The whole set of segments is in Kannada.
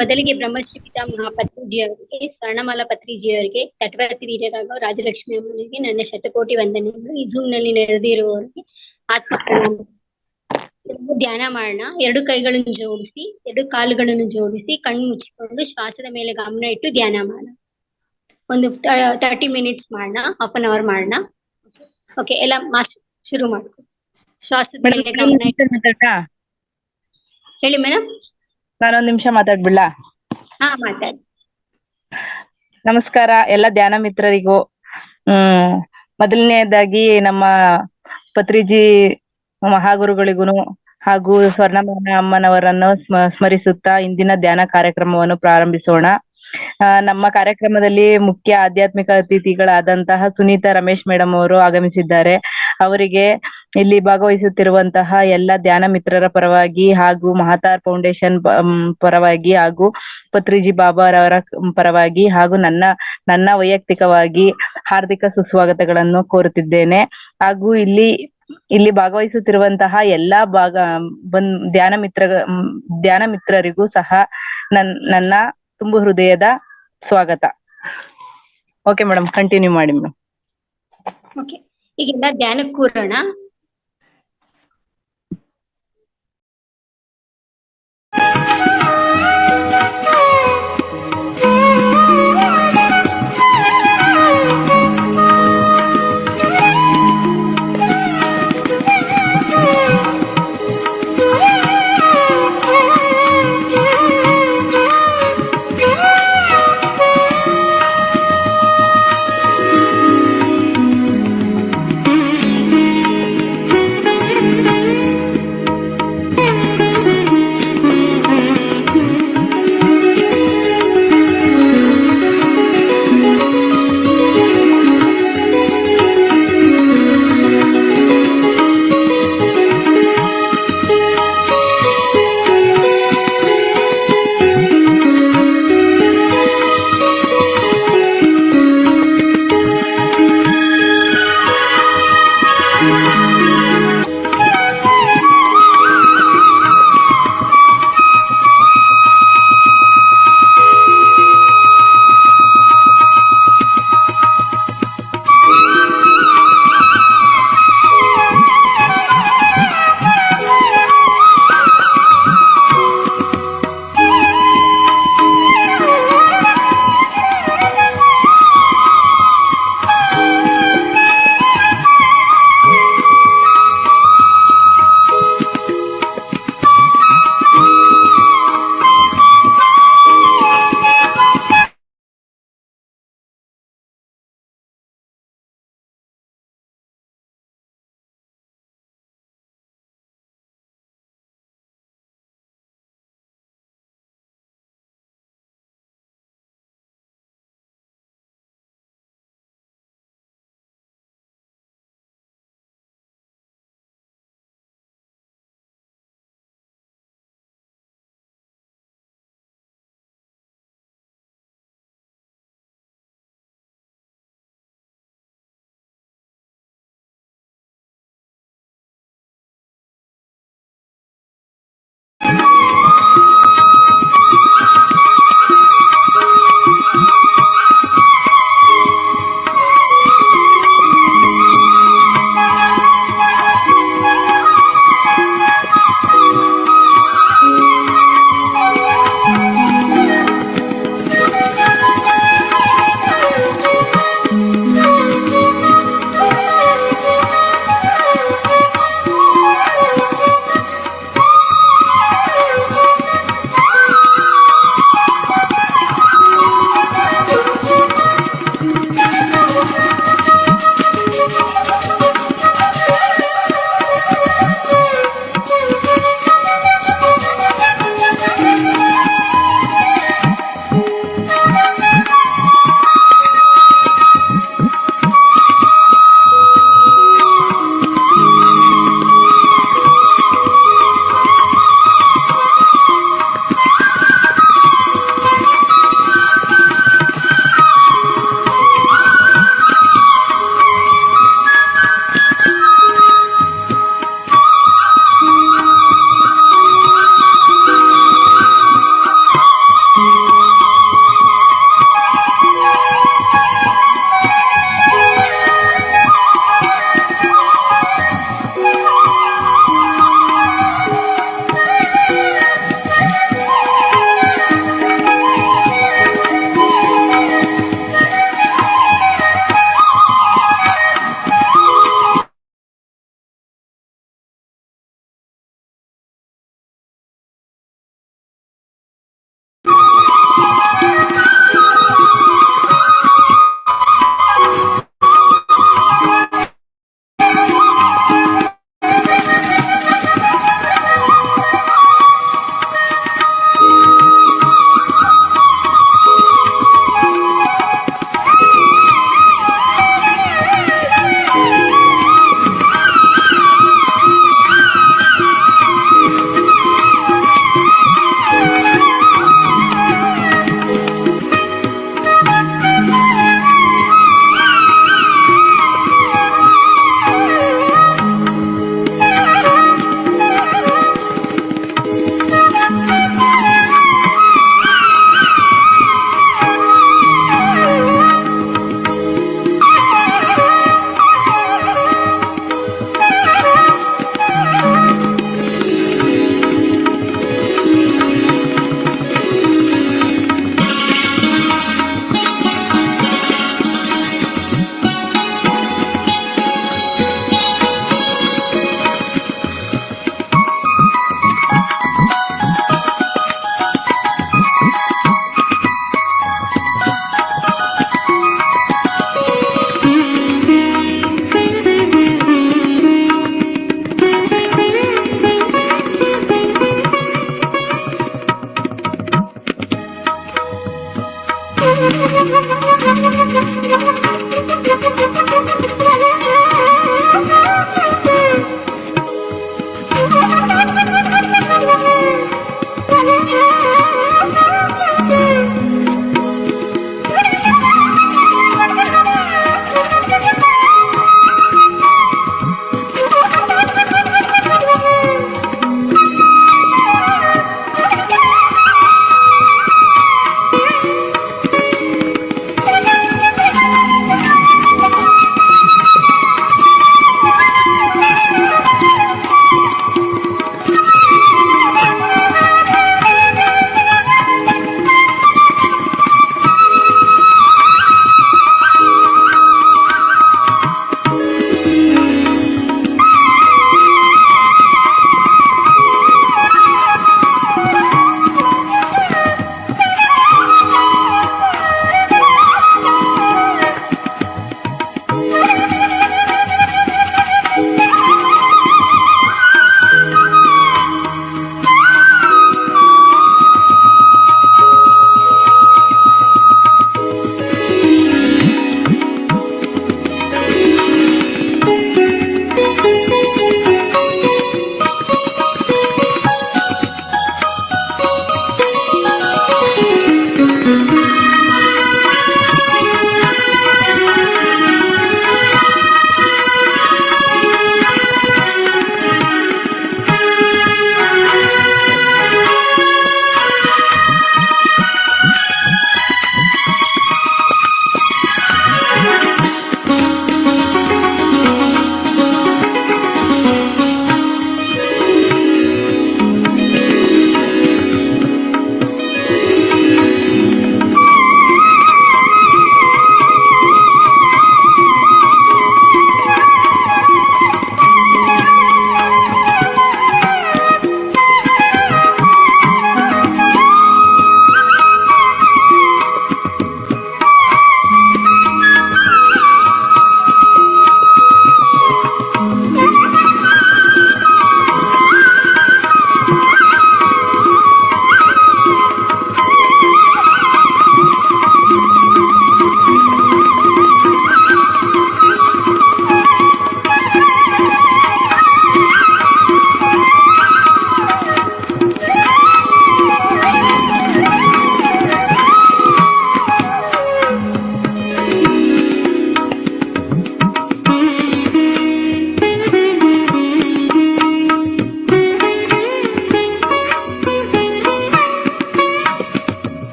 ಮೊದಲಿಗೆ ಬ್ರಹ್ಮಶ್ರೀ ಪಿತಾಮಹ ಪತ್ರಿಜಿಯವರಿಗೆ, ಸ್ವರ್ಣಮಾಲಾ ಪತ್ರಿಜಿಯವರಿಗೆ, ತಟವರ್ತಿ ವೀರರಾಘವ, ರಾಜಲಕ್ಷ್ಮಿ ಅಮ್ಮನಿಗೆ ನನ್ನ ಶತಕೋಟಿ ವಂದನೆಗಳು. ಈ Zoom ನಲ್ಲಿ ನೆರೆದಿರುವವರಿಗೆ ಆತ್ಮ ಪ್ರಣಾಮ. ಧ್ಯಾನ ಮಾಡೋಣ. ಎರಡು ಕೈಗಳನ್ನು ಜೋಡಿಸಿ, ಎರಡು ಕಾಲುಗಳನ್ನು ಜೋಡಿಸಿ, ಕಣ್ಣು ಮುಚ್ಚಿಕೊಂಡು ಶ್ವಾಸದ ಮೇಲೆ ಗಮನ ಇಟ್ಟು ಧ್ಯಾನ ಮಾಡೋಣ. ಒಂದು 30 ಮಿನಿಟ್ಸ್ ಮಾಡೋಣ, ಹಾಫ್ ಅನ್ ಅವರ್ ಮಾಡೋಣ. ಓಕೆ, ಎಲ್ಲ ಶುರು ಮಾಡ್ಕೊ. ಶ್ವಾಸದ ಮೇಲೆ ಗಮನ ಇಟ್ಟು. ಹೇಳಿ ಮೇಡಮ್. ನಾನೊಂದು ನಿಮಿಷ ಮಾತಾಡ್ಬಿಡ್ಲಾ? ಹಾ, ಮಾತಾಡಿ. ನಮಸ್ಕಾರ ಎಲ್ಲ ಧ್ಯಾನ ಮಿತ್ರರಿಗೂ. ಮೊದಲನೇದಾಗಿ ನಮ್ಮ ಪತ್ರಿಜಿ ಮಹಾಗುರುಗಳಿಗೂ ಹಾಗೂ ಸ್ವರ್ಣಮಾಲಾ ಅಮ್ಮನವರನ್ನು ಸ್ಮರಿಸುತ್ತಾ ಇಂದಿನ ಧ್ಯಾನ ಕಾರ್ಯಕ್ರಮವನ್ನು ಪ್ರಾರಂಭಿಸೋಣ. ನಮ್ಮ ಕಾರ್ಯಕ್ರಮದಲ್ಲಿ ಮುಖ್ಯ ಆಧ್ಯಾತ್ಮಿಕ ಅತಿಥಿಗಳಾದಂತಹ ಸುನೀತಾ ರಮೇಶ್ ಮೇಡಮ್ ಅವರು ಆಗಮಿಸಿದ್ದಾರೆ. ಅವರಿಗೆ ಇಲ್ಲಿ ಭಾಗವಹಿಸುತ್ತಿರುವಂತಹ ಎಲ್ಲ ಧ್ಯಾನ ಮಿತ್ರರ ಪರವಾಗಿ ಹಾಗೂ ಮಹಾತಾರ್ ಫೌಂಡೇಶನ್ ಪರವಾಗಿ ಹಾಗೂ ಪತ್ರಿಜಿ ಬಾಬಾರವರ ಪರವಾಗಿ ಹಾಗೂ ನನ್ನ ವೈಯಕ್ತಿಕವಾಗಿ ಹಾರ್ದಿಕ ಸುಸ್ವಾಗತಗಳನ್ನು ಕೋರುತ್ತಿದ್ದೇನೆ. ಹಾಗೂ ಇಲ್ಲಿ ಭಾಗವಹಿಸುತ್ತಿರುವಂತಹ ಎಲ್ಲಾ ಧ್ಯಾನ ಮಿತ್ರರಿಗೂ ಸಹ ನನ್ನ ತುಂಬು ಹೃದಯದ ಸ್ವಾಗತ. ಓಕೆ ಮೇಡಮ್, ಕಂಟಿನ್ಯೂ ಮಾಡಿ ಮೇಡಮ್. ಓಕೆ, ಈಗೆಲ್ಲ ಧ್ಯಾನಕ್ಕೆ ಕೂರೋಣ.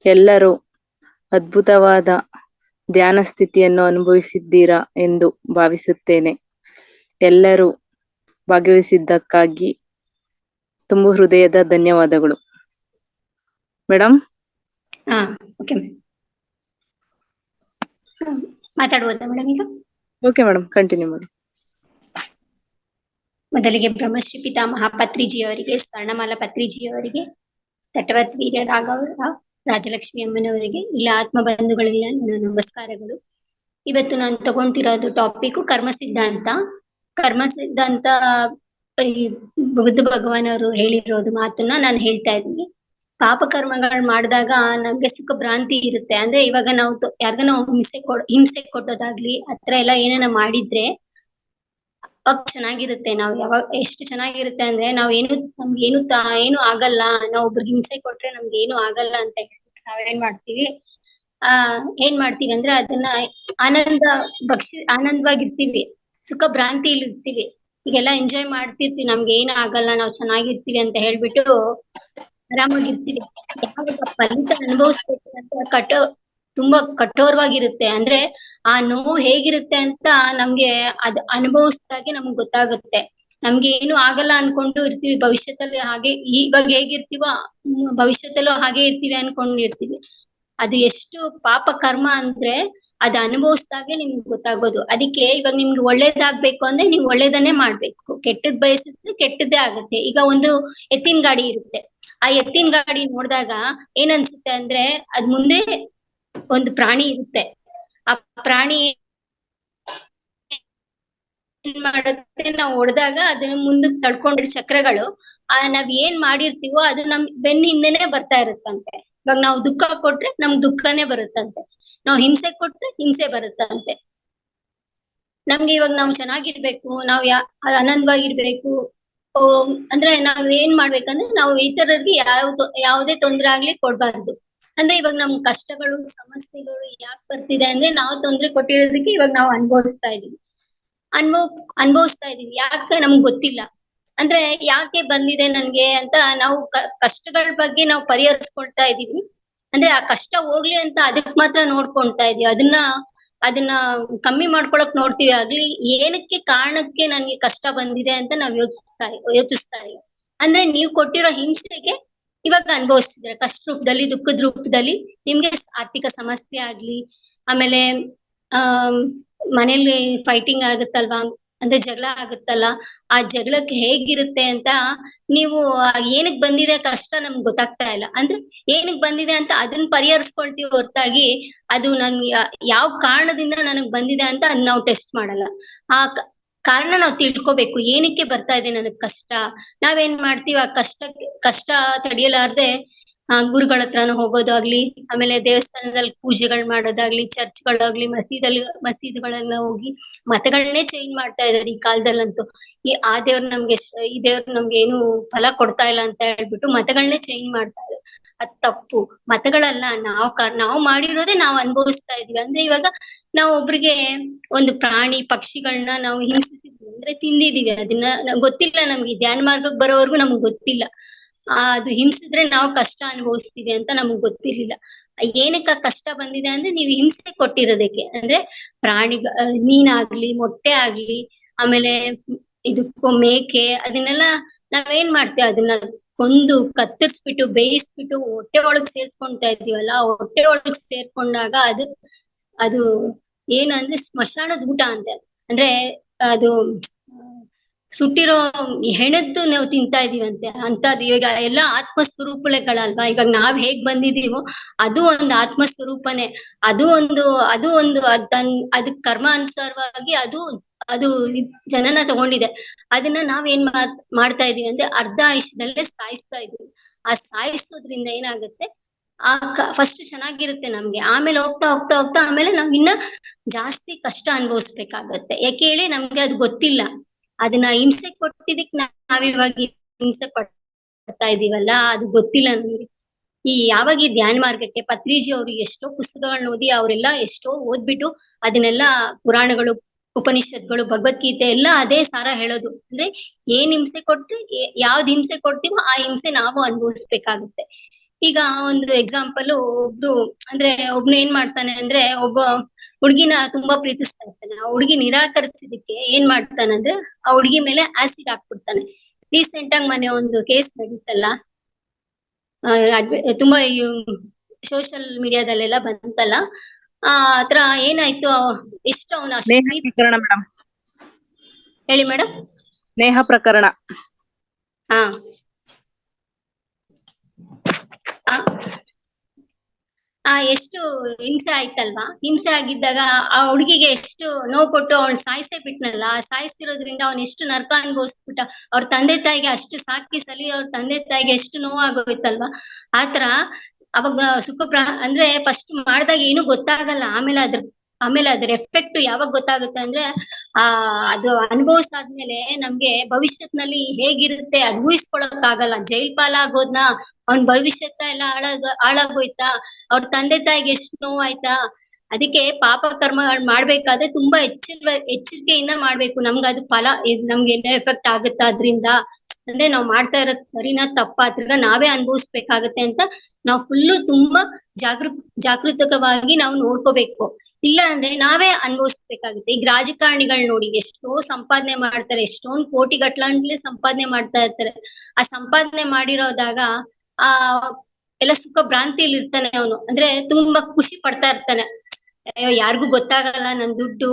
ಎಲ್ಲರೂ ಅದ್ಭುತವಾದ ಧ್ಯಾನ ಸ್ಥಿತಿಯನ್ನು ಅನುಭವಿಸಿದ್ದೀರಾ ಎಂದು ಭಾವಿಸುತ್ತೇನೆ. ಎಲ್ಲರೂ ಭಾಗವಹಿಸಿದ್ದಕ್ಕಾಗಿ ತುಂಬ ಹೃದಯದ ಧನ್ಯವಾದಗಳು. ಮೇಡಮ್, ಹಾ, ಓಕೆ ಮೇಡಮ್. ಮಾತಾಡ್ಬೋದಾ ಮೇಡಮ್ ಈಗ? ಓಕೆ ಮೇಡಮ್, ಕಂಟಿನ್ಯೂ ಮಾಡಿ. ಮೊದಲಿಗೆ ಬ್ರಹ್ಮಶ್ರೀ ಪಿತಾಮಹ ಪತ್ರಿಜಿಯವರಿಗೆ, ಸ್ವರ್ಣಮಾಲಾ ಪತ್ರಿಜಿಯವರಿಗೆ, ತಟವರ್ತಿ ವೀರ್ಯ ರಾಘವರಾವ್, ರಾಜಲಕ್ಷ್ಮಿ ಅಮ್ಮನವರಿಗೆ, ಇಲ್ಲ ಆತ್ಮ ಬಂಧುಗಳಿಲ್ಲ, ನನ್ನ ನಮಸ್ಕಾರಗಳು. ಇವತ್ತು ನಾನು ತಗೊಂತಿರೋದು ಟಾಪಿಕ್ ಕರ್ಮ ಸಿದ್ಧಾಂತ. ಕರ್ಮ ಸಿದ್ಧಾಂತ ಈ ಬುದ್ಧ ಭಗವಾನ್ ಅವರು ಹೇಳಿರೋದು ಮಾತನ್ನ ನಾನು ಹೇಳ್ತಾ ಇದ್ದೀನಿ. ಪಾಪ ಕರ್ಮಗಳು ಮಾಡಿದಾಗ ನಮ್ಗೆ ಸುಖ ಭ್ರಾಂತಿ ಇರುತ್ತೆ. ಅಂದ್ರೆ ಇವಾಗ ನಾವು ಯಾರಿಗ ನಾವು ಹಿಂಸೆ ಕೊಟ್ಟೋದಾಗ್ಲಿ ಆತರ ಎಲ್ಲ ಏನಾನ ಮಾಡಿದ್ರೆ ಅವಾಗ ಚೆನ್ನಾಗಿರುತ್ತೆ. ನಾವು ಯಾವಾಗ ಎಷ್ಟು ಚೆನ್ನಾಗಿರುತ್ತೆ ಅಂದ್ರೆ ನಮ್ಗೇನು ಆಗಲ್ಲ, ನಾವು ಒಬ್ರಿಗೆ ಹಿಂಸೆ ಕೊಟ್ರೆ ನಮ್ಗೆ ಏನು ಆಗಲ್ಲ ಅಂತ ಹೇಳ್ಬಿಟ್ಟು ನಾವೇನ್ ಮಾಡ್ತೀವಿ ಅಂದ್ರೆ ಅದನ್ನ ಆನಂದವಾಗಿರ್ತೀವಿ, ಸುಖ ಭ್ರಾಂತಿಯಲ್ಲಿ ಇರ್ತೀವಿ, ಈಗೆಲ್ಲ ಎಂಜಾಯ್ ಮಾಡ್ತಿರ್ತೀವಿ, ನಮ್ಗೆ ಏನು ಆಗಲ್ಲ, ನಾವು ಚೆನ್ನಾಗಿರ್ತೀವಿ ಅಂತ ಹೇಳ್ಬಿಟ್ಟು ಆರಾಮಾಗಿರ್ತೀವಿ. ಯಾವಾಗ ಫಲಿತ ಅನುಭವಿಸ್ಬೇಕು ಅಂತ ತುಂಬಾ ಕಠೋರವಾಗಿರುತ್ತೆ. ಅಂದ್ರೆ ಆ ನೋವು ಹೇಗಿರುತ್ತೆ ಅಂತ ನಮ್ಗೆ ಅದ್ ಅನುಭವಿಸಿದಾಗೆ ನಮ್ಗೆ ಗೊತ್ತಾಗುತ್ತೆ. ನಮ್ಗೆ ಏನು ಆಗಲ್ಲ ಅನ್ಕೊಂಡು ಇರ್ತೀವಿ, ಭವಿಷ್ಯದಲ್ಲಿ ಹಾಗೆ ಇವಾಗ ಹೇಗಿರ್ತೀವೋ ಭವಿಷ್ಯದಲ್ಲೂ ಹಾಗೆ ಇರ್ತೀವಿ ಅನ್ಕೊಂಡಿರ್ತೀವಿ. ಅದು ಎಷ್ಟು ಪಾಪ ಕರ್ಮ ಅಂದ್ರೆ ಅದ್ ಅನುಭವಿಸಿದಾಗೆ ನಿಮ್ಗೆ ಗೊತ್ತಾಗೋದು. ಅದಕ್ಕೆ ಇವಾಗ ನಿಮ್ಗೆ ಒಳ್ಳೇದಾಗ್ಬೇಕು ಅಂದ್ರೆ ನೀವು ಒಳ್ಳೇದನ್ನೇ ಮಾಡ್ಬೇಕು, ಕೆಟ್ಟದ್ ಬಯಸಿದ್ರೆ ಕೆಟ್ಟದ್ದೇ ಆಗುತ್ತೆ. ಈಗ ಒಂದು ಎತ್ತಿನ ಗಾಡಿ ಇರುತ್ತೆ, ಆ ಎತ್ತಿನ ಗಾಡಿ ನೋಡಿದಾಗ ಏನ್ ಅನ್ಸುತ್ತೆ ಅಂದ್ರೆ ಅದ್ ಮುಂದೆ ಒಂದು ಪ್ರಾಣಿ ಇರುತ್ತೆ, ಆ ಪ್ರಾಣಿ ಏನ್ ಮಾಡುತ್ತೆ, ನಾವು ಹೊಡೆದಾಗ ಅದನ್ನ ಮುಂದಕ್ಕೆ ತಡ್ಕೊಂಡಿರೋ ಚಕ್ರಗಳು ನಾವ್ ಏನ್ ಮಾಡಿರ್ತೀವೋ ಅದು ನಮ್ ಬೆನ್ನ ಹಿಂದೆನೆ ಬರ್ತಾ ಇರುತ್ತಂತೆ. ಇವಾಗ ನಾವು ದುಃಖ ಕೊಟ್ರೆ ನಮ್ಗ್ ದುಃಖನೇ ಬರುತ್ತಂತೆ, ನಾವು ಹಿಂಸೆ ಕೊಟ್ರೆ ಹಿಂಸೆ ಬರುತ್ತಂತೆ. ನಮ್ಗೆ ಇವಾಗ ನಾವು ಚೆನ್ನಾಗಿರ್ಬೇಕು, ನಾವು ಆನಂದವಾಗಿರ್ಬೇಕು ಅಂದ್ರೆ ನಾವ್ ಏನ್ ಮಾಡ್ಬೇಕಂದ್ರೆ ನಾವು ಇತರರಿಗೆ ಯಾವುದೇ ತೊಂದ್ರೆ ಆಗ್ಲಿ ಕೊಡ್ಬಾರ್ದು. ಅಂದ್ರೆ ಇವಾಗ ನಮ್ ಕಷ್ಟಗಳು ಸಮಸ್ಯೆಗಳು ಯಾಕೆ ಬರ್ತಿದೆ ಅಂದ್ರೆ ನಾವು ತೊಂದ್ರೆ ಕೊಟ್ಟಿರೋದಕ್ಕೆ ಇವಾಗ ನಾವು ಅನುಭವಿಸ್ತಾ ಇದೀವಿ. ಯಾಕೆ ನಮ್ಗೆ ಗೊತ್ತಿಲ್ಲ. ಅಂದ್ರೆ ಯಾಕೆ ಬಂದಿದೆ ನನ್ಗೆ ಅಂತ ನಾವು ಕಷ್ಟಗಳ ಬಗ್ಗೆ ನಾವು ಪರಿಹರಿಸ್ಕೊಳ್ತಾ ಇದೀವಿ. ಅಂದ್ರೆ ಆ ಕಷ್ಟ ಹೋಗ್ಲಿ ಅಂತ ಅದಕ್ ಮಾತ್ರ ನೋಡ್ಕೊಳ್ತಾ ಇದೀವಿ, ಅದನ್ನ ಕಮ್ಮಿ ಮಾಡ್ಕೊಳಕ್ ನೋಡ್ತೀವಿ. ಆಗ್ಲಿ ಏನಕ್ಕೆ ಕಾರಣಕ್ಕೆ ನನ್ಗೆ ಕಷ್ಟ ಬಂದಿದೆ ಅಂತ ನಾವ್ ಯೋಚಿಸ್ತಾ ಇದೀವಿ. ಅಂದ್ರೆ ನೀವು ಕೊಟ್ಟಿರೋ ಹಿಂಸೆಗೆ ಇವಾಗ ಅನುಭವಿಸ್ತಿದ್ರೆ ಕಷ್ಟ ರೂಪದಲ್ಲಿ, ದುಃಖದ ರೂಪದಲ್ಲಿ ನಿಮ್ಗೆ ಆರ್ಥಿಕ ಸಮಸ್ಯೆ ಆಗ್ಲಿ, ಆಮೇಲೆ ಮನೇಲಿ ಫೈಟಿಂಗ್ ಆಗುತ್ತಲ್ವಾ, ಅಂದ್ರೆ ಜಗಳ ಆಗುತ್ತಲ್ಲ, ಆ ಜಗಳಕ್ಕೆ ಹೇಗಿರುತ್ತೆ ಅಂತ ನೀವು ಏನಕ್ ಬಂದಿದೆ ಕಷ್ಟ ನಮ್ಗೆ ಗೊತ್ತಾಗ್ತಾ ಇಲ್ಲ. ಅಂದ್ರೆ ಏನಕ್ ಬಂದಿದೆ ಅಂತ ಅದನ್ನ ಪರಿಹರಿಸ್ಕೊಳ್ತೀವಿ ಹೊರತಾಗಿ ಅದು ನನ್ಗೆ ಯಾವ ಕಾರಣದಿಂದ ನನಗ್ ಬಂದಿದೆ ಅಂತ ಅದ್ ನಾವು ಟೆಸ್ಟ್ ಮಾಡಲ್ಲ. ಆ ಕಾರಣ ನಾವು ತಿಳ್ಕೊಬೇಕು, ಏನಕ್ಕೆ ಬರ್ತಾ ಇದೆ ನನಗ್ ಕಷ್ಟ. ನಾವೇನ್ ಮಾಡ್ತೀವಿ, ಆ ಕಷ್ಟ ತಡೆಯಲಾರ್ದೆ ಗುರುಗಳ ಹತ್ರನೂ ಹೋಗೋದಾಗ್ಲಿ, ಆಮೇಲೆ ದೇವಸ್ಥಾನದಲ್ಲಿ ಪೂಜೆಗಳು ಮಾಡೋದಾಗ್ಲಿ, ಚರ್ಚ್ಗಳಾಗ್ಲಿ, ಮಸೀದಿಗಳೆಲ್ಲ ಹೋಗಿ ಮತಗಳನ್ನೇ ಚೇಂಜ್ ಮಾಡ್ತಾ ಇದಾರೆ ಈ ಕಾಲದಲ್ಲಂತೂ. ಆ ದೇವ್ರು ಈ ದೇವ್ರು ನಮ್ಗೆ ಏನು ಫಲ ಕೊಡ್ತಾ ಇಲ್ಲ ಅಂತ ಹೇಳ್ಬಿಟ್ಟು ಮತಗಳನ್ನೇ ಚೇಂಜ್ ಮಾಡ್ತಾ ಇದ್ದಾರೆ. ಅದ್ ತಪ್ಪು. ಮತಗಳಲ್ಲ, ನಾವು ಮಾಡಿರೋದೇ ನಾವು ಅನುಭವಿಸ್ತಾ ಇದೀವಿ. ಅಂದ್ರೆ ಇವಾಗ ನಾವು ಒಬ್ರಿಗೆ ಒಂದು ಪ್ರಾಣಿ ಪಕ್ಷಿಗಳನ್ನ ನಾವು ಹಿಂಸಿಸಿದ್ವಿ ಅಂದ್ರೆ ತಿಂದಿದೀವಿ, ಅದನ್ನ ಗೊತ್ತಿಲ್ಲ ನಮ್ಗೆ, ಧ್ಯಾನ ಮಾರ್ಗಕ್ಕೆ ಬರೋವರೆಗೂ ನಮ್ಗೆ ಗೊತ್ತಿಲ್ಲ ಅದು ಹಿಂಸಿದ್ರೆ ನಾವು ಕಷ್ಟ ಅನುಭವಿಸ್ತೀವಿ ಅಂತ ನಮಗ್ ಗೊತ್ತಿರ್ಲಿಲ್ಲ. ಏನಕ್ಕ ಕಷ್ಟ ಬಂದಿದೆ ಅಂದ್ರೆ ನೀವು ಹಿಂಸೆ ಕೊಟ್ಟಿರೋದಕ್ಕೆ. ಅಂದ್ರೆ ಮೀನಾಗ್ಲಿ, ಮೊಟ್ಟೆ ಆಗ್ಲಿ, ಆಮೇಲೆ ಇದಕ್ಕೂ ಮೇಕೆ, ಅದನ್ನೆಲ್ಲ ನಾವೇನ್ ಮಾಡ್ತೇವೆ, ಅದನ್ನ ಕೊಂದು ಕತ್ತರಿಸ್ಬಿಟ್ಟು ಬೇಯಿಸ್ಬಿಟ್ಟು ಹೊಟ್ಟೆ ಒಳಗ್ ಸೇರ್ಸ್ಕೊಂತಾ ಇದೀವಲ್ಲ, ಹೊಟ್ಟೆ ಒಳಗ್ ಸೇರ್ಕೊಂಡಾಗ ಅದು ಏನಂದ್ರೆ ಸ್ಮಶಾನದ ಊಟ ಅಂತೆ. ಅಂದ್ರೆ ಅದು ಸುಟ್ಟಿರೋ ಹೆಣದ್ದು ನಾವು ತಿಂತಾ ಇದೀವಂತೆ. ಅಂತದ್ ಇವಾಗ ಎಲ್ಲ ಆತ್ಮಸ್ವರೂಪಗಳಲ್ವಾ. ಇವಾಗ ನಾವ್ ಹೇಗ್ ಬಂದಿದೀವೋ ಅದು ಒಂದು ಆತ್ಮಸ್ವರೂಪನೇ. ಅದು ಒಂದು ಅದಕ್ ಕರ್ಮ ಅನುಸಾರವಾಗಿ ಅದು ಜನನ ತಗೊಂಡಿದೆ. ಅದನ್ನ ನಾವೇನ್ ಮಾಡ್ತಾ ಇದೀವಿ ಅಂದ್ರೆ ಅರ್ಧ ಆಯುಷ್ಯದಲ್ಲೇ ಸಾಯಿಸ್ತಾ ಇದೀವಿ. ಆ ಸಾಯಿಸೋದ್ರಿಂದ ಏನಾಗುತ್ತೆ, ಫಸ್ಟ್ ಚೆನ್ನಾಗಿರುತ್ತೆ ನಮ್ಗೆ, ಆಮೇಲೆ ಹೋಗ್ತಾ ಆಮೇಲೆ ನಾವ್ ಇನ್ನ ಜಾಸ್ತಿ ಕಷ್ಟ ಅನುಭವಿಸ್ಬೇಕಾಗತ್ತೆ. ಯಾಕೆ ಹೇಳಿ, ನಮ್ಗೆ ಅದು ಗೊತ್ತಿಲ್ಲ. ಅದನ್ನ ಹಿಂಸೆ ಕೊಟ್ಟಿದ್ದಕ್ ನಾವಿವಾಗ ಹಿಂಸೆ ಪಡ್ತಾ ಇದೀವಲ್ಲ, ಅದು ಗೊತ್ತಿಲ್ಲ ನಮ್ಗೆ. ಯಾವಾಗ ಈ ಧ್ಯಾನ ಮಾರ್ಗಕ್ಕೆ ಪತ್ರಿಜಿ ಅವರು ಎಷ್ಟೋ ಪುಸ್ತಕಗಳನ್ನ ಓದಿ, ಅವರೆಲ್ಲ ಎಷ್ಟೋ ಓದ್ಬಿಟ್ಟು ಅದನ್ನೆಲ್ಲ ಪುರಾಣಗಳು, ಉಪನಿಷತ್ಗಳು, ಭಗವದ್ಗೀತೆ ಎಲ್ಲ ಅದೇ ಸಾರ ಹೇಳೋದು. ಅಂದ್ರೆ ಏನ್ ಹಿಂಸೆ ಕೊಟ್ರೆ, ಯಾವ್ದ್ ಹಿಂಸೆ ಕೊಡ್ತೀವೋ ಆ ಹಿಂಸೆ ನಾವು ಅನುಭವಿಸ್ಬೇಕಾಗುತ್ತೆ. ಈಗ ಒಂದು ಎಕ್ಸಾಂಪಲ್ ಒಬ್ರು ಅಂದ್ರೆ ಒಬ್ನು ಏನ್ ಮಾಡ್ತಾನೆ ಅಂದ್ರೆ ಒಬ್ಬ ಹುಡುಗಿನ ತುಂಬಾ ಪ್ರೀತಿಸ್ತಾ ಇರ್ತಾನೆ. ಆ ಹುಡುಗಿ ನಿರಾಕರಿಸಿದಕ್ಕೆ ಏನ್ ಮಾಡ್ತಾನಂದ್ರೆ ಆ ಹುಡುಗಿ ಮೇಲೆ ಆಸಿಡ್ ಹಾಕ್ಬಿಡ್ತಾನೆ. ರೀಸೆಂಟ್ ಆಗಿ ಮೊನ್ನೆ ಒಂದು ಕೇಸ್ ನಡೀತಲ್ಲ, ತುಂಬಾ ಸೋಷಿಯಲ್ ಮೀಡಿಯಾದಲ್ಲೆಲ್ಲ ಬಂತಲ್ಲ, ಆತರ ಏನಾಯ್ತು, ಎಷ್ಟು ಅವನ ಪ್ರಕರಣ ಮೇಡಮ್. ಹೇಳಿ ಮೇಡಮ್. ನೇಹ ಪ್ರಕರಣ. ಹಾ ಎಷ್ಟು ಹಿಂಸೆ ಆಯ್ತಲ್ವಾ. ಹಿಂಸೆ ಆಗಿದ್ದಾಗ ಆ ಹುಡುಗಿಗೆ ಎಷ್ಟು ನೋವು ಕೊಟ್ಟು ಅವ್ನು ಸಾಯಿಸೇ ಬಿಟ್ನಲ್ಲ. ಸಾಯಿಸ್ತಿರೋದ್ರಿಂದ ಅವ್ನು ಎಷ್ಟು ನರಕ ಅನುಭವಿಸ್ಬಿಟ್ಟ. ಅವ್ರ ತಂದೆ ತಾಯಿಗೆ ಅಷ್ಟು ಸಾಕಿ ಸಲಿ ಅವ್ರ ತಂದೆ ತಾಯಿಗೆ ಎಷ್ಟು ನೋವು ಆಗೋಯ್ತಲ್ವಾ. ಆತರ ಅವಾಗ ಅಂದ್ರೆ ಫಸ್ಟ್ ಮಾಡಿದಾಗ ಏನು ಗೊತ್ತಾಗಲ್ಲ. ಆಮೇಲೆ ಅದ್ರ ಎಫೆಕ್ಟ್ ಯಾವಾಗ ಗೊತ್ತಾಗುತ್ತೆ ಅಂದ್ರೆ ಅದು ಅನುಭವಿಸಾದ್ಮೇಲೆ ನಮ್ಗೆ ಭವಿಷ್ಯತ್ನಲ್ಲಿ ಹೇಗಿರುತ್ತೆ ಅದು ಊಹಿಸ್ಕೊಳಕ್ ಆಗಲ್ಲ. ಜೈಲ್ ಪಾಲಾಗೋದ್ನ, ಅವ್ನ ಭವಿಷ್ಯತ್ತ ಎಲ್ಲ ಹಾಳಾಗೋಯ್ತಾ, ಅವ್ರ ತಂದೆ ತಾಯಿಗೆ ಎಷ್ಟು ನೋವಾಯ್ತಾ. ಅದಕ್ಕೆ ಪಾಪ ಕರ್ಮ ಮಾಡ್ಬೇಕಾದ್ರೆ ತುಂಬಾ ಎಚ್ಚರಿಕೆಯಿಂದ ಮಾಡ್ಬೇಕು. ನಮ್ಗೆ ಅದು ಫಲ ನಮ್ಗೆ ಏನೋ ಎಫೆಕ್ಟ್ ಆಗುತ್ತಾ ಅದ್ರಿಂದ, ಅಂದ್ರೆ ನಾವ್ ಮಾಡ್ತಾ ಇರೋದ್ ಸರಿನಾ ತಪ್ಪಾ ಅದ್ರಿಂದ ನಾವೇ ಅನುಭವಿಸ್ಬೇಕಾಗತ್ತೆ ಅಂತ ನಾವು ಫುಲ್ಲು ತುಂಬಾ ಜಾಗೃತವಾಗಿ ನಾವು ನೋಡ್ಕೋಬೇಕು. ಇಲ್ಲ ಅಂದ್ರೆ ನಾವೇ ಅನುಭವಿಸ್ಬೇಕಾಗುತ್ತೆ. ಈಗ ರಾಜಕಾರಣಿಗಳು ನೋಡಿ ಎಷ್ಟೋ ಸಂಪಾದನೆ ಮಾಡ್ತಾರೆ, ಎಷ್ಟೊಂದು ಕೋಟಿ ಗಟ್ಲೆ ಸಂಪಾದನೆ ಮಾಡ್ತಾ ಇರ್ತಾರೆ. ಆ ಸಂಪಾದನೆ ಮಾಡಿರೋದಾಗ ಎಲ್ಲ ಸುಖ ಭ್ರಾಂತಿಯಲ್ಲಿ ಇರ್ತಾನೆ ಅವನು. ಅಂದ್ರೆ ತುಂಬಾ ಖುಷಿ ಪಡ್ತಾ ಇರ್ತಾನೆ. ಯಾರಿಗೂ ಗೊತ್ತಾಗಲ್ಲ ನನ್ ದುಡ್ಡು,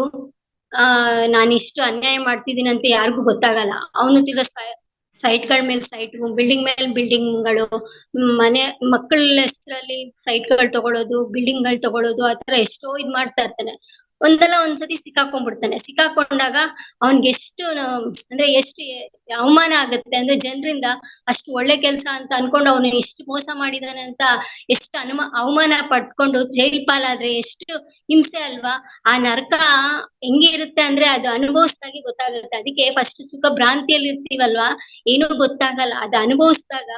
ನಾನು ಇಷ್ಟು ಅನ್ಯಾಯ ಮಾಡ್ತಿದ್ದೀನಿ ಅಂತ ಯಾರಿಗೂ ಗೊತ್ತಾಗಲ್ಲ. ಅವನು ಸೈಟ್ಗಳ ಮೇಲೆ ಸೈಟ್, ಬಿಲ್ಡಿಂಗ್ ಮೇಲೆ ಬಿಲ್ಡಿಂಗ್ಗಳು, ಮಕ್ಕಳ ಹೆಸರಲ್ಲಿ ಸೈಟ್ಗಳು ತಗೊಳ್ಳೋದು, ಬಿಲ್ಡಿಂಗ್ಗಳು ತಗೊಳ್ಳೋದು, ಆತರ ಎಷ್ಟೋ ಮಾಡ್ತಾ ಇರ್ತಾನೆ. ಒಂದಲ್ಲ ಒಂದ್ಸತಿ ಸಿಕ್ಕಾಕೊಂಡ್ಬಿಡ್ತಾನೆ. ಸಿಕ್ಕಾಕೊಂಡಾಗ ಅವ್ನ್ಗೆ ಎಷ್ಟು ಅಂದ್ರೆ ಎಷ್ಟು ಅವಮಾನ ಆಗುತ್ತೆ ಅಂದ್ರೆ ಜನರಿಂದ ಅಷ್ಟು ಒಳ್ಳೆ ಕೆಲಸ ಅಂತ ಅನ್ಕೊಂಡು ಅವನು ಎಷ್ಟು ಮೋಸ ಮಾಡಿದಾನೆ ಅಂತ ಎಷ್ಟು ಅವಮಾನ ಪಡ್ಕೊಂಡು ಜೈಲ್ ಪಾಲಾದ್ರೆ ಎಷ್ಟು ಹಿಂಸೆ ಅಲ್ವಾ. ಆ ನರಕ ಹೆಂಗಿರುತ್ತೆ ಅಂದ್ರೆ ಅದು ಅನುಭವಿಸ್ದಾಗೆ ಗೊತ್ತಾಗುತ್ತೆ. ಅದಕ್ಕೆ ಫಸ್ಟ್ ಸುಖ ಭ್ರಾಂತಿಯಲ್ಲಿ ಇರ್ತೀವಲ್ವಾ, ಏನೂ ಗೊತ್ತಾಗಲ್ಲ. ಅದು ಅನುಭವಿಸಿದಾಗ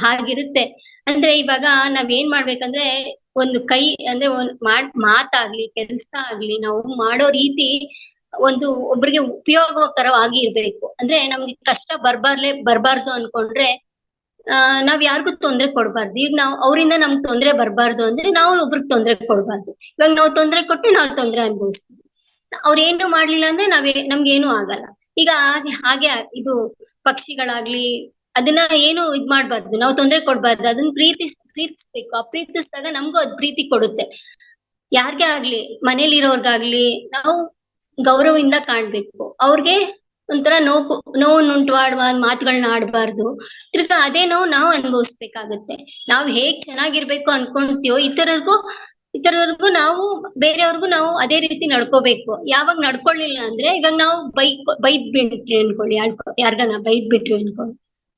ಹಾಗಿರುತ್ತೆ. ಅಂದ್ರೆ ಇವಾಗ ನಾವೇನ್ ಮಾಡ್ಬೇಕಂದ್ರೆ ಒಂದು ಕೈ ಅಂದ್ರೆ ಮಾತಾಗ್ಲಿ ಕೆಲಸ ಆಗ್ಲಿ ನಾವು ಮಾಡೋ ರೀತಿ ಒಂದು ಒಬ್ರಿಗೆ ಉಪಯೋಗಕರವಾಗಿ ಇರ್ಬೇಕು. ಅಂದ್ರೆ ನಮ್ಗೆ ಕಷ್ಟ ಬರ್ಬಾರ್ದು ಅನ್ಕೊಂಡ್ರೆ ನಾವ್ ಯಾರಿಗೂ ತೊಂದ್ರೆ ಕೊಡ್ಬಾರ್ದು. ಈಗ ನಾವು ಅವರಿಂದ ನಮ್ಗೆ ತೊಂದ್ರೆ ಬರ್ಬಾರ್ದು ಅಂದ್ರೆ ನಾವು ಒಬ್ರಿಗೆ ತೊಂದ್ರೆ ಕೊಡ್ಬಾರ್ದು. ಇವಾಗ ನಾವು ತೊಂದ್ರೆ ಕೊಟ್ಟು ನಾವು ತೊಂದ್ರೆ ಅನುಭವಿಸ್ತೀವಿ. ಅವ್ರೇನು ಮಾಡ್ಲಿಲ್ಲ ಅಂದ್ರೆ ನಮ್ಗೇನು ಆಗಲ್ಲ. ಈಗ ಹಾಗೆ ಇದು ಪಕ್ಷಿಗಳಾಗ್ಲಿ ಅದನ್ನ ಏನು ಮಾಡ್ಬಾರ್ದು, ನಾವು ತೊಂದ್ರೆ ಕೊಡ್ಬಾರ್ದು. ಅದನ್ನ ಪ್ರೀತಿಸ್ಬೇಕು. ಆ ಪ್ರೀತಿಸಿದಾಗ ನಮ್ಗೂ ಅದ್ ಪ್ರೀತಿ ಕೊಡುತ್ತೆ. ಯಾರ್ಗೆ ಆಗ್ಲಿ, ಮನೇಲಿರೋರ್ಗಾಗ್ಲಿ ನಾವು ಗೌರವದಿಂದ ಕಾಣ್ಬೇಕು. ಅವ್ರಿಗೆ ಒಂಥರ ನೋವುಂಟು ಮಾಡುವ ಮಾತುಗಳನ್ನ ಆಡ್ಬಾರ್ದು. ತಿರ್ಗಾ ಅದೇ ನಾವು ಅನುಭವಿಸ್ಬೇಕಾಗತ್ತೆ. ನಾವು ಹೇಗ್ ಚೆನ್ನಾಗಿರ್ಬೇಕು ಅನ್ಕೊಂತೀವೋ ಇತರರಿಗೂ ನಾವು ಬೇರೆಯವ್ರಿಗೂ ನಾವು ಅದೇ ರೀತಿ ನಡ್ಕೋಬೇಕು. ಯಾವಾಗ ನಡ್ಕೊಳ್ಳಿಲ್ಲ ಅಂದ್ರೆ ಇವಾಗ ನಾವು ಬೈದ್ ಬಿಟ್ರಿ ಅನ್ಕೊಳ್ಳಿ, ಯಾರ್ಗನ ಬೈದ್ ಬಿಟ್ರಿ ಅನ್ಕೊಳ್ಳಿ,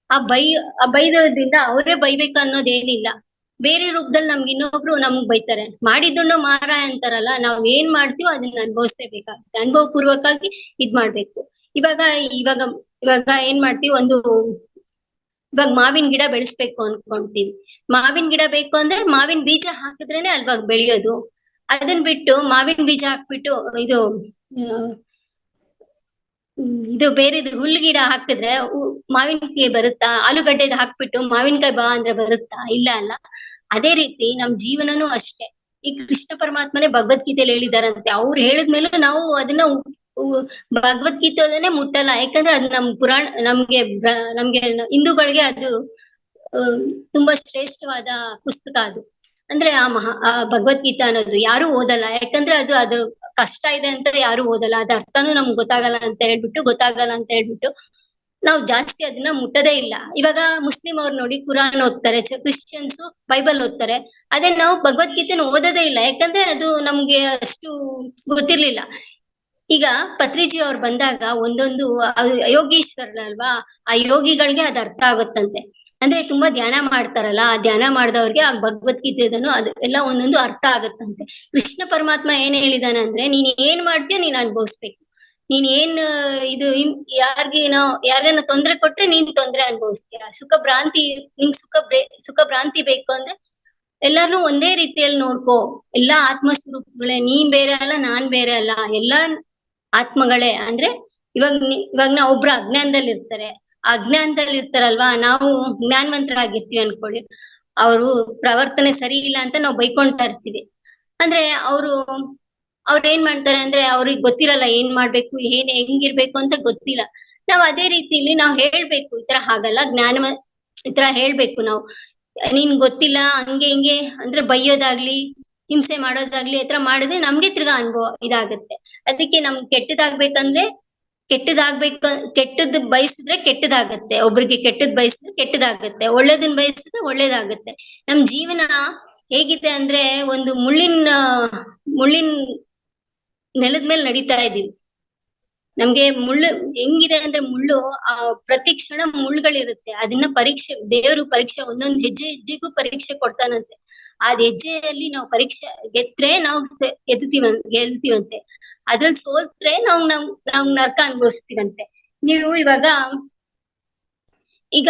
ಆ ಬೈದೋದ್ರಿಂದ ಅವರೇ ಬೈಬೇಕು ಅನ್ನೋದೇನಿಲ್ಲ. ಬೇರೆ ರೂಪದಲ್ಲಿ ನಮ್ಗೆ ಇನ್ನೊಬ್ರು ನಮ್ಗ್ ಬೈತಾರೆ. ಮಾಡಿದ್ದನ್ನು ಮಾರ ಅಂತಾರಲ್ಲ, ನಾವ್ ಏನ್ ಮಾಡ್ತೀವೋ ಅದನ್ನ ಅನುಭವಿಸ್ಲೇಬೇಕಾಗುತ್ತೆ. ಅನುಭವ ಪೂರ್ವಕವಾಗಿ ಮಾಡ್ಬೇಕು. ಇವಾಗ ಏನ್ ಮಾಡ್ತೀವಿ, ಇವಾಗ ಮಾವಿನ ಗಿಡ ಬೆಳೆಸ್ಬೇಕು ಅನ್ಕೊಂತೀವಿ. ಮಾವಿನ ಗಿಡ ಬೇಕು ಅಂದ್ರೆ ಮಾವಿನ ಬೀಜ ಹಾಕಿದ್ರೇನೆ ಅಲ್ವಾಗ ಬೆಳೆಯೋದು. ಅದನ್ ಬಿಟ್ಟು ಮಾವಿನ ಬೀಜ ಹಾಕ್ಬಿಟ್ಟು ಇದು ಬೇರೆದು ಹುಲ್ಗಿಡ ಹಾಕಿದ್ರೆ ಮಾವಿನಕಾಯಿ ಬರುತ್ತಾ? ಆಲೂಗಡ್ಡೆದು ಹಾಕ್ಬಿಟ್ಟು ಮಾವಿನಕಾಯಿ ಬಾ ಅಂದ್ರೆ ಬರುತ್ತಾ? ಇಲ್ಲ ಅಲ್ಲ. ಅದೇ ರೀತಿ ನಮ್ ಜೀವನನೂ ಅಷ್ಟೇ. ಈ ಕೃಷ್ಣ ಪರಮಾತ್ಮನೇ ಭಗವದ್ಗೀತೆಯಲ್ಲಿ ಹೇಳಿದಾರಂತೆ. ಅವ್ರು ಹೇಳಿದ್ಮೇಲೆ ನಾವು ಅದನ್ನ ಭಗವದ್ಗೀತೆಯನ್ನೇ ಮುಟ್ಟಲ್ಲ. ಯಾಕಂದ್ರೆ ಅದು ನಮ್ ನಮ್ಗೆ ಹಿಂದೂಗಳಿಗೆ ಅದು ತುಂಬಾ ಶ್ರೇಷ್ಠವಾದ ಪುಸ್ತಕ. ಅದು ಅಂದ್ರೆ ಆ ಭಗವದ್ಗೀತಾ ಅನ್ನೋದು ಯಾರು ಓದಲ್ಲ. ಯಾಕಂದ್ರೆ ಅದು ಕಷ್ಟ ಇದೆ ಅಂತ ಯಾರು ಓದಲ್ಲ. ಅದ ಅರ್ಥನೂ ನಮ್ಗೆ ಗೊತ್ತಾಗಲ್ಲ ಅಂತ ಹೇಳ್ಬಿಟ್ಟು ನಾವು ಜಾಸ್ತಿ ಅದನ್ನ ಮುಟ್ಟದೇ ಇಲ್ಲ. ಇವಾಗ ಮುಸ್ಲಿಂ ಅವ್ರು ನೋಡಿ ಕುರಾನ್ ಓದ್ತಾರೆ, ಕ್ರಿಶ್ಚಿಯನ್ಸ್ ಬೈಬಲ್ ಓದ್ತಾರೆ. ಅದೇ ನಾವು ಭಗವದ್ಗೀತೆನ ಓದೋದೇ ಇಲ್ಲ. ಯಾಕಂದ್ರೆ ಅದು ನಮ್ಗೆ ಅಷ್ಟು ಗೊತ್ತಿರ್ಲಿಲ್ಲ. ಈಗ ಪತ್ರಿಜಿ ಅವ್ರು ಬಂದಾಗ ಒಂದೊಂದು ಯೋಗೀಶ್ವರಲ್ವಾ, ಆ ಯೋಗಿಗಳಿಗೆ ಅದು ಅರ್ಥ ಆಗುತ್ತಂತೆ. ಅಂದ್ರೆ ತುಂಬಾ ಧ್ಯಾನ ಮಾಡ್ತಾರಲ್ಲ, ಆ ಧ್ಯಾನ ಮಾಡಿದವ್ರಿಗೆ ಆ ಭಗವದ್ಗೀತೆದನು ಅದು ಎಲ್ಲ ಒಂದೊಂದು ಅರ್ಥ ಆಗುತ್ತಂತೆ. ಕೃಷ್ಣ ಪರಮಾತ್ಮ ಏನ್ ಹೇಳಿದಾನೆ ಅಂದ್ರೆ, ನೀನ್ ಏನ್ ಮಾಡ್ತೀಯ ನೀನ್ ಅನುಭವಿಸ್ಬೇಕು. ನೀನ್ ಏನ್ ಯಾರಿಗೇನ ತೊಂದ್ರೆ ಕೊಟ್ರೆ ನೀನ್ ತೊಂದ್ರೆ ಅನುಭವಿಸ್ತೀಯ. ಸುಖ ಭ್ರಾಂತಿ ಬೇಕು ಅಂದ್ರೆ ಎಲ್ಲಾರು ಒಂದೇ ರೀತಿಯಲ್ಲಿ ನೋಡ್ಕೋ. ಎಲ್ಲಾ ಆತ್ಮಸ್ವರೂಪಗಳೇ, ನೀನ್ ಬೇರೆ ಅಲ್ಲ, ನಾನ್ ಬೇರೆ ಅಲ್ಲ, ಎಲ್ಲಾ ಆತ್ಮಗಳೇ. ಅಂದ್ರೆ ಇವಾಗ ನಾವು ಒಬ್ರು ಅಜ್ಞಾನದಲ್ಲಿ ಇರ್ತಾರಲ್ವಾ, ನಾವು ಜ್ಞಾನವಂತರಾಗಿರ್ತೀವಿ ಅನ್ಕೊಳ್ಳಿ. ಅವರು ಪ್ರವರ್ತನೆ ಸರಿ ಇಲ್ಲ ಅಂತ ನಾವು ಬೈಕೊಂತಾ ಇರ್ತೀವಿ. ಅಂದ್ರೆ ಅವ್ರು ಏನ್ ಮಾಡ್ತಾರೆ ಅಂದ್ರೆ ಅವ್ರಿಗೆ ಗೊತ್ತಿರಲ್ಲ ಏನ್ ಮಾಡ್ಬೇಕು, ಹೆಂಗಿರ್ಬೇಕು ಅಂತ ಗೊತ್ತಿಲ್ಲ. ನಾವ್ ಅದೇ ರೀತಿಲಿ ನಾವ್ ಹೇಳ್ಬೇಕು, ಈ ತರ ಹಾಗಲ್ಲ, ಈ ತರ ಹೇಳ್ಬೇಕು ನಾವು. ನೀನ್ ಗೊತ್ತಿಲ್ಲ ಹಂಗೆ ಹಿಂಗೆ ಅಂದ್ರೆ ಬೈಯೋದಾಗ್ಲಿ, ಹಿಂಸೆ ಮಾಡೋದಾಗ್ಲಿ ಈ ತರ ಮಾಡಿದ್ರೆ ನಮ್ಗೆ ತಿರ್ಗಾ ಅನುಭವ ಇದಾಗುತ್ತೆ. ಅದಕ್ಕೆ ನಮ್ಗೆ ಕೆಟ್ಟದಾಗ್ಬೇಕಂದ್ರೆ ಕೆಟ್ಟದ್ ಬಯಸಿದ್ರೆ ಕೆಟ್ಟದಾಗತ್ತೆ, ಒಬ್ರಿಗೆ ಕೆಟ್ಟದ್ ಬಯಸಿದ್ರೆ ಕೆಟ್ಟದಾಗತ್ತೆ, ಒಳ್ಳೇದನ್ನ ಬಯಸಿದ್ರೆ ಒಳ್ಳೇದಾಗತ್ತೆ. ನಮ್ ಜೀವನ ಹೇಗಿದೆ ಅಂದ್ರೆ ಒಂದು ಮುಳ್ಳಿನ ನೆಲದ ಮೇಲೆ ನಡೀತಾ ಇದೀವಿ. ನಮ್ಗೆ ಮುಳ್ಳು ಹೆಂಗಿದೆ ಅಂದ್ರೆ ಮುಳ್ಳು ಪ್ರತಿ ಕ್ಷಣ ಮುಳ್ಳುಗಳಿರುತ್ತೆ. ಅದನ್ನ ದೇವರು ಪರೀಕ್ಷೆ ಒಂದೊಂದು ಹೆಜ್ಜೆಗೂ ಪರೀಕ್ಷೆ ಕೊಡ್ತಾನಂತೆ. ಆ ಹೆಜ್ಜೆಯಲ್ಲಿ ನಾವು ಪರೀಕ್ಷೆ ಗೆದ್ರೆ ನಾವು ಗೆಲ್ತೀವಂತೆ, ಅದ್ರಲ್ಲಿ ಸೋಲ್ತ್ರೆ ನಾವು ನರಕ ಅನುಭವಿಸ್ತೀವಂತೆ. ನೀವು ಈಗ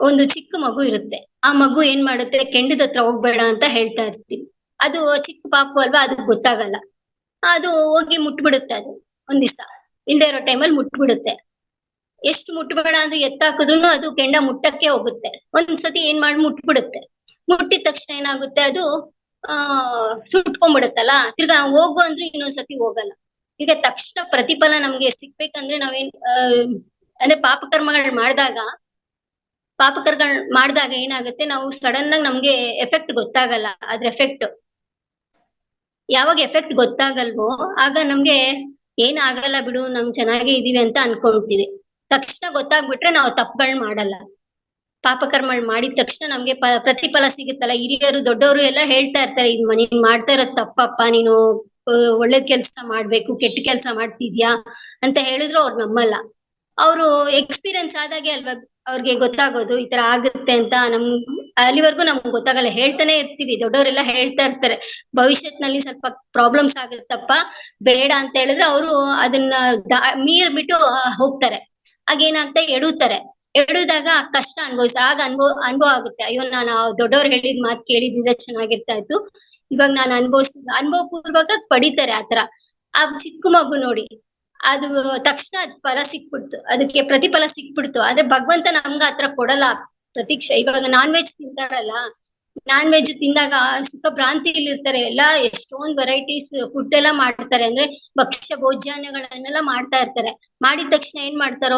ಒಂದು ಚಿಕ್ಕ ಮಗು ಇರುತ್ತೆ. ಆ ಮಗು ಏನ್ ಮಾಡುತ್ತೆ, ಕೆಂಡದ ಹತ್ರ ಹೋಗ್ಬೇಡ ಅಂತ ಹೇಳ್ತಾ ಇರ್ತೀವಿ. ಅದು ಚಿಕ್ಕ ಪಾಪು ಅಲ್ವಾ, ಅದಕ್ಕೆ ಗೊತ್ತಾಗಲ್ಲ. ಅದು ಹೋಗಿ ಮುಟ್ಬಿಡುತ್ತೆ. ಅದು ಒಂದ್ ದಿವಸ ಇಲ್ದೇ ಇರೋ ಟೈಮಲ್ಲಿ ಮುಟ್ಬಿಡುತ್ತೆ. ಎಷ್ಟು ಮುಟ್ಬೇಡ ಅಂದ್ರೆ ಎತ್ತಾಕಿದ್ರು ಅದು ಕೆಂಡ ಮುಟ್ಟಕ್ಕೆ ಹೋಗುತ್ತೆ. ಒಂದ್ಸತಿ ಏನ್ ಮಾಡಿ ಮುಟ್ಬಿಡುತ್ತೆ. ಮುಟ್ಟಿದ ತಕ್ಷಣ ಏನಾಗುತ್ತೆ, ಅದು ಸುಟ್ಕೊಂಡ್ಬಿಡುತ್ತಲ್ಲ, ತಿರ್ಗಾ ಹೋಗು ಅಂದ್ರೆ ಇನ್ನೊಂದ್ಸತಿ ಹೋಗಲ್ಲ. ಈಗ ತಕ್ಷಣ ಪ್ರತಿಫಲ ನಮ್ಗೆ ಸಿಗ್ಬೇಕಂದ್ರೆ ಅಂದ್ರೆ ಪಾಪಕರ್ಮಗಳು ಮಾಡಿದಾಗ ಏನಾಗುತ್ತೆ, ನಾವು ಸಡನ್ ಆಗಿ ನಮ್ಗೆ ಎಫೆಕ್ಟ್ ಗೊತ್ತಾಗಲ್ಲ. ಅದ್ರ ಎಫೆಕ್ಟ್ ಯಾವಾಗ ಎಫೆಕ್ಟ್ ಗೊತ್ತಾಗಲ್ವೋ ಆಗ ನಮ್ಗೆ ಏನಾಗಲ್ಲ ಬಿಡು, ನಮ್ ಚೆನ್ನಾಗೇ ಇದೀವಿ ಅಂತ ಅನ್ಕೊಂತೀವಿ. ತಕ್ಷಣ ಗೊತ್ತಾಗ್ಬಿಟ್ರೆ ನಾವು ತಪ್ಪುಗಳನ್ನ ಮಾಡಲ್ಲ. ಪಾಪಕರ್ಮ ಮಾಡಿದ ತಕ್ಷಣ ನಮ್ಗೆ ಪ್ರತಿಫಲ ಸಿಗುತ್ತಲ್ಲ. ಹಿರಿಯರು ದೊಡ್ಡವರು ಎಲ್ಲ ಹೇಳ್ತಾ ಇರ್ತಾರೆ, ನೀನ್ ಮಾಡ್ತಾ ಇರೋದ್ ತಪ್ಪಪ್ಪ, ನೀನು ಒಳ್ಳೇದ್ ಕೆಲ್ಸ ಮಾಡ್ಬೇಕು, ಕೆಟ್ಟ ಕೆಲ್ಸ ಮಾಡ್ತಿದ್ಯಾ ಅಂತ ಹೇಳಿದ್ರು ಅವ್ರು ನಮ್ಮಲ್ಲ. ಅವರು ಎಕ್ಸ್ಪೀರಿಯನ್ಸ್ ಆದಾಗೆ ಅಲ್ವಾ ಅವ್ರಿಗೆ ಗೊತ್ತಾಗೋದು ಈ ತರ ಆಗುತ್ತೆ ಅಂತ. ಅಲ್ಲಿವರೆಗೂ ನಮ್ಗೆ ಗೊತ್ತಾಗಲ್ಲ, ಹೇಳ್ತಾನೆ ಇರ್ತೀವಿ. ದೊಡ್ಡವರೆಲ್ಲ ಹೇಳ್ತಾ ಇರ್ತಾರೆ, ಭವಿಷ್ಯತ್ನಲ್ಲಿ ಸ್ವಲ್ಪ ಪ್ರಾಬ್ಲಮ್ಸ್ ಆಗುತ್ತಪ್ಪ, ಬೇಡ ಅಂತ ಹೇಳಿದ್ರೆ ಅವರು ಅದನ್ನ ಮೀರ್ಬಿಟ್ಟು ಹೋಗ್ತಾರೆ. ಆಗೇನಾಗ್ತಾ ಎಡುದಾಗ ಕಷ್ಟ ಆಗ ಅನುಭವ ಆಗುತ್ತೆ. ಅಯ್ಯೋ, ನಾನು ದೊಡ್ಡವ್ರು ಹೇಳಿದ ಮಾತು ಕೇಳಿದ್ರೆ ಚೆನ್ನಾಗಿರ್ತಾ ಇತ್ತು, ಇವಾಗ ನಾನು ಅನುಭವ ಪೂರ್ವಕ ಪಡಿತಾರೆ. ಆತರ ಆ ಚಿಕ್ಕ ಮಗು ನೋಡಿ, ಅದು ತಕ್ಷಣ ಫಲ ಸಿಕ್ಬಿಡ್ತು, ಅದಕ್ಕೆ ಪ್ರತಿಫಲ ಸಿಕ್ಬಿಡ್ತು. ಆದ್ರೆ ಭಗವಂತ ನಮ್ಗ ಆತರ ಕೊಡಲ್ಲ ಪ್ರತೀಕ್ಷೆ. ಇವಾಗ ನಾನ್ ವೆಜ್ ತಿಂತಾರಲ್ಲ, ನಾನ್ ವೆಜ್ ತಿಂದಾಗ ಸುಖ ಭ್ರಾಂತಿಯಲ್ಲಿ ಇರ್ತಾರೆ. ಎಷ್ಟೊಂದ್ ವೆರೈಟೀಸ್ ಫುಡ್ ಎಲ್ಲ ಮಾಡ್ತಾರೆ, ಅಂದ್ರೆ ಭಕ್ಷ್ಯ ಭೋಜ್ಯಾನ್ಯಗಳನ್ನೆಲ್ಲ ಮಾಡ್ತಾ ಇರ್ತಾರೆ. ಮಾಡಿದ ತಕ್ಷಣ ಏನ್ ಮಾಡ್ತಾರ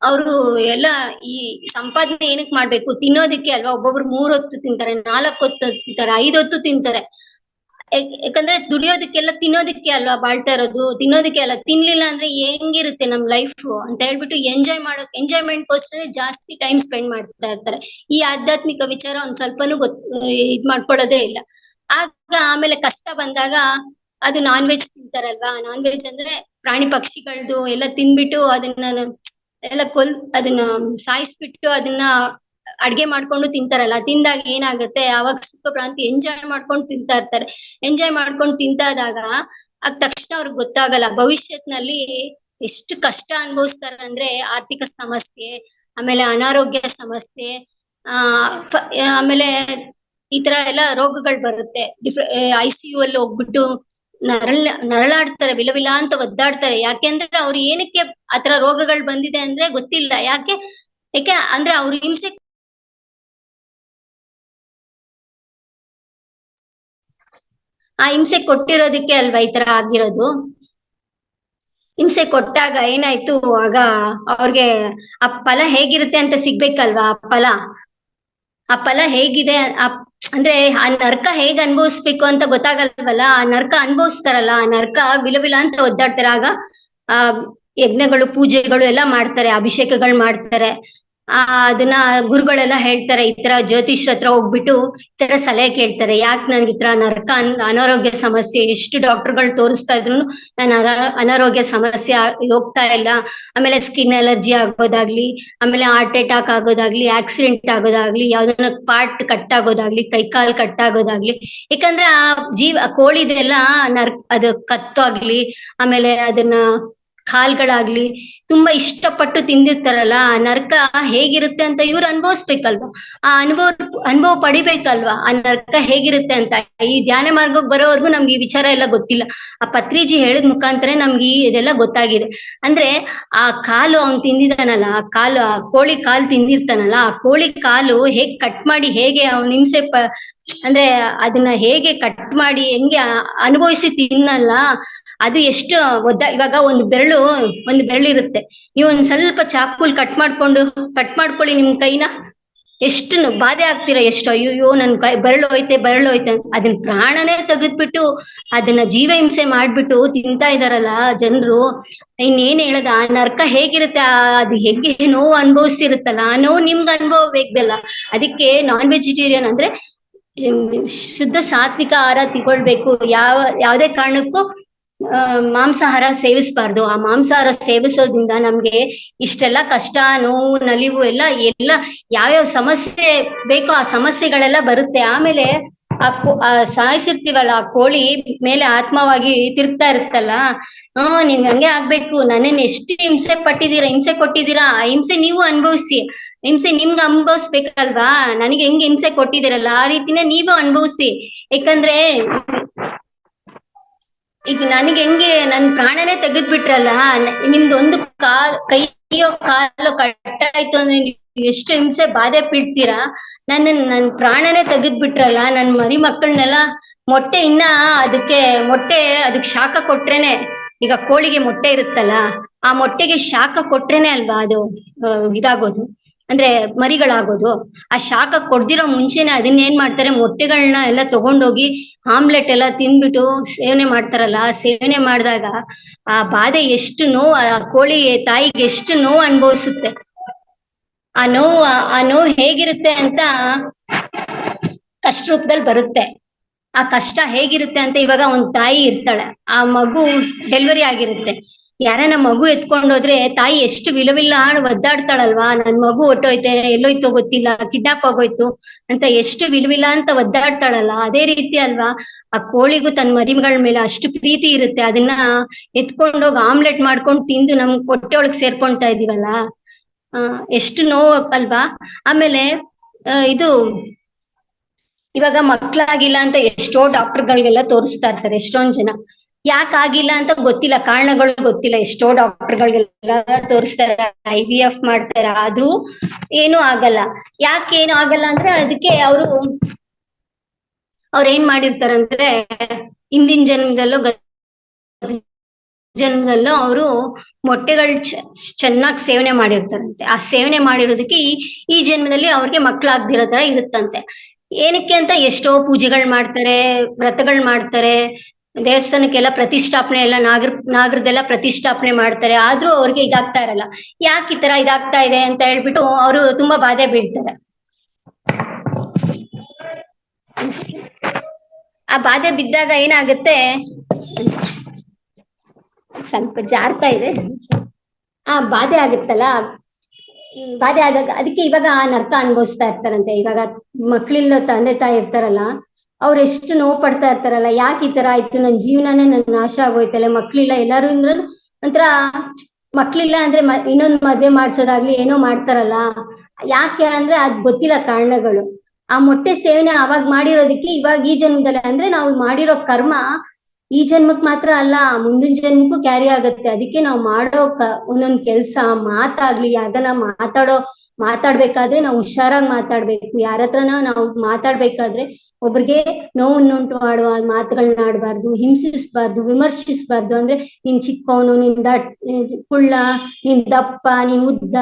ಅವರು ಎಲ್ಲ ಈ ಸಂಪಾದನೆ ಏನಕ್ ಮಾಡ್ಬೇಕು, ತಿನ್ನೋದಕ್ಕೆ ಅಲ್ವಾ. ಒಬ್ಬೊಬ್ರು 3 ಹೊತ್ತು ತಿಂತಾರೆ, 4 ಹೊತ್ತು ತಿಂತಾರೆ, 5 ಹೊತ್ತು ತಿಂತಾರೆ. ಯಾಕಂದ್ರೆ ದುಡಿಯೋದಕ್ಕೆಲ್ಲ ತಿನ್ನೋದಕ್ಕೆ ಅಲ್ವಾ ಬಾಳ್ತಾ ಇರೋದು, ತಿನ್ನೋದಕ್ಕೆ ಅಲ್ಲ. ತಿನ್ಲಿಲ್ಲ ಅಂದ್ರೆ ಹೆಂಗಿರುತ್ತೆ ನಮ್ ಲೈಫ್ ಅಂತ ಹೇಳ್ಬಿಟ್ಟು ಎಂಜಾಯ್ಮೆಂಟ್ಗೋಸ್ಕರ ಜಾಸ್ತಿ ಟೈಮ್ ಸ್ಪೆಂಡ್ ಮಾಡ್ತಾ ಇರ್ತಾರೆ. ಈ ಆಧ್ಯಾತ್ಮಿಕ ವಿಚಾರ ಒಂದ್ ಸ್ವಲ್ಪನೂ ಇದ್ ಮಾಡ್ಕೊಳ್ಳೋದೇ ಇಲ್ಲ. ಆಮೇಲೆ ಕಷ್ಟ ಬಂದಾಗ ಅದು ನಾನ್ ವೆಜ್ ತಿಂತಾರಲ್ವಾ. ನಾನ್ ವೆಜ್ ಅಂದ್ರೆ ಪ್ರಾಣಿ ಪಕ್ಷಿಗಳದ್ದು ಎಲ್ಲ ತಿನ್ಬಿಟ್ಟು ಅದನ್ನ ಸಾಯಿಸ್ಬಿಟ್ಟು ಅದನ್ನ ಅಡ್ಗೆ ಮಾಡ್ಕೊಂಡು ತಿಂತಾರಲ್ಲ. ತಿಂದಾಗ ಏನಾಗುತ್ತೆ, ಅವಾಗ ಸುಖ ಭ್ರಾಂತಿ ಎಂಜಾಯ್ ಮಾಡ್ಕೊಂಡು ತಿಂತಾ ಇರ್ತಾರೆ. ಎಂಜಾಯ್ ಮಾಡ್ಕೊಂಡು ತಿಂತಾದಾಗ ತಕ್ಷಣ ಅವ್ರಿಗೆ ಗೊತ್ತಾಗಲ್ಲ ಭವಿಷ್ಯತ್ನಲ್ಲಿ ಎಷ್ಟು ಕಷ್ಟ ಅನುಭವಿಸ್ತಾರೆ ಅಂದ್ರೆ ಆರ್ಥಿಕ ಸಮಸ್ಯೆ, ಆಮೇಲೆ ಅನಾರೋಗ್ಯ ಸಮಸ್ಯೆ, ಆಮೇಲೆ ಈ ತರ ಎಲ್ಲ ರೋಗಗಳು ಬರುತ್ತೆ. ICU ಅಲ್ಲಿ ಹೋಗ್ಬಿಟ್ಟು ನರಳಾಡ್ತಾರೆ, ವಿಲವಿಲ ಅಂತ ಒದ್ದಾಡ್ತಾರೆ. ಯಾಕೆಂದ್ರೆ ಅವ್ರು ಏನಕ್ಕೆ ಆತರ ರೋಗಗಳು ಬಂದಿದೆ ಅಂದ್ರೆ ಗೊತ್ತಿಲ್ಲ. ಯಾಕೆ ಅಂದ್ರೆ ಅವ್ರ ಹಿಂಸೆ ಕೊಟ್ಟಿರೋದಕ್ಕೆ ಅಲ್ವಾ ಈ ತರ ಆಗಿರೋದು. ಹಿಂಸೆ ಕೊಟ್ಟಾಗ ಏನಾಯ್ತು, ಆಗ ಅವ್ರಿಗೆ ಆ ಫಲ ಹೇಗಿರುತ್ತೆ ಅಂತ ಸಿಗ್ಬೇಕಲ್ವಾ. ಆ ಫಲ ಹೇಗಿದೆ ಅಂದ್ರೆ ಆ ನರ್ಕ ಹೇಗ್ ಅನುಭವಿಸ್ಬೇಕು ಅಂತ ಗೊತ್ತಾಗಲ್ವಲ್ಲ. ಆ ನರ್ಕ ಅನುಭವಿಸ್ತಾರಲ್ಲ, ಆ ನರ್ಕ ವಿಲವಿಲ ಅಂತ ಒದ್ದಾಡ್ತಾರೆ. ಆಗ ಯಜ್ಞಗಳು ಪೂಜೆಗಳು ಎಲ್ಲ ಮಾಡ್ತಾರೆ, ಅಭಿಷೇಕಗಳು ಮಾಡ್ತಾರೆ. ಅದನ್ನ ಗುರುಗಳೆಲ್ಲ ಹೇಳ್ತಾರೆ. ಈ ತರ ಜ್ಯೋತಿಷ್ರ ಹತ್ರ ಹೋಗ್ಬಿಟ್ಟು ಈ ತರ ಸಲಹೆ ಕೇಳ್ತಾರೆ, ಯಾಕೆ ನನ್ಗೆ ಈ ತರ ನರಕ ಅನಾರೋಗ್ಯ ಸಮಸ್ಯೆ, ಎಷ್ಟು ಡಾಕ್ಟರ್ಗಳು ತೋರಿಸ್ತಾ ಇದ್ರು ನಾನು ಅನಾರೋಗ್ಯ ಸಮಸ್ಯೆ ಹೋಗ್ತಾ ಇಲ್ಲ. ಆಮೇಲೆ ಸ್ಕಿನ್ ಅಲರ್ಜಿ ಆಗೋದಾಗ್ಲಿ, ಆಮೇಲೆ ಹಾರ್ಟ್ ಅಟ್ಯಾಕ್ ಆಗೋದಾಗ್ಲಿ, ಆಕ್ಸಿಡೆಂಟ್ ಆಗೋದಾಗ್ಲಿ, ಯಾವ್ದನ್ನ ಪಾರ್ಟ್ ಕಟ್ ಆಗೋದಾಗ್ಲಿ, ಕೈಕಾಲ್ ಕಟ್ ಆಗೋದಾಗ್ಲಿ. ಯಾಕಂದ್ರೆ ಆ ಕೋಳಿದೆಲ್ಲ ಅದು ಕತ್ತಾಗ್ಲಿ, ಆಮೇಲೆ ಅದನ್ನ ಕಾಲ್ಗಳಾಗ್ಲಿ ತುಂಬಾ ಇಷ್ಟಪಟ್ಟು ತಿಂದಿರ್ತಾರಲ್ಲ, ಆ ನರ್ಕ ಹೇಗಿರುತ್ತೆ ಅಂತ ಇವ್ರು ಅನುಭವಿಸ್ಬೇಕಲ್ವಾ, ಆ ಅನುಭವ ಪಡಿಬೇಕಲ್ವಾ, ಆ ನರ್ಕ ಹೇಗಿರುತ್ತೆ ಅಂತ. ಈ ಧ್ಯಾನ ಮಾರ್ಗಕ್ಕೆ ಬರೋವರೆಗೂ ನಮ್ಗೆ ಈ ವಿಚಾರ ಎಲ್ಲ ಗೊತ್ತಿಲ್ಲ. ಆ ಪತ್ರಿಜಿ ಹೇಳಿದ ಮುಖಾಂತರ ನಮ್ಗೆ ಇದೆಲ್ಲ ಗೊತ್ತಾಗಿದೆ. ಅಂದ್ರೆ ಆ ಕಾಲು ಅವ್ನ್ ತಿಂದಿದಾನಲ್ಲ, ಆ ಕಾಲು, ಆ ಕೋಳಿ ಕಾಲು ತಿಂದಿರ್ತಾನಲ್ಲ, ಆ ಕೋಳಿ ಕಾಲು ಹೇಗ್ ಕಟ್ ಮಾಡಿ ಹೇಗೆ ಅವ್ನ ಹಿಂಸೆ ಅಂದ್ರೆ ಅದನ್ನ ಹೇಗೆ ಕಟ್ ಮಾಡಿ ಹೆಂಗೆ ಅನುಭವಿಸಿ ತಿನ್ನಲ್ಲ, ಅದು ಎಷ್ಟು ಇವಾಗ ಒಂದು ಬೆರಳು ಇರುತ್ತೆ, ನೀವು ಒಂದ್ ಸ್ವಲ್ಪ ಚಾಕುಲ್ ಕಟ್ ಮಾಡ್ಕೊಳ್ಳಿ ನಿಮ್ ಕೈನ, ಎಷ್ಟು ಬಾಧೆ ಆಗ್ತೀರಾ, ಎಷ್ಟು ಅಯ್ಯೋ ನನ್ ಕೈ ಬೆರಳು ಹೋಯ್ತೆ ಅದನ್ನ ಪ್ರಾಣನೇ ತೆಗೆದ್ಬಿಟ್ಟು ಅದನ್ನ ಜೀವ ಹಿಂಸೆ ಮಾಡ್ಬಿಟ್ಟು ತಿಂತಾ ಇದಾರಲ್ಲ ಜನರು. ಇನ್ನೇನ್ ಹೇಳದ, ಆ ನರ್ಕ ಹೇಗಿರುತ್ತೆ, ಅದು ಹೇಗೆ ನೋವು ಅನುಭವಿಸ್ತಿರುತ್ತಲ್ಲ, ಆ ನೋವು ನಿಮ್ಗೆ ಅನುಭವ ಬೇಕಲ್ಲ. ಅದಕ್ಕೆ ನಾನ್ ವೆಜಿಟೇರಿಯನ್ ಅಂದ್ರೆ ಶುದ್ಧ ಸಾತ್ವಿಕ ಆಹಾರ ತಗೊಳ್ಬೇಕು. ಯಾವ್ದೇ ಕಾರಣಕ್ಕೂ ಮಾಂಸಾಹಾರ ಸೇವಿಸಬಾರ್ದು. ಆ ಮಾಂಸಾಹಾರ ಸೇವಿಸೋದ್ರಿಂದ ನಮ್ಗೆ ಇಷ್ಟೆಲ್ಲ ಕಷ್ಟ, ನೋವು, ನಲಿವು ಎಲ್ಲ ಯಾವ್ಯಾವ ಸಮಸ್ಯೆ ಬೇಕೋ ಆ ಸಮಸ್ಯೆಗಳೆಲ್ಲ ಬರುತ್ತೆ. ಆಮೇಲೆ ಆ ಸಾಯಿಸಿರ್ತೀವಲ್ಲ, ಆ ಕೋಳಿ ಮೇಲೆ ಆತ್ಮವಾಗಿ ತಿರುಗ್ತಾ ಇರುತ್ತಲ್ಲ, ನಿಮ್ಗೆ ಹಂಗೆ ಆಗ್ಬೇಕು, ನನ್ನನ್ನು ಎಷ್ಟು ಹಿಂಸೆ ಕೊಟ್ಟಿದ್ದೀರಾ, ಆ ಹಿಂಸೆ ನೀವು ಅನುಭವಿಸಿ, ಹಿಂಸೆ ನಿಮ್ಗೆ ಅನುಭವಿಸ್ಬೇಕಲ್ವಾ, ನನಗೆ ಹೆಂಗ್ ಹಿಂಸೆ ಕೊಟ್ಟಿದ್ದೀರಲ್ಲ ಆ ರೀತಿನೇ ನೀವು ಅನುಭವಿಸಿ. ಯಾಕಂದ್ರೆ ಈಗ ನನಗೆ ಹೆಂಗೆ ನನ್ ಪ್ರಾಣನೇ ತೆಗೆದ್ಬಿಟ್ರಲ್ಲ, ನಿಮ್ದೊಂದು ಕೈಯೋ ಕಾಲೋ ಕಟ್ಟಾಯ್ತು ಅಂದ್ರೆ ನೀವು ಎಷ್ಟು ಹಿಂಸೆ ಬಾಧೆ ಬೀಳ್ತೀರಾ. ನನ್ ಪ್ರಾಣನೇ ತೆಗೆದ್ಬಿಟ್ರಲ್ಲ, ನನ್ ಮರಿ ಮಕ್ಕಳನ್ನೆಲ್ಲ ಮೊಟ್ಟೆ ಅದಕ್ಕೆ ಶಾಖ ಕೊಟ್ರೇನೆ, ಈಗ ಕೋಳಿಗೆ ಮೊಟ್ಟೆ ಇರುತ್ತಲ್ಲ, ಆ ಮೊಟ್ಟೆಗೆ ಶಾಖ ಕೊಟ್ರೇನೆ ಅಲ್ವಾ ಅದು ಇದಾಗೋದು, ಅಂದ್ರೆ ಮರಿಗಳಾಗೋದು. ಆ ಶಾಖ ಕೊಡ್ದಿರೋ ಮುಂಚೆನೆ ಅದನ್ನೇನ್ ಮಾಡ್ತಾರೆ, ಮೊಟ್ಟೆಗಳನ್ನ ಎಲ್ಲ ತಗೊಂಡೋಗಿ ಆಮ್ಲೆಟ್ ಎಲ್ಲ ತಿಂದ್ಬಿಟ್ಟು ಸೇವನೆ ಮಾಡ್ತಾರಲ್ಲ. ಸೇವನೆ ಮಾಡಿದಾಗ ಆ ಬಾಧೆ ಎಷ್ಟು ನೋವು, ಆ ಕೋಳಿ ತಾಯಿಗೆ ಎಷ್ಟು ನೋವು ಅನುಭವಿಸುತ್ತೆ. ಆ ನೋವು ಹೇಗಿರುತ್ತೆ ಅಂತ ಕಷ್ಟ ರೂಪದಲ್ಲಿ ಬರುತ್ತೆ. ಆ ಕಷ್ಟ ಹೇಗಿರುತ್ತೆ ಅಂತ, ಇವಾಗ ಒಂದ್ ತಾಯಿ ಇರ್ತಾಳೆ, ಆ ಮಗು ಡೆಲಿವರಿ ಆಗಿರುತ್ತೆ, ಯಾರನ್ನ ಮಗು ಎತ್ಕೊಂಡೋದ್ರೆ ತಾಯಿ ಎಷ್ಟು ವಿಲವಿಲ್ಲ ಒದ್ದಾಡ್ತಾಳಲ್ವಾ, ನನ್ ಮಗು ಹೊಟ್ಟೋಯ್ತೆ, ಎಲ್ಲೋಯ್ತೋ ಗೊತ್ತಿಲ್ಲ, ಕಿಡ್ನಾಪ್ ಆಗೋಯ್ತು ಅಂತ ಎಷ್ಟು ವಿಲವಿಲ್ಲ ಅಂತ ಒದ್ದಾಡ್ತಾಳಲ್ಲ. ಅದೇ ರೀತಿ ಅಲ್ವಾ, ಆ ಕೋಳಿಗೂ ತನ್ನ ಮರಿಗಳ ಮೇಲೆ ಅಷ್ಟು ಪ್ರೀತಿ ಇರುತ್ತೆ. ಅದನ್ನ ಎತ್ಕೊಂಡೋಗಿ ಆಮ್ಲೆಟ್ ಮಾಡ್ಕೊಂಡು ತಿಂದು ನಮ್ ಹೊಟ್ಟೆ ಒಳಗ್ ಸೇರ್ಕೊಂತಾ ಇದೀವಲ್ಲ, ಎಷ್ಟು ನೋವು ಅಲ್ವಾ. ಆಮೇಲೆ ಇದು ಇವಾಗ ಮಕ್ಳಾಗಿಲ್ಲ ಅಂತ ಎಷ್ಟೋ ಡಾಕ್ಟರ್ಗಳಿಗೆಲ್ಲ ತೋರಿಸ್ತಾ ಇರ್ತಾರೆ ಎಷ್ಟೊಂದ್ ಜನ. ಯಾಕಾಗಿಲ್ಲ ಅಂತ ಗೊತ್ತಿಲ್ಲ, ಕಾರಣಗಳು ಗೊತ್ತಿಲ್ಲ. ಎಷ್ಟೋ ಡಾಕ್ಟರ್ಗಳಿಗೆಲ್ಲ ತೋರಿಸ್ತಾರೆ, IVF ಮಾಡ್ತಾರೆ, ಆದ್ರೂ ಏನು ಆಗಲ್ಲ. ಯಾಕೇನು ಆಗಲ್ಲ ಅಂದ್ರೆ ಅದಕ್ಕೆ ಅವ್ರ ಏನ್ ಮಾಡಿರ್ತಾರಂದ್ರೆ, ಹಿಂದಿನ ಜನ್ಮದಲ್ಲೂ ಅವರು ಮೊಟ್ಟೆಗಳು ಚೆನ್ನಾಗಿ ಸೇವನೆ ಮಾಡಿರ್ತಾರಂತೆ. ಆ ಸೇವನೆ ಮಾಡಿರೋದಕ್ಕೆ ಈ ಜನ್ಮದಲ್ಲಿ ಅವ್ರಿಗೆ ಮಕ್ಳಾಗ್ದಿರೋ ತರ ಇರುತ್ತಂತೆ. ಏನಕ್ಕೆ ಅಂತ ಎಷ್ಟೋ ಪೂಜೆಗಳು ಮಾಡ್ತಾರೆ, ವ್ರತಗಳು ಮಾಡ್ತಾರೆ, ದೇವಸ್ಥಾನಕ್ಕೆಲ್ಲ ಪ್ರತಿಷ್ಠಾಪನೆ ಎಲ್ಲ ನಾಗರದೆಲ್ಲ ಪ್ರತಿಷ್ಠಾಪನೆ ಮಾಡ್ತಾರೆ, ಆದ್ರೂ ಅವ್ರಿಗೆ ಇದಾಗ್ತಾ ಇರಲ್ಲ. ಯಾಕೆ ಈ ತರ ಇದಾಗ್ತಾ ಇದೆ ಅಂತ ಹೇಳ್ಬಿಟ್ಟು ಅವರು ತುಂಬಾ ಬಾಧೆ ಬೀಳ್ತಾರೆ. ಆ ಬಾಧೆ ಬಿದ್ದಾಗ ಏನಾಗುತ್ತೆ, ಸ್ವಲ್ಪ ಜಾರ್ತಾ ಇದೆ, ಆ ಬಾಧೆ ಆಗುತ್ತಲ್ಲ, ಬಾಧೆ ಆದಾಗ ಅದಕ್ಕೆ ಇವಾಗ ನರ್ಕ ಅನುಭವಿಸ್ತಾ ಇರ್ತಾರಂತೆ. ಇವಾಗ ಮಕ್ಳಿಲ್ಲ ತಂದೆ ತಾಯಿ ಇರ್ತಾರಲ್ಲ, ಅವ್ರು ಎಷ್ಟು ನೋವು ಪಡ್ತಾ ಇರ್ತಾರಲ್ಲ, ಯಾಕೆ ಈ ತರ ಆಯ್ತು, ನನ್ ಜೀವನನೇ ನನ್ ನಾಶ ಆಗೋಯ್ತಲ್ಲ, ಮಕ್ಳಿಲ್ಲ, ಎಲ್ಲಾರು ಅಂದ್ರೆ ಒಂಥರ ಮಕ್ಳಿಲ್ಲ ಅಂದ್ರೆ ಇನ್ನೊಂದ್ ಮದ್ವೆ ಮಾಡ್ಸೋದಾಗ್ಲಿ ಏನೋ ಮಾಡ್ತಾರಲ್ಲ. ಯಾಕೆ ಅಂದ್ರೆ ಅದ್ ಗೊತ್ತಿಲ್ಲ ಕಾರಣಗಳು. ಆ ಮೊಟ್ಟೆ ಸೇವನೆ ಅವಾಗ ಮಾಡಿರೋದಕ್ಕೆ ಇವಾಗ ಈ ಜನ್ಮದಲ್ಲಿ ಅಂದ್ರೆ ನಾವು ಮಾಡಿರೋ ಕರ್ಮ ಈ ಜನ್ಮಕ್ ಮಾತ್ರ ಅಲ್ಲ, ಮುಂದಿನ ಜನ್ಮಕ್ಕೂ ಕ್ಯಾರಿ ಆಗುತ್ತೆ. ಅದಕ್ಕೆ ನಾವು ಮಾಡೋ ಒಂದೊಂದ್ ಕೆಲ್ಸ, ಮಾತಾಗ್ಲಿ, ಯಾವ್ದನ್ನ ಮಾತಾಡ್ಬೇಕಾದ್ರೆ ನಾವು ಹುಷಾರಾಗಿ ಮಾತಾಡ್ಬೇಕು. ಯಾರ ಹತ್ರನ ನಾವು ಮಾತಾಡ್ಬೇಕಾದ್ರೆ ಒಬ್ರಿಗೆ ನೋವನ್ನುಂಟು ಮಾಡುವ ಮಾತುಗಳನ್ನ ಆಡ್ಬಾರ್ದು, ಹಿಂಸಿಸ್ಬಾರ್ದು, ವಿಮರ್ಶಿಸ್ಬಾರ್ದು. ಅಂದ್ರೆ ನೀನ್ ಚಿಕ್ಕವನು, ಕುಳ್ಳ, ನೀನ್ ದಪ್ಪ, ನೀನ್ ಉದ್ದ,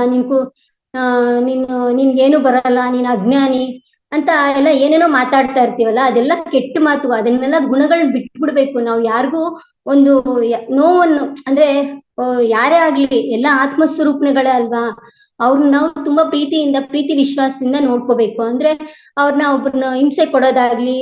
ನಿನ್ಗೇನು ಬರಲ್ಲ, ನೀನ್ ಅಜ್ಞಾನಿ ಅಂತ ಎಲ್ಲ ಏನೇನೋ ಮಾತಾಡ್ತಾ ಇರ್ತೀವಲ್ಲ, ಅದೆಲ್ಲ ಕೆಟ್ಟ ಮಾತು. ಅದನ್ನೆಲ್ಲ ಗುಣಗಳನ್ನ ಬಿಟ್ಬಿಡ್ಬೇಕು. ನಾವು ಯಾರಿಗೂ ಒಂದು ನೋವನ್ನು ಅಂದ್ರೆ ಯಾರೇ ಆಗ್ಲಿ ಎಲ್ಲ ಆತ್ಮಸ್ವರೂಪಗಳೇ ಅಲ್ವಾ, ಅವ್ರನ್ನ ನಾವು ತುಂಬಾ ಪ್ರೀತಿ ವಿಶ್ವಾಸದಿಂದ ನೋಡ್ಕೋಬೇಕು. ಅಂದ್ರೆ ಒಬ್ರನ್ನ ಹಿಂಸೆ ಕೊಡೋದಾಗ್ಲಿ,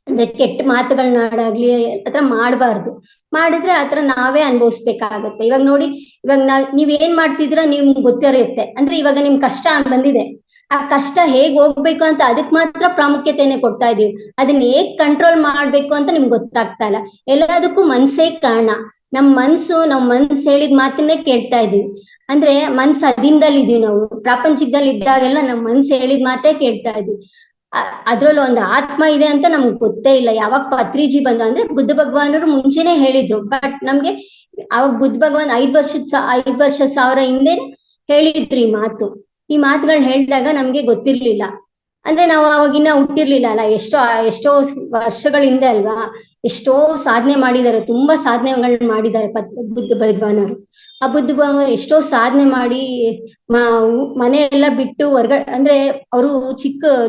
ಅಂದ್ರೆ ಕೆಟ್ಟ ಮಾತುಗಳನ್ನ ಆಡಾಗ್ಲಿ ಆತರ ಮಾಡ್ಬಾರ್ದು. ಮಾಡಿದ್ರೆ ಆತರ ನಾವೇ ಅನುಭವಿಸ್ಬೇಕಾಗತ್ತೆ. ಇವಾಗ ನೋಡಿ, ಇವಾಗ ನೀವೇನ್ ಮಾಡ್ತಿದ್ರ ನಿಮ್ಗೆ ಗೊತ್ತಿರುತ್ತೆ. ಅಂದ್ರೆ ಇವಾಗ ನಿಮ್ ಕಷ್ಟ ಬಂದಿದೆ, ಆ ಕಷ್ಟ ಹೇಗ್ ಹೋಗ್ಬೇಕು ಅಂತ ಅದಕ್ ಮಾತ್ರ ಪ್ರಾಮುಖ್ಯತೆನೆ ಕೊಡ್ತಾ ಇದೀವಿ. ಅದನ್ನ ಹೇಗ್ ಕಂಟ್ರೋಲ್ ಮಾಡ್ಬೇಕು ಅಂತ ನಿಮ್ಗೆ ಗೊತ್ತಾಗ್ತಾ ಇಲ್ಲ. ಎಲ್ಲದಕ್ಕೂ ಮನ್ಸೇ ಕಾರಣ. ನಮ್ ಮನ್ಸು ಹೇಳಿದ ಮಾತನ್ನೇ ಕೇಳ್ತಾ ಇದೀವಿ. ಅಂದ್ರೆ ಮನ್ಸು ಅಧೀನದಲ್ಲಿ ಇದೀವಿ ನಾವು. ಪ್ರಾಪಂಚಿಕದಲ್ಲಿ ಇದ್ದಾಗೆಲ್ಲ ನಮ್ ಮನ್ಸು ಹೇಳಿದ ಮಾತೇ ಕೇಳ್ತಾ ಇದೀವಿ. ಅದ್ರಲ್ಲೂ ಒಂದು ಆತ್ಮ ಇದೆ ಅಂತ ನಮ್ಗೆ ಗೊತ್ತೇ ಇಲ್ಲ. ಯಾವಾಗ ಪತ್ರಿಜಿ ಬಂದ ಅಂದ್ರೆ ಬುದ್ಧ ಭಗವಾನರು ಮುಂಚೆನೆ ಹೇಳಿದ್ರು, ಬಟ್ ನಮ್ಗೆ ಅವಾಗ ಬುದ್ಧ ಭಗವಾನ್ 5 ವರ್ಷ ಸಾವಿರ ಹಿಂದೆ ಹೇಳಿದ್ರು ಈ ಮಾತುಗಳನ್ನ ಹೇಳಿದಾಗ ನಮ್ಗೆ ಗೊತ್ತಿರ್ಲಿಲ್ಲ. ಅಂದ್ರೆ ನಾವು ಅವಾಗಿನ್ನ ಹುಟ್ಟಿರ್ಲಿಲ್ಲ ಅಲ್ಲ. ಎಷ್ಟೋ ವರ್ಷಗಳ ಹಿಂದೆ ಅಲ್ವಾ. ಎಷ್ಟೋ ಸಾಧನೆ ಮಾಡಿದ್ದಾರೆ, ತುಂಬಾ ಸಾಧನೆಗಳನ್ನ ಮಾಡಿದ್ದಾರೆ ಬುದ್ಧ ಭಗವಾನರು. ಆ ಬುದ್ಧ ಭಗವಾನರು ಎಷ್ಟೋ ಸಾಧನೆ ಮಾಡಿ ಮನೆ ಎಲ್ಲ ಬಿಟ್ಟು ಹೊರಗಡೆ, ಅಂದ್ರೆ ಅವರು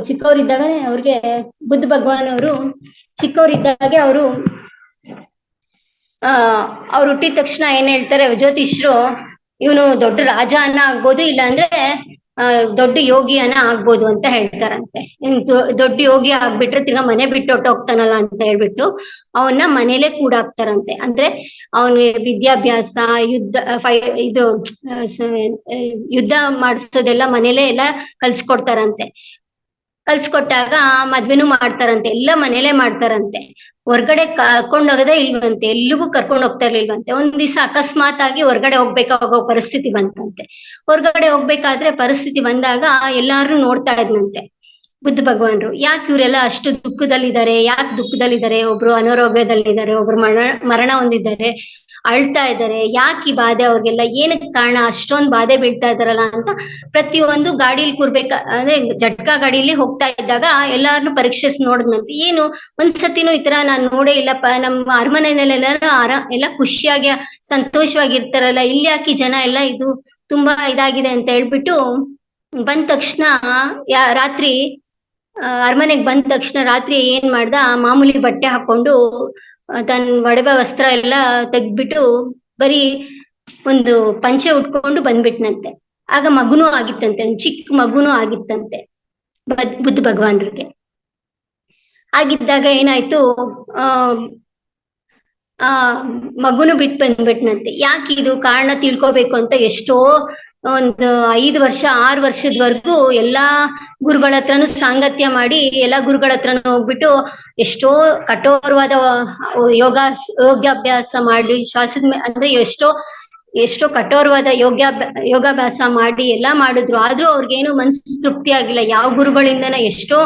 ಚಿಕ್ಕವರಿದ್ದಾಗನೆ ಅವ್ರಿಗೆ ಬುದ್ಧ ಭಗವಾನವರು ಚಿಕ್ಕವರಿದ್ದಾಗೆ ಅವರು ಅವ್ರು ಹುಟ್ಟಿದ ತಕ್ಷಣ ಏನ್ ಹೇಳ್ತಾರೆ ಜ್ಯೋತಿಷ್ರು, ಇವನು ದೊಡ್ಡ ರಾಜನ ಆಗ್ಬೋದು, ಇಲ್ಲ ಅಂದ್ರೆ ದೊಡ್ಡ ಯೋಗಿಯನ್ನ ಆಗ್ಬೋದು ಅಂತ ಹೇಳ್ತಾರಂತೆ. ದೊಡ್ಡ ಯೋಗಿ ಆಗ್ಬಿಟ್ರೆ ತಿರ್ಗಾ ಮನೆ ಬಿಟ್ಟು ಹೊಟ್ಟೋಗ್ತಾನಲ್ಲ ಅಂತ ಹೇಳ್ಬಿಟ್ಟು ಅವನ್ನ ಮನೇಲೆ ಕೂಡಾಕ್ತಾರಂತೆ. ಅಂದ್ರೆ ಅವನಿಗೆ ವಿದ್ಯಾಭ್ಯಾಸ, ಯುದ್ಧ ಮಾಡಿಸೋದೆಲ್ಲ ಮನೇಲೆ ಎಲ್ಲ ಕಲ್ಸ್ಕೊಡ್ತಾರಂತೆ. ಕಲ್ಸ್ಕೊಟ್ಟಾಗ ಮದ್ವೆನೂ ಮಾಡ್ತಾರಂತೆ, ಎಲ್ಲ ಮನೇಲೆ ಮಾಡ್ತಾರಂತೆ. ಹೊರ್ಗಡೆ ಕರ್ಕೊಂಡ್ ಹೋಗೋದೇ ಇಲ್ವಂತೆ, ಎಲ್ಲಿಗೂ ಕರ್ಕೊಂಡ್ ಹೋಗ್ತಾ ಇರ್ಲಿಲ್ವಂತೆ. ಒಂದ್ ದಿವಸ ಅಕಸ್ಮಾತ್ ಆಗಿ ಹೊರ್ಗಡೆ ಹೋಗ್ಬೇಕಾಗೋ ಪರಿಸ್ಥಿತಿ ಬಂತಂತೆ. ಹೊರ್ಗಡೆ ಹೋಗ್ಬೇಕಾದ್ರೆ ಪರಿಸ್ಥಿತಿ ಬಂದಾಗ ಎಲ್ಲಾರು ನೋಡ್ತಾ ಇದ್ನಂತೆ ಬುದ್ಧ ಭಗವಾನ್ರು. ಯಾಕೆ ಇವರೆಲ್ಲ ಅಷ್ಟು ದುಃಖದಲ್ಲಿದ್ದಾರೆ, ಒಬ್ರು ಅನಾರೋಗ್ಯದಲ್ಲಿದ್ದಾರೆ, ಒಬ್ರು ಮರಣ ಹೊಂದಿದ್ದಾರೆ, ಅಳ್ತಾ ಇದ್ದಾರೆ, ಯಾಕೆ ಈ ಬಾಧೆ ಅವ್ರಿಗೆಲ್ಲ, ಏನಕ್ಕೆ ಕಾರಣ, ಅಷ್ಟೊಂದು ಬಾಧೆ ಬೀಳ್ತಾ ಇದಾರಲ್ಲ ಅಂತ ಪ್ರತಿಯೊಂದು ಗಾಡಿಲಿ ಅಂದ್ರೆ ಜಟ್ಕಾ ಗಾಡಿಲಿ ಹೋಗ್ತಾ ಇದ್ದಾಗ ಎಲ್ಲಾರನ್ನು ಪರೀಕ್ಷಿಸಿ ನೋಡಿದ್ನಂತೆ. ಏನು ಒಂದ್ಸತಿನೂ ಈ ತರ ನಾನ್ ನೋಡೇ ಇಲ್ಲಪ್ಪ, ನಮ್ಮ ಅರಮನೆಯಲ್ಲೆಲ್ಲ ಎಲ್ಲ ಖುಷಿಯಾಗಿ ಸಂತೋಷವಾಗಿರ್ತಾರಲ್ಲ, ಇಲ್ಲಿ ಯಾಕೆ ಜನ ಎಲ್ಲ ಇದು ತುಂಬಾ ಇದಾಗಿದೆ ಅಂತ ಹೇಳ್ಬಿಟ್ಟು ಬಂದ ತಕ್ಷಣ ರಾತ್ರಿ ಅರಮನೆಗೆ ಬಂದ ತಕ್ಷಣ ರಾತ್ರಿ ಏನ್ ಮಾಡ್ದ, ಮಾಮೂಲಿ ಬಟ್ಟೆ ಹಾಕೊಂಡು ತನ್ನ ಒಡವೆ ವಸ್ತ್ರ ಎಲ್ಲ ತೆಗ್ದ್ಬಿಟ್ಟು ಬರೀ ಒಂದು ಪಂಚೆ ಉಟ್ಕೊಂಡು ಬಂದ್ಬಿಟ್ನಂತೆ. ಆಗ ಮಗುನೂ ಆಗಿತ್ತಂತೆ, ಒಂದು ಚಿಕ್ಕ ಮಗುನೂ ಆಗಿತ್ತಂತೆ ಬುದ್ಧ ಭಗವಾನ್ರಿಗೆ. ಆಗಿದ್ದಾಗ ಏನಾಯ್ತು, ಮಗುನು ಬಿಟ್ಟು ಬಂದ್ಬಿಟ್ನಂತೆ. ಯಾಕೆ ಇದು ಕಾರಣ ತಿಳ್ಕೊಬೇಕು ಅಂತ ಎಷ್ಟೋ ಒಂದು 5 ವರ್ಷ 6 ವರ್ಷದವರೆಗೂ ಎಲ್ಲಾ ಗುರುಗಳ ಹತ್ರನು ಸಾಂಗತ್ಯ ಮಾಡಿ, ಎಲ್ಲಾ ಗುರುಗಳ ಹತ್ರನು ಹೋಗ್ಬಿಟ್ಟು ಎಷ್ಟೋ ಕಠೋರವಾದ ಯೋಗಾಭ್ಯಾಸ ಮಾಡಿ, ಶ್ವಾಸದ ಅಂದ್ರೆ ಎಷ್ಟೋ ಕಠೋರವಾದ ಯೋಗಾಭ್ಯಾಸ ಮಾಡಿ ಎಲ್ಲಾ ಮಾಡಿದ್ರು. ಆದ್ರೂ ಅವ್ರಿಗೇನು ಮನಸ್ಸು ತೃಪ್ತಿ ಆಗಿಲ್ಲ. ಯಾವ ಗುರುಗಳಿಂದನ ಎಷ್ಟೋ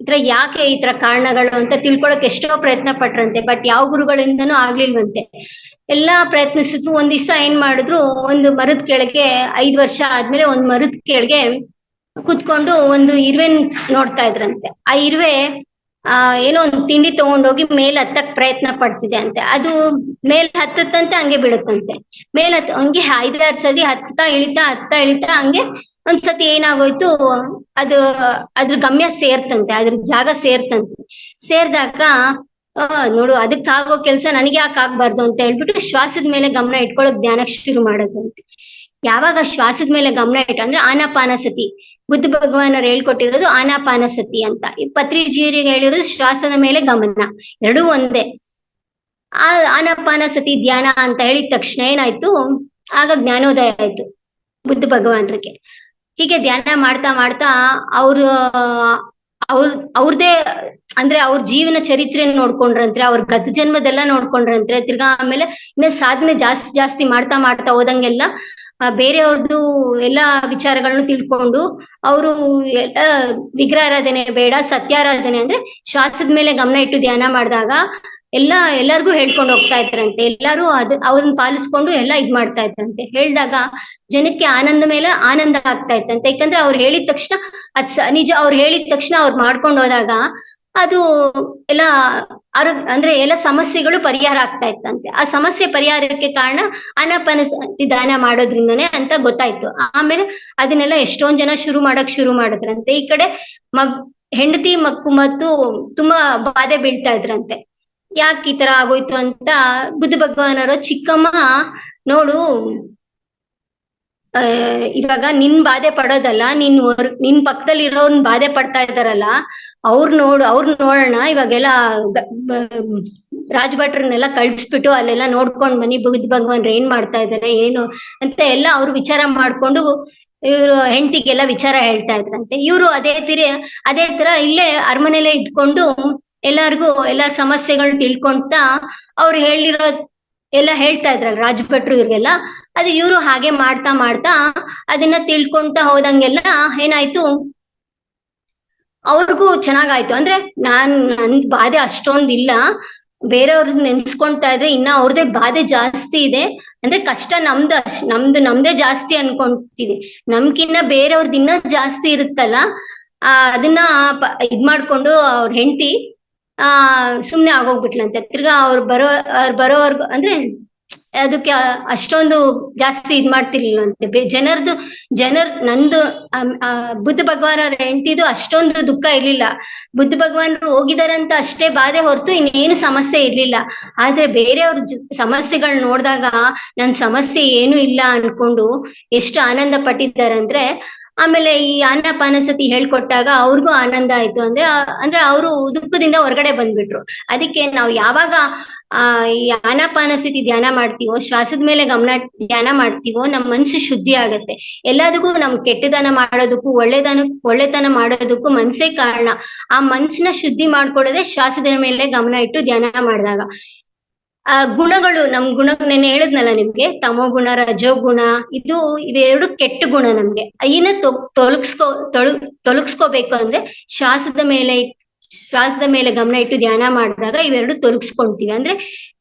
ಇತರ ಯಾಕೆ ಈ ತರ ಕಾರಣಗಳು ಅಂತ ತಿಳ್ಕೊಳಕ್ ಎಷ್ಟೋ ಪ್ರಯತ್ನ ಪಟ್ರಂತೆ, ಬಟ್ ಯಾವ ಗುರುಗಳಿಂದನೂ ಆಗ್ಲಿಲ್ವಂತೆ. ಎಲ್ಲಾ ಪ್ರಯತ್ನಿಸಿದ್ರು. ಒಂದ್ ದಿವಸ ಏನ್ ಮಾಡಿದ್ರು, ಒಂದು ಮರದ ಕೆಳಗೆ 5 ವರ್ಷ ಆದ್ಮೇಲೆ ಒಂದ್ ಮರದ ಕೆಳಗೆ ಕುತ್ಕೊಂಡು ಒಂದು ಇರುವೆನ್ ನೋಡ್ತಾ ಇದ್ರಂತೆ. ಆ ಇರುವೆ ಏನೋ ಒಂದು ತಿಂಡಿ ತಗೊಂಡೋಗಿ ಮೇಲ್ ಹತ್ತಕ್ ಪ್ರಯತ್ನ ಪಡ್ತಿದೆ ಅಂತೆ. ಅದು ಮೇಲ್ ಹತ್ತಂತೆ ಹಂಗೆ ಬೀಳುತ್ತಂತೆ. ಹಂಗೆ 5-6 ಸತಿ ಹತ್ತಾ ಇಳಿತಾ ಹಂಗೆ ಒಂದ್ಸತಿ ಏನಾಗೋಯ್ತು, ಅದ್ರ ಗಮ್ಯ ಸೇರ್ತಂತೆ, ಅದ್ರ ಜಾಗ ಸೇರ್ದಾಗ ನೋಡು ಅದಕ್ಕಾಗೋ ಕೆಲ್ಸ ನನಗೆ ಯಾಕೆ ಆಗ್ಬಾರ್ದು ಅಂತ ಹೇಳ್ಬಿಟ್ಟು ಶ್ವಾಸದ ಮೇಲೆ ಗಮನ ಇಟ್ಕೊಳ್ಳೋಕ್ ಧ್ಯಾನಕ್ಕೆ ಶುರು ಮಾಡೋದಂತೆ. ಯಾವಾಗ ಶ್ವಾಸದ ಮೇಲೆ ಗಮನ ಅಂದ್ರೆ ಆನಾಪಾನಸತಿ, ಬುದ್ಧ ಭಗವಾನರು ಹೇಳ್ಕೊಟ್ಟಿರೋದು ಆನಾಪಾನಸತಿ ಅಂತ. ಈ ಪತ್ರಿಜಿಯವರಿಗೆ ಹೇಳಿರೋದು ಶ್ವಾಸದ ಮೇಲೆ ಗಮನ, ಎರಡೂ ಒಂದೇ. ಆನಾಪಾನಸತಿ ಧ್ಯಾನ ಅಂತ ಹೇಳಿದ ತಕ್ಷಣ ಏನಾಯ್ತು, ಆಗ ಜ್ಞಾನೋದಯ ಆಯ್ತು ಬುದ್ಧ ಭಗವಾನರಿಗೆ. ಹೀಗೆ ಧ್ಯಾನ ಮಾಡ್ತಾ ಅವ್ರದೇ ಅಂದ್ರೆ ಅವ್ರ ಜೀವನ ಚರಿತ್ರೆ ನೋಡ್ಕೊಂಡ್ರಂತೆ, ಅವ್ರ ಗತ ಜನ್ಮದೆಲ್ಲ ನೋಡ್ಕೊಂಡ್ರಂತೆ. ತಿರ್ಗಾ ಆಮೇಲೆ ಇನ್ನ ಸಾಧನೆ ಜಾಸ್ತಿ ಮಾಡ್ತಾ ಹೋದಂಗೆಲ್ಲ ಬೇರೆಯವ್ರದ್ದು ಎಲ್ಲಾ ವಿಚಾರಗಳನ್ನ ತಿಳ್ಕೊಂಡು ಅವರು ವಿಗ್ರಹಾರಾಧನೆ ಬೇಡ, ಸತ್ಯಾರಾಧನೆ ಅಂದ್ರೆ ಶ್ವಾಸದ ಮೇಲೆ ಗಮನ ಇಟ್ಟು ಧ್ಯಾನ ಮಾಡಿದಾಗ ಎಲ್ಲಾರ್ಗು ಹೇಳ್ಕೊಂಡು ಹೋಗ್ತಾ ಇದ್ರಂತೆ. ಎಲ್ಲಾರು ಅವ್ರನ್ನ ಪಾಲಿಸ್ಕೊಂಡು ಎಲ್ಲ ಇದ್ ಮಾಡ್ತಾ ಇದ್ರಂತೆ. ಹೇಳ್ದಾಗ ಜನಕ್ಕೆ ಆನಂದ ಮೇಲೆ ಆನಂದ ಆಗ್ತಾ ಇತ್ತಂತೆ. ಯಾಕಂದ್ರೆ ಅವ್ರು ಹೇಳಿದ ತಕ್ಷಣ ನಿಜ, ಅವ್ರು ಹೇಳಿದ ತಕ್ಷಣ ಅವ್ರು ಮಾಡ್ಕೊಂಡು ಹೋದಾಗ ಅದು ಎಲ್ಲ ಅಂದ್ರೆ ಎಲ್ಲ ಸಮಸ್ಯೆಗಳು ಪರಿಹಾರ ಆಗ್ತಾ ಇತ್ತಂತೆ. ಆ ಸಮಸ್ಯೆ ಪರಿಹಾರಕ್ಕೆ ಕಾರಣ ಆನಾಪಾನಸತಿ ಧ್ಯಾನ ಮಾಡೋದ್ರಿಂದನೇ ಅಂತ ಗೊತ್ತಾಯ್ತು. ಆಮೇಲೆ ಅದನ್ನೆಲ್ಲ ಎಷ್ಟೊಂದ್ ಜನ ಶುರು ಮಾಡಿದ್ರಂತೆ. ಈ ಕಡೆ ಹೆಂಡತಿ ಮತ್ತು ತುಂಬಾ ಬಾಧೆ ಬೀಳ್ತಾ ಇದ್ರಂತೆ. ಯಾಕೆ ಈ ತರ ಆಗೋಯ್ತು ಅಂತ ಬುದ್ಧ ಭಗವಾನರು, ಚಿಕ್ಕಮ್ಮ ನೋಡು, ಇವಾಗ ನಿನ್ ಬಾಧೆ ಪಡೋದಲ್ಲ, ನಿನ್ ಪಕ್ಕದಲ್ಲಿ ಇರೋನ್ ಬಾಧೆ ಪಡ್ತಾ ಇದಾರಲ್ಲ, ಅವ್ರು ನೋಡೋಣ. ಇವಾಗೆಲ್ಲ ರಾಜಭಟ್ರನ್ನೆಲ್ಲ ಕಳ್ಸ್ಬಿಟ್ಟು ಅಲ್ಲೆಲ್ಲ ನೋಡ್ಕೊಂಡ್ ಬನ್ನಿ, ಬುದ್ಧ ಭಗವಾನ್ರು ಏನ್ ಮಾಡ್ತಾ ಇದಾರೆ ಏನು ಅಂತ ಎಲ್ಲ ಅವ್ರು ವಿಚಾರ ಮಾಡ್ಕೊಂಡು ಇವ್ರು ಹೆಂಡತಿಗೆಲ್ಲ ವಿಚಾರ ಹೇಳ್ತಾ ಇದ್ರಂತೆ. ಇವ್ರು ಅದೇ ತರ ಇಲ್ಲೇ ಅರಮನೆಯಲ್ಲೇ ಇಟ್ಕೊಂಡು ಎಲ್ಲಾರ್ಗೂ ಎಲ್ಲ ಸಮಸ್ಯೆಗಳು ತಿಳ್ಕೊಂತಾ ಅವ್ರು ಹೇಳಿರೋ ಎಲ್ಲ ಹೇಳ್ತಾ ಇದ್ರಲ್ಲ ರಾಜಭಟ್ರು ಇವ್ರಿಗೆಲ್ಲ, ಅದು ಇವರು ಹಾಗೆ ಮಾಡ್ತಾ ಮಾಡ್ತಾ ಅದನ್ನ ತಿಳ್ಕೊಂತಾ ಹೋದಂಗೆಲ್ಲ ಏನಾಯ್ತು, ಅವ್ರಿಗೂ ಚೆನ್ನಾಗಾಯ್ತು. ಅಂದ್ರೆ ನನ್ ಬಾಧೆ ಅಷ್ಟೊಂದಿಲ್ಲ, ಬೇರೆಯವ್ರನ್ನ ನೆನ್ಸ್ಕೊಂತಾ ಇದ್ರೆ ಇನ್ನ ಅವ್ರದೇ ಬಾಧೆ ಜಾಸ್ತಿ ಇದೆ. ಅಂದ್ರೆ ಕಷ್ಟ ನಮ್ದೇ ಜಾಸ್ತಿ ಅನ್ಕೊಂತೀವಿ, ನಮ್ಗಿನ್ನ ಬೇರೆಯವ್ರದ್ದು ಇನ್ನ ಜಾಸ್ತಿ ಇರುತ್ತಲ್ಲ. ಅದನ್ನ ಇದ್ ಮಾಡ್ಕೊಂಡು ಅವ್ರ ಹೆಂಡತಿ ಸುಮ್ನೆ ಆಗೋಗ್ಬಿಟ್ಲಂತೆ. ತಿರ್ಗಾ ಅವ್ರು ಬರೋವರ್ಗು ಅಂದ್ರೆ ಅದಕ್ಕೆ ಅಷ್ಟೊಂದು ಜಾಸ್ತಿ ಇದ್ ಮಾಡ್ತಿರ್ಲಿಲ್ಲಂತೆ. ನಂದು ಬುದ್ಧ ಭಗವಾನರ ಹೆಂಡತಿದು ಅಷ್ಟೊಂದು ದುಃಖ ಇರ್ಲಿಲ್ಲ. ಬುದ್ಧ ಭಗವಾನರು ಹೋಗಿದಾರಂತ ಅಷ್ಟೇ ಬಾಧೆ ಹೊರತು ಇನ್ನೇನು ಸಮಸ್ಯೆ ಇರ್ಲಿಲ್ಲ. ಆದ್ರೆ ಬೇರೆಯವ್ರ ಸಮಸ್ಯೆಗಳು ನೋಡಿದಾಗ ನನ್ ಸಮಸ್ಯೆ ಏನು ಇಲ್ಲ ಅನ್ಕೊಂಡು ಎಷ್ಟು ಆನಂದ ಪಟ್ಟಿದ್ದಾರಂದ್ರೆ, ಆಮೇಲೆ ಈ ಆನಾಪಾನಸತಿ ಹೇಳ್ಕೊಟ್ಟಾಗ ಅವ್ರಿಗೂ ಆನಂದ ಆಯ್ತು. ಅಂದ್ರೆ ಅವರು ದುಃಖದಿಂದ ಹೊರಗಡೆ ಬಂದ್ಬಿಟ್ರು. ಅದಕ್ಕೆ ನಾವು ಯಾವಾಗ ಈ ಆನಾಪಾನಸತಿ ಧ್ಯಾನ ಮಾಡ್ತೀವೋ, ಶ್ವಾಸದ ಮೇಲೆ ಗಮನ ಧ್ಯಾನ ಮಾಡ್ತೀವೋ, ನಮ್ ಮನ್ಸು ಶುದ್ಧಿ ಆಗತ್ತೆ. ಎಲ್ಲದಕ್ಕೂ ನಮ್ ಕೆಟ್ಟದನ ಮಾಡೋದಕ್ಕೂ ಒಳ್ಳೆತನ ಮಾಡೋದಕ್ಕೂ ಮನ್ಸೇ ಕಾರಣ. ಆ ಮನ್ಸನ್ನ ಶುದ್ಧಿ ಮಾಡ್ಕೊಳ್ಳೋದೇ ಶ್ವಾಸದ ಮೇಲೆ ಗಮನ ಇಟ್ಟು ಧ್ಯಾನ ಮಾಡಿದಾಗ. ಗುಣಗಳು, ನಮ್ ಗುಣ ನೆನೆ ಹೇಳಿದ್ನಲ್ಲ ನಿಮ್ಗೆ, ತಮೋ ಗುಣ, ರಜೋ ಗುಣ, ಇವೆರಡು ಕೆಟ್ಟ ಗುಣ. ನಮ್ಗೆ ಇದನ್ನ ತೊಲಗಿಸ್ಕೋಬೇಕು ಅಂದ್ರೆ ಶ್ವಾಸದ ಮೇಲೆ ಗಮನ ಇಟ್ಟು ಧ್ಯಾನ ಮಾಡಿದಾಗ ಇವೆರಡು ತೊಲಗಿಸ್ಕೊಂತೀವಿ. ಅಂದ್ರೆ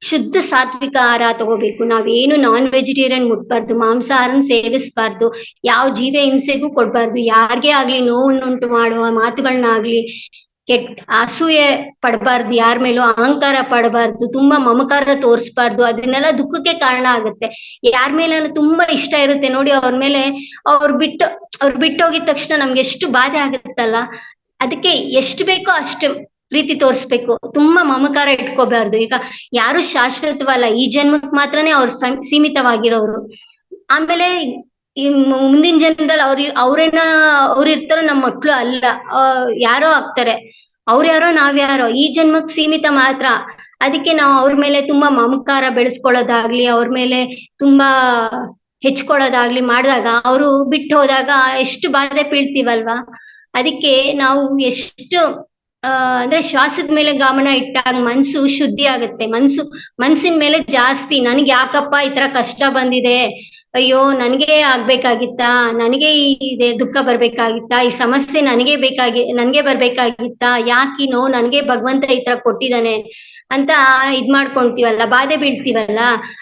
ಶುದ್ಧ ಸಾತ್ವಿಕ ಆಹಾರ ತಗೋಬೇಕು. ನಾವೇನು ನಾನ್ ವೆಜಿಟೇರಿಯನ್ ಮುಟ್ಬಾರ್ದು, ಮಾಂಸಾಹಾರನ ಸೇವಿಸಬಾರ್ದು, ಯಾವ ಜೀವ ಹಿಂಸೆಗೂ ಕೊಡ್ಬಾರ್ದು, ಯಾರಿಗೇ ಆಗ್ಲಿ ನೋವುಂಟು ಮಾಡುವ ಮಾತುಗಳನ್ನಾಗ್ಲಿ, ಅಸೂಯೆ ಪಡಬಾರ್ದು, ಯಾರ ಮೇಲೂ ಅಹಂಕಾರ ಪಡಬಾರ್ದು, ತುಂಬಾ ಮಮಕಾರ ತೋರಿಸ್ಬಾರ್ದು. ಅದನ್ನೆಲ್ಲ ದುಃಖಕ್ಕೆ ಕಾರಣ ಆಗುತ್ತೆ. ಯಾರ ಮೇಲೆಲ್ಲ ತುಂಬಾ ಇಷ್ಟ ಇರುತ್ತೆ ನೋಡಿ, ಅವ್ರ ಮೇಲೆ ಅವ್ರು ಬಿಟ್ಟೋಗಿದ ತಕ್ಷಣ ನಮ್ಗೆ ಎಷ್ಟು ಬಾಧೆ ಆಗುತ್ತಲ್ಲ. ಅದಕ್ಕೆ ಎಷ್ಟು ಬೇಕೋ ಅಷ್ಟು ಪ್ರೀತಿ ತೋರಿಸ್ಬೇಕು, ತುಂಬಾ ಮಮಕಾರ ಇಟ್ಕೋಬಾರ್ದು. ಈಗ ಯಾರು ಶಾಶ್ವತವಲ್ಲ, ಈ ಜನ್ಮಕ್ ಮಾತ್ರನೇ ಅವ್ರು ಸೀಮಿತವಾಗಿರೋರು. ಆಮೇಲೆ ಈ ಮುಂದಿನ ಜನ್ಮದಲ್ಲಿ ಅವ್ರು ಇರ್ತಾರೋ, ನಮ್ಮ ಮಕ್ಳು ಅಲ್ಲ, ಯಾರೋ ಆಗ್ತಾರೆ. ಅವ್ರ್ಯಾರೋ ನಾವ್ಯಾರೋ, ಈ ಜನ್ಮಕ್ ಸೀಮಿತ ಮಾತ್ರ. ಅದಕ್ಕೆ ನಾವು ಅವ್ರ ಮೇಲೆ ತುಂಬಾ ಮಮಕಾರ ಬೆಳೆಸ್ಕೊಳ್ಳೋದಾಗ್ಲಿ, ಅವ್ರ ಮೇಲೆ ತುಂಬಾ ಹೆಚ್ಕೊಳ್ಳೋದಾಗ್ಲಿ ಮಾಡಿದಾಗ, ಅವರು ಬಿಟ್ಟು ಹೋದಾಗ ಎಷ್ಟು ಬಾಧೆ ಬೀಳ್ತೀವಲ್ವಾ. ಅದಕ್ಕೆ ನಾವು ಎಷ್ಟು ಅಂದ್ರೆ ಶ್ವಾಸದ ಮೇಲೆ ಗಮನ ಇಟ್ಟಾಗ ಮನ್ಸು ಶುದ್ಧಿ ಆಗುತ್ತೆ. ಮನ್ಸಿನ ಮೇಲೆ ಜಾಸ್ತಿ, ನನ್ಗೆ ಯಾಕಪ್ಪ ಈ ತರ ಕಷ್ಟ ಬಂದಿದೆ, ಅಯ್ಯೋ ನನ್ಗೆ ಆಗ್ಬೇಕಾಗಿತ್ತಾ, ನನಗೆ ಇದೆ ದುಃಖ ಬರ್ಬೇಕಾಗಿತ್ತಾ, ಈ ಸಮಸ್ಯೆ ನನ್ಗೆ ಬರ್ಬೇಕಾಗಿತ್ತಾ, ಯಾಕಿನೋ ನನ್ಗೆ ಭಗವಂತ ಈ ತರ ಕೊಟ್ಟಿದ್ದಾನೆ ಅಂತ ಇದ್ ಮಾಡ್ಕೊಂತೀವಲ್ಲ, ಬಾಧೆ ಬೀಳ್ತೀವಲ್ಲ.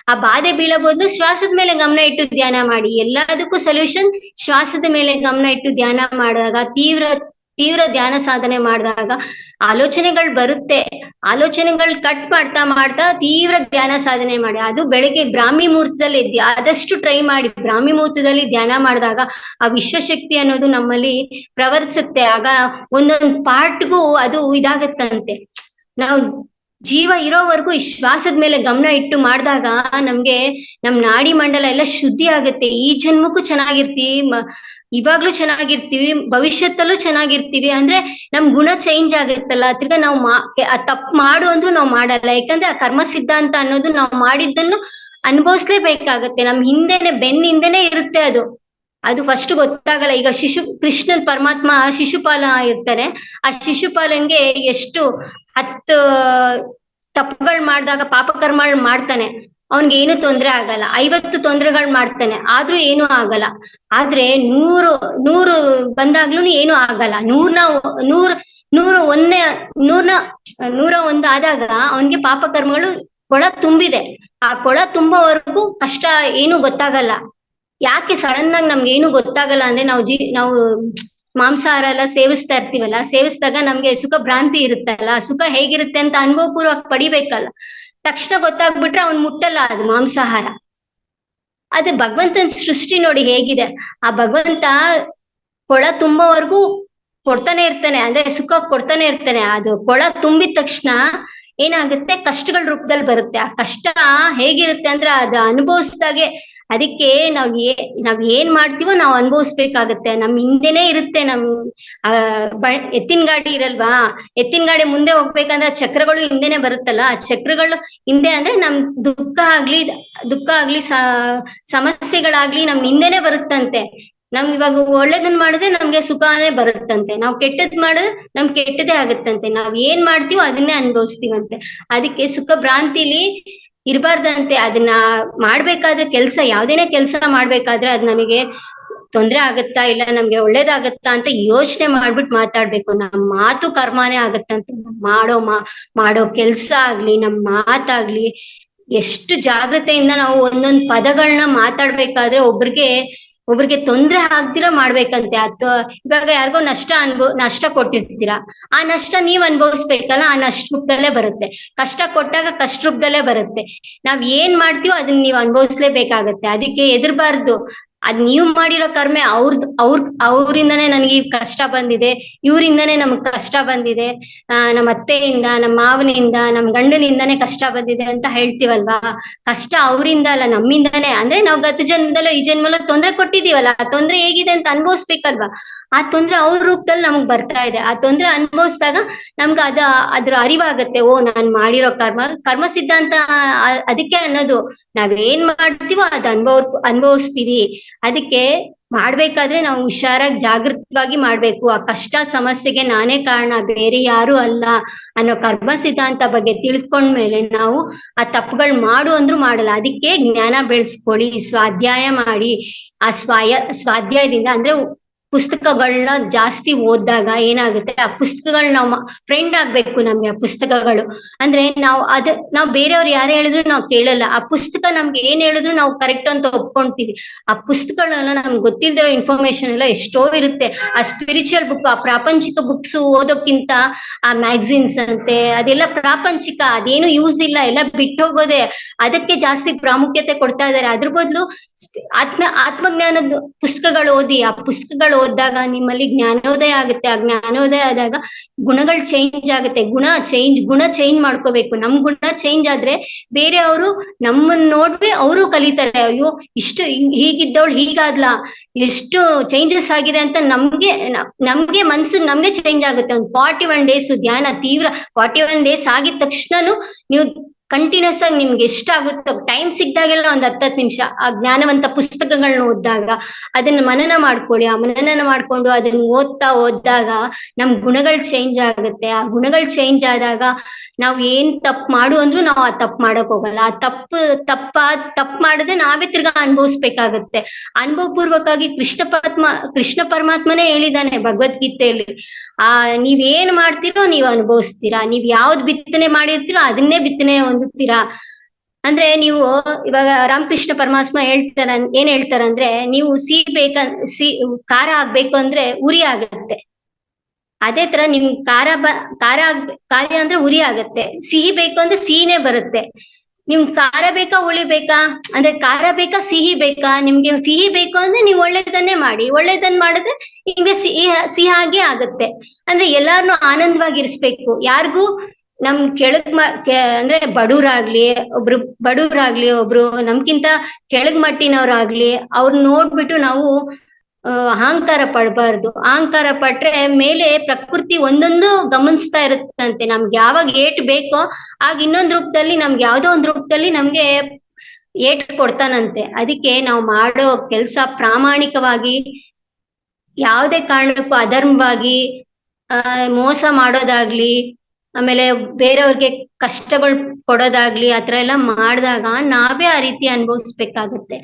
ಆ ಬಾಧೆ ಬೀಳೋ ಬದಲು ಶ್ವಾಸದ ಮೇಲೆ ಗಮನ ಇಟ್ಟು ಧ್ಯಾನ ಮಾಡಿ. ಎಲ್ಲದಕ್ಕೂ ಸೊಲ್ಯೂಷನ್ ಶ್ವಾಸದ ಮೇಲೆ ಗಮನ ಇಟ್ಟು ಧ್ಯಾನ ಮಾಡಿದಾಗ, ತೀವ್ರ ಧ್ಯಾನ ಸಾಧನೆ ಮಾಡಿದಾಗ ಆಲೋಚನೆಗಳು ಬರುತ್ತೆ. ಆಲೋಚನೆಗಳು ಕಟ್ ಮಾಡ್ತಾ ತೀವ್ರ ಧ್ಯಾನ ಸಾಧನೆ ಮಾಡಿ. ಅದು ಬೆಳಗ್ಗೆ ಬ್ರಾಹ್ಮಿ ಮುಹೂರ್ತದಲ್ಲಿ ಆದಷ್ಟು ಟ್ರೈ ಮಾಡಿ. ಬ್ರಾಹ್ಮಿ ಮುಹೂರ್ತದಲ್ಲಿ ಧ್ಯಾನ ಮಾಡಿದಾಗ ಆ ವಿಶ್ವಶಕ್ತಿ ಅನ್ನೋದು ನಮ್ಮಲ್ಲಿ ಪ್ರವರ್ತಿಸುತ್ತೆ. ಆಗ ಒಂದೊಂದು ಪಾರ್ಟ್ಗೂ ಅದು ಇದಾಗತ್ತಂತೆ. ನಾವು ಜೀವ ಇರೋವರೆಗೂ ಈ ಶ್ವಾಸದ ಮೇಲೆ ಗಮನ ಇಟ್ಟು ಮಾಡಿದಾಗ ನಮ್ಗೆ ನಮ್ ನಾಡಿ ಮಂಡಲ ಎಲ್ಲ ಶುದ್ಧಿ ಆಗುತ್ತೆ. ಈ ಜನ್ಮಕ್ಕೂ ಚೆನ್ನಾಗಿರ್ತೀವಿ, ಇವಾಗ್ಲೂ ಚೆನ್ನಾಗಿರ್ತೀವಿ, ಭವಿಷ್ಯತ್ತಲ್ಲೂ ಚೆನ್ನಾಗಿರ್ತೀವಿ. ಅಂದ್ರೆ ನಮ್ ಗುಣ ಚೇಂಜ್ ಆಗುತ್ತಲ್ಲ. ತಿರ್ಗಾ ನಾವು ತಪ್ಪು ಮಾಡು ಅಂದ್ರೂ ನಾವು ಮಾಡಲ್ಲ. ಯಾಕಂದ್ರೆ ಆ ಕರ್ಮ ಸಿದ್ಧಾಂತ ಅನ್ನೋದು ನಾವು ಮಾಡಿದ್ದನ್ನು ಅನುಭವಿಸ್ಲೇಬೇಕಾಗತ್ತೆ. ನಮ್ ಬೆನ್ನಿಂದನೇ ಇರುತ್ತೆ ಅದು ಫಸ್ಟ್ ಗೊತ್ತಾಗಲ್ಲ. ಈಗ ಕೃಷ್ಣನ್ ಪರಮಾತ್ಮ ಶಿಶುಪಾಲ ಇರ್ತಾರೆ. ಆ ಶಿಶುಪಾಲನ್ಗೆ ಎಷ್ಟು 10 ತಪ್ಪುಗಳು ಮಾಡಿದಾಗ ಪಾಪಕರ್ಮಗಳು ಮಾಡ್ತಾನೆ, ಅವನ್ಗೆ ಏನು ತೊಂದ್ರೆ ಆಗಲ್ಲ. 50 ತೊಂದರೆಗಳು ಮಾಡ್ತಾನೆ, ಆದ್ರೂ ಏನು ಆಗಲ್ಲ. ಆದ್ರೆ 100 ಬಂದಾಗ್ಲೂ ಏನು ಆಗಲ್ಲ. 101 ಆದಾಗ ಅವನ್ಗೆ ಪಾಪಕರ್ಮಗಳು ಕೊಳ ತುಂಬಿದೆ. ಆ ಕೊಳ ತುಂಬುವವರೆಗೂ ಕಷ್ಟ ಏನು ಗೊತ್ತಾಗಲ್ಲ. ಯಾಕೆ ಸಡನ್ ಆಗಿ ನಮ್ಗೆ ಏನು ಗೊತ್ತಾಗಲ್ಲ ಅಂದ್ರೆ, ನಾವು ಮಾಂಸಾಹಾರ ಎಲ್ಲ ಸೇವಿಸ್ತಾ ಇರ್ತೀವಲ್ಲ, ಸೇವಿಸಿದಾಗ ನಮ್ಗೆ ಸುಖ ಭ್ರಾಂತಿ ಇರುತ್ತಲ್ಲ. ಸುಖ ಹೇಗಿರುತ್ತೆ ಅಂತ ಅನುಭವ ಪೂರ್ವಕ ಪಡಿಬೇಕಲ್ಲ. ತಕ್ಷಣ ಗೊತ್ತಾಗ್ಬಿಟ್ರೆ ಅವ್ನ್ ಮುಟ್ಟಲ್ಲ ಅದು ಮಾಂಸಾಹಾರ. ಅದೇ ಭಗವಂತನ ಸೃಷ್ಟಿ ನೋಡಿ ಹೇಗಿದೆ. ಆ ಭಗವಂತ ಕೊಳ ತುಂಬುವವರೆಗೂ ಕೊಡ್ತಾನೆ ಇರ್ತಾನೆ, ಅಂದ್ರೆ ಸುಖ ಕೊಡ್ತಾನೆ ಇರ್ತಾನೆ. ಅದು ಕೊಳ ತುಂಬಿದ ತಕ್ಷಣ ಏನಾಗುತ್ತೆ, ಕಷ್ಟಗಳ ರೂಪದಲ್ಲಿ ಬರುತ್ತೆ. ಆ ಕಷ್ಟ ಹೇಗಿರುತ್ತೆ ಅಂದ್ರೆ ಅದು ಅನುಭವಿಸ್ದಾಗೆ. ಅದಕ್ಕೆ ನಾವ್ ಏನ್ ಮಾಡ್ತೀವೋ ನಾವು ಅನುಭವಿಸ್ಬೇಕಾಗತ್ತೆ. ನಮ್ ಹಿಂದೆನೆ ಇರುತ್ತೆ. ಎತ್ತಿನ ಗಾಡಿ ಇರಲ್ವಾ, ಎತ್ತಿನ ಗಾಡಿ ಮುಂದೆ ಹೋಗ್ಬೇಕಂದ್ರೆ ಚಕ್ರಗಳು ಹಿಂದೆನೆ ಬರುತ್ತಲ್ಲ. ಆ ಚಕ್ರಗಳು ಹಿಂದೆ ಅಂದ್ರೆ ನಮ್ ದುಃಖ ಆಗ್ಲಿ ಸಮಸ್ಯೆಗಳಾಗ್ಲಿ ನಮ್ ಹಿಂದೆನೆ ಬರುತ್ತಂತೆ. ನಮ್ಗೆ ಇವಾಗ ಒಳ್ಳೇದನ್ನ ಮಾಡಿದ್ರೆ ನಮ್ಗೆ ಸುಖನೇ ಬರುತ್ತಂತೆ, ನಾವು ಕೆಟ್ಟದ್ ಮಾಡಿದ್ರೆ ನಮ್ಗೆ ಕೆಟ್ಟದೇ ಆಗುತ್ತಂತೆ, ನಾವ್ ಏನ್ ಮಾಡ್ತೀವೋ ಅದನ್ನೇ ಅನುಭವಿಸ್ತೀವಂತೆ. ಅದಕ್ಕೆ ಸುಖ ಭ್ರಾಂತಿಲಿ ಇರಬಾರ್ದಂತೆ. ಅದನ್ನ ಮಾಡ್ಬೇಕಾದ್ರೆ ಕೆಲ್ಸ, ಯಾವ್ದೇನೇ ಕೆಲಸ ಮಾಡ್ಬೇಕಾದ್ರೆ ಅದ್ ನಮಗೆ ತೊಂದ್ರೆ ಆಗತ್ತಾ ಇಲ್ಲ ನಮ್ಗೆ ಒಳ್ಳೇದಾಗತ್ತಾ ಅಂತ ಯೋಚನೆ ಮಾಡ್ಬಿಟ್ಟು ಮಾತಾಡ್ಬೇಕು. ನಮ್ ಮಾತು ಕರ್ಮನೇ ಆಗತ್ತಂತೆ. ಮಾಡೋ ಕೆಲ್ಸ ಆಗ್ಲಿ, ನಮ್ ಮಾತಾಗ್ಲಿ ಎಷ್ಟು ಜಾಗ್ರತೆಯಿಂದ ನಾವು ಒಂದೊಂದ್ ಪದಗಳನ್ನ ಮಾತಾಡ್ಬೇಕಾದ್ರೆ ಒಬ್ರಿಗೆ ತೊಂದ್ರೆ ಆಗ್ದಿರ ಮಾಡ್ಬೇಕಂತೆ. ಅಥವಾ ಇವಾಗ ಯಾರಿಗೋ ನಷ್ಟ ಕೊಟ್ಟಿರ್ತೀರಾ, ಆ ನಷ್ಟ ನೀವ್ ಅನುಭವಿಸ್ಬೇಕಲ್ಲ, ಆ ನಷ್ಟ ರೂಪದಲ್ಲೇ ಬರುತ್ತೆ. ಕಷ್ಟ ಕೊಟ್ಟಾಗ ಕಷ್ಟ ರೂಪದಲ್ಲೇ ಬರುತ್ತೆ. ನಾವ್ ಏನ್ ಮಾಡ್ತೀವೋ ಅದನ್ನ ನೀವ್ ಅನುಭವಿಸ್ಲೇಬೇಕಾಗತ್ತೆ. ಅದಕ್ಕೆ ಎದುರ್ಬಾರ್ದು. ಅದ್ ನೀವ್ ಮಾಡಿರೋ ಕರ್ಮೆ ಅವ್ರಿಂದಾನೇ ನನಗೆ ಈ ಕಷ್ಟ ಬಂದಿದೆ, ಇವರಿಂದಾನೇ ನಮಗ್ ಕಷ್ಟ ಬಂದಿದೆ, ನಮ್ಮ ಅತ್ತೆಯಿಂದ, ನಮ್ಮ ಮಾವನಿಂದ, ನಮ್ ಗಂಡನಿಂದಾನೇ ಕಷ್ಟ ಬಂದಿದೆ ಅಂತ ಹೇಳ್ತೀವಲ್ವಾ. ಕಷ್ಟ ಅವರಿಂದ ಅಲ್ಲ, ನಮ್ಮಿಂದಾನೇ. ಅಂದ್ರೆ ನಾವು ಗತ ಜನ್ಮದಲ್ಲೋ ಈ ಜನ್ಮದಲ್ಲೋ ತೊಂದ್ರೆ ಕೊಟ್ಟಿದೀವಲ್ಲ, ಆ ತೊಂದ್ರೆ ಹೇಗಿದೆ ಅಂತ ಅನ್ಭವಿಸ್ಬೇಕಲ್ವಾ. ಆ ತೊಂದ್ರೆ ಅವ್ರ ರೂಪದಲ್ಲಿ ನಮಗ್ ಬರ್ತಾ ಇದೆ. ಆ ತೊಂದ್ರೆ ಅನುಭವಿಸಿದಾಗ ನಮ್ಗೆ ಅದ್ರ ಅರಿವಾಗತ್ತೆ. ಓ, ನಾನ್ ಮಾಡಿರೋ ಕರ್ಮ ಸಿದ್ಧಾಂತ ಅದಕ್ಕೆ ಅನ್ನೋದು. ನಾವೇನ್ ಮಾಡ್ತೀವೋ ಅದ್ ಅನುಭವಿಸ್ತೀವಿ. ಅದಕ್ಕೆ ಮಾಡ್ಬೇಕಾದ್ರೆ ನಾವು ಹುಷಾರಾಗಿ ಜಾಗೃತವಾಗಿ ಮಾಡ್ಬೇಕು. ಆ ಕಷ್ಟ ಸಮಸ್ಯೆಗೆ ನಾನೇ ಕಾರಣ, ಬೇರೆ ಯಾರು ಅಲ್ಲ ಅನ್ನೋ ಕರ್ಮ ಸಿದ್ಧಾಂತ ಬಗ್ಗೆ ತಿಳ್ಕೊಂಡ್ಮೇಲೆ ನಾವು ಆ ತಪ್ಪುಗಳು ಮಾಡು ಅಂದ್ರೂ ಮಾಡಲ್ಲ. ಅದಕ್ಕೆ ಜ್ಞಾನ ಬೆಳೆಸ್ಕೊಳ್ಳಿ, ಸ್ವಾಧ್ಯಾಯ ಮಾಡಿ. ಆ ಸ್ವಾಧ್ಯಾಯದಿಂದ ಅಂದ್ರೆ ಪುಸ್ತಕಗಳನ್ನ ಜಾಸ್ತಿ ಓದಿದಾಗ ಏನಾಗುತ್ತೆ, ಆ ಪುಸ್ತಕಗಳು ನಾವು ಫ್ರೆಂಡ್ ಆಗ್ಬೇಕು ನಮ್ಗೆ. ಆ ಪುಸ್ತಕಗಳು ಅಂದ್ರೆ ನಾವು ಬೇರೆಯವ್ರು ಯಾರು ಹೇಳಿದ್ರು ನಾವು ಕೇಳಲ್ಲ. ಆ ಪುಸ್ತಕ ನಮ್ಗೆ ಏನ್ ಹೇಳಿದ್ರು ನಾವು ಕರೆಕ್ಟ್ ಅಂತ ಒಪ್ಕೊಂತೀವಿ. ಆ ಪುಸ್ತಕಗಳೆಲ್ಲ ನಮ್ಗೆ ಗೊತ್ತಿಲ್ದಿರೋ ಇನ್ಫಾರ್ಮೇಶನ್ ಎಲ್ಲ ಎಷ್ಟೋ ಇರುತ್ತೆ. ಆ ಸ್ಪಿರಿಚುವಲ್ ಬುಕ್, ಆ ಪ್ರಾಪಂಚಿಕ ಬುಕ್ಸ್ ಓದೋಕ್ಕಿಂತ ಆ ಮ್ಯಾಗಝಿನ್ಸ್ ಅಂತೆ ಅದೆಲ್ಲ ಪ್ರಾಪಂಚಿಕ, ಅದೇನು ಯೂಸ್ ಇಲ್ಲ, ಎಲ್ಲ ಬಿಟ್ಟು ಹೋಗೋದೆ. ಅದಕ್ಕೆ ಜಾಸ್ತಿ ಪ್ರಾಮುಖ್ಯತೆ ಕೊಡ್ತಾ ಇದ್ದಾರೆ. ಅದ್ರ ಬದಲು ಆತ್ಮಜ್ಞಾನದ ಪುಸ್ತಕಗಳು ಓದಿ. ಆ ಪುಸ್ತಕಗಳು ಓದಿದಾಗ ನಿಮ್ಮಲ್ಲಿ ಜ್ಞಾನೋದಯ ಆಗುತ್ತೆ. ಆ ಜ್ಞಾನೋದಯ ಆದಾಗ ಗುಣಗಳು ಚೇಂಜ್ ಆಗುತ್ತೆ. ಗುಣ ಚೇಂಜ್ ಮಾಡ್ಕೋಬೇಕು. ನಮ್ ಗುಣ ಚೇಂಜ್ ಆದ್ರೆ ಬೇರೆಯವರು ನಮ್ಮನ್ನ ನೋಡ್ಬಿ ಅವರು ಕಲಿತಾರೆ. ಅಯ್ಯೋ, ಇಷ್ಟು ಹೀಗಿದ್ದವಳು ಹೀಗಾದ್ಲಾ, ಎಷ್ಟು ಚೇಂಜಸ್ ಆಗಿದೆ ಅಂತ ನಮ್ಗೆ ಮನ್ಸಿಗೆ ನಮ್ಗೆ ಚೇಂಜ್ ಆಗುತ್ತೆ. ಒಂದು 41 days ಧ್ಯಾನ ತೀವ್ರ 41 days ಆಗಿದ ತಕ್ಷಣನು ನೀವು ಕಂಟಿನ್ಯೂಸ್ ಆಗಿ ನಿಮ್ಗೆ ಎಷ್ಟಾಗುತ್ತೋ ಟೈಮ್ ಸಿಕ್ದಾಗೆಲ್ಲ ಒಂದ್ 10 ನಿಮಿಷ ಆ ಜ್ಞಾನವಂತ ಪುಸ್ತಕಗಳನ್ನ ಓದಿದಾಗ ಅದನ್ನ ಮನನ ಮಾಡ್ಕೊಳ್ಳಿ. ಆ ಮನನ ಮಾಡ್ಕೊಂಡು ಅದನ್ನ ಓದ್ದಾಗ ನಮ್ ಗುಣಗಳು ಚೇಂಜ್ ಆಗುತ್ತೆ. ಆ ಗುಣಗಳು ಚೇಂಜ್ ಆದಾಗ ನಾವ್ ಏನ್ ತಪ್ಪು ಮಾಡು ಅಂದ್ರೂ ನಾವು ಆ ತಪ್ಪು ಮಾಡಕ್ ಹೋಗಲ್ಲ. ಆ ತಪ್ಪು ಮಾಡಿದ್ರೆ ನಾವೇ ತಿರ್ಗಾ ಅನುಭವಿಸ್ಬೇಕಾಗತ್ತೆ. ಅನುಭವ ಪೂರ್ವಕವಾಗಿ ಕೃಷ್ಣ ಪರಮಾತ್ಮನೇ ಹೇಳಿದಾನೆ ಭಗವದ್ಗೀತೆಯಲ್ಲಿ, ನೀವೇನ್ ಮಾಡ್ತೀರೋ ನೀವ್ ಅನುಭವಿಸ್ತೀರಾ, ನೀವ್ ಯಾವ್ದ್ ಬಿತ್ತನೆ ಮಾಡಿರ್ತೀರೋ ಅದನ್ನೇ ಬಿತ್ತನೆ ಹೊಂದುತ್ತೀರಾ. ಅಂದ್ರೆ ನೀವು ಇವಾಗ ರಾಮಕೃಷ್ಣ ಪರಮಾತ್ಮ ಏನ್ ಹೇಳ್ತಾರಂದ್ರೆ, ನೀವು ಖಾರ ಆಗ್ಬೇಕು ಅಂದ್ರೆ ಉರಿ ಆಗತ್ತೆ. ಅದೇ ತರ ನಿಮ್ ಖಾರ ಅಂದ್ರೆ ಉರಿ ಆಗತ್ತೆ. ಸಿಹಿ ಬೇಕು ಅಂದ್ರೆ ಸಿಹಿನೇ ಬರುತ್ತೆ. ನಿಮ್ ಖಾರ ಬೇಕಾ ಹುಳಿ ಬೇಕಾ ಅಂದ್ರೆ ಖಾರ ಬೇಕಾ ಸಿಹಿ ಬೇಕಾ? ನಿಮ್ಗೆ ಸಿಹಿ ಬೇಕು ಅಂದ್ರೆ ನೀವು ಒಳ್ಳೇದನ್ನೇ ಮಾಡಿ. ಒಳ್ಳೇದನ್ನ ಮಾಡಿದ್ರೆ ನಿಮ್ಗೆ ಸಿಹಿಯಾಗಿ ಆಗುತ್ತೆ. ಅಂದ್ರೆ ಎಲ್ಲಾರ್ನು ಆನಂದವಾಗಿರಿಸ್ಬೇಕು. ಯಾರಿಗೂ ನಮ್ ಅಂದ್ರೆ ಬಡವರಾಗ್ಲಿ ಒಬ್ರು ನಮ್ಗಿಂತ ಕೆಳಗ್ ಮಟ್ಟಿನವ್ರಾಗ್ಲಿ ಅವ್ರನ್ನ ನೋಡ್ಬಿಟ್ಟು ನಾವು ಅಹಂಕಾರ ಪಡಬಾರ್ದು. ಅಹಂಕಾರ ಪಟ್ರೆ ಮೇಲೆ ಪ್ರಕೃತಿ ಒಂದೊಂದು ಗಮನಿಸ್ತಾ ಇರುತ್ತಂತೆ. ನಮ್ಗೆ ಯಾವಾಗ ಏಟ್ ಬೇಕೋ ಆಗ ಇನ್ನೊಂದ್ ರೂಪದಲ್ಲಿ ನಮ್ಗೆ ಯಾವ್ದೋ ಒಂದ್ ರೂಪದಲ್ಲಿ ನಮ್ಗೆ ಏಟ್ ಕೊಡ್ತಾನಂತೆ. ಅದಕ್ಕೆ ನಾವು ಮಾಡೋ ಕೆಲ್ಸ ಪ್ರಾಮಾಣಿಕವಾಗಿ, ಯಾವುದೇ ಕಾರಣಕ್ಕೂ ಅಧರ್ಮವಾಗಿ ಮೋಸ ಮಾಡೋದಾಗ್ಲಿ, ಆಮೇಲೆ ಬೇರೆಯವ್ರಿಗೆ ಕಷ್ಟಗಳು ಕೊಡೋದಾಗ್ಲಿ ಆತರ ಎಲ್ಲ ಮಾಡಿದಾಗ ನಾವೇ ಆ ರೀತಿ ಅನುಭವಿಸ್ಬೇಕಾಗತ್ತೆ.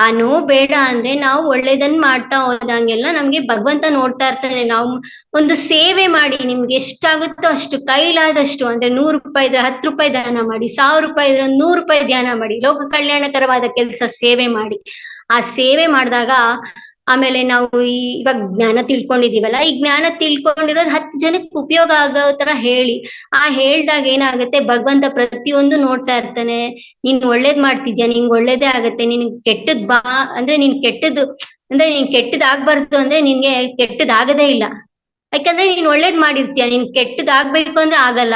ಆ ನೋವು ಬೇಡ ಅಂದ್ರೆ ನಾವು ಒಳ್ಳೇದನ್ನ ಮಾಡ್ತಾ ಹೋದಂಗೆಲ್ಲ ನಮ್ಗೆ ಭಗವಂತ ನೋಡ್ತಾ ಇರ್ತಾನೆ. ನಾವು ಒಂದು ಸೇವೆ ಮಾಡಿ, ನಿಮ್ಗೆ ಎಷ್ಟಾಗುತ್ತೋ ಅಷ್ಟು ಕೈಲಾದಷ್ಟು, ಅಂದ್ರೆ 100 ರೂಪಾಯಿ ಇದ್ರೆ 10 ರೂಪಾಯಿ ದಾನ ಮಾಡಿ, 1000 ರೂಪಾಯಿ ಇದ್ರೆ 100 ರೂಪಾಯಿ ಧ್ಯಾನ ಮಾಡಿ, ಲೋಕ ಕಲ್ಯಾಣಕರವಾದ ಕೆಲಸ ಸೇವೆ ಮಾಡಿ. ಆ ಸೇವೆ ಮಾಡಿದಾಗ ಆಮೇಲೆ ನಾವು ಇವಾಗ ಜ್ಞಾನ ತಿಳ್ಕೊಂಡಿದೀವಲ್ಲ, ಈ ಜ್ಞಾನ ತಿಳ್ಕೊಂಡಿರೋದು 10 ಜನಕ್ಕೆ ಉಪಯೋಗ ಆಗೋ ತರ ಹೇಳಿ. ಆ ಹೇಳ್ದಾಗ ಏನಾಗುತ್ತೆ, ಭಗವಂತ ಪ್ರತಿಯೊಂದು ನೋಡ್ತಾ ಇರ್ತಾನೆ. ನೀನ್ ಒಳ್ಳೇದ್ ಮಾಡ್ತಿದ್ಯಾ, ನಿಂಗೆ ಒಳ್ಳೇದೇ ಆಗತ್ತೆ. ನಿನ್ ಕೆಟ್ಟದ್ ಅಂದ್ರೆ ನೀನ್ ಕೆಟ್ಟದ್ ಆಗ್ಬಾರ್ದು ಅಂದ್ರೆ ನಿನ್ಗೆ ಕೆಟ್ಟದ್ ಆಗದೇ ಇಲ್ಲ. ಯಾಕಂದ್ರೆ ನೀನ್ ಒಳ್ಳೇದ್ ಮಾಡಿರ್ತೀಯ. ನೀನ್ ಕೆಟ್ಟದ್ ಆಗ್ಬೇಕು ಅಂದ್ರೆ ಆಗಲ್ಲ.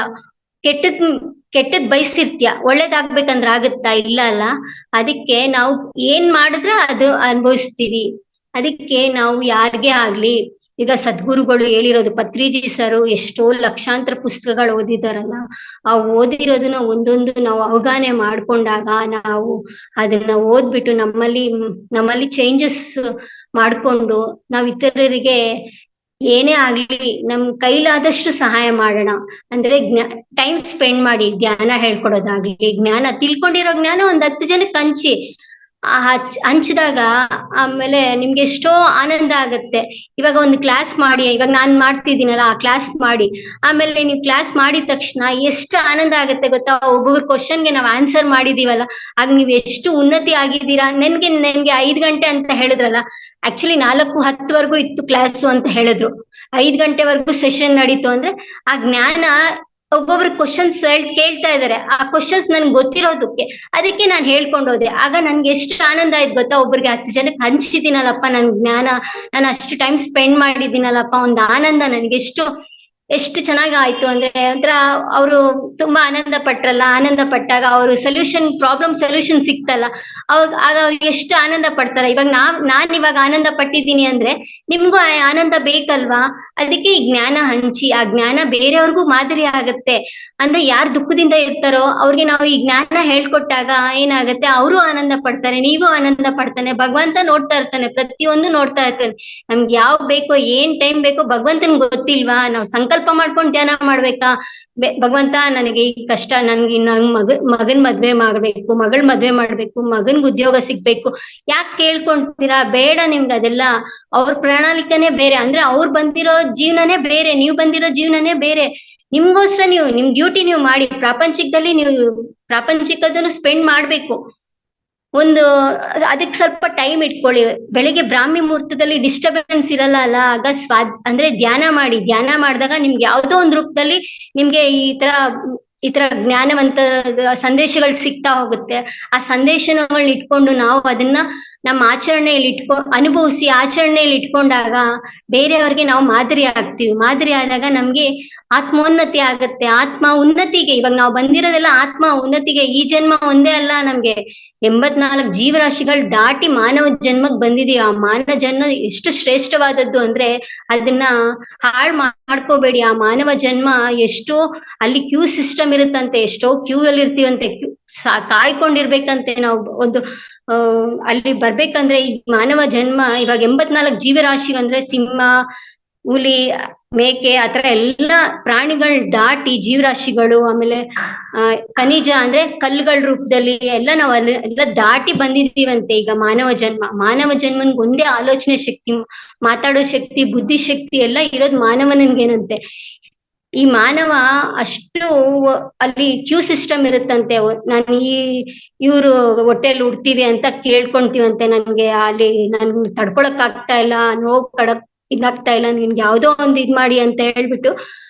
ಕೆಟ್ಟದ್ ಬಯಸಿರ್ತೀಯ, ಒಳ್ಳೇದಾಗ್ಬೇಕಂದ್ರೆ ಆಗುತ್ತಾ? ಇಲ್ಲ ಅಲ್ಲ. ಅದಕ್ಕೆ ನಾವು ಏನ್ ಮಾಡಿದ್ರೆ ಅದು ಅನುಭವಿಸ್ತೀವಿ. ಅದಕ್ಕೆ ನಾವು ಯಾರಿಗೇ ಆಗ್ಲಿ ಈಗ ಸದ್ಗುರುಗಳು ಹೇಳಿರೋದು, ಪತ್ರಿಜಿ ಸರು ಎಷ್ಟೋ ಲಕ್ಷಾಂತರ ಪುಸ್ತಕಗಳು ಓದಿದಾರಲ್ಲ, ಆ ಓದಿರೋದನ್ನ ಒಂದೊಂದು ನಾವು ಅವಗಾಹನೆ ಮಾಡ್ಕೊಂಡಾಗ ನಾವು ಅದನ್ನ ಓದ್ಬಿಟ್ಟು ನಮ್ಮಲ್ಲಿ ಚೇಂಜಸ್ ಮಾಡ್ಕೊಂಡು ನಾವ್ ಇತರರಿಗೆ ಏನೇ ಆಗ್ಲಿ ನಮ್ ಕೈಲಾದಷ್ಟು ಸಹಾಯ ಮಾಡೋಣ. ಅಂದ್ರೆ ಟೈಮ್ ಸ್ಪೆಂಡ್ ಮಾಡಿ ಜ್ಞಾನ ಹೇಳ್ಕೊಡೋದಾಗ್ಲಿ, ತಿಳ್ಕೊಂಡಿರೋ ಜ್ಞಾನ ಒಂದ್ 10 ಜನಕ್ಕೆ ಹಂಚಿದಾಗ ಆಮೇಲೆ ನಿಮ್ಗೆ ಎಷ್ಟೋ ಆನಂದ ಆಗತ್ತೆ. ಇವಾಗ ಒಂದು ಕ್ಲಾಸ್ ಮಾಡಿ, ಇವಾಗ ನಾನ್ ಮಾಡ್ತಿದ್ದೀನಲ್ಲ, ಆ ಕ್ಲಾಸ್ ಮಾಡಿ ಆಮೇಲೆ ನೀವು ಕ್ಲಾಸ್ ಮಾಡಿದ ತಕ್ಷಣ ಎಷ್ಟು ಆನಂದ ಆಗತ್ತೆ ಗೊತ್ತಾ. ಒಬ್ಬೊಬ್ರು ಕ್ವಶನ್ಗೆ ನಾವು ಆನ್ಸರ್ ಮಾಡಿದೀವಲ್ಲ, ಆಗ ನೀವ್ ಎಷ್ಟು ಉನ್ನತಿ ಆಗಿದ್ದೀರಾ. ನನ್ಗೆ 5 ಗಂಟೆ ಅಂತ ಹೇಳಿದ್ರಲ್ಲ, ಆಕ್ಚುಲಿ 4:10 ಇತ್ತು ಕ್ಲಾಸು ಅಂತ ಹೇಳಿದ್ರು. 5 ಗಂಟೆವರೆಗೂ ಸೆಷನ್ ನಡೀತು ಅಂದ್ರೆ ಆ ಜ್ಞಾನ ಒಬ್ಬೊಬ್ರು ಕ್ವಶನ್ಸ್ ಕೇಳ್ತಾ ಇದಾರೆ, ಆ ಕ್ವಶನ್ಸ್ ನನ್ಗೆ ಗೊತ್ತಿರೋದಕ್ಕೆ ಅದಕ್ಕೆ ನಾನು ಹೇಳ್ಕೊಂಡು ಹೋದೆ. ಆಗ ನನ್ಗೆ ಎಷ್ಟು ಆನಂದ ಆಯ್ತು ಗೊತ್ತಾ. ಒಬ್ರಿಗೆ 10 ಜನಕ್ಕೆ ಹಂಚಿದ್ದೀನಲ್ಲಪ್ಪ ನನ್ ಜ್ಞಾನ, ನಾನು ಅಷ್ಟು ಟೈಮ್ ಸ್ಪೆಂಡ್ ಮಾಡಿದ್ದೀನಲ್ಲಪ್ಪ, ಒಂದು ಆನಂದ ನನ್ಗೆ ಎಷ್ಟು ಚೆನ್ನಾಗಿ ಆಯ್ತು ಅಂದ್ರೆ ಒಂಥರ ಅವರು ತುಂಬಾ ಆನಂದ ಪಟ್ರಲ್ಲ. ಆನಂದ ಪಟ್ಟಾಗ ಅವರು ಪ್ರಾಬ್ಲಮ್ ಸೊಲ್ಯೂಷನ್ ಸಿಕ್ತಲ್ಲ, ಆಗ ಅವ್ರಿಗೆ ಎಷ್ಟು ಆನಂದ ಪಡ್ತಾರೆ. ಇವಾಗ ನಾನ್ ಇವಾಗ ಆನಂದ ಪಟ್ಟಿದ್ದೀನಿ ಅಂದ್ರೆ ನಿಮ್ಗೂ ಆನಂದ ಬೇಕಲ್ವಾ. ಅದಕ್ಕೆ ಈ ಜ್ಞಾನ ಹಂಚಿ, ಆ ಜ್ಞಾನ ಬೇರೆಯವ್ರಿಗೂ ಮಾದರಿ ಆಗತ್ತೆ. ಅಂದ್ರೆ ಯಾರು ದುಃಖದಿಂದ ಇರ್ತಾರೋ ಅವ್ರಿಗೆ ನಾವು ಈ ಜ್ಞಾನ ಹೇಳ್ಕೊಟ್ಟಾಗ ಏನಾಗತ್ತೆ, ಅವರು ಆನಂದ ಪಡ್ತಾರೆ, ನೀವು ಆನಂದ ಪಡ್ತಾನೆ. ಭಗವಂತ ನೋಡ್ತಾ ಇರ್ತಾನೆ, ಪ್ರತಿಯೊಂದು ನೋಡ್ತಾ ಇರ್ತಾನೆ. ನಮ್ಗೆ ಯಾವ ಬೇಕೋ, ಏನ್ ಟೈಮ್ ಬೇಕೋ ಭಗವಂತನ್ ಗೊತ್ತಿಲ್ವಾ. ನಾವು ಸಂಕಲ್ಪ ಮಾಡ್ಕೊಂಡು ಧ್ಯಾನ ಮಾಡ್ಬೇಕಾ, ಭಗವಂತ ನನಗೆ ಈ ಕಷ್ಟ, ನನ್ಗೆ ಮಗನ್ ಮದ್ವೆ ಮಾಡ್ಬೇಕು, ಮಗಳ್ ಮದ್ವೆ ಮಾಡ್ಬೇಕು, ಮಗನ್ಗೆ ಉದ್ಯೋಗ ಸಿಗ್ಬೇಕು, ಯಾಕೆ ಕೇಳ್ಕೊಂತೀರಾ? ಬೇಡ, ನಿಮ್ಗೆ ಅದೆಲ್ಲ ಅವ್ರ ಪ್ರಣಾಳಿಕೆನೇ ಬೇರೆ. ಅಂದ್ರೆ ಅವ್ರು ಬಂದಿರೋ ಜೀವನನೇ ಬೇರೆ, ನೀವು ಬಂದಿರೋ ಜೀವನನೇ ಬೇರೆ. ನಿಮ್ಗೋಸ್ಕರ ನಿಮ್ ಡ್ಯೂಟಿ ನೀವು ಮಾಡಿ. ಪ್ರಾಪಂಚಿಕದನ್ನು ಸ್ಪೆಂಡ್ ಮಾಡ್ಬೇಕು. ಅದಕ್ಕೆ ಸ್ವಲ್ಪ ಟೈಮ್ ಇಟ್ಕೊಳ್ಳಿ. ಬೆಳಿಗ್ಗೆ ಬ್ರಾಹ್ಮಿ ಮುಹೂರ್ತದಲ್ಲಿ ಡಿಸ್ಟರ್ಬೆನ್ಸ್ ಇರಲ್ಲ ಅಲ್ಲ, ಆಗ ಅಂದ್ರೆ ಧ್ಯಾನ ಮಾಡಿದಾಗ ನಿಮ್ಗೆ ಯಾವ್ದೋ ಒಂದು ರೂಪದಲ್ಲಿ ನಿಮ್ಗೆ ಈ ತರ ಜ್ಞಾನವಂತ ಸಂದೇಶಗಳು ಸಿಗ್ತಾ ಹೋಗುತ್ತೆ. ಆ ಸಂದೇಶಗಳನ್ನ ಇಟ್ಕೊಂಡು ನಾವು ಅದನ್ನ ನಮ್ಮ ಆಚರಣೆಯಲ್ಲಿ ಅನುಭವಿಸಿ ಆಚರಣೆಯಲ್ಲಿ ಇಟ್ಕೊಂಡಾಗ ಬೇರೆಯವ್ರಿಗೆ ನಾವು ಮಾದರಿ ಆಗ್ತೀವಿ. ಮಾದರಿ ಆದಾಗ ನಮ್ಗೆ ಆತ್ಮೋನ್ನತಿ ಆಗತ್ತೆ. ಆತ್ಮ ಉನ್ನತಿಗೆ ಇವಾಗ ನಾವು ಬಂದಿರೋದೆಲ್ಲ ಆತ್ಮ ಉನ್ನತಿಗೆ. ಈ ಜನ್ಮ ಒಂದೇ ಅಲ್ಲ, ನಮ್ಗೆ 84 ಜೀವರಾಶಿಗಳು ದಾಟಿ ಮಾನವ ಜನ್ಮಕ್ ಬಂದಿದೀವಿ. ಆ ಮಾನವ ಜನ್ಮ ಎಷ್ಟು ಶ್ರೇಷ್ಠವಾದದ್ದು ಅಂದ್ರೆ ಅದನ್ನ ಹಾಳು ಮಾಡ್ಕೋಬೇಡಿ. ಆ ಮಾನವ ಜನ್ಮ ಎಷ್ಟೋ ಅಲ್ಲಿ ಕ್ಯೂ ಸಿಸ್ಟಮ್ ಇರುತ್ತಂತೆ, ಎಷ್ಟೋ ಕ್ಯೂ ಅಲ್ಲಿ ಇರ್ತೀವಂತೆ, ಕಾಯ್ಕೊಂಡಿರ್ಬೇಕಂತೆ. ನಾವು ಅಲ್ಲಿ ಬರ್ಬೇಕಂದ್ರೆ ಈ ಮಾನವ ಜನ್ಮ ಇವಾಗ 84 ಜೀವರಾಶಿ ಅಂದ್ರೆ ಸಿಂಹ, ಹುಲಿ, ಮೇಕೆ, ಆತರ ಎಲ್ಲಾ ಪ್ರಾಣಿಗಳು ದಾಟಿ ಜೀವರಾಶಿಗಳು, ಆಮೇಲೆ ಖನಿಜ ಅಂದ್ರೆ ಕಲ್ಲುಗಳ ರೂಪದಲ್ಲಿ ಎಲ್ಲ ನಾವು ಎಲ್ಲ ದಾಟಿ ಬಂದಿದ್ದೀವಂತೆ. ಈಗ ಮಾನವ ಜನ್ಮನ್ಗೆ ಒಂದೇ ಆಲೋಚನೆ ಶಕ್ತಿ, ಮಾತಾಡೋ ಶಕ್ತಿ, ಬುದ್ಧಿ ಶಕ್ತಿ ಎಲ್ಲ ಇರೋದು ಮಾನವನಿಗೇನಂತೆ. ಈ ಮಾನವ ಅಷ್ಟು ಅಲ್ಲಿ ಕ್ಯೂ ಸಿಸ್ಟಮ್ ಇರುತ್ತಂತೆ. ನಾನು ಇವ್ರು ಹೊಟ್ಟೆಲಿ ಉಡ್ತೀವಿ ಅಂತ ಕೇಳ್ಕೊಂತೀವಂತೆ. ನನ್ಗೆ ಅಲ್ಲಿ ನನ್ಗೆ ತಡ್ಕೊಳಕ್ ಆಗ್ತಾ ಇಲ್ಲ, ನೋವು ಇದಾಗ್ತಾ ಇಲ್ಲ, ನಿನ್ಗೆ ಯಾವ್ದೋ ಒಂದು ಮಾಡಿ ಅಂತ ಹೇಳ್ಬಿಟ್ಟು,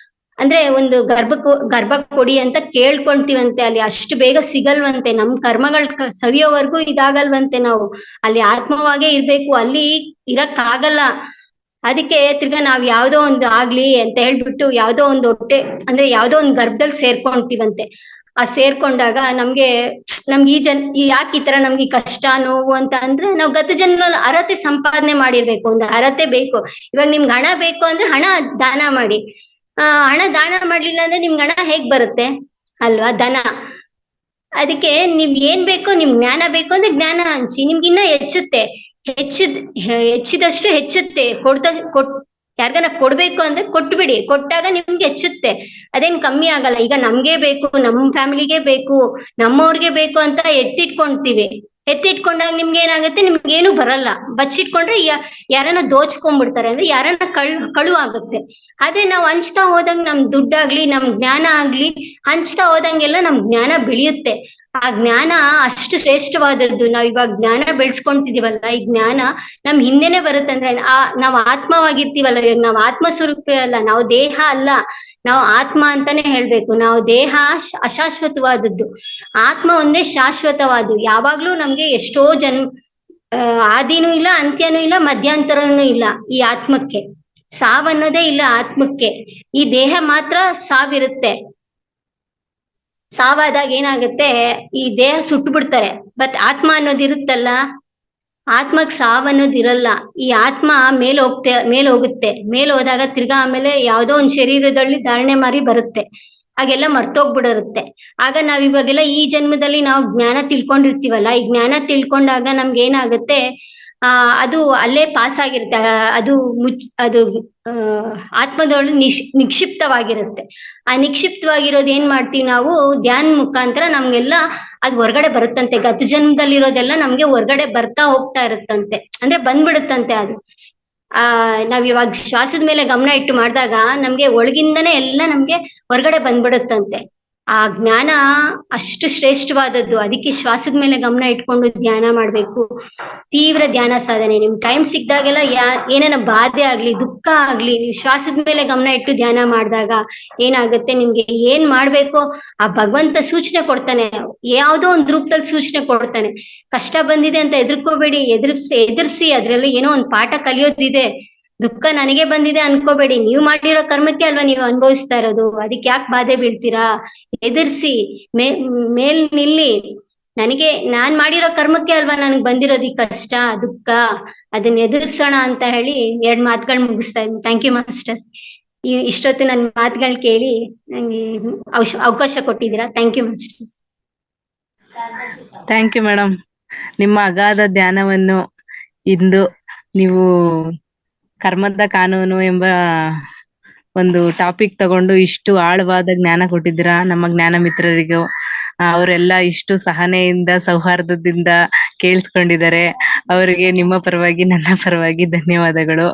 ಅಂದ್ರೆ ಒಂದು ಗರ್ಭ ಕೊಡಿ ಅಂತ ಕೇಳ್ಕೊಂತೀವಂತೆ. ಅಲ್ಲಿ ಅಷ್ಟು ಬೇಗ ಸಿಗಲ್ವಂತೆ. ನಮ್ ಕರ್ಮಗಳು ಸವಿಯೋವರೆಗೂ ಇದಾಗಲ್ವಂತೆ. ನಾವು ಅಲ್ಲಿ ಆತ್ಮವಾಗೇ ಇರ್ಬೇಕು, ಅಲ್ಲಿ ಇರಕ್ಕಾಗಲ್ಲ. ಅದಕ್ಕೆ ತಿರ್ಗಾ ನಾವ್ ಯಾವ್ದೋ ಒಂದು ಆಗ್ಲಿ ಅಂತ ಹೇಳ್ಬಿಟ್ಟು ಯಾವ್ದೋ ಒಂದು ಹೊಟ್ಟೆ ಅಂದ್ರೆ ಯಾವ್ದೋ ಒಂದು ಗರ್ಭದಲ್ಲಿ ಸೇರ್ಕೊಂತೀವಂತೆ. ಆ ಸೇರ್ಕೊಂಡಾಗ ನಮ್ಗೆ ಯಾಕೆ ಈ ತರ ನಮ್ಗೆ ಕಷ್ಟ, ನೋವು ಅಂತ ಅಂದ್ರೆ ನಾವು ಗತ ಜನ್ಮದಲ್ಲಿ ಅರ್ಹತೆ ಸಂಪಾದನೆ ಮಾಡಿರ್ಬೇಕು. ಒಂದು ಅರ್ಹತೆ ಬೇಕು. ಇವಾಗ ನಿಮ್ಗೆ ಹಣ ಬೇಕು ಅಂದ್ರೆ ಹಣ ದಾನ ಮಾಡಿ. ಹಣ ದಾನ ಮಾಡ್ಲಿಲ್ಲ ಅಂದ್ರೆ ನಿಮ್ಗೆ ಹಣ ಹೇಗ್ ಬರುತ್ತೆ ಅಲ್ವಾ, ಧನ. ಅದಕ್ಕೆ ನಿಮ್ ಏನ್ ಬೇಕೋ, ನಿಮ್ ಜ್ಞಾನ ಬೇಕು ಅಂದ್ರೆ ಜ್ಞಾನ ಹಂಚಿ, ನಿಮ್ಗೆ ಇನ್ನ ಹೆಚ್ಚುತ್ತೆ. ಹೆಚ್ಚಿದಷ್ಟು ಹೆಚ್ಚುತ್ತೆ. ಯಾರಿಗಾನ ಕೊಡ್ಬೇಕು ಅಂದ್ರೆ ಕೊಟ್ಬಿಡಿ, ಕೊಟ್ಟಾಗ ನಿಮ್ಗೆ ಹೆಚ್ಚುತ್ತೆ, ಅದೇನ್ ಕಮ್ಮಿ ಆಗಲ್ಲ. ಈಗ ನಮ್ಗೆ ಬೇಕು, ನಮ್ ಫ್ಯಾಮಿಲಿಗೆ ಬೇಕು, ನಮ್ಮವ್ರಿಗೆ ಬೇಕು ಅಂತ ಎತ್ತಿಟ್ಕೊಂಡಾಗ ನಿಮ್ಗೆ ಏನಾಗುತ್ತೆ, ನಿಮ್ಗೆ ಏನು ಬರಲ್ಲ. ಬಚ್ಚಿಟ್ಕೊಂಡ್ರೆ ಯಾರನ್ನ ದೋಚ್ಕೊಂಡ್ಬಿಡ್ತಾರೆ, ಅಂದ್ರೆ ಯಾರನ್ನ ಕಳುವಾಗುತ್ತೆ. ಆದ್ರೆ ನಾವು ಹಂಚ್ತಾ ಹೋದಂಗ ನಮ್ ದುಡ್ಡಾಗ್ಲಿ, ನಮ್ ಜ್ಞಾನ ಆಗ್ಲಿ ಹಂಚ್ತಾ ಹೋದಂಗೆಲ್ಲ ನಮ್ ಜ್ಞಾನ ಬೆಳೆಯುತ್ತೆ. ಆ ಜ್ಞಾನ ಅಷ್ಟು ಶ್ರೇಷ್ಠವಾದದ್ದು. ನಾವ್ ಇವಾಗ ಜ್ಞಾನ ಬೆಳೆಸ್ಕೊಂತಿದೀವಲ್ಲ, ಈ ಜ್ಞಾನ ನಮ್ ಹಿಂದೆನೆ ಬರುತ್ತೆ. ಅಂದ್ರೆ ನಾವ್ ಆತ್ಮವಾಗಿರ್ತೀವಲ್ಲ, ಇವಾಗ ನಾವ್ ಆತ್ಮ ಸ್ವರೂಪ ಅಲ್ಲ, ನಾವು ದೇಹ ಅಲ್ಲ, ನಾವು ಆತ್ಮ ಅಂತಾನೆ ಹೇಳ್ಬೇಕು. ನಾವು ದೇಹ ಅಶಾಶ್ವತವಾದದ್ದು, ಆತ್ಮ ಒಂದೇ ಶಾಶ್ವತವಾದ್ದು. ಯಾವಾಗ್ಲೂ ನಮ್ಗೆ ಎಷ್ಟೋ ಆದಿನೂ ಇಲ್ಲ, ಅಂತ್ಯನೂ ಇಲ್ಲ, ಮಧ್ಯಾಂತರನೂ ಇಲ್ಲ. ಈ ಆತ್ಮಕ್ಕೆ ಸಾವನ್ನೋದೇ ಇಲ್ಲ. ಆತ್ಮಕ್ಕೆ ಈ ದೇಹ ಮಾತ್ರ ಸಾವಿರುತ್ತೆ. ಸಾವಾದಾಗ ಏನಾಗುತ್ತೆ, ಈ ದೇಹ ಸುಟ್ಟು ಬಿಡ್ತಾರೆ. ಬಟ್ ಆತ್ಮ ಅನ್ನೋದಿರುತ್ತಲ್ಲ, ಆತ್ಮಕ್ ಸಾವ್ ಅನ್ನೋದಿರಲ್ಲ. ಈ ಆತ್ಮ ಮೇಲ್ ಹೋಗುತ್ತೆ. ಮೇಲ್ ಹೋದಾಗ ತಿರ್ಗಾ ಆಮೇಲೆ ಯಾವ್ದೋ ಒಂದ್ ಶರೀರದಲ್ಲಿ ಧಾರಣೆ ಮಾರಿ ಬರುತ್ತೆ. ಹಾಗೆಲ್ಲ ಮರ್ತೋಗ್ಬಿಡಿರುತ್ತೆ. ಆಗ ನಾವ್ ಇವಾಗೆಲ್ಲ ಈ ಜನ್ಮದಲ್ಲಿ ನಾವು ಜ್ಞಾನ ತಿಳ್ಕೊಂಡಿರ್ತೀವಲ್ಲ, ಈ ಜ್ಞಾನ ತಿಳ್ಕೊಂಡಾಗ ನಮ್ಗೆ ಏನಾಗುತ್ತೆ, ಅದು ಅಲ್ಲೇ ಪಾಸ್ ಆಗಿರುತ್ತೆ. ಅದು ಆತ್ಮದೊಳಗೆ ನಿಕ್ಷಿಪ್ತವಾಗಿರುತ್ತೆ. ಆ ನಿಕ್ಷಿಪ್ತವಾಗಿರೋದು ಏನ್ ಮಾಡ್ತೀವಿ ನಾವು ಧ್ಯಾನ ಮುಖಾಂತರ ನಮ್ಗೆಲ್ಲ ಅದು ಹೊರಗಡೆ ಬರುತ್ತಂತೆ. ಗತ ಜನ್ಮದಲ್ಲಿರೋದೆಲ್ಲ ನಮ್ಗೆ ಹೊರಗಡೆ ಬರ್ತಾ ಹೋಗ್ತಾ ಇರುತ್ತಂತೆ, ಅಂದ್ರೆ ಬಂದ್ಬಿಡುತ್ತಂತೆ ಅದು. ನಾವ್ ಇವಾಗ ಶ್ವಾಸದ ಮೇಲೆ ಗಮನ ಇಟ್ಟು ಮಾಡಿದಾಗ ನಮ್ಗೆ ಒಳಗಿಂದನೇ ಎಲ್ಲ ನಮ್ಗೆ ಹೊರಗಡೆ ಬಂದ್ಬಿಡುತ್ತಂತೆ. ಆ ಜ್ಞಾನ ಅಷ್ಟು ಶ್ರೇಷ್ಠವಾದದ್ದು. ಅದಕ್ಕೆ ಶ್ವಾಸದ ಮೇಲೆ ಗಮನ ಇಟ್ಕೊಂಡು ಧ್ಯಾನ ಮಾಡ್ಬೇಕು. ತೀವ್ರ ಧ್ಯಾನ ಸಾಧನೆ. ನಿಮ್ ಟೈಮ್ ಸಿಕ್ದಾಗೆಲ್ಲ ಏನೇನ ಬಾಧೆ ಆಗ್ಲಿ, ದುಃಖ ಆಗ್ಲಿ, ನೀವು ಶ್ವಾಸದ ಮೇಲೆ ಗಮನ ಇಟ್ಟು ಧ್ಯಾನ ಮಾಡಿದಾಗ ಏನಾಗುತ್ತೆ, ನಿಮ್ಗೆ ಏನ್ ಮಾಡ್ಬೇಕೋ ಆ ಭಗವಂತ ಸೂಚನೆ ಕೊಡ್ತಾನೆ. ಯಾವ್ದೋ ಒಂದ್ ರೂಪದಲ್ಲಿ ಸೂಚನೆ ಕೊಡ್ತಾನೆ. ಕಷ್ಟ ಬಂದಿದೆ ಅಂತ ಎದುರ್ಕೋಬೇಡಿ, ಎದುರಿಸಿ ಅದ್ರಲ್ಲಿ ಏನೋ ಒಂದ್ ಪಾಠ ಕಲಿಯೋದಿದೆ. ದುಃಖ ನನಗೆ ಬಂದಿದೆ ಅನ್ಕೋಬೇಡಿ, ನೀವು ಮಾಡಿರೋ ಕರ್ಮಕ್ಕೆ ಅಲ್ವಾ ನೀವು ಅನುಭವಿಸ್ತಾ ಇರೋದು. ಅದಕ್ಕೆ ಯಾಕೆ ಬಾಧೆ ಬೀಳ್ತೀರಾ? ಎದುರಿಸಿ ಮೇಲ್ ನಿಲ್ಲಿ. ನಾನ್ ಮಾಡಿರೋ ಕರ್ಮಕ್ಕೆ ಅಲ್ವಾ ನನಗ್ ಬಂದಿರೋದು ಈ ಕಷ್ಟ ದುಃಖ, ಅದನ್ನ ಎದುರಿಸೋಣ ಅಂತ ಹೇಳಿ 2 ಮಾತುಗಳು ಮುಗಿಸ್ತಾ ಇದ್ದೀನಿ. Thank you masters. ಇಷ್ಟೊತ್ತು ನನ್ನ ಮಾತುಗಳು ಕೇಳಿ ನಂಗೆ ಅವಕಾಶ ಕೊಟ್ಟಿದ್ದೀರಾ. Thank you masters. Thank you madam. ನಿಮ್ಮ ಅಗಾಧ ಧ್ಯಾನವನ್ನು ಇಂದು ನೀವು ಕರ್ಮದ ಕಾನೂನು ಎಂಬ ಒಂದು ಟಾಪಿಕ್ ತಗೊಂಡು ಇಷ್ಟು ಆಳವಾದ ಜ್ಞಾನ ಕೊಟ್ಟಿದ್ದೀರಾ ನಮ್ಮ ಜ್ಞಾನ ಮಿತ್ರರಿಗೂ. ಅವರೆಲ್ಲ ಇಷ್ಟು ಸಹನೆಯಿಂದ ಸೌಹಾರ್ದದಿಂದ ಕೇಳಿಸ್ಕೊಂಡಿದ್ದಾರೆ. ಅವರಿಗೆ ನಿಮ್ಮ ಪರವಾಗಿ ನನ್ನ ಪರವಾಗಿ ಧನ್ಯವಾದಗಳು.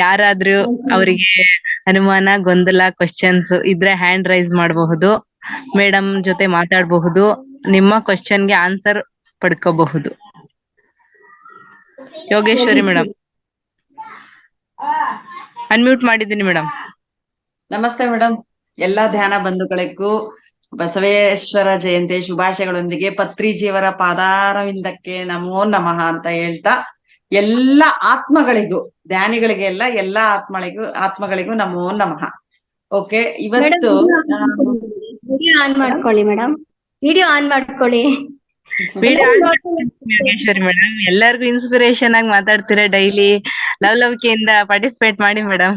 ಯಾರಾದ್ರೂ ಅವರಿಗೆ ಅನುಮಾನ, ಗೊಂದಲ, ಕ್ವಶನ್ಸ್ ಇದ್ರೆ ಹ್ಯಾಂಡ್ ರೈಸ್ ಮಾಡಬಹುದು. ಮೇಡಮ್ ಜೊತೆ ಮಾತಾಡಬಹುದು. ನಿಮ್ಮ ಕ್ವಶನ್ಗೆ ಆನ್ಸರ್ ಪಡ್ಕೋಬಹುದು. ಯೋಗೇಶ್ವರಿ ಮೇಡಮ್ ಅನ್ಮ್ಯೂಟ್ ಮಾಡಿದ್ದೀನಿ ಮೇಡಮ್. ನಮಸ್ತೆ ಮೇಡಮ್. ಎಲ್ಲಾ ಧ್ಯಾನ ಬಂಧುಗಳಿಗೂ ಬಸವೇಶ್ವರ ಜಯಂತಿ ಶುಭಾಶಯಗಳೊಂದಿಗೆ ಪತ್ರಿಜಿಯವರ ಪಾದಾರವಿಂದಕ್ಕೆ ನಮೋ ನಮಃ ಅಂತ ಹೇಳ್ತಾ ಎಲ್ಲ ಆತ್ಮಗಳಿಗೂ, ಧ್ಯಾನಿಗಳಿಗೆಲ್ಲ ಎಲ್ಲಾ ಆತ್ಮಗಳಿಗೂ ನಮೋ ನಮಃ. ಓಕೆ, ಇವತ್ತು ವಿಡಿಯೋ ಆನ್ ಮಾಡ್ಕೊಳ್ಳಿ ಮೇಡಮ್. ವಿಡಿಯೋ ಆನ್ ಮಾಡ್ಕೊಳ್ಳಿ. ಯೋಗೇಶ್ವರಿ ಮೇಡಮ್ ಎಲ್ಲರಿಗೂ ಇನ್ಸ್ಪಿರೇಷನ್ ಆಗಿ ಮಾತಾಡ್ತೀರಾ ಡೈಲಿ. ಲವಲವಿಕೆಯಿಂದ ಪಾರ್ಟಿಸಿಪೇಟ್ ಮಾಡಿ ಮೇಡಮ್.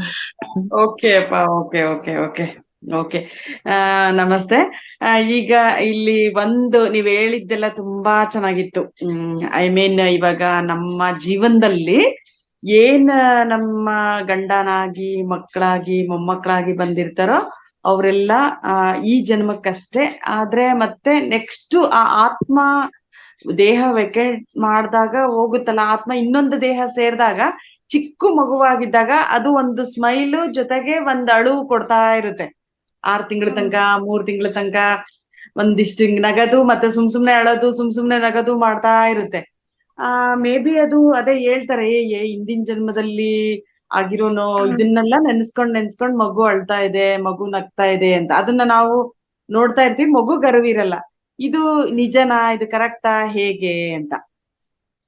ಓಕೆ ಅಪ್ಪ, ಓಕೆ ಓಕೆ ಓಕೆ ಓಕೆ. ನಮಸ್ತೆ. ಈಗ ಇಲ್ಲಿ ನೀವ್ ಹೇಳಿದ್ದೆಲ್ಲ ತುಂಬಾ ಚೆನ್ನಾಗಿತ್ತು. ಐ ಮೀನ್ ಇವಾಗ ನಮ್ಮ ಜೀವನದಲ್ಲಿ ನಮ್ಮ ಗಂಡನಾಗಿ, ಮಕ್ಕಳಾಗಿ, ಮೊಮ್ಮಕ್ಕಳಾಗಿ ಬಂದಿರ್ತಾರೋ ಅವರೆಲ್ಲ ಈ ಜನ್ಮಕ್ಕಷ್ಟೇ. ಆದ್ರೆ ಮತ್ತೆ ನೆಕ್ಸ್ಟ್ ಆ ಆತ್ಮ ದೇಹ ವೆಕೇಟ್ ಮಾಡಿದಾಗ ಹೋಗುತ್ತಲ್ಲ, ಆತ್ಮ ಇನ್ನೊಂದು ದೇಹ ಸೇರಿದಾಗ ಚಿಕ್ಕ ಮಗುವಾಗಿದ್ದಾಗ ಅದು ಒಂದು ಸ್ಮೈಲು ಜೊತೆಗೆ ಒಂದ್ ಅಳುವು ಕೊಡ್ತಾ ಇರುತ್ತೆ. 6 ತಿಂಗಳ ತನಕ, 3 ತಿಂಗಳ ತನಕ ಒಂದಿಷ್ಟು ನಗದು, ಮತ್ತೆ ಸುಮ್ನೆ ಅಳೋದು, ಸುಮ್ನೆ ನಗದು ಮಾಡ್ತಾ ಇರುತ್ತೆ. ಮೇ ಬಿ ಅದೇ ಹೇಳ್ತಾರೆ, ಹಿಂದಿನ ಜನ್ಮದಲ್ಲಿ ಆಗಿರೋನೋ ಇದನ್ನೆಲ್ಲ ನೆನ್ಸ್ಕೊಂಡ್ ಮಗು ಅಳ್ತಾ ಇದೆ, ಮಗು ನಗ್ತಾ ಇದೆ ಅಂತ ಅದನ್ನ ನಾವು ನೋಡ್ತಾ ಇರ್ತೀವಿ. ಮಗು ಗರ್ವಿರಲ್ಲ. ಇದು ನಿಜನಾ? ಇದು ಕರೆಕ್ಟಾ? ಹೇಗೆ ಅಂತ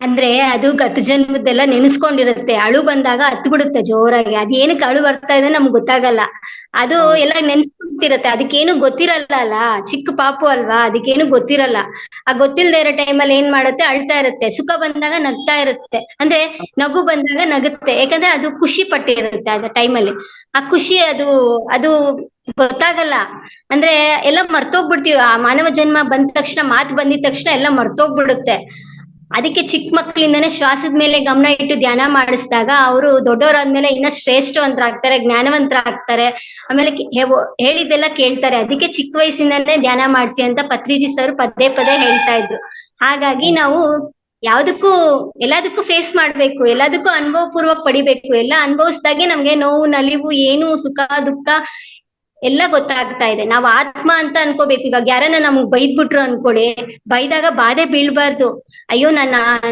ಅಂದ್ರೆ ಅದು ಗತ ಜನ್ಮದ್ದೆಲ್ಲ ನೆನೆಸ್ಕೊಂಡಿರುತ್ತೆ. ಅಳು ಬಂದಾಗ ಹತ್ತು ಬಿಡುತ್ತೆ ಜೋರಾಗಿ. ಅದೇನಕ್ಕೆ ಅಳು ಬರ್ತಾ ಇದೆ ನಮ್ಗೆ ಗೊತ್ತಾಗಲ್ಲ. ಅದು ಎಲ್ಲ ನೆನ್ಸ್ಕೊಂಡಿರತ್ತೆ. ಅದಕ್ಕೇನು ಗೊತ್ತಿರಲ್ಲ ಅಲ್ಲ, ಚಿಕ್ಕ ಪಾಪು ಅಲ್ವಾ, ಅದಕ್ಕೇನು ಗೊತ್ತಿರಲ್ಲ. ಆ ಗೊತ್ತಿಲ್ಲದೆ ಇರೋ ಟೈಮಲ್ಲಿ ಏನ್ ಮಾಡುತ್ತೆ, ಅಳ್ತಾ ಇರುತ್ತೆ. ಸುಖ ಬಂದಾಗ ನಗ್ತಾ ಇರುತ್ತೆ, ಅಂದ್ರೆ ನಗು ಬಂದಾಗ ನಗುತ್ತೆ. ಯಾಕಂದ್ರೆ ಅದು ಖುಷಿ ಪಟ್ಟಿರುತ್ತೆ ಅದ ಟೈಮಲ್ಲಿ. ಆ ಖುಷಿ ಅದು ಗೊತ್ತಾಗಲ್ಲ. ಅಂದ್ರೆ ಎಲ್ಲ ಮರ್ತೋಗ್ಬಿಡ್ತೀವಿ. ಆ ಮಾನವ ಜನ್ಮ ಬಂದ ತಕ್ಷಣ, ಮಾತು ಬಂದಿದ ತಕ್ಷಣ ಎಲ್ಲ ಮರ್ತೋಗ್ಬಿಡುತ್ತೆ. ಅದಕ್ಕೆ ಚಿಕ್ಕ ಮಕ್ಕಳಿಂದಾನೇ ಶ್ವಾಸದ ಮೇಲೆ ಗಮನ ಇಟ್ಟು ಧ್ಯಾನ ಮಾಡಿಸಿದಾಗ ಅವರು ದೊಡ್ಡವರಾದ್ಮೇಲೆ ಇನ್ನ ಶ್ರೇಷ್ಠವಂತರಾಗ್ತಾರೆ, ಜ್ಞಾನವಂತರಾಗ್ತಾರೆ. ಆಮೇಲೆ ಹೇಳಿದ್ದೆಲ್ಲ ಕೇಳ್ತಾರೆ. ಅದಕ್ಕೆ ಚಿಕ್ಕ ವಯಸ್ಸಿಂದಾನೇ ಧ್ಯಾನ ಮಾಡಿಸಿ ಅಂತ ಪತ್ರಿಜಿ ಸರ್ ಪದೇ ಹೇಳ್ತಾ ಇದ್ರು. ಹಾಗಾಗಿ ನಾವು ಎಲ್ಲದಕ್ಕೂ ಫೇಸ್ ಮಾಡ್ಬೇಕು, ಎಲ್ಲದಕ್ಕೂ ಅನುಭವ ಪೂರ್ವಕ ಪಡಿಬೇಕು. ಎಲ್ಲ ಅನುಭವಿಸ್ದಾಗೆ ನಮ್ಗೆ ನೋವು, ನಲಿವು, ಏನು ಸುಖ ದುಃಖ ಎಲ್ಲ ಗೊತ್ತಾಗ್ತಾ ಇದೆ. ನಾವು ಆತ್ಮ ಅಂತ ಅನ್ಕೋಬೇಕು. ಇವಾಗ ಯಾರನ್ನ ನಮ್ಗ್ ಬೈದ್ಬಿಟ್ರು ಅನ್ಕೊಳ್ಳಿ, ಬೈದಾಗ ಬಾಧೆ ಬೀಳ್ಬಾರ್ದು. ಅಯ್ಯೋ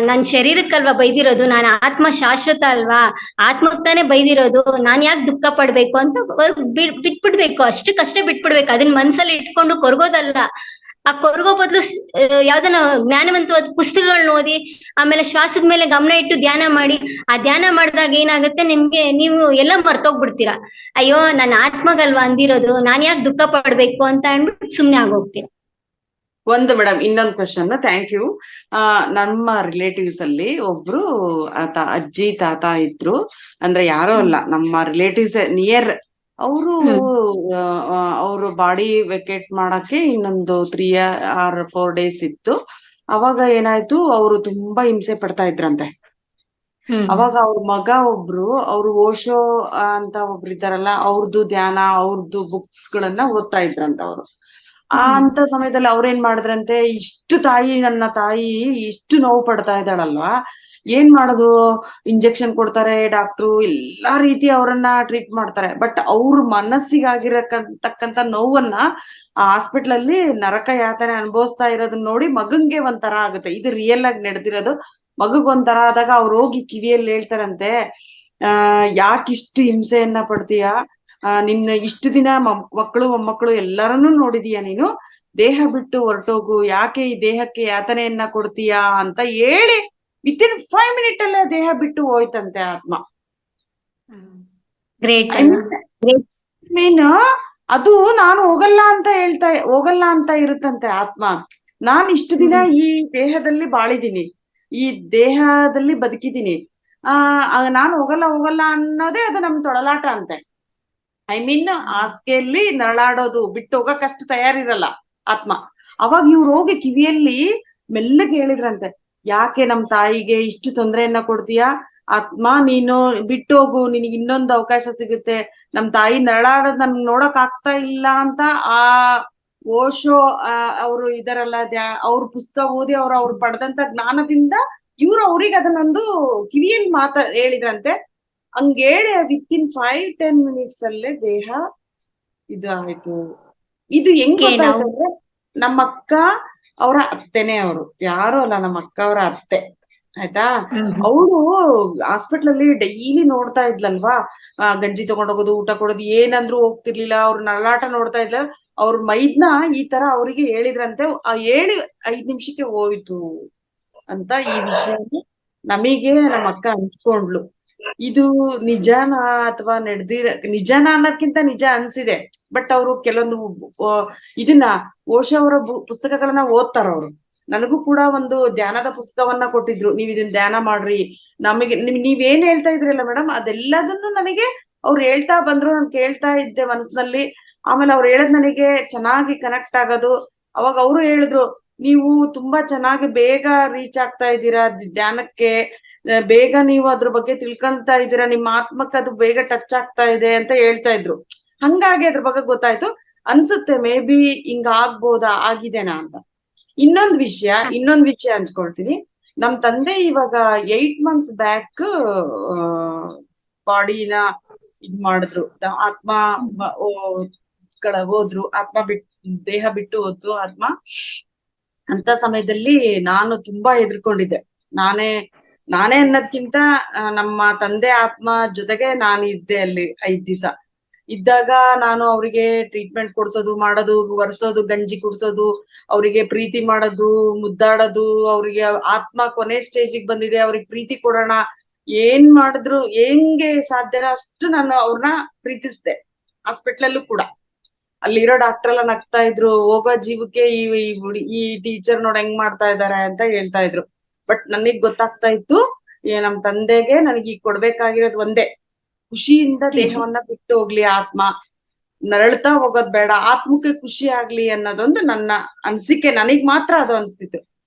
ನನ್ ಶರೀರಕ್ಕಲ್ವಾ ಬೈದಿರೋದು, ನಾನು ಆತ್ಮ ಶಾಶ್ವತ ಅಲ್ವಾ, ಆತ್ಮಕ್ ತಾನೇ ಬೈದಿರೋದು, ನಾನ್ ಯಾಕೆ ದುಃಖ ಪಡ್ಬೇಕು ಅಂತ ಬಿಟ್ಬಿಡ್ಬೇಕು. ಅಷ್ಟಕ್ಕಷ್ಟೇ ಬಿಟ್ಬಿಡ್ಬೇಕು. ಅದನ್ನ ಮನ್ಸಲ್ಲಿ ಇಟ್ಕೊಂಡು ಕೊರಗೋದಲ್ಲ. ಆ ಕೊರಗೋ ಬದಲು ಯಾವ್ದನ್ನ ಜ್ಞಾನವಂತವಾದ ಪುಸ್ತಕಗಳನ್ನ ಓದಿ, ಆಮೇಲೆ ಶ್ವಾಸದ ಮೇಲೆ ಗಮನ ಇಟ್ಟು ಧ್ಯಾನ ಮಾಡಿ. ಆ ಧ್ಯಾನ ಮಾಡಿದಾಗ ಏನಾಗುತ್ತೆ, ನೀವು ಎಲ್ಲ ಮರ್ತೋಗ್ಬಿಡ್ತೀರಾ. ಅಯ್ಯೋ ನನ್ನ ಆತ್ಮಗಲ್ವಾ ಅಂದಿರೋದು, ನಾನ್ ಯಾಕೆ ದುಃಖ ಪಡ್ಬೇಕು ಅಂತ ಅಂದ್ಬಿಟ್ಟು ಸುಮ್ನೆ ಆಗೋಗ್ತೀರಾ. ಒಂದು ಮೇಡಮ್ ಇನ್ನೊಂದು ಕ್ವಶನ್, ಥ್ಯಾಂಕ್ ಯು. ನಮ್ಮ ರಿಲೇಟಿವ್ಸ್ ಅಲ್ಲಿ ಒಬ್ರು ಅಜ್ಜಿ ತಾತ ಇದ್ರು, ಅಂದ್ರೆ ಯಾರೋ ಅಲ್ಲ, ನಮ್ಮ ರಿಲೇಟಿವ್ಸ್ ನಿಯರ್. ಅವರು ಅವರು ಬಾಡಿ ವೆಕೇಟ್ ಮಾಡಕ್ಕೆ ಇನ್ನೊಂದು 3 or 4 days ಇತ್ತು. ಅವಾಗ ಏನಾಯ್ತು, ಅವರು ತುಂಬಾ ಹಿಂಸೆ ಪಡ್ತಾ ಇದ್ರಂತೆ. ಅವಾಗ ಅವ್ರ ಮಗ ಒಬ್ರು, ಅವ್ರು ಓಶೋ ಅಂತ ಒಬ್ರು ಇದ್ದಾರಲ್ಲ, ಅವ್ರದ್ದು ಧ್ಯಾನ, ಅವ್ರದ್ದು ಬುಕ್ಸ್ ಗಳನ್ನ ಓದ್ತಾ ಇದ್ರಂತ ಅವರು. ಅಂತ ಸಮಯದಲ್ಲಿ ಅವ್ರೇನ್ ಮಾಡಿದ್ರಂತೆ, ನನ್ನ ತಾಯಿ ಇಷ್ಟು ನೋವು ಪಡ್ತಾ ಇದ್ದಾಳಲ್ವಾ, ಏನ್ ಮಾಡೋದು, ಇಂಜೆಕ್ಷನ್ ಕೊಡ್ತಾರೆ ಡಾಕ್ಟ್ರು, ಎಲ್ಲಾ ರೀತಿ ಅವರನ್ನ ಟ್ರೀಟ್ ಮಾಡ್ತಾರೆ. ಬಟ್ ಅವ್ರ ಮನಸ್ಸಿಗಾಗಿರತಕ್ಕಂತ ನೋವನ್ನ ಆ ಹಾಸ್ಪಿಟ್ಲ್ ಅಲ್ಲಿ ನರಕ ಯಾತನೆ ಅನುಭವಿಸ್ತಾ ಇರೋದನ್ನ ನೋಡಿ ಮಗಂಗೆ ಒಂಥರ ಆಗುತ್ತೆ. ಇದು ರಿಯಲ್ ಆಗಿ ನಡೆದಿರೋದು. ಮಗಗ್ ಒಂಥರ ಆದಾಗ ಅವ್ರು ಹೋಗಿ ಕಿವಿಯಲ್ಲಿ ಹೇಳ್ತಾರಂತೆ, ಯಾಕಿಷ್ಟು ಹಿಂಸೆಯನ್ನ ಪಡ್ತೀಯಾ, ನಿನ್ನ ಇಷ್ಟು ದಿನ ಮಕ್ಕಳು ಮೊಮ್ಮಕ್ಕಳು ಎಲ್ಲರನ್ನೂ ನೋಡಿದೀಯ ನೀನು, ದೇಹ ಬಿಟ್ಟು ಹೊರಟೋಗು, ಯಾಕೆ ಈ ದೇಹಕ್ಕೆ ಯಾತನೆಯನ್ನ ಕೊಡ್ತೀಯಾ ಅಂತ ಹೇಳಿ ವಿತಿನ್ 5 minutes ಅಲ್ಲೇ ದೇಹ ಬಿಟ್ಟು ಹೋಯ್ತಂತೆ ಆತ್ಮ. ಮೀನ್ ಅದು ನಾನು ಹೋಗಲ್ಲ ಅಂತ ಇರುತ್ತಂತೆ ಆತ್ಮ. ನಾನ್ ಇಷ್ಟು ದಿನ ಈ ದೇಹದಲ್ಲಿ ಬಾಳಿದೀನಿ, ಈ ದೇಹದಲ್ಲಿ ಬದುಕಿದೀನಿ, ನಾನು ಹೋಗಲ್ಲ ಅನ್ನೋದೇ ಅದು ನಮ್ ತೊಳಲಾಟ ಅಂತೆ. ಹಾಸಿಗೆಯಲ್ಲಿ ನರಳಾಡೋದು ಬಿಟ್ಟು ಹೋಗಕ್ಕಷ್ಟು ತಯಾರಿರಲ್ಲ ಆತ್ಮ. ಅವಾಗ ಇವ್ರು ಹೋಗಿ ಕಿವಿಯಲ್ಲಿ ಮೆಲ್ಲಗೆ ಹೇಳಿದ್ರಂತೆ, ಯಾಕೆ ನಮ್ ತಾಯಿಗೆ ಇಷ್ಟು ತೊಂದರೆಯನ್ನ ಕೊಡ್ತೀಯಾ ಆತ್ಮ, ನೀನು ಬಿಟ್ಟು ಹೋಗು, ನಿನಗೆ ಇನ್ನೊಂದು ಅವಕಾಶ ಸಿಗುತ್ತೆ, ನಮ್ ತಾಯಿ ನರಳಾಡೋದ್ ನನ್ಗೆ ನೋಡಕ್ ಆಗ್ತಾ ಇಲ್ಲ ಅಂತ ಆ ಓಶೋ ಅವರು ಇದರಲ್ಲ, ಅವ್ರ ಪುಸ್ತಕ ಓದಿ ಅವ್ರು ಪಡೆದಂತ ಜ್ಞಾನದಿಂದ ಇವ್ರು ಅವ್ರಿಗೆ ಅದನ್ನೊಂದು ಕಿವಿಯಲ್ಲಿ ಹೇಳಿದ್ರಂತೆ. ಹಂಗೇಳಿ ವಿತಿನ್ 5-10 minutes ಅಲ್ಲೇ ದೇಹ ಇದು ಆಯ್ತು. ಇದು ಹೆಂಗ್ ಗೊತ್ತಾಯ್ತು ಅಂದ್ರೆ, ನಮ್ಮ ಅಕ್ಕ ಅವರ ಅತ್ತೆನೆ, ಅವರು ಯಾರು ಅಲ್ಲ, ನಮ್ಮ ಅಕ್ಕ ಅವರ ಅತ್ತೆ, ಆಯ್ತಾ. ಅವಳು ಹಾಸ್ಪಿಟ್ಲ್ ಅಲ್ಲಿ ಡೈಲಿ ನೋಡ್ತಾ ಇದ್ಲಲ್ವಾ, ಗಂಜಿ ತಗೊಂಡೋಗೋದು, ಊಟ ಕೊಡೋದು, ಏನಂದ್ರು ಹೋಗ್ತಿರ್ಲಿಲ್ಲ. ಅವ್ರ ನರಳಾಟ ನೋಡ್ತಾ ಇದ್ಲ. ಅವ್ರ ಮೈದ್ನ ಈ ತರ ಅವ್ರಿಗೆ ಹೇಳಿದ್ರಂತೆ, ಹೇಳಿ 5 ನಿಮಿಷಕ್ಕೆ ಹೋಯ್ತು ಅಂತ. ಈ ವಿಷಯ ನಮಗೆ ನಮ್ಮ ಅಕ್ಕ ಹಂಚ್ಕೊಂಡ್ಲು. ಇದು ನಿಜಾನ ಅಥವಾ ನಿಜಾನ ಅನ್ನೋದ್ಕಿಂತ ನಿಜ ಅನ್ಸಿದೆ. ಬಟ್ ಅವರು ಕೆಲವೊಂದು ಇದನ್ನ ಓಶೋ ಅವರ ಪುಸ್ತಕಗಳನ್ನ ಓದ್ತಾರ ಅವರು. ನನಗೂ ಕೂಡ ಒಂದು ಧ್ಯಾನದ ಪುಸ್ತಕವನ್ನ ಕೊಟ್ಟಿದ್ರು, ನೀವ್ ಇದನ್ನ ಧ್ಯಾನ ಮಾಡ್ರಿ. ನಮಗೆ ನೀವೇನ್ ಹೇಳ್ತಾ ಇದ್ರಲ್ಲ ಮೇಡಮ್, ಅದೆಲ್ಲದನ್ನು ನನಗೆ ಅವ್ರು ಹೇಳ್ತಾ ಬಂದ್ರು, ನಾನು ಕೇಳ್ತಾ ಇದ್ದೆ ಮನಸ್ಸಿನಲ್ಲಿ. ಆಮೇಲೆ ಅವ್ರು ಹೇಳದ್ ನನಗೆ ಚೆನ್ನಾಗಿ ಕನೆಕ್ಟ್ ಆಗೋದು. ಅವಾಗ ಅವರು ಹೇಳಿದ್ರು, ನೀವು ತುಂಬಾ ಚೆನ್ನಾಗಿ ಬೇಗ ರೀಚ್ ಆಗ್ತಾ ಇದ್ದೀರಾ ಧ್ಯಾನಕ್ಕೆ, ಬೇಗ ನೀವು ಅದ್ರ ಬಗ್ಗೆ ತಿಳ್ಕೊಳ್ತಾ ಇದ್ದೀರಾ, ನಿಮ್ಮ ಆತ್ಮಕ್ಕೆ ಅದು ಬೇಗ ಟಚ್ ಆಗ್ತಾ ಇದೆ ಅಂತ ಹೇಳ್ತಾ ಇದ್ರು. ಹಂಗಾಗಿ ಅದ್ರ ಬಗ್ಗೆ ಗೊತ್ತಾಯ್ತು ಅನ್ಸುತ್ತೆ. ಮೇ ಬಿ ಹಿಂಗ ಆಗ್ಬೋದಾ, ಆಗಿದೆನಾ ಅಂತ. ಇನ್ನೊಂದ್ ವಿಷಯ ಹಂಚ್ಕೊಳ್ತೀನಿ. ನಮ್ ತಂದೆ ಇವಾಗ 8 months ಬ್ಯಾಕ್ ಬಾಡಿನ ಇದ್ ಮಾಡಿದ್ರು, ಆತ್ಮ ಹೋದ್ರು, ದೇಹ ಬಿಟ್ಟು ಹೋದ್ರು ಆತ್ಮ. ಅಂತ ಸಮಯದಲ್ಲಿ ನಾನು ತುಂಬಾ ಹೆದರ್ಕೊಂಡಿದ್ದೆ. ನಾನೇ ಅನ್ನೋದ್ಕಿಂತ ನಮ್ಮ ತಂದೆ ಆತ್ಮ ಜೊತೆಗೆ ನಾನು ಇದ್ದೆ ಅಲ್ಲಿ 5 ದಿವಸ ಇದ್ದಾಗ. ನಾನು ಅವರಿಗೆ ಟ್ರೀಟ್ಮೆಂಟ್ ಕೊಡ್ಸೋದು, ಮಾಡೋದು, ಒರೆಸೋದು, ಗಂಜಿ ಕುಡ್ಸೋದು, ಅವರಿಗೆ ಪ್ರೀತಿ ಮಾಡೋದು, ಮುದ್ದಾಡೋದು. ಅವ್ರಿಗೆ ಆತ್ಮ ಕೊನೆ ಸ್ಟೇಜಿಗೆ ಬಂದಿದೆ, ಅವ್ರಿಗೆ ಪ್ರೀತಿ ಕೊಡೋಣ, ಏನ್ ಮಾಡಿದ್ರು ಹೆಂಗೆ ಸಾಧ್ಯನೋ ಅಷ್ಟು ನಾನು ಅವ್ರನ್ನ ಪ್ರೀತಿಸ್ದೆ. ಹಾಸ್ಪಿಟ್ಲಲ್ಲೂ ಕೂಡ ಅಲ್ಲಿರೋ ಡಾಕ್ಟರ್ ಎಲ್ಲ ನಗ್ತಾ ಇದ್ರು, ಹೋಗೋ ಜೀವಕ್ಕೆ ಈ ಟೀಚರ್ ನೋಡ್ ಹೆಂಗ್ ಮಾಡ್ತಾ ಇದಾರೆ ಅಂತ ಹೇಳ್ತಾ ಇದ್ರು. ಬಟ್ ನನಗ್ ಗೊತ್ತಾಗ್ತಾ ಇತ್ತು, ನಮ್ ತಂದೆಗೆ ನನಗೆ ಈಗ ಕೊಡ್ಬೇಕಾಗಿರೋದು ಒಂದೇ, ಖುಷಿಯಿಂದ ದೇಹವನ್ನ ಬಿಟ್ಟು ಹೋಗ್ಲಿ ಆತ್ಮ, ನರಳ್ತಾ ಹೋಗೋದ್ ಬೇಡ, ಆತ್ಮಕ್ಕೆ ಖುಷಿ ಆಗ್ಲಿ ಅನ್ನೋದೊಂದು ನನ್ನ ಅನ್ಸಿಕೆ. ನನಗ್ ಮಾತ್ರ ಅದು ಅನ್ಸ್ತಿತ್ತು.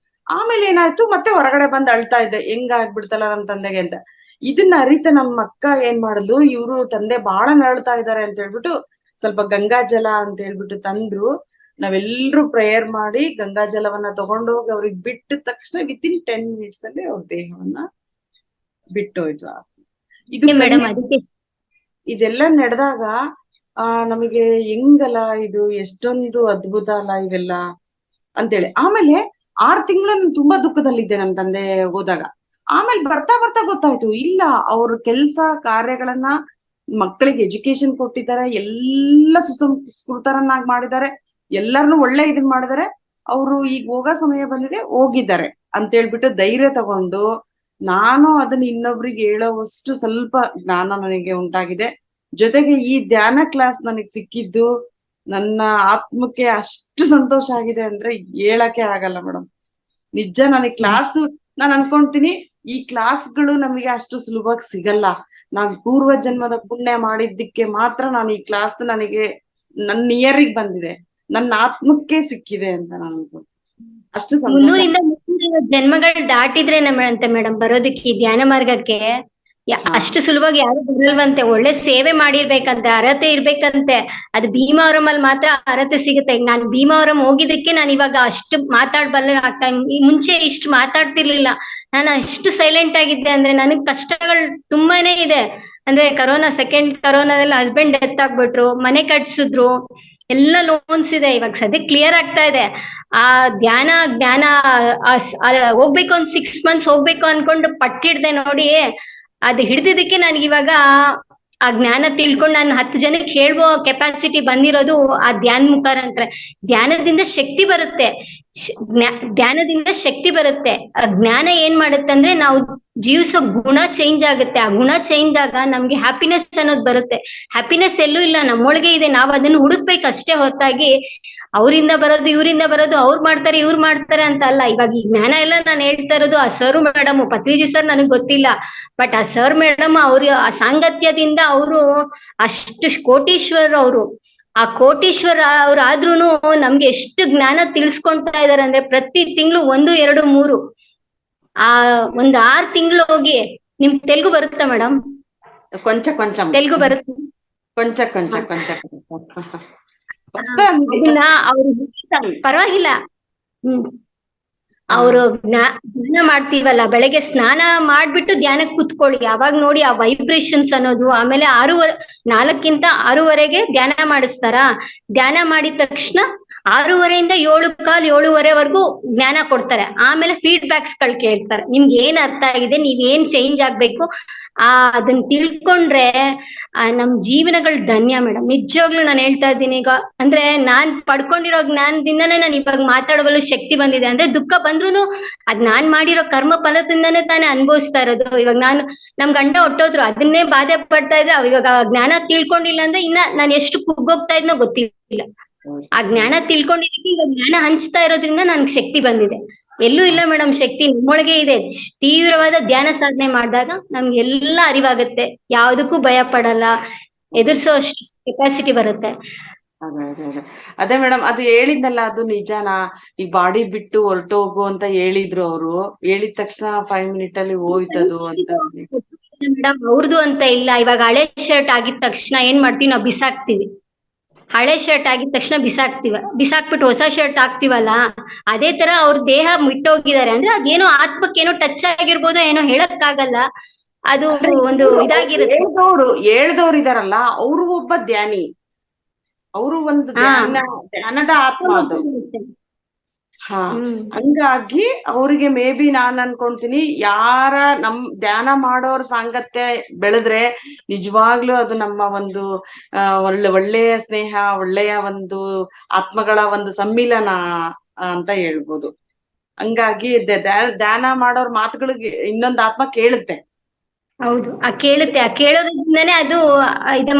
ಆಮೇಲೆ ಏನಾಯ್ತು, ಮತ್ತೆ ಹೊರಗಡೆ ಬಂದ್ ಅಳ್ತಾ ಇದ್ದೆ, ಹೆಂಗಾಗ್ಬಿಡ್ತಲ್ಲ ನಮ್ ತಂದೆಗೆ ಅಂತ. ಇದನ್ನ ಅರಿತ ನಮ್ಮ ಅಕ್ಕ ಏನ್ ಮಾಡಿದ್ಲು, ಇವ್ರು ತಂದೆ ಬಾಳ ನರಳ್ತಾ ಇದಾರೆ ಅಂತ ಹೇಳ್ಬಿಟ್ಟು ಸ್ವಲ್ಪ ಗಂಗಾಜಲ ಅಂತ ಹೇಳ್ಬಿಟ್ಟು ತಂದ್ರು. ನಾವೆಲ್ರೂ ಪ್ರೇಯರ್ ಮಾಡಿ ಗಂಗಾಜಲವನ್ನ ತಗೊಂಡೋಗಿ ಅವ್ರಿಗೆ ಬಿಟ್ಟ ತಕ್ಷಣ ವಿತಿನ್ 10 minutes ಅಲ್ಲಿ ಅವ್ರ ದೇಹವನ್ನ ಬಿಟ್ಟೋಯ್ತು. ಇದೆಲ್ಲ ನಡೆದಾಗ ನಮಗೆ ಹೆಂಗಲ್ಲ, ಇದು ಎಷ್ಟೊಂದು ಅದ್ಭುತ ಅಲ್ಲ ಇವೆಲ್ಲ ಅಂತೇಳಿ. ಆಮೇಲೆ 6 ತಿಂಗಳು ತುಂಬಾ ದುಃಖದಲ್ಲಿದ್ದೆ ನಮ್ ತಂದೆ ಹೋದಾಗ. ಆಮೇಲೆ ಬರ್ತಾ ಗೊತ್ತಾಯ್ತು, ಇಲ್ಲ ಅವ್ರ ಕೆಲ್ಸ ಕಾರ್ಯಗಳನ್ನ, ಮಕ್ಕಳಿಗೆ ಎಜುಕೇಶನ್ ಕೊಟ್ಟಿದ್ದಾರೆ, ಎಲ್ಲ ಸುಸಂಸ್ಕೃತರನ್ನಾಗಿ ಮಾಡಿದ್ದಾರೆ, ಎಲ್ಲರನ್ನು ಒಳ್ಳೆ ಇದನ್ ಮಾಡಿದ್ದಾರೆ. ಅವರು ಈಗ ಹೋಗೋ ಸಮಯ ಬಂದಿದೆ, ಹೋಗಿದ್ದಾರೆ ಅಂತ ಹೇಳ್ಬಿಟ್ಟು ಧೈರ್ಯ ತಗೊಂಡು, ನಾನು ಅದನ್ನ ಇನ್ನೊಬ್ರಿಗೆ ಹೇಳೋವಷ್ಟು ಸ್ವಲ್ಪ ಜ್ಞಾನ ನನಗೆ ಉಂಟಾಗಿದೆ. ಜೊತೆಗೆ ಈ ಧ್ಯಾನ ಕ್ಲಾಸ್ ನನಗ್ ಸಿಕ್ಕಿದ್ದು ನನ್ನ ಆತ್ಮಕ್ಕೆ ಅಷ್ಟು ಸಂತೋಷ ಆಗಿದೆ ಅಂದ್ರೆ ಹೇಳಕ್ಕೆ ಆಗಲ್ಲ ಮೇಡಮ್. ನಿಜ ನನಗೆ ಕ್ಲಾಸ್ ನಾನು ಅನ್ಕೊಂತೀನಿ ಈ ಕ್ಲಾಸ್ಗಳು ನಮಗೆ ಅಷ್ಟು ಸುಲಭವಾಗಿ ಸಿಗಲ್ಲ. ನಾವ್ ಪೂರ್ವ ಜನ್ಮದ ಪುಣ್ಯ ಮಾಡಿದ್ದಕ್ಕೆ ಮಾತ್ರ ನಾನು ಈ ಕ್ಲಾಸ್ ನನಗೆ ನನ್ನ ಇಯರಿಗೆ ಬಂದಿದೆ, ನನ್ನ ಆತ್ಮಕ್ಕೆ ಸಿಕ್ಕಿದೆ ಅಂತ ನಾನು ಅಷ್ಟು ಸಂತೋಷ. 300 ಜನ್ಮಗಳು ದಾಟಿದ್ರೇನಂತೆ ಮೇಡಮ್ ಬರೋದಕ್ಕೆ ಈ ಧ್ಯಾನ ಮಾರ್ಗಕ್ಕೆ. ಅಷ್ಟು ಸುಲಭವಾಗಿ ಯಾರು ಬರಲ್ವಂತೆ. ಒಳ್ಳೆ ಸೇವೆ ಮಾಡಿರ್ಬೇಕಂತೆ, ಅರ್ಹತೆ ಇರ್ಬೇಕಂತೆ. ಅದು ಭೀಮಾವರಮಲ್ಲಿ ಮಾತ್ರ ಅರ್ಹತೆ ಸಿಗುತ್ತೆ. ಈಗ ನಾನು ಭೀಮಾವರಂ ಹೋಗಿದ್ದಕ್ಕೆ ನಾನು ಇವಾಗ ಅಷ್ಟು ಮಾತಾಡ್ಬಲ್ಲ ಆಗ್ತಾ. ಈ ಮುಂಚೆ ಇಷ್ಟು ಮಾತಾಡ್ತಿರ್ಲಿಲ್ಲ. ನಾನು ಅಷ್ಟು ಸೈಲೆಂಟ್ ಆಗಿದ್ದೆ. ಅಂದ್ರೆ ನನಗ್ ಕಷ್ಟಗಳು ತುಂಬಾನೇ ಇದೆ. ಅಂದ್ರೆ ಸೆಕೆಂಡ್ ಕರೋನಾದಲ್ಲಿ ಹಸ್ಬೆಂಡ್ ಡೆತ್ ಆಗ್ಬಿಟ್ರು, ಮನೆ ಕಟ್ಸಿದ್ರು, ಎಲ್ಲ ಲೋನ್ಸ್ ಇದೆ. ಇವಾಗ ಸದ್ಯಕ್ಕೆ ಕ್ಲಿಯರ್ ಆಗ್ತಾ ಇದೆ. ಆ ಜ್ಞಾನ ಹೋಗ್ಬೇಕು, ಒಂದ್ 6 months ಹೋಗ್ಬೇಕು ಅನ್ಕೊಂಡು ಪಟ್ಟಿಡ್ದೆ ನೋಡಿ. ಅದು ಹಿಡ್ದಿದ್ದಕ್ಕೆ ನನ್ಗೆ ಇವಾಗ ಆ ಜ್ಞಾನ ತಿಳ್ಕೊಂಡು ನಾನು 10 ಜನಕ್ಕೆ ಹೇಳುವ ಕೆಪಾಸಿಟಿ ಬಂದಿರೋದು ಆ ಧ್ಯಾನ ಮುಖಾಂತರ. ಧ್ಯಾನದಿಂದ ಶಕ್ತಿ ಬರುತ್ತೆ. ಧ್ಯಾನದಿಂದ ಶಕ್ತಿ ಬರುತ್ತೆ. ಆ ಜ್ಞಾನ ಏನ್ ಮಾಡುತ್ತೆ ಅಂದ್ರೆ ನಾವು ಜೀವಿಸೋ ಗುಣ ಚೇಂಜ್ ಆಗುತ್ತೆ. ಆ ಗುಣ ಚೇಂಜ್ ಆಗ ನಮ್ಗೆ ಹ್ಯಾಪಿನೆಸ್ ಅನ್ನೋದು ಬರುತ್ತೆ. ಹ್ಯಾಪಿನೆಸ್ ಎಲ್ಲೂ ಇಲ್ಲ, ನಮ್ಮೊಳಗೆ ಇದೆ. ನಾವ್ ಅದನ್ನ ಹುಡುಕ್ಬೇಕು ಅಷ್ಟೇ ಹೊರತಾಗಿ ಅವರಿಂದ ಬರೋದು ಇವರಿಂದ ಬರೋದು, ಅವ್ರು ಮಾಡ್ತಾರೆ ಇವ್ರು ಮಾಡ್ತಾರೆ ಅಂತ ಅಲ್ಲ. ಇವಾಗ ಈ ಜ್ಞಾನ ಎಲ್ಲ ನಾನು ಹೇಳ್ತಾ ಇರೋದು ಆ ಸರ್ ಮೇಡಮ್ ಪತ್ರಿಜಿ ಸರ್ ನನಗ್ ಗೊತ್ತಿಲ್ಲ, ಬಟ್ ಆ ಸರ್ ಮೇಡಮ್ ಅವ್ರ ಆ ಸಾಂಗತ್ಯದಿಂದ ಅವರು ಅಷ್ಟು ಕೋಟೀಶ್ವರ. ಅವರು ಆ ಕೋಟೀಶ್ವರ ಅವ್ರಾದ್ರೂನು ನಮ್ಗೆ ಎಷ್ಟು ಜ್ಞಾನ ತಿಳಿಸ್ಕೊಂತಾ ಇದಾರೆ ಅಂದ್ರೆ ಪ್ರತಿ ತಿಂಗಳು 1, 2, 3 ಆ 6 ತಿಂಗಳು ಹೋಗಿ. ನಿಮ್ ತೆಲುಗು ಬರುತ್ತಾ ಮೇಡಮ್? ಕೊಂಚ ತೆಲುಗು ಬರುತ್ತೆ. ಕೊಂಚ ಅದನ್ನ ಅವ್ರು ಪರವಾಗಿಲ್ಲ. ಅವರು ಧ್ಯಾನ ಮಾಡ್ತೀವಲ್ಲ, ಬೆಳಗ್ಗೆ ಸ್ನಾನ ಮಾಡ್ಬಿಟ್ಟು ಧ್ಯಾನಕ್ಕೆ ಕೂತ್ಕೊಳ್ಳಿ. ಅವಾಗ ನೋಡಿ ಆ ವೈಬ್ರೇಷನ್ಸ್ ಅನ್ನೋದು. ಆಮೇಲೆ 4 6:30 ಧ್ಯಾನ ಮಾಡಿಸ್ತಾರ. ಧ್ಯಾನ ಮಾಡಿದ ತಕ್ಷಣ 6:30 7:15 7:30 ಜ್ಞಾನ ಕೊಡ್ತಾರೆ. ಆಮೇಲೆ ಫೀಡ್ಬ್ಯಾಕ್ಸ್ ಗಳು ಕೇಳ್ತಾರೆ. ನಿಮ್ಗೆ ಏನ್ ಅರ್ಥ ಆಗಿದೆ, ನೀವ್ ಏನ್ ಚೇಂಜ್ ಆಗ್ಬೇಕು, ಅದನ್ನ ತಿಳ್ಕೊಂಡ್ರೆ ನಮ್ ಜೀವನಗಳು ಧನ್ಯ ಮೇಡಮ್. ನಿಜವಾಗ್ಲೂ ನಾನು ಹೇಳ್ತಾ ಇದ್ದೀನಿ. ಈಗ ಅಂದ್ರೆ ನಾನ್ ಪಡ್ಕೊಂಡಿರೋ ಜ್ಞಾನದಿಂದಾನೇ ನಾನು ಇವಾಗ ಮಾತಾಡಬಲ್ಲ ಶಕ್ತಿ ಬಂದಿದೆ. ಅಂದ್ರೆ ದುಃಖ ಬಂದ್ರುನು ಅದ್ ನಾನ್ ಮಾಡಿರೋ ಕರ್ಮ ಫಲದಿಂದಾನೇ ತಾನೇ ಅನುಭವಿಸ್ತಾ ಇರೋದು. ಇವಾಗ ನಮ್ ಗಂಡ ಹೊಟ್ಟೋದ್ರು, ಅದನ್ನೇ ಬಾಧೆ ಪಡ್ತಾ ಇದ್ರೆ ಇವಾಗ ಜ್ಞಾನ ತಿಳ್ಕೊಂಡಿಲ್ಲ ಅಂದ್ರೆ ಇನ್ನ ನಾನು ಎಷ್ಟು ಕುಗ್ಗೋಗ್ತಾ ಇದ್ನೋ ಗೊತ್ತಿಲ್ಲ. ಆ ಜ್ಞಾನ ತಿಳ್ಕೊಂಡಿದ್ದಕ್ಕೆ ಇವಾಗ ಜ್ಞಾನ ಹಂಚ್ತಾ ಇರೋದ್ರಿಂದ ನನ್ಗೆ ಶಕ್ತಿ ಬಂದಿದೆ. ಎಲ್ಲೂ ಇಲ್ಲ ಮೇಡಮ್, ಶಕ್ತಿ ನಮ್ಮೊಳಗೆ ಇದೆ. ತೀವ್ರವಾದ ಧ್ಯಾನ ಸಾಧನೆ ಮಾಡಿದಾಗ ನಮ್ಗೆ ಎಲ್ಲ ಅರಿವಾಗುತ್ತೆ. ಯಾವ್ದಕ್ಕೂ ಭಯ ಪಡಲ್ಲ, ಎದುರಿಸೋ ಅಷ್ಟು ಕೆಪಾಸಿಟಿ ಬರುತ್ತೆ. ಅದೇ ಮೇಡಮ್, ಅದು ಹೇಳಿದ್ನಲ್ಲ ಅದು ನಿಜಾನಾ? ಈ ಬಾಡಿ ಬಿಟ್ಟು ಹೊರಟೋಗು ಅಂತ ಹೇಳಿದ್ರು ಅವರು. ಹೇಳಿದ ತಕ್ಷಣ 5 minutes ಅಲ್ಲಿ ಹೋಯ್ತದು ಅಂತ. ಮೇಡಮ್ ಅವ್ರದ್ದು ಅಂತ ಇಲ್ಲ. ಇವಾಗ ಹಳೆ ಶರ್ಟ್ ಆಗಿದ ತಕ್ಷಣ ಏನ್ ಮಾಡ್ತೀವಿ ನಾವು, ಬಿಸಾಕ್ತಿವಿ. ಹಳೆ ಶರ್ಟ್ ಆಗಿದ ತಕ್ಷಣ ಬಿಸಾಕ್ಬಿಟ್ಟು ಹೊಸ ಶರ್ಟ್ ಹಾಕ್ತಿವಲ್ಲ, ಅದೇ ತರ ಅವ್ರ ದೇಹ ಬಿಟ್ಟೋಗಿದ್ದಾರೆ ಅಂದ್ರೆ ಅದೇನೋ ಆತ್ಮಕ್ಕೇನೋ ಟಚ್ ಆಗಿರ್ಬೋದೋ ಏನೋ ಹೇಳಕ್ ಆಗಲ್ಲ. ಅದು ಒಂದು ಇದಾಗಿರುತ್ತೆ. ಹೇಳ್ದವ್ರು ಇದಾರಲ್ಲ, ಅವರು ಒಬ್ಬ ಧ್ಯಾನಿ, ಅವರು ಒಂದು ಧ್ಯಾನದ ಆತ್ಮ ಅದು. ಹಂಗಾಗಿ ಅವ್ರಿಗೆ ಮೇ ಬಿ ನಾನ್ ಅನ್ಕೊಂತೀನಿ, ಯಾರ ಧ್ಯಾನ ಮಾಡೋರ್ ಸಾಂಗತ್ಯ ಬೆಳೆದ್ರೆ ನಿಜವಾಗ್ಲೂ ಅದು ನಮ್ಮ ಒಂದು ಒಳ್ಳೆಯ ಸ್ನೇಹ, ಒಳ್ಳೆಯ ಒಂದು ಆತ್ಮಗಳ ಒಂದು ಸಮ್ಮಿಲನ ಅಂತ ಹೇಳ್ಬೋದು. ಹಂಗಾಗಿ ಧ್ಯಾನ ಮಾಡೋರ್ ಮಾತುಗಳಿಗೆ ಇನ್ನೊಂದು ಆತ್ಮ ಕೇಳುತ್ತೆ. ಹೌದು, ಆ ಕೇಳೋದ್ರಿಂದಾನೇ ಅದು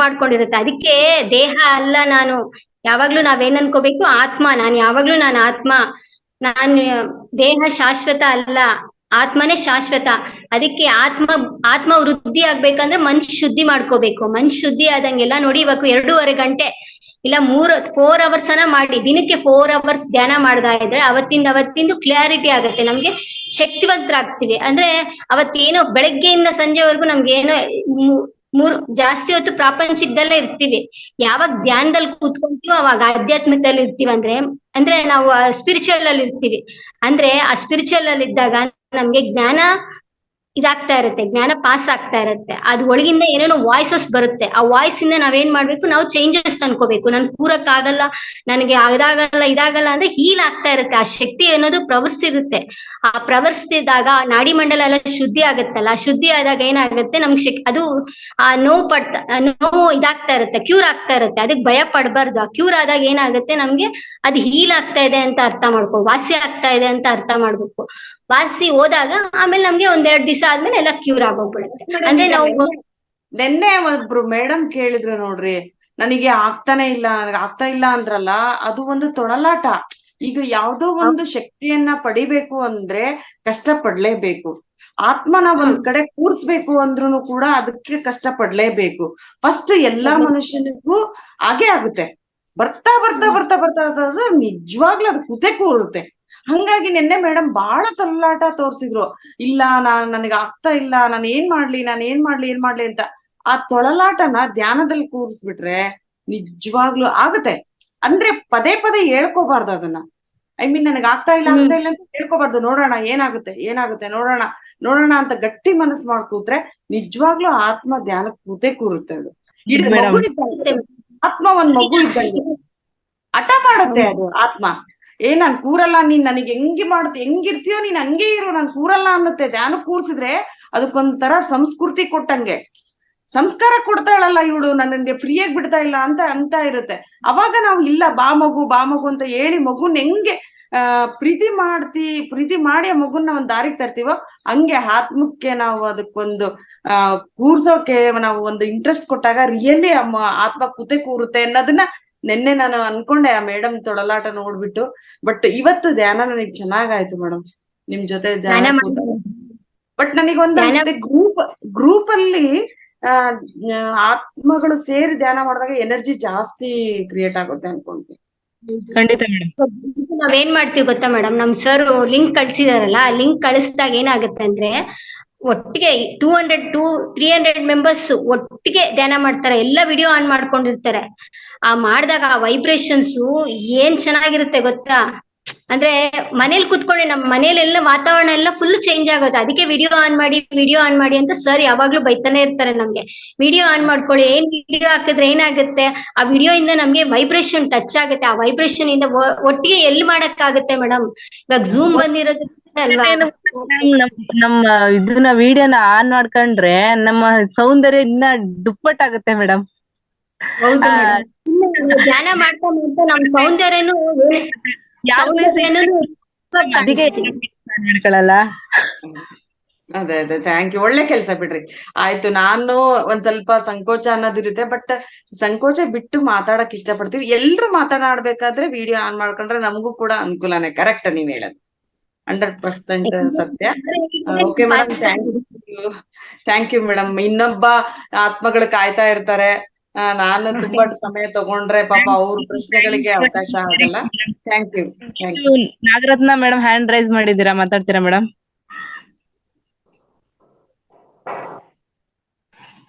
ಮಾಡ್ಕೊಂಡಿರುತ್ತೆ. ಅದಕ್ಕೆ ದೇಹ ಅಲ್ಲ ನಾನು. ಯಾವಾಗ್ಲೂ ನಾವೇನ್ ಅನ್ಕೋಬೇಕು, ಆತ್ಮ. ನಾನು ಆತ್ಮ. ದೇಹ ಶಾಶ್ವತ ಅಲ್ಲ, ಆತ್ಮನೇ ಶಾಶ್ವತ. ಅದಕ್ಕೆ ಆತ್ಮ ವೃದ್ಧಿ ಆಗ್ಬೇಕಂದ್ರೆ ಮನ್ಸು ಶುದ್ಧಿ ಮಾಡ್ಕೋಬೇಕು. ಮನ್ಸು ಶುದ್ಧಿ ಆದಂಗೆಲ್ಲ ನೋಡಿ, ಇವಾಗ 2.5 ಗಂಟೆ ಇಲ್ಲ 4 hours ಮಾಡಿ ದಿನಕ್ಕೆ 4 hours ಧ್ಯಾನ ಮಾಡ್ತಾ ಇದ್ರೆ ಅವತ್ತಿಂದು ಕ್ಲಾರಿಟಿ ಆಗುತ್ತೆ. ನಮ್ಗೆ ಶಕ್ತಿವಂತರಾಗ್ತಿವಿ. ಅಂದ್ರೆ ಅವತ್ತೇನೋ ಬೆಳಗ್ಗೆಯಿಂದ ಸಂಜೆವರೆಗೂ ನಮ್ಗೆ ಏನೋ ಜಾಸ್ತಿ ಹೊತ್ತು ಪ್ರಾಪಂಚಿಕದಲ್ಲೇ ಇರ್ತೀವಿ. ಯಾವಾಗ ಧ್ಯಾನದಲ್ಲಿ ಕೂತ್ಕೊಂತೀವೋ ಅವಾಗ ಆಧ್ಯಾತ್ಮಿಕದಲ್ಲಿ ಇರ್ತೀವಿ. ಅಂದ್ರೆ ನಾವು ಸ್ಪಿರಿಚುವಲ್ ಅಲ್ಲಿ ಇರ್ತೀವಿ. ಅಂದ್ರೆ ಆ ಸ್ಪಿರಿಚುವಲ್ ಅಲ್ಲಿ ಇದ್ದಾಗ ನಮ್ಗೆ ಜ್ಞಾನ ಇದಾಗ್ತಾ ಇರುತ್ತೆ, ಜ್ಞಾನ ಪಾಸ್ ಆಗ್ತಾ ಇರುತ್ತೆ. ಅದು ಒಳಗಿಂದ ಏನೇನೋ ವಾಯ್ಸಸ್ ಬರುತ್ತೆ. ಆ ವಾಯ್ಸ್ ಇಂದ ನಾವೇನ್ ಮಾಡ್ಬೇಕು, ನಾವು ಚೇಂಜಸ್ ತಂದ್ಕೋಬೇಕು. ನನ್ ಕೂರಕ್ ಆಗಲ್ಲ, ನನಗೆ ಇದಾಗಲ್ಲ ಅಂದ್ರೆ ಹೀಲ್ ಆಗ್ತಾ ಇರುತ್ತೆ. ಆ ಶಕ್ತಿ ಅನ್ನೋದು ಪ್ರವರ್ತಿರುತ್ತೆ. ಆ ಪ್ರವರ್ತಿಸಿದಾಗ ನಾಡಿ ಮಂಡಲ ಎಲ್ಲ ಶುದ್ಧಿ ಆಗುತ್ತಲ್ಲ, ಶುದ್ಧಿ ಆದಾಗ ಏನಾಗುತ್ತೆ, ನಮ್ಗೆ ಅದು ಆ ನೋವು ಇದಾಗ್ತಾ ಇರುತ್ತೆ, ಕ್ಯೂರ್ ಆಗ್ತಾ ಇರುತ್ತೆ. ಅದಕ್ಕೆ ಭಯ ಪಡಬಾರ್ದು. ಆ ಕ್ಯೂರ್ ಆದಾಗ ಏನಾಗುತ್ತೆ, ನಮ್ಗೆ ಅದು ಹೀಲ್ ಆಗ್ತಾ ಇದೆ ಅಂತ ಅರ್ಥ ಮಾಡ್ಕೋ, ವಾಸಿ ಆಗ್ತಾ ಇದೆ ಅಂತ ಅರ್ಥ ಮಾಡ್ಬೇಕು. ವಾಸಿ ಹೋದಾಗ ಆಮೇಲೆ ನಮ್ಗೆ 1-2 ದಿವಸ ಆದ್ಮೇಲೆ ಎಲ್ಲ ಕ್ಯೂರ್ ಆಗೋಗ್ಬಿಡುತ್ತೆ. ಅಂದ್ರೆ ನಾವು ನಿನ್ನೆ ಒಬ್ರು ಮೇಡಮ್ ಕೇಳಿದ್ರು ನೋಡ್ರಿ, ನನಗೆ ಆಗ್ತಾನೆ ಇಲ್ಲ, ನನಗೆ ಆಗ್ತಾ ಇಲ್ಲ ಅಂದ್ರಲ್ಲ, ಅದು ಒಂದು ತೊಳಲಾಟ. ಈಗ ಯಾವ್ದೋ ಒಂದು ಶಕ್ತಿಯನ್ನ ಪಡಿಬೇಕು ಅಂದ್ರೆ ಕಷ್ಟ ಪಡ್ಲೇಬೇಕು. ಆತ್ಮನ ಒಂದ್ ಕಡೆ ಕೂರ್ಸ್ಬೇಕು ಅಂದ್ರೂ ಕೂಡ ಅದಕ್ಕೆ ಕಷ್ಟ ಪಡ್ಲೇಬೇಕು. ಫಸ್ಟ್ ಎಲ್ಲಾ ಮನುಷ್ಯನಿಗೂ ಹಾಗೆ ಆಗುತ್ತೆ. ಬರ್ತಾ ಬರ್ತಾ ಬರ್ತಾ ಬರ್ತಾ ಬರ್ತಾ ನಿಜವಾಗ್ಲೂ ಅದು ಕುತೆ ಕೂರುತ್ತೆ. ಹಂಗಾಗಿ ನಿನ್ನೆ ಮೇಡಮ್ ಬಹಳ ತಳ್ಳಾಟ ತೋರ್ಸಿದ್ರು. ಇಲ್ಲ ನನಗೆ ಆಗ್ತಾ ಇಲ್ಲ, ನಾನು ಏನ್ ಮಾಡ್ಲಿ ಅಂತ. ಆ ತೊಳಲಾಟನ ಧ್ಯಾನದಲ್ಲಿ ಕೂರಿಸ್ಬಿಟ್ರೆ ನಿಜವಾಗ್ಲೂ ಆಗತ್ತೆ. ಅಂದ್ರೆ ಪದೇ ಪದೇ ಹೇಳ್ಕೋಬಾರ್ದು ಅದನ್ನ. ಐ ಮೀನ್ ನನಗೆ ಆಗ್ತಾ ಇಲ್ಲ ಅಂತ ಹೇಳ್ಕೋಬಾರ್ದು. ನೋಡೋಣ ಏನಾಗುತ್ತೆ ನೋಡೋಣ ಅಂತ ಗಟ್ಟಿ ಮನಸ್ಸು ಮಾಡ್ಕೂತ್ರೆ ನಿಜವಾಗ್ಲೂ ಆತ್ಮ ಧ್ಯಾನ ಕೂರುತ್ತೆ. ಅದು ಮಗು ಇದ್ದಂಗೆ. ಆತ್ಮ ಒಂದ್ ಮಗು ಇದ್ದಂಗೆ ಹಠ ಮಾಡುತ್ತೆ ಅದು ಆತ್ಮ. ನಾನ್ ಕೂರಲ್ಲ, ನೀನ್ ನನಗೆ ಹೆಂಗಿರ್ತೀಯೋ ನೀನ್ ಹಂಗೆ ಇರು, ನಾನ್ ಕೂರಲ್ಲ ಅನ್ನತ್ತೆ. ಧ್ಯಾನ ಕೂರ್ಸಿದ್ರೆ ಅದಕ್ಕೊಂಥರ ಸಂಸ್ಕೃತಿ ಕೊಟ್ಟಂಗೆ, ಸಂಸ್ಕಾರ ಕೊಡ್ತಾಳಲ್ಲ ಇವಳು, ನನಗೆ ಫ್ರೀಯಾಗಿ ಬಿಡ್ತಾ ಇಲ್ಲ ಅಂತ ಇರುತ್ತೆ. ಅವಾಗ ನಾವು ಇಲ್ಲ ಬಾ ಮಗು ಅಂತ ಹೇಳಿ ಮಗುನ್ ಹೆಂಗೆ ಪ್ರೀತಿ ಮಾಡಿ ಆ ಮಗುನ ಒಂದ್ ದಾರಿಗೆ ತರ್ತೀವೋ ಹಂಗೆ ಆತ್ಮಕ್ಕೆ ನಾವು ಅದಕ್ಕೊಂದು ಕೂರ್ಸೋಕೆ ನಾವು ಒಂದು ಇಂಟ್ರೆಸ್ಟ್ ಕೊಟ್ಟಾಗ ರಿಯಲಿ ಆತ್ಮ ಕೂರುತ್ತೆ ಅನ್ನೋದನ್ನ ನೆನ್ನೆ ನಾನು ಅನ್ಕೊಂಡೆ ಆ ಮೇಡಮ್ ತೊಳಲಾಟ ನೋಡ್ಬಿಟ್ಟು. ಬಟ್ ಇವತ್ತು ಧ್ಯಾನ ನನಗ್ ಚೆನ್ನಾಗಾಯ್ತು ಮೇಡಮ್, ನಿಮ್ ಜೊತೆ ಧ್ಯಾನ. ಬಟ್ ನನಗೊಂದು ಅನ್ಸುತ್ತೆ, ಗ್ರೂಪ್ ಅಲ್ಲಿ ಆತ್ಮಗಳು ಸೇರಿ ಧ್ಯಾನ ಮಾಡಿದಾಗ ಎನರ್ಜಿ ಜಾಸ್ತಿ ಕ್ರಿಯೇಟ್ ಆಗುತ್ತೆ ಅನ್ಕೊಂತೀನಿ. ಖಂಡಿತ ಮೇಡಮ್. ನಾವೇನ್ ಮಾಡ್ತೀವಿ ಗೊತ್ತಾ ಮೇಡಮ್, ನಮ್ ಸರ್ ಲಿಂಕ್ ಕಳ್ಸಿದಾರಲ್ಲ, ಆ ಲಿಂಕ್ ಕಳಿಸಿದಾಗ ಏನಾಗುತ್ತೆ ಅಂದ್ರೆ ಒಟ್ಟಿಗೆ 200-300 ಮೆಂಬರ್ಸ್ ಒಟ್ಟಿಗೆ ಧ್ಯಾನ ಮಾಡ್ತಾರೆ. ಎಲ್ಲ ವಿಡಿಯೋ ಆನ್ ಮಾಡ್ಕೊಂಡಿರ್ತಾರೆ. ಮಾಡಿದಾಗ ಆ ವೈಬ್ರೇಷನ್ಸ್ ಏನ್ ಚೆನ್ನಾಗಿರುತ್ತೆ ಗೊತ್ತಾ. ಅಂದ್ರೆ ಮನೇಲಿ ಕುತ್ಕೊಂಡೆ, ನಮ್ ಮನೇಲೆಲ್ಲ ವಾತಾವರಣ ಎಲ್ಲ ಫುಲ್ ಚೇಂಜ್ ಆಗುತ್ತೆ. ಅದಕ್ಕೆ ವಿಡಿಯೋ ಆನ್ ಮಾಡಿ ಅಂತ ಸರ್ ಯಾವಾಗ್ಲೂ ಬೈತಾನೆ ಇರ್ತಾರೆ ನಮ್ಗೆ. ವಿಡಿಯೋ ಆನ್ ಮಾಡ್ಕೊಳ್ಳಿ, ಏನ್ ವಿಡಿಯೋ ಹಾಕಿದ್ರೆ ಏನಾಗುತ್ತೆ, ಆ ವಿಡಿಯೋ ಇಂದ ನಮ್ಗೆ ವೈಬ್ರೇಷನ್ ಟಚ್ ಆಗುತ್ತೆ. ಆ ವೈಬ್ರೇಷನ್ ಇಂದ ಒಟ್ಟಿಗೆ ಎಲ್ಲಿ ಮಾಡಕ್ ಆಗುತ್ತೆ ಮೇಡಮ್. ಇವಾಗ ಝೂಮ್ ಬಂದಿರೋದು ಅಲ್ವಾ, ನಮ್ಮ ಇದನ್ನ ವಿಡಿಯೋನ ಆನ್ ಮಾಡ್ಕೊಂಡ್ರೆ ನಮ್ಮ ಸೌಂದರ್ಯ ಇನ್ನ ದುಪ್ಪಟ್ಟಾಗುತ್ತೆ ಮೇಡಮ್. ಹೌದು ಮೇಡಮ್. ಧ್ಯಾನ ಮಾಡ್ತಾ ನಮ್ ಸೌಂದರ್ಯನು ಮಾಡ್ಕೊಳಲ್ಲ. ಅದೇ ಥ್ಯಾಂಕ್ ಯು. ಒಳ್ಳೆ ಕೆಲ್ಸ ಬಿಡ್ರಿ. ಆಯ್ತು, ನಾನು ಒಂದ್ ಸ್ವಲ್ಪ ಸಂಕೋಚ ಅನ್ನೋದಿರುತ್ತೆ, ಬಟ್ ಸಂಕೋಚ ಬಿಟ್ಟು ಮಾತಾಡಕ್ ಇಷ್ಟಪಡ್ತೀವಿ. ಎಲ್ರು ಮಾತನಾಡ್ಬೇಕಾದ್ರೆ ವಿಡಿಯೋ ಆನ್ ಮಾಡ್ಕೊಂಡ್ರೆ ನಮಗೂ ಕೂಡ ಅನುಕೂಲನೇ. ಕರೆಕ್ಟ್ ನೀವ್ ಹೇಳೋದು 100% ಸತ್ಯ. Okay madam, thank you madam. ಇನ್ನೊಬ್ಬ ಆತ್ಮಗಳು ಕಾಯ್ತಾ ಇರ್ತಾರೆ. ನಾನು ತುಂಬಾ ಸಮಯ ತಗೊಂಡ್ರೆ ಪಾಪ ಅವ್ರ ಪ್ರಶ್ನೆಗಳಿಗೆ ಅವಕಾಶ ಆಗಲ್ಲ. Thank you. Nagaratna madam hand raise ಮಾಡಿದ್ದೀರಾ, ಮಾತಾಡ್ತೀರಾ ಮೇಡಮ್?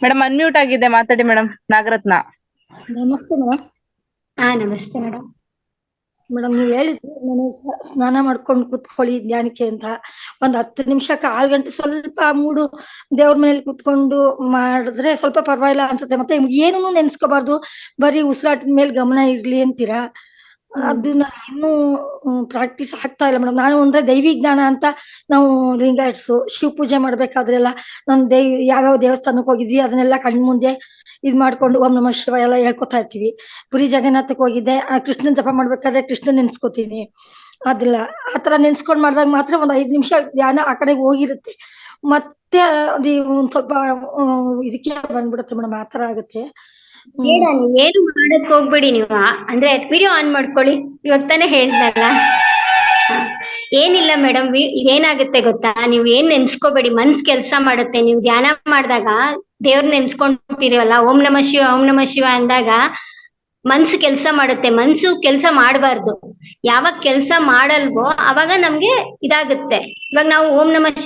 ಮೇಡಮ್ ಅನ್ಮ್ಯೂಟ್ ಆಗಿದೆ, ಮಾತಾಡಿ ಮೇಡಮ್. ನಾಗರತ್ನ. ನಮಸ್ತೆ ಮೇಡಮ್. ನಮಸ್ತೆ ಮೇಡಮ್. ಮೇಡಮ್ ನೀವು ಹೇಳಿದ್ರಿ ನಾನು ಸ್ನಾನ ಮಾಡ್ಕೊಂಡು ಕುತ್ಕೊಳ್ಳಿ ಧ್ಯಾನಕ್ಕೆ ಅಂತ. ಒಂದ್ 10 ನಿಮಿಷ 1/4 ಗಂಟೆ ಸ್ವಲ್ಪ ಮೂಡು ದೇವ್ರ ಮನೇಲಿ ಕುತ್ಕೊಂಡು ಮಾಡಿದ್ರೆ ಸ್ವಲ್ಪ ಪರವಾಗಿಲ್ಲ ಅನ್ಸುತ್ತೆ. ಮತ್ತೆ ಏನೂ ನೆನ್ಸ್ಕೋಬಾರ್ದು, ಬರೀ ಉಸಿರಾಟದ ಮೇಲೆ ಗಮನ ಇರ್ಲಿ ಅಂತೀರಾ. ಅದನ್ನ ಇನ್ನೂ ಪ್ರಾಕ್ಟೀಸ್ ಆಗ್ತಾ ಇಲ್ಲ ಮೇಡಮ್. ನಾನು ಅಂದ್ರೆ ದೈವಿಜ್ಞಾನ ಅಂತ ನಾವು ಲಿಂಗಾಯಟ್ಸು ಶಿವ ಪೂಜೆ ಮಾಡ್ಬೇಕಾದ್ರೆಲ್ಲ ನಾನು ಯಾವ್ಯಾವ ದೇವಸ್ಥಾನಕ್ಕೆ ಹೋಗಿದ್ವಿ ಅದನ್ನೆಲ್ಲ ಕಣ್ಮುಂದೆ ಇದ್ ಮಾಡ್ಕೊಂಡು ಓಂ ನಮಃ ಶಿವ ಎಲ್ಲ ಹೇಳ್ಕೊತಾ ಇರ್ತೀವಿ. ಪುರಿ ಜಗನ್ನಾಥಕ್ಕೆ ಹೋಗಿದ್ದೆ, ಕೃಷ್ಣನ್ ಜಪ ಮಾಡ್ಬೇಕಾದ್ರೆ ಕೃಷ್ಣನ್ ನೆನ್ಸ್ಕೊತೀನಿ. ಅದಿಲ್ಲ ಆತರ ನೆನ್ಸ್ಕೊಂಡ್ ಮಾಡಿದಾಗ ಮಾತ್ರ ಒಂದ್ 5 ನಿಮಿಷ ಧ್ಯಾನ ಆ ಕಡೆ ಹೋಗಿರುತ್ತೆ. ಮತ್ತೆ ಅದು ಒಂದ್ ಸ್ವಲ್ಪ ಇದಕ್ಕೆ ಬಂದ್ಬಿಡುತ್ತೆ ಮೇಡಮ್. ಆತರ ಆಗುತ್ತೆ. ಏನು ಮಾಡಕ್ ಹೋಗ್ಬೇಡಿ ನೀವು. ಅಂದ್ರೆ ವಿಡಿಯೋ ಆನ್ ಮಾಡ್ಕೊಳ್ಳಿ. ಇವಾಗ ತಾನೇ ಹೇಳ್ದಲ್ಲ. ಏನಿಲ್ಲ ಮೇಡಮ್, ಏನಾಗುತ್ತೆ ಗೊತ್ತಾ, ನೀವ್ ಏನ್ ನೆನ್ಸ್ಕೋಬೇಡಿ, ಮನ್ಸ್ ಕೆಲ್ಸ ಮಾಡುತ್ತೆ. ನೀವು ಧ್ಯಾನ ಮಾಡಿದಾಗ ದೇವ್ರ ನೆನ್ಸ್ಕೊಂತೀರಲ್ಲ, ಓಂ ನಮಃ ಶಿವ ಅಂದಾಗ ಮನ್ಸು ಕೆಲ್ಸ ಮಾಡುತ್ತೆ. ಮನ್ಸು ಕೆಲ್ಸ ಮಾಡಬಾರ್ದು. ಯಾವಾಗ ಕೆಲ್ಸ ಮಾಡಲ್ವೋ ಅವಾಗ ನಮ್ಗೆ ಇದಾಗುತ್ತೆ. ಇವಾಗ ನಾವು ಓಂ ನಮಃ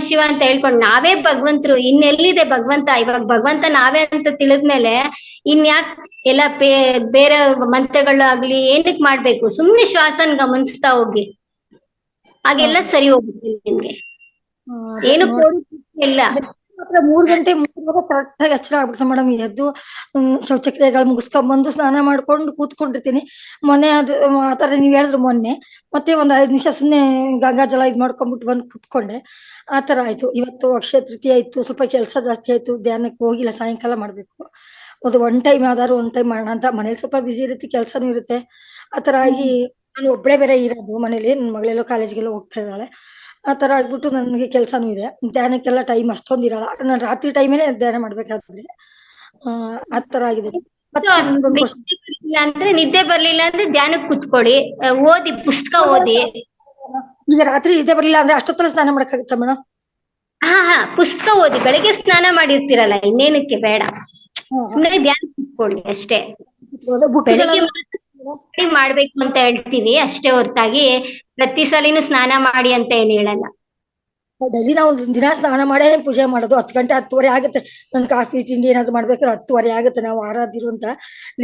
ಶಿವ ಅಂತ ಹೇಳ್ಕೊಂಡು ನಾವೇ ಭಗವಂತರು, ಇನ್ನೆಲ್ಲಿದೆ ಭಗವಂತ? ಇವಾಗ ಭಗವಂತ ನಾವೇ ಅಂತ ತಿಳಿದ್ಮೇಲೆ ಇನ್ಯಾಕ್ ಎಲ್ಲ ಬೇರೆ ಮಂತ್ರಗಳಾಗ್ಲಿ ಏನಕ್ ಮಾಡ್ಬೇಕು? ಸುಮ್ನೆ ಶ್ವಾಸನ್ ಗಮನಿಸ್ತಾ ಹೋಗಿ, ಹಾಗೆಲ್ಲ ಸರಿ ಹೋಗುತ್ತೆ ನಿಮ್ಗೆ. ಏನು ಇಲ್ಲ. 3 ಗಂಟೆ ಕರೆಕ್ಟ್ ಆಗಿ ಎಚ್ಚರ ಆಗ್ಬಿಡ್ತಾರೆ ಮೇಡಮ್. ಎದ್ದು ಶೌಚಕ್ರಿಯೆಗಳು ಮುಗಿಸ್ಕೊಂಡ್ಬಂದು ಸ್ನಾನ ಮಾಡ್ಕೊಂಡು ಕೂತ್ಕೊಂಡಿರ್ತೀನಿ. ಮೊನ್ನೆ ಆತರ ನೀವ್ ಹೇಳಿದ್ರು ಮೊನ್ನೆ. ಮತ್ತೆ ಒಂದ್ 5 ನಿಮಿಷ ಸುಮ್ನೆ ಗಂಗಾ ಜಲ ಇದ್ ಮಾಡ್ಕೊಂಡ್ಬಿಟ್ಟು ಬಂದು ಕೂತ್ಕೊಂಡೆ. ಆತರ ಆಯ್ತು. ಇವತ್ತು ಅಕ್ಷಯ ತೃತೀಯ ಇತ್ತು, ಸ್ವಲ್ಪ ಕೆಲಸ ಜಾಸ್ತಿ ಆಯ್ತು, ಧ್ಯಾನಕ್ಕೆ ಹೋಗಿಲ್ಲ. ಸಾಯಂಕಾಲ ಮಾಡ್ಬೇಕು. ಅದು ಒನ್ ಟೈಮ್ ಯಾವ್ದಾದ್ರು ಒನ್ ಟೈಮ್ ಮಾಡೋಣ ಅಂತ. ಮನೇಲಿ ಸ್ವಲ್ಪ ಬಿಸಿ ಇರುತ್ತೆ, ಕೆಲ್ಸನೂ ಇರುತ್ತೆ. ಆತರ ಆಗಿ ನಾನು ಒಬ್ಳೆ ಬೇರೆ ಇರೋದು ಮನೇಲಿ. ನನ್ ಮಗಳೆಲ್ಲೋ ಕಾಲೇಜ್ಗೆಲ್ಲ ಹೋಗ್ತಾ ಇದ್ದಾಳೆ. ಆತರ ಆಗ್ಬಿಟ್ಟು ನನ್ಗೆ ಕೆಲ್ಸಾನು ಇದೆ. ಧ್ಯಾನಕ್ಕೆಲ್ಲ ಟೈಮ್ ಅಷ್ಟೊಂದ್ ಇರಲ್ಲ. ನಾನು ರಾತ್ರಿ ಟೈಮೇನೆ ಧ್ಯಾನ ಮಾಡ್ಬೇಕಾದ್ರೆ ಆತರ ಆಗಿದೆ. ಮತ್ತೆ ನಿಮ್ಗೊಂದು question. ನಿದ್ದೆ ಬರ್ಲಿಲ್ಲ ಅಂದ್ರೆ ಧ್ಯಾನಕ್ಕೆ ಕುತ್ಕೊಳ್ಳಿ, ಓದಿ, ಪುಸ್ತಕ ಓದಿ. ಈಗ ರಾತ್ರಿ ನಿದ್ದೆ ಬರ್ಲಿಲ್ಲ ಅಂದ್ರೆ ಅಷ್ಟೊತ್ತರ ಸ್ನಾನ ಮಾಡಕ್ಕಾಗುತ್ತಾ ಮೇಡಮ್? ಹಾ, ಪುಸ್ತಕ ಓದಿ. ಬೆಳಗ್ಗೆ ಸ್ನಾನ ಮಾಡಿರ್ತೀರಲ್ಲ, ಇನ್ನೇನಕ್ಕೆ ಬೇಡ, ಸುಮ್ಮನೆ ಧ್ಯಾನ ಕುತ್ಕೊಳ್ಳಿ ಅಷ್ಟೇ. ಬೆಳಗ್ಗೆ ಮಾಡ್ಬೇಕು ಅಂತ ಹೇಳ್ತೀವಿ ಅಷ್ಟೇ ಹೊರತಾಗಿ ಪ್ರತಿ ಸಲಿನೂ ಸ್ನಾನ ಮಾಡಿ ಅಂತ ಏನ್ ಹೇಳಲ್ಲ. ಡೈಲಿ ನಾವು ದಿನ ಸ್ನಾನ ಮಾಡೇ ಪೂಜೆ ಮಾಡೋದು. 10 ಗಂಟೆ 10:30 ಆಗುತ್ತೆ. ನನ್ ಕಾಫಿ ತಿಂಡಿ ಏನಾದ್ರು ಮಾಡ್ಬೇಕಾದ್ರೆ 10:30 ಆಗುತ್ತೆ. ನಾವು ಆರಾಧ್ಯರು ಅಂತ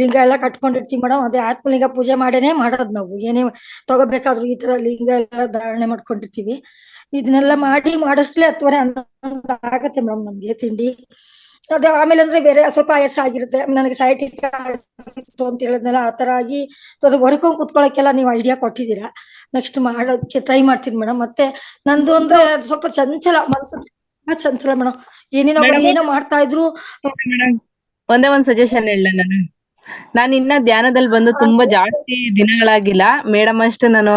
ಲಿಂಗ ಎಲ್ಲ ಕಟ್ಕೊಂಡಿರ್ತೀವಿ ಮೇಡಮ್. ಅದೇ ಆತ್ಮಲಿಂಗ ಪೂಜೆ ಮಾಡೇನೆ ಮಾಡೋದು. ನಾವು ಏನೇ ತಗೋಬೇಕಾದ್ರು ಈ ತರ ಲಿಂಗ ಎಲ್ಲ ಧಾರಣೆ ಮಾಡ್ಕೊಂಡಿರ್ತೀವಿ. ಇದನ್ನೆಲ್ಲ ಮಾಡಿಸ್ಲೇ 10:30 ಆಗತ್ತೆ ಮೇಡಮ್ ನಮ್ಗೆ ತಿಂಡಿ. ಅದೇ ಆಮೇಲೆ ಅಂದ್ರೆ ಬೇರೆ ಸ್ವಲ್ಪ ಆಯಾಸ ಆಗಿರುತ್ತೆ. ನನಗೆ ಸೈಟಿಕ್ ಆಗಿತ್ತು ಅಂತ ಹೇಳಿದ್ನಲ್ಲ, ಆ ತರ ಆಗಿ ಅದು ಹೊರ್ಕೊಂಡ್ ಕುತ್ಕೊಳಕ್ಕೆಲ್ಲ ನೀವು ಐಡಿಯಾ ಕೊಟ್ಟಿದ್ದೀರಾ. ನೆಕ್ಸ್ಟ್ ಮಾಡೋದಕ್ಕೆ ಟ್ರೈ ಮಾಡ್ತೀನಿ ಮೇಡಮ್. ಮತ್ತೆ ನಂದು ಅಂದ್ರೆ ಸ್ವಲ್ಪ ಚಂಚಲ ಮನಸ್ಸು, ಚಂಚಲ ಮೇಡಮ್. ಏನೋ ಮಾಡ್ತಾ ಇದ್ರು. ಒಂದೇ ಒಂದ್ ಸಜೆಷನ್ ಹೇಳ, ನಾನು ಇನ್ನ ಧ್ಯಾನದಲ್ಲಿ ಬಂದು ತುಂಬಾ ಜಾಸ್ತಿ ದಿನಗಳಾಗಿಲ್ಲ ಮೇಡಮ್. ಅಷ್ಟು ನಾನು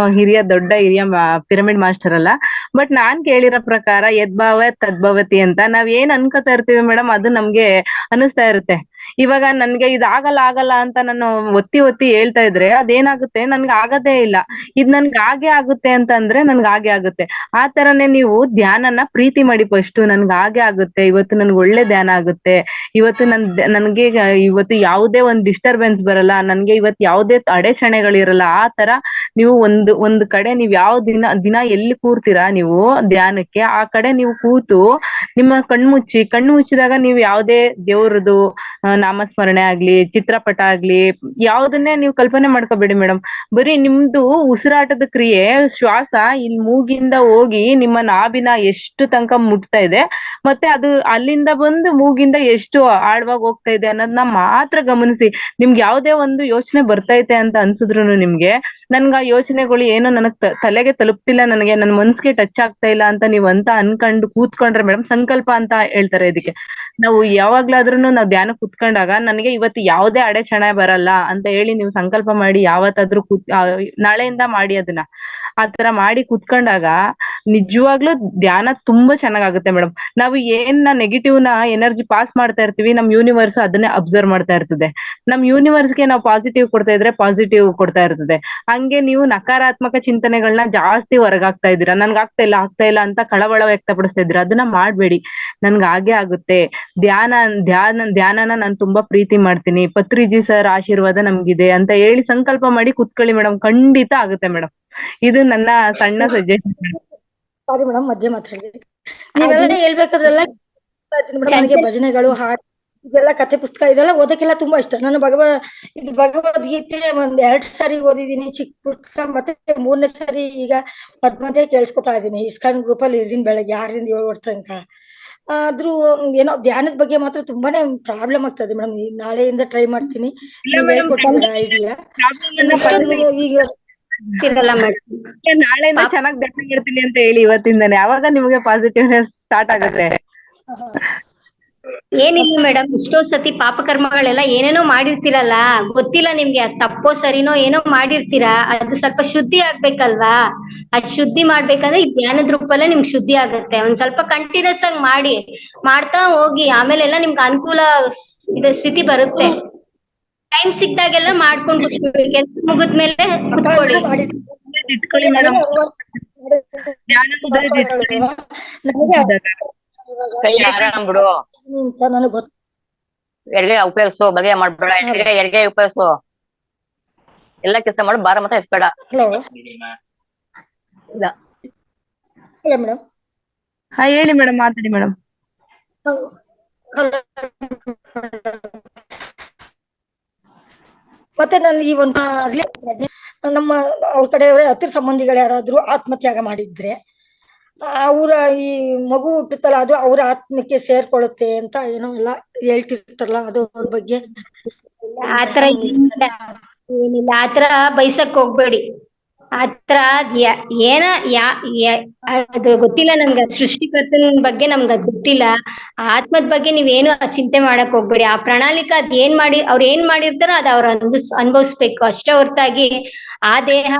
ದೊಡ್ಡ ಹಿರಿಯ ಪಿರಮಿಡ್ ಮಾಸ್ಟರ್ ಅಲ್ಲ. ಬಟ್ ನಾನ್ ಕೇಳಿರೋ ಪ್ರಕಾರ ಯದ್ಭಾವ ತದ್ಭವತಿ ಅಂತ ನಾವ್ ಏನ್ ಅನ್ಕೋತಾ ಇರ್ತೀವಿ ಮೇಡಮ್, ಅದು ನಮ್ಗೆ ಅನಿಸ್ತಾ ಇರುತ್ತೆ. ಇವಾಗ ನನ್ಗೆ ಆಗಲ್ಲ ಅಂತ ನಾನು ಒತ್ತಿ ಹೇಳ್ತಾ ಇದ್ರೆ ಅದೇನಾಗುತ್ತೆ, ನನ್ಗೆ ಆಗದೇ ಇಲ್ಲ. ಇದ್ ನನ್ಗೆ ಆಗುತ್ತೆ ಅಂತ ಅಂದ್ರೆ ನನ್ಗೆ ಆಗುತ್ತೆ. ಆ ತರನೇ ನೀವು ಧ್ಯಾನನ ಪ್ರೀತಿ ಮಾಡಿ ಫಸ್ಟ್. ನನ್ಗೆ ಆಗುತ್ತೆ, ಇವತ್ತು ನನ್ಗೆ ಒಳ್ಳೆ ಧ್ಯಾನ ಆಗುತ್ತೆ, ಇವತ್ತು ನನ್ಗೆ ಇವತ್ತು ಯಾವುದೇ ಒಂದ್ ಡಿಸ್ಟರ್ಬೆನ್ಸ್ ಬರಲ್ಲ, ನನ್ಗೆ ಇವತ್ತು ಯಾವುದೇ ಅಡೆಚಣೆಗಳಿರಲ್ಲ. ಆ ತರ ನೀವು ಒಂದು ಕಡೆ ನೀವ್ ಯಾವ ದಿನ ಎಲ್ಲಿ ಕೂರ್ತೀರಾ ನೀವು ಧ್ಯಾನಕ್ಕೆ, ಆ ಕಡೆ ನೀವು ಕೂತು ನಿಮ್ಮ ಕಣ್ಣು ಮುಚ್ಚಿದಾಗ ನೀವು ಯಾವುದೇ ದೇವ್ರದ್ದು ನಾಮಸ್ಮರಣೆ ಆಗ್ಲಿ, ಚಿತ್ರಪಟ ಆಗ್ಲಿ, ಯಾವ್ದನ್ನೇ ನೀವು ಕಲ್ಪನೆ ಮಾಡ್ಕೋಬೇಡಿ ಮೇಡಮ್. ಬರೀ ನಿಮ್ದು ಉಸಿರಾಟದ ಕ್ರಿಯೆ, ಶ್ವಾಸ ಇಲ್ಲಿ ಮೂಗಿಂದ ಹೋಗಿ ನಿಮ್ಮ ನಾಭಿನ ಎಷ್ಟು ತನಕ ಮುಟ್ತಾ ಇದೆ, ಮತ್ತೆ ಅದು ಅಲ್ಲಿಂದ ಬಂದು ಮೂಗಿಂದ ಎಷ್ಟು ಆಳವಾಗಿ ಹೋಗ್ತಾ ಇದೆ ಅನ್ನೋದನ್ನ ಮಾತ್ರ ಗಮನಿಸಿ. ನಿಮ್ಗೆ ಯಾವುದೇ ಒಂದು ಯೋಚನೆ ಬರ್ತೈತೆ ಅಂತ ಅನ್ಸಿದ್ರು ನಿಮ್ಗೆ, ನನ್ಗ ಆ ಯೋಚನೆಗಳು ಏನೋ ನನಗ್ ತಲೆಗೆ ತಲುಪ್ತಿಲ್ಲ, ನನಗೆ ನನ್ನ ಮನ್ಸಿಗೆ ಟಚ್ ಆಗ್ತಾ ಇಲ್ಲ ಅಂತ ನೀವ್ ಅಂತ ಅನ್ಕೊಂಡು ಕೂತ್ಕೊಂಡ್ರೆ ಮೇಡಮ್, ಸಂಕಲ್ಪ ಅಂತ ಹೇಳ್ತಾರೆ ಇದಕ್ಕೆ. ನಾವು ಯಾವಾಗ್ಲಾದ್ರೂ ನಾವು ಧ್ಯಾನ ಕುತ್ಕೊಂಡಾಗ ನನಗೆ ಇವತ್ತು ಯಾವುದೇ ಅಡೆಚಣೆ ಬರಲ್ಲ ಅಂತ ಹೇಳಿ ನೀವು ಸಂಕಲ್ಪ ಮಾಡಿ ಯಾವತ್ತಾದ್ರೂ ನಾಳೆಯಿಂದ ಮಾಡಿ ಅದನ್ನ. ಆತರ ಮಾಡಿ ಕುತ್ಕೊಂಡಾಗ ನಿಜವಾಗ್ಲೂ ಧ್ಯಾನ ತುಂಬಾ ಚೆನ್ನಾಗಾಗುತ್ತೆ ಮೇಡಮ್. ನಾವು ನೆಗೆಟಿವ್ ನ ಎನರ್ಜಿ ಪಾಸ್ ಮಾಡ್ತಾ ಇರ್ತೀವಿ, ನಮ್ ಯೂನಿವರ್ಸ್ ಅದನ್ನೇ ಅಬ್ಸರ್ವ್ ಮಾಡ್ತಾ ಇರ್ತದೆ. ನಮ್ ಯೂನಿವರ್ಸ್ಗೆ ನಾವು ಪಾಸಿಟಿವ್ ಕೊಡ್ತಾ ಇದ್ರೆ ಪಾಸಿಟಿವ್ ಕೊಡ್ತಾ ಇರ್ತದೆ. ಹಂಗೆ ನೀವು ನಕಾರಾತ್ಮಕ ಚಿಂತನೆಗಳನ್ನ ಜಾಸ್ತಿ ಹೊರಗಾಗ್ತಾ ಇದ್ದೀರಾ, ನನ್ಗೆ ಆಗ್ತಾ ಇಲ್ಲ ಅಂತ ಕಳವಳ ವ್ಯಕ್ತಪಡಿಸ್ತಾ ಇದ್ದೀರಾ. ಅದನ್ನ ಮಾಡ್ಬೇಡಿ, ನನ್ಗೆ ಆಗುತ್ತೆ. ಧ್ಯಾನನ ನಾನು ತುಂಬಾ ಪ್ರೀತಿ ಮಾಡ್ತೀನಿ, ಪತ್ರಿಜಿ ಸರ್ ಆಶೀರ್ವಾದ ನಮ್ಗಿದೆ ಅಂತ ಹೇಳಿ ಸಂಕಲ್ಪ ಮಾಡಿ ಕುತ್ಕೊಳ್ಳಿ ಮೇಡಮ್, ಖಂಡಿತ ಆಗುತ್ತೆ ಮೇಡಮ್. ಇದು ನನ್ನ ಸಣ್ಣ ಸಜೆಷನ್. ಸಾರಿ ಮೇಡಮ್, ಮಧ್ಯೆ ಮಾತಾಡಿದ್ರಿ. ನೀವೆಲ್ಲ ಹೇಳ್ಬೇಕಾದ್ರೆಲ್ಲ ನನಗೆ ಭಜನೆಗಳು, ಹಾಡು, ಇದೆಲ್ಲ ಕಥೆ ಪುಸ್ತಕ ಇದೆಲ್ಲ ಓದಕ್ಕೆಲ್ಲ ತುಂಬಾ ಇಷ್ಟ. ನಾನು ಭಗವದ್ಗೀತೆ 2 ಸಾರಿ ಓದಿದೀನಿ, ಚಿಕ್ಕ ಪುಸ್ತಕ. ಮತ್ತೆ 3ನೇ ಸಾರಿ ಈಗ ಮಧ್ಯ ಕೇಳಿಸ್ಕೊತಾ ಇದ್ದೀನಿ. ಇಸ್ಕಾನ್ ಗ್ರೂಪ್ ಅಲ್ಲಿ ಇರ್ತೀನಿ ಬೆಳಗ್ಗೆ 6ರಿಂದ 7 ತನಕ. ಆದ್ರೂ ಏನೋ ಧ್ಯಾನದ ಬಗ್ಗೆ ಮಾತ್ರ ತುಂಬಾನೇ ಪ್ರಾಬ್ಲಮ್ ಆಗ್ತದೆ ಮೇಡಮ್. ನಾಳೆಯಿಂದ ಟ್ರೈ ಮಾಡ್ತೀನಿ. ಐಡಿಯಾ ನಾಳೆಯಿಂದ ಚೆನ್ನಾಗಿ ಧ್ಯಾನ ಮಾಡ್ತೀನಿ ಅಂತ ಹೇಳಿ ಇವತ್ತಿಂದಾನೆ, ಅವಾಗ ನಿಮ್ಗೆ ಪಾಸಿಟಿವ್ನೆಸ್ ಸ್ಟಾರ್ಟ್ ಆಗುತ್ತೆ. ಏನಿಲ್ಲ ಮೇಡಮ್, ಎಷ್ಟೋ ಸತಿ ಪಾಪಕರ್ಮಗಳೆಲ್ಲ ಏನೇನೋ ಮಾಡಿರ್ತೀರಲ್ಲ, ಗೊತ್ತಿಲ್ಲ ನಿಮ್ಗೆ ಅದ್ ತಪ್ಪೋ ಸರಿನೋ ಏನೋ ಮಾಡಿರ್ತೀರಾ. ಅದು ಸ್ವಲ್ಪ ಶುದ್ಧಿ ಆಗ್ಬೇಕಲ್ವಾ? ಅದ್ ಶುದ್ಧಿ ಮಾಡ್ಬೇಕಂದ್ರೆ ಈ ಧ್ಯಾನದ ರೂಪಲ್ಲೇ ನಿಮ್ಗೆ ಶುದ್ಧಿ ಆಗುತ್ತೆ. ಒಂದ್ ಸ್ವಲ್ಪ ಕಂಟಿನ್ಯೂಸ್ ಆಗಿ ಮಾಡ್ತಾ ಹೋಗಿ, ಆಮೇಲೆಲ್ಲ ನಿಮ್ಗೆ ಅನುಕೂಲ ಸ್ಥಿತಿ ಬರುತ್ತೆ. ಟೈಮ್ ಸಿಕ್ತಾಗೆಲ್ಲ ಮಾಡ್ಕೊಂಡು ಕೆಲಸ ಮುಗಿದ್ಮೇಲೆ ಕುತ್ಕೊಳ್ಳಿ. ಇಟ್ಕೊಳ್ಳಿ ಮೇಡಮ್, ಆರಾಮ್ ಬಿಡು, ನನಗೆ ಗೊತ್ತು. ಎಲ್ಲಿಗೆ ಉಪಯೋಗಿಸು, ಬಗೆ ಮಾಡ್ಬೇಡ. ಎಲ್ಲಿಗೆ ಉಪಯೋಗಿಸು, ಎಲ್ಲ ಕೆಲಸ ಮಾಡು, ಬಾರ ಮಾತ್ರ ಎತ್ಬೇಡ. Hello madam. ಹಾ ಹೇಳಿ ಮೇಡಮ್, ಮಾತಾಡಿ ಮೇಡಮ್. ಮತ್ತೆ ನಾನು ಈ ಒಂದು ನಮ್ಮ ಅವ್ರ ಕಡೆಯವರೇ ಹತ್ತಿರ ಸಂಬಂಧಿಗಳು ಯಾರಾದ್ರೂ ಆತ್ಮತ್ಯಾಗ ಮಾಡಿದ್ರೆ ಅವರ ಈ ಮಗು ಹುಟ್ಟುತ್ತಲ್ಲ, ಅದು ಅವ್ರ ಆತ್ಮಕ್ಕೆ ಸೇರ್ಕೊಳ್ಳುತ್ತೆ ಅಂತ ಏನೋ ಎಲ್ಲ ಹೇಳ್ತಿರ್ತಾರಲ್ಲ, ಅದು ಅವ್ರ ಬಗ್ಗೆ. ಆತರ ಏನಿಲ್ಲ, ಆತರ ಬೈಸಕ್ ಹೋಗ್ಬೇಡಿ. ಆತರ ಅದು ಗೊತ್ತಿಲ್ಲ ನಮ್ಗೆ, ಸೃಷ್ಟಿಕರ್ತನ ಬಗ್ಗೆ ನಮ್ಗೆ ಅದ್ ಗೊತ್ತಿಲ್ಲ. ಆತ್ಮದ ಬಗ್ಗೆ ನೀವೇನು ಚಿಂತೆ ಮಾಡಕ್ ಹೋಗ್ಬೇಡಿ. ಆ ಪ್ರಣಾಳಿಕೆ ಅದ್ ಅವ್ರು ಏನ್ ಮಾಡಿರ್ತಾರೋ ಅದ್ ಅವ್ರು ಅನುಭವಿಸ್ಬೇಕು ಅಷ್ಟೇ ಹೊರತಾಗಿ ಆ ದೇಹ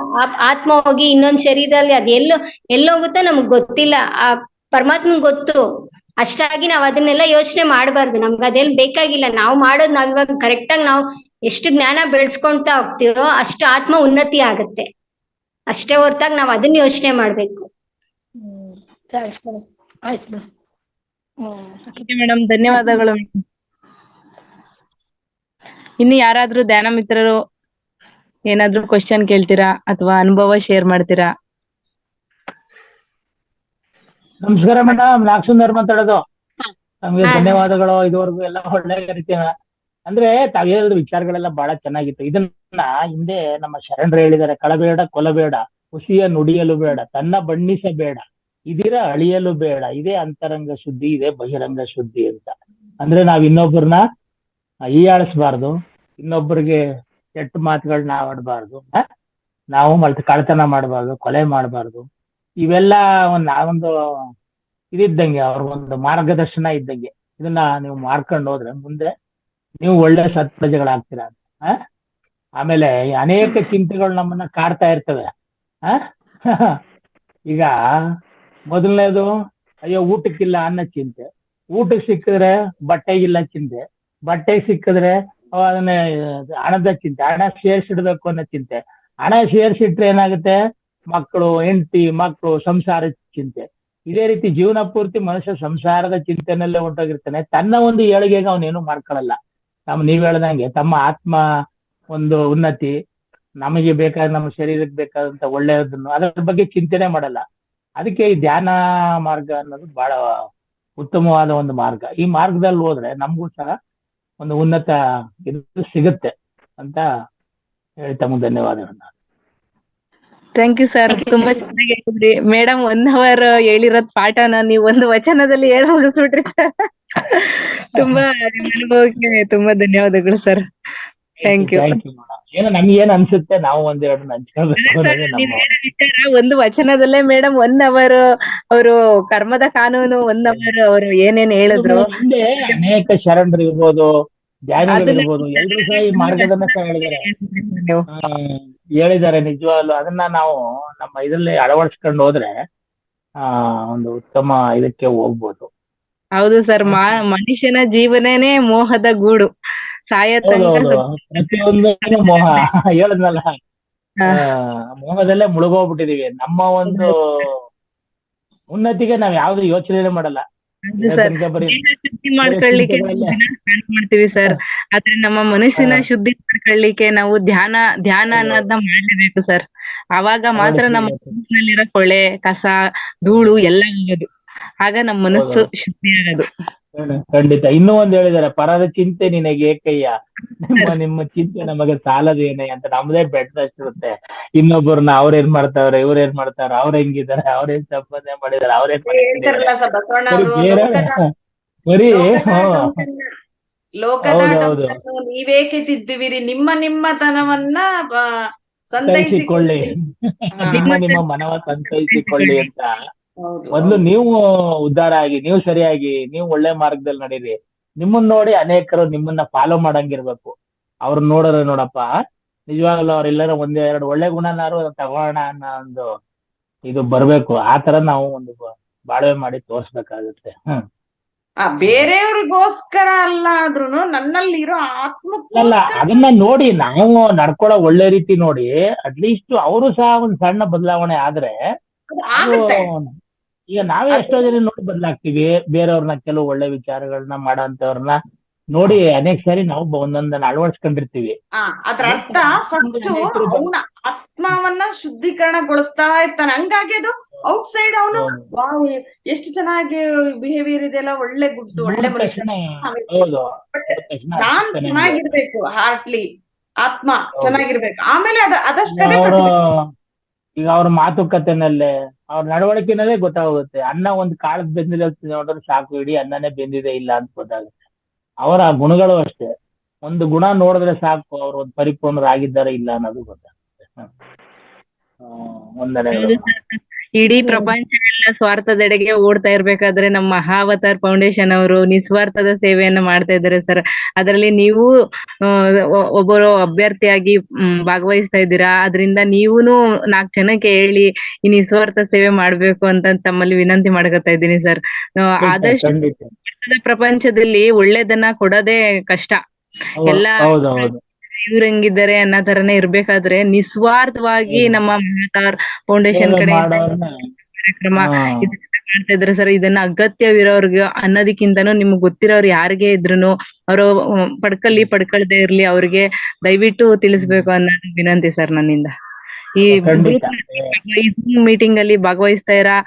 ಆತ್ಮ ಹೋಗಿ ಇನ್ನೊಂದ್ ಶರೀರದಲ್ಲಿ ಅದ್ ಎಲ್ಲೋಗುತ್ತೋ ನಮ್ಗ್ ಗೊತ್ತಿಲ್ಲ. ಆ ಪರಮಾತ್ಮನ್ ಗೊತ್ತು. ಅಷ್ಟಾಗಿ ನಾವ್ ಅದನ್ನೆಲ್ಲ ಯೋಚನೆ ಮಾಡಬಾರ್ದು. ನಮ್ಗೆ ಅದೆಲ್ಲ ಬೇಕಾಗಿಲ್ಲ. ನಾವು ಮಾಡೋದು ನಾವ್ ಇವಾಗ ಕರೆಕ್ಟ್ ಆಗಿ ನಾವು ಎಷ್ಟು ಜ್ಞಾನ ಬೆಳೆಸ್ಕೊಂತಾ ಹೋಗ್ತೀವೋ ಅಷ್ಟು ಆತ್ಮ ಉನ್ನತಿ ಆಗತ್ತೆ. ಅಷ್ಟೇ ಹೊರತಾಗಿ ನಾವ್ ಅದನ್ನ ಯೋಚನೆ ಮಾಡ್ಬೇಕು. Thanks madam. ಆಯ್ತು ಮೇಡಮ್. ಮೇಡಮ್ ಧನ್ಯವಾದಗಳು. ಇನ್ನು ಯಾರಾದ್ರೂ ಧ್ಯಾನ ಮಿತ್ರರು ಏನಾದ್ರೂ ಕ್ವಶನ್ ಕೇಳ್ತೀರಾ ಅಥವಾ ಅನುಭವ ಶೇರ್ ಮಾಡ್ತೀರಾ? ನಮಸ್ಕಾರ ಮೇಡಮ್, ನಾಗಸುಂದರ್ ಮಾತಾಡೋದು. ನಮ್ಗೆ ಧನ್ಯವಾದಗಳು. ಇದುವರೆಗೂ ಎಲ್ಲ ಒಳ್ಳೆ ರೀತಿ ಅಂದ್ರೆ ತಾವ್ ಹೇಳಿದ ವಿಚಾರಗಳೆಲ್ಲ ಬಹಳ ಚೆನ್ನಾಗಿತ್ತು. ಇದನ್ನ ಹಿಂದೆ ನಮ್ಮ ಶರಣರು ಹೇಳಿದ್ದಾರೆ, ಕಳಬೇಡ ಕೊಲಬೇಡ, ಹುಸಿಯ ನುಡಿಯಲು ಬೇಡ, ತನ್ನ ಬಣ್ಣಿಸಬೇಡ, ಇದಿರ ಅಳಿಯಲು ಬೇಡ, ಇದೇ ಅಂತರಂಗ ಶುದ್ಧಿ, ಇದೇ ಬಹಿರಂಗ ಶುದ್ಧಿ ಅಂತ. ಅಂದ್ರೆ ನಾವ್ ಇನ್ನೊಬ್ಬರನ್ನ ಹೀಯಾಳಿಸ್ಬಾರ್ದು, ಇನ್ನೊಬ್ಬರಿಗೆ ಕೆಟ್ಟ ಮಾತುಗಳನ್ನ ಆಡಬಾರ್ದು, ನಾವು ಮತ್ತೆ ಕಳ್ತನ ಮಾಡಬಾರ್ದು, ಕೊಲೆ ಮಾಡಬಾರ್ದು. ಇವೆಲ್ಲ ಒಂದು ಇದಿದ್ದಂಗೆ, ಅವ್ರಿಗೊಂದು ಮಾರ್ಗದರ್ಶನ ಇದ್ದಂಗೆ. ಇದನ್ನ ನೀವು ಮಾಡ್ಕೊಂಡು ಹೋದ್ರೆ ಮುಂದೆ ನೀವು ಒಳ್ಳೆ ಸತ್ಪ್ರಜೆಗಳಾಗ್ತೀರಾ ಅಂತ. ಆಮೇಲೆ ಅನೇಕ ಚಿಂತೆಗಳು ನಮ್ಮನ್ನ ಕಾಡ್ತಾ ಇರ್ತವೆ. ಈಗ ಮೊದಲನೇದು, ಅಯ್ಯೋ ಊಟಕ್ಕಿಲ್ಲ ಅನ್ನೋ ಚಿಂತೆ, ಊಟಕ್ಕೆ ಸಿಕ್ಕಿದ್ರೆ ಬಟ್ಟೆಗಿಲ್ಲ ಚಿಂತೆ, ಬಟ್ಟೆಗೆ ಸಿಕ್ಕಿದ್ರೆ ಅದನ್ನ ಹಣದ ಚಿಂತೆ, ಹಣ ಸೇರ್ಸಿಡ್ಬೇಕು ಅನ್ನೋ ಚಿಂತೆ, ಹಣ ಸೇರ್ಸಿಟ್ರೆ ಏನಾಗುತ್ತೆ, ಮಕ್ಕಳು, ಹೆಂಡತಿ, ಮಕ್ಕಳು, ಸಂಸಾರದ ಚಿಂತೆ. ಇದೇ ರೀತಿ ಜೀವನ ಪೂರ್ತಿ ಮನುಷ್ಯ ಸಂಸಾರದ ಚಿಂತೆನಲ್ಲೇ ಹೊಂಟೋಗಿರ್ತಾನೆ. ತನ್ನ ಒಂದು ಏಳಿಗೆಗೆ ಅವನೇನು ಮಾಡ್ಕೊಳ್ಳಲ್ಲ. ನೀವ್ ಹೇಳ್ದಂಗೆ ತಮ್ಮ ಆತ್ಮ ಒಂದು ಉನ್ನತಿ, ನಮಗೆ ಬೇಕಾದ ನಮ್ಮ ಶರೀರಕ್ಕೆ ಬೇಕಾದಂತ ಒಳ್ಳೆಯದನ್ನು ಅದರ ಬಗ್ಗೆ ಚಿಂತನೆ ಮಾಡಲ್ಲ. ಅದಕ್ಕೆ ಈ ಧ್ಯಾನ ಮಾರ್ಗ ಅನ್ನೋದು ಬಹಳ ಉತ್ತಮವಾದ ಒಂದು ಮಾರ್ಗ. ಈ ಮಾರ್ಗದಲ್ಲಿ ಹೋದ್ರೆ ನಮಗೂ ಸಹ ಒಂದು ಉನ್ನತ ಇದು ಸಿಗುತ್ತೆ ಅಂತ ಹೇಳಿ ತಮಗೆ ಧನ್ಯವಾದಗಳನ್ನ. ಥ್ಯಾಂಕ್ ಯು ಸರ್, ತುಂಬಾ ಚೆನ್ನಾಗಿ ಹೇಳಿದ್ರಿ ಮೇಡಮ್. 1 hour ಹೇಳಿರೋದ್ ಪಾಠನ ನೀವು ಒಂದು ವಚನದಲ್ಲಿ ಹೇಳಿ ಮುಗಿಸ್ಬಿಟ್ರಿ ಸರ್. ತುಂಬಾ ನಿಮ್ಮ ಅನುಭವಕ್ಕೆ ತುಂಬಾ ಧನ್ಯವಾದಗಳು ಸರ್. Thank you. ಏನೋ ನಮ್ಗೆ ಏನ್ ಅನ್ಸುತ್ತೆ ನಾವು ಒಂದೆರಡು ಹಂಚ್ಕೊಳ್ಬೇಕು. ಒಂದು ವಚನದಲ್ಲೇ ಮೇಡಮ್ 1 hour ಅವರು ಕರ್ಮದ ಕಾನೂನು 1 hour ಅವರು ಏನೇನ್ ಹೇಳಿದ್ರು. ಹಿಂದೆ ಅನೇಕ ಶರಣರು ಇರ್ಬೋದು, ಧ್ಯಾನಿಗಳಿರ್ಬೋದು, ಎಲ್ರು ಸಹ ಈ ಮಾರ್ಗದನ್ನ ಸಹ ಹೇಳಿದ್ದಾರೆ ನಿಜವಾಗ್ಲು. ಅದನ್ನ ನಾವು ನಮ್ಮ ಇದ್ರಲ್ಲಿ ಅಳವಡಿಸ್ಕೊಂಡು ಹೋದ್ರೆ ಒಂದು ಉತ್ತಮ ಇದಕ್ಕೆ ಹೋಗ್ಬೋದು. ಹೌದು ಸರ್, ಮನುಷ್ಯನ ಜೀವನನೇ ಮೋಹದ ಗೂಡು. ಸಾಯ ಪ್ರತಿಯೊಂದು ಮೋಹ ಹೇಳದ್ನಲ್ಲ, ಮೋಹದಲ್ಲೇ ಮುಳುಗೋಗ್ಬಿಟ್ಟಿದೀವಿ. ನಮ್ಮ ಒಂದು ಉನ್ನತಿಗೆ ನಾವ್ ಯಾವ್ದು ಯೋಚನೆ ಮಾಡಲ್ಲ. ಶುದ್ಧಿ ಮಾಡ್ಕೊಳ್ಳಿಕ್ಕೆ ಮಾಡ್ತೀವಿ ಸರ್, ಆದ್ರೆ ನಮ್ಮ ಮನಸ್ಸಿನ ಶುದ್ಧಿ ಮಾಡ್ಕೊಳ್ಳಿಕ್ಕೆ ನಾವು ಧ್ಯಾನ ಅನ್ನೋದನ್ನ ಮಾಡ್ಲೇಬೇಕು ಸರ್. ಅವಾಗ ಮಾತ್ರ ನಮ್ಮ ಮನಸ್ಸಿನಲ್ಲಿರೋ ಕೊಳೆ, ಕಸ, ಧೂಳು ಎಲ್ಲ ಹೋಗೋದು. ಆಗ ನಮ್ಮ ಮನಸ್ಸು ಶುದ್ಧಿ ಆಗೋದು. ಖಂಡಿತ. ಇನ್ನೂ ಒಂದ್ ಹೇಳಿದಾರೆ, ಪರದ ಚಿಂತೆ ನಿನಗೆ ಏಕಯ್ಯ, ನಿಮ್ಮ ಚಿಂತೆ ನಮಗೆ ಸಾಲದೇನೆ ಅಂತ. ನಮ್ದೇ ಬೆಟ್ಟದಷ್ಟಿರುತ್ತೆ. ಇನ್ನೊಬ್ಬರನ್ನ ಅವ್ರೇನ್ ಮಾಡ್ತಾವ್ರೆ, ಇವ್ರೇನ್ ಮಾಡ್ತಾವ್ರೆ, ಅವ್ರ ಹೆಂಗಿದಾರೆ, ಅವ್ರೇನ್ ಸಂಪಾದನೆ ಮಾಡಿದಾರೆ, ಅವ್ರೇನ್ ಬರೀ ಲೋಕದ ನೀವೇಕೆ ತಿದ್ದುವಿರಿ, ನಿಮ್ಮ ತನವನ್ನ ಸಂತೈಸಿಕೊಳ್ಳಿ, ನಿಮ್ಮ ಮನವ ಸಂತೈಸಿಕೊಳ್ಳಿ ಅಂತ. ಮೊದ್ಲು ನೀವು ಉದ್ಧಾರ ಆಗಿ, ನೀವು ಸರಿಯಾಗಿ, ನೀವು ಒಳ್ಳೆ ಮಾರ್ಗದಲ್ಲಿ ನಡೀರಿ. ನಿಮ್ಮನ್ನ ನೋಡಿ ಅನೇಕರು ನಿಮ್ಮನ್ನ ಫಾಲೋ ಮಾಡಂಗಿರ್ಬೇಕು. ಅವ್ರು ನೋಡ್ರೆ ನೋಡಪ್ಪ ನಿಜವಾಗ್ಲೂ ಅವ್ರೆಲ್ಲರೂ 1-2 ಒಳ್ಳೆ ಗುಣನಾರು ತಗೋಣ ಅನ್ನೋ ಒಂದು ಇದು ಬರ್ಬೇಕು. ಆ ತರ ನಾವು ಒಂದು ಬಾಳ್ವೆ ಮಾಡಿ ತೋರ್ಸ್ಬೇಕಾಗುತ್ತೆ. ಬೇರೆಯವ್ರಿಗೋಸ್ಕರ ಅಲ್ಲ ಆದ್ರೂನು ನನ್ನಲ್ಲಿರೋ ಅಲ್ಲ, ಅದನ್ನ ನೋಡಿ ನಾವು ನಡ್ಕೊಳ್ಳೋ ಒಳ್ಳೆ ರೀತಿ ನೋಡಿ ಅಟ್ಲೀಸ್ಟ್ ಅವರು ಸಹ ಒಂದ್ ಸಣ್ಣ ಬದಲಾವಣೆ ಆದ್ರೆ, ಈಗ ನಾವೇ ಎಷ್ಟೋ ಜನ ನೋಡಿ ಬದಲಾಗ್ತೀವಿ. ಬೇರೆಯವ್ರನ್ನ ಕೆಲವು ಒಳ್ಳೆ ವಿಚಾರಗಳನ್ನ ಮಾಡೋಂಥವ್ರನ್ನ ನೋಡಿ ಅನೇಕ ಸಾರಿ ನಾವು ಒಂದೊಂದನ್ನ ಅಳವಡಿಸ್ಕೊಂಡಿರ್ತೀವಿ. ಅದ್ರ ಅರ್ಥ ಫಸ್ಟ್ ಅವನ ಆತ್ಮವನ್ನ ಶುದ್ಧೀಕರಣಗೊಳಿಸ್ತಾ ಇರ್ತಾನೆ. ಹಂಗಾಗಿ ಅದು ಔಟ್ ಸೈಡ್ ಅವನು ವಾವ್ ಎಷ್ಟು ಚೆನ್ನಾಗಿ ಬಿಹೇವಿಯರ್ ಇದೆಲ್ಲ, ಒಳ್ಳೆ ಗುಡ್ಡು, ಒಳ್ಳೆ ಮನುಷ್ಯ. ನಾನ್ ಚೆನ್ನಾಗಿರ್ಬೇಕು, ಹಾರ್ಟ್ಲಿ ಆತ್ಮ ಚೆನ್ನಾಗಿರ್ಬೇಕು. ಆಮೇಲೆ ಅದಷ್ಟೇ ಈಗ ಅವ್ರ ಮಾತುಕತೆನಲ್ಲೇ, ಅವ್ರ ನಡವಳಿಕೆನಲ್ಲೇ ಗೊತ್ತಾಗುತ್ತೆ. ಅನ್ನ ಒಂದ್ ಕಾಳದ್ ಬೆಂದಿದೆ ನೋಡಿದ್ರೆ ಸಾಕು, ಇಡೀ ಅನ್ನನೇ ಬೆಂದಿದೆ ಇಲ್ಲ ಅಂತ ಗೊತ್ತಾಗುತ್ತೆ. ಅವರ ಗುಣಗಳು ಅಷ್ಟೇ, ಒಂದು ಗುಣ ನೋಡಿದ್ರೆ ಸಾಕು ಅವ್ರು ಒಂದು ಪರಿಪೂರ್ಣರಾಗಿದ್ದಾರೆ ಇಲ್ಲ ಅನ್ನೋದು ಗೊತ್ತಾಗುತ್ತೆ. ಇಡೀ ಪ್ರಪಂಚ ಎಲ್ಲ ಸ್ವಾರ್ಥದೆಡೆಗೆ ಓಡ್ತಾ ಇರ್ಬೇಕಾದ್ರೆ ನಮ್ಮ ಮಹಾವತಾರ್ ಫೌಂಡೇಶನ್ ಅವರು ನಿಸ್ವಾರ್ಥದ ಸೇವೆಯನ್ನ ಮಾಡ್ತಾ ಇದ್ದಾರೆ ಸರ್. ಅದರಲ್ಲಿ ನೀವು ಒಬ್ಬರು ಅಭ್ಯರ್ಥಿಯಾಗಿ ಭಾಗವಹಿಸ್ತಾ ಇದ್ದೀರಾ. ಅದರಿಂದ ನೀವೂನು 4 ಜನಕ್ಕೆ ಹೇಳಿ ಈ ನಿಸ್ವಾರ್ಥ ಸೇವೆ ಮಾಡ್ಬೇಕು ಅಂತ ತಮ್ಮಲ್ಲಿ ವಿನಂತಿ ಮಾಡ್ಕೊತಾ ಇದ್ದೀನಿ ಸರ್. ಆದಷ್ಟು ಪ್ರಪಂಚದಲ್ಲಿ ಒಳ್ಳೇದನ್ನ ಕೊಡೋದೇ ಕಷ್ಟ. ಎಲ್ಲ ಇವ್ರಂಗಿದ್ದಾರೆ ಅನ್ನೋ ತರನೇ ಇರ್ಬೇಕಾದ್ರೆ ನಿಸ್ವಾರ್ಥವಾಗಿ ನಮ್ಮ ಮಹಾವತಾರ್ ಫೌಂಡೇಶನ್ ಕಡೆ ಕಾರ್ಯಕ್ರಮ ಮಾಡ್ತಾ ಇದ್ರೆ ಸರ್. ಇದನ್ನ ಅಗತ್ಯವಿರೋರ್ಗೆ ಅನ್ನೋದಕ್ಕಿಂತನೂ ನಿಮ್ಗೆ ಗೊತ್ತಿರೋರು ಯಾರಿಗೇ ಇದ್ರುನು ಅವರು ಪಡ್ಕೊಳ್ದೇ ಇರ್ಲಿ, ಅವ್ರಿಗೆ ದಯವಿಟ್ಟು ತಿಳಿಸ್ಬೇಕು ಅನ್ನೋದು ವಿನಂತಿ ಸರ್ ನನ್ನಿಂದ. ಈ ಮೀಟಿಂಗ್ ಅಲ್ಲಿ ಭಾಗವಹಿಸ್ತಾ ಇರೋ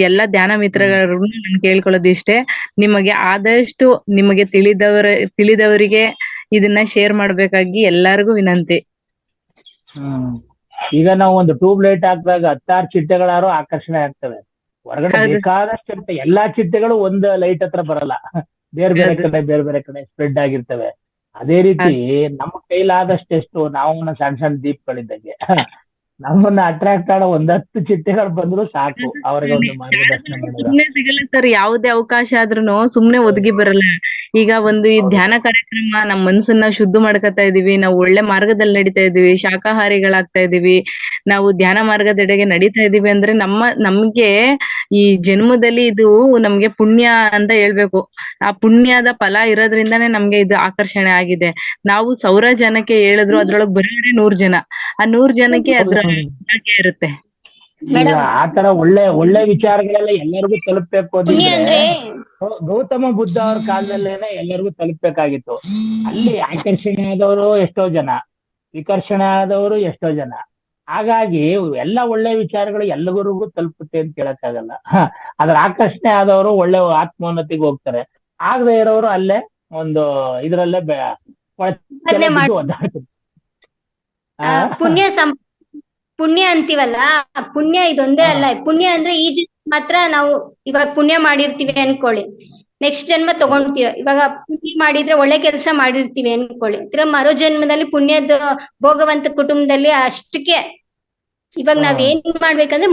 ಎಲ್ಲಾ ಧ್ಯಾನ ಮಿತ್ರಗಳನ್ನು ನಾನು ಕೇಳ್ಕೊಳ್ಳೋದು ಇಷ್ಟೇ, ನಿಮಗೆ ಆದಷ್ಟು ನಿಮಗೆ ತಿಳಿದವರಿಗೆ ಇದನ್ನ ಶೇರ್ ಮಾಡ್ಬೇಕಾಗಿ ಎಲ್ಲಾರ್ಗು ವಿನಂತಿ. ಈಗ ನಾವು ಒಂದು ಟ್ಯೂಬ್ ಲೈಟ್ ಹಾಕಿದಾಗ 16 ಚಿಟ್ಟೆಗಳಾರು ಆಕರ್ಷಣೆ ಆಗ್ತವೆ. ಹೊರಗಡೆ ಬೇಕಾದಷ್ಟು ಇರುತ್ತೆ, ಎಲ್ಲಾ ಚಿಟ್ಟೆಗಳು ಒಂದು ಲೈಟ್ ಹತ್ರ ಬರಲ್ಲ, ಬೇರೆ ಬೇರೆ ಕಡೆ ಸ್ಪ್ರೆಡ್ ಆಗಿರ್ತವೆ. ಅದೇ ರೀತಿ ನಮ್ಮ ಕೈಲಾದಷ್ಟು ನಾವು ಸಣ್ಣ ದೀಪಗಳಿದ್ದಂಗೆ ನಮ್ಮನ್ನ ಅಟ್ರಾಕ್ಟ್ ಮಾಡೋ 10 ಚಿಟ್ಟೆಗಳು ಬಂದ್ರು ಸಾಕು, ಅವ್ರಿಗೆ ಒಂದು ಮಾರ್ಗದರ್ಶನ ಸುಮ್ನೆ ಸಿಗಲ್ಲ ಸರ್. ಯಾವುದೇ ಅವಕಾಶ ಆದ್ರೂನು ಸುಮ್ನೆ ಒದಗಿ ಬರಲ್ಲ. ಈಗ ಒಂದು ಈ ಧ್ಯಾನ ಕಾರ್ಯಕ್ರಮ ನಮ್ಮ ಮನ್ಸನ್ನ ಶುದ್ಧ ಮಾಡ್ಕೊತಾ ಇದೀವಿ, ನಾವು ಒಳ್ಳೆ ಮಾರ್ಗದಲ್ಲಿ ನಡೀತಾ ಇದೀವಿ, ಶಾಕಾಹಾರಿಗಳಾಗ್ತಾ ಇದೀವಿ, ನಾವು ಧ್ಯಾನ ಮಾರ್ಗದೆಡೆಗೆ ನಡೀತಾ ಇದೀವಿ ಅಂದ್ರೆ ನಮ್ಗೆ ಈ ಜನ್ಮದಲ್ಲಿ ಇದು ನಮ್ಗೆ ಪುಣ್ಯ ಅಂತ ಹೇಳ್ಬೇಕು. ಆ ಪುಣ್ಯದ ಫಲ ಇರೋದ್ರಿಂದಾನೇ ನಮ್ಗೆ ಇದು ಆಕರ್ಷಣೆ ಆಗಿದೆ. ನಾವು 1000 ಜನಕ್ಕೆ ಹೇಳಿದ್ರು ಅದ್ರೊಳಗೆ ಬರೋದೇ 100 ಜನ, ಆ 100 ಜನಕ್ಕೆ ಅದ್ರ ಭಾಗ್ಯ ಇರುತ್ತೆ. ಆತರ ಒಳ್ಳೆ ವಿಚಾರಗಳೆಲ್ಲ ಎಲ್ಲರಿಗೂ ತಲುಪಬೇಕು ಅಂದ್ರೆ ಗೌತಮ ಬುದ್ಧ ಅವ್ರ ಕಾಲದಲ್ಲೇನೆ ಎಲ್ಲರಿಗೂ ತಲುಪಬೇಕಾಗಿತ್ತು. ಅಲ್ಲಿ ಆಕರ್ಷಣೆ ಆದವರು ಎಷ್ಟೋ ಜನ, ವಿಕರ್ಷಣೆ ಆದವರು ಎಷ್ಟೋ ಜನ. ಹಾಗಾಗಿ ಎಲ್ಲ ಒಳ್ಳೆ ವಿಚಾರಗಳು ಎಲ್ಲರಿಗೂ ತಲುಪುತ್ತೆ ಅಂತ ಹೇಳಕ್ಕಾಗಲ್ಲ. ಅದ್ರ ಆಕರ್ಷಣೆ ಆದವರು ಒಳ್ಳೆ ಆತ್ಮೋನ್ನತಿಗೆ ಹೋಗ್ತಾರೆ, ಆಗದೆ ಇರೋರು ಅಲ್ಲೇ ಒಂದು ಇದ್ರಲ್ಲೇ ಪುಣ್ಯ ಅಂತೀವಲ್ಲ, ಪುಣ್ಯ ಇದೊಂದೇ ಅಲ್ಲ. ಪುಣ್ಯ ಅಂದ್ರೆ ಈ ಜನ್ಮ ಮಾತ್ರ ನಾವು ಇವಾಗ ಪುಣ್ಯ ಮಾಡಿರ್ತೀವಿ ಅನ್ಕೊಳ್ಳಿ, ನೆಕ್ಸ್ಟ್ ಜನ್ಮ ತಗೊಂಡ್ತೀವಿ. ಇವಾಗ ಪುಣ್ಯ ಮಾಡಿದ್ರೆ ಒಳ್ಳೆ ಕೆಲಸ ಮಾಡಿರ್ತೀವಿ ಅನ್ಕೊಳ್ಳಿ, ತಿರ್ಗಾ ಮರೋ ಜನ್ಮದಲ್ಲಿ ಪುಣ್ಯದ ಭೋಗವಂತ ಕುಟುಂಬದಲ್ಲಿ ಅಷ್ಟಕ್ಕೆ. ಇವಾಗ ನಾವ್ ಏನ್ ಮಾಡ್ಬೇಕಂದ್ರೆ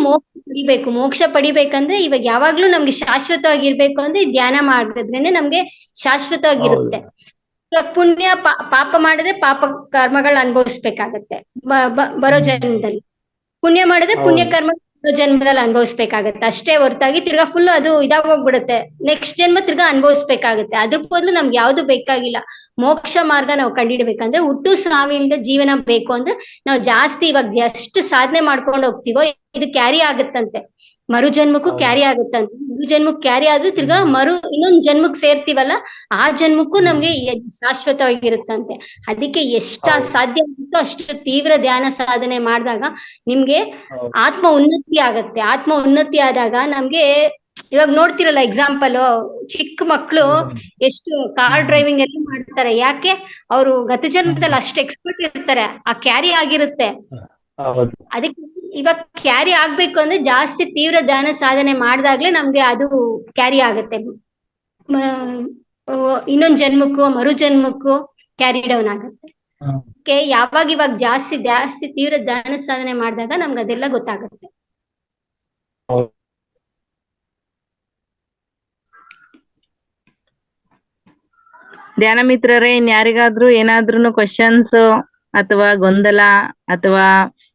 ಮೋಕ್ಷ ಪಡಿಬೇಕಂದ್ರೆ ಇವಾಗ ಯಾವಾಗ್ಲೂ ನಮ್ಗೆ ಶಾಶ್ವತವಾಗಿರ್ಬೇಕು ಅಂದ್ರೆ ಧ್ಯಾನ ಮಾಡಿದ್ರೇನೆ ನಮ್ಗೆ ಶಾಶ್ವತವಾಗಿರುತ್ತೆ. ಇವಾಗ ಪುಣ್ಯ ಪಾಪ ಮಾಡಿದ್ರೆ ಪಾಪ ಕರ್ಮಗಳು ಅನುಭವಿಸ್ಬೇಕಾಗತ್ತೆ ಬರೋ ಜನ್ಮದಲ್ಲಿ, ಪುಣ್ಯ ಮಾಡಿದ್ರೆ ಪುಣ್ಯ ಕರ್ಮ ಜನ್ಮದಲ್ಲಿ ಅನುಭವಿಸ್ಬೇಕಾಗತ್ತೆ ಅಷ್ಟೇ ಹೊರತಾಗಿ ತಿರ್ಗಾ ಫುಲ್ ಅದು ಇದಾಗೋಗ್ಬಿಡುತ್ತೆ. ನೆಕ್ಸ್ಟ್ ಜನ್ಮ ತಿರ್ಗಾ ಅನುಭವಿಸ್ಬೇಕಾಗತ್ತೆ. ಅದ್ರ ಬದಲು ನಮ್ಗೆ ಯಾವ್ದು ಬೇಕಾಗಿಲ್ಲ. ಮೋಕ್ಷ ಮಾರ್ಗ ನಾವು ಕಂಡಿಡ್ಬೇಕಂದ್ರೆ ಹುಟ್ಟು ಸಾವಿಲ್ದ ಜೀವನ ಬೇಕು ಅಂದ್ರೆ ನಾವು ಜಾಸ್ತಿ ಇವಾಗ ಎಷ್ಟು ಸಾಧನೆ ಮಾಡ್ಕೊಂಡು ಹೋಗ್ತೀವೋ ಇದು ಕ್ಯಾರಿ ಆಗುತ್ತಂತೆ, ಮರು ಜನ್ಮಕ್ಕೂ ಕ್ಯಾರಿ ಆಗುತ್ತಂತೆ. ಜನ್ಮಕ್ ಕ್ಯಾರಿ ಆದ್ರೂ ತಿರ್ಗಾ ಇನ್ನೊಂದ್ ಜನ್ಮಕ್ ಸೇರ್ತೀವಲ್ಲ ಆ ಜನ್ಮಕ್ಕೂ ನಮ್ಗೆ ಶಾಶ್ವತವಾಗಿರುತ್ತಂತೆ. ಅದಕ್ಕೆ ಎಷ್ಟ ಸಾಧ್ಯ ಆಗುತ್ತೋ ಅಷ್ಟು ತೀವ್ರ ಧ್ಯಾನ ಸಾಧನೆ ಮಾಡಿದಾಗ ನಿಮ್ಗೆ ಆತ್ಮ ಉನ್ನತಿ ಆಗತ್ತೆ. ಆತ್ಮ ಉನ್ನತಿ ಆದಾಗ ನಮ್ಗೆ ಇವಾಗ ನೋಡ್ತಿರಲ್ಲ ಎಕ್ಸಾಂಪಲ್, ಚಿಕ್ಕ ಮಕ್ಳು ಎಷ್ಟು ಕಾರ್ ಡ್ರೈವಿಂಗ್ ಎಲ್ಲ ಮಾಡ್ತಾರೆ, ಯಾಕೆ ಅವರು ಗತ ಜನ್ಮದಲ್ಲಿ ಅಷ್ಟು ಎಕ್ಸ್ಪರ್ಟ್ ಇರ್ತಾರೆ, ಆ ಕ್ಯಾರಿ ಆಗಿರುತ್ತೆ. ಅದಕ್ಕೆ ಇವಾಗ ಕ್ಯಾರಿ ಆಗ್ಬೇಕು ಅಂದ್ರೆ ಜಾಸ್ತಿ ತೀವ್ರ ಧ್ಯಾನ ಸಾಧನೆ ಮಾಡಿದಾಗ್ಲೇ ನಮ್ಗೆ ಅದು ಕ್ಯಾರಿ ಆಗತ್ತೆ. ಇನ್ನೊಂದ್ ಜನ್ಮಕ್ಕೂ ಮರು ಜನ್ಮಕ್ಕೂ ಕ್ಯಾರಿ ಡೌನ್ ಆಗತ್ತೆ. ಇವಾಗ ಜಾಸ್ತಿ ತೀವ್ರ ಧ್ಯಾನ ಸಾಧನೆ ಮಾಡಿದಾಗ ನಮ್ಗೆ ಅದೆಲ್ಲ ಗೊತ್ತಾಗುತ್ತೆ. ಧ್ಯಾನ ಮಿತ್ರರೇ, ಇನ್ಯಾರಿಗಾದ್ರೂ ಏನಾದ್ರೂ ಕ್ವಶನ್ಸ್ ಅಥವಾ ಗೊಂದಲ ಅಥವಾ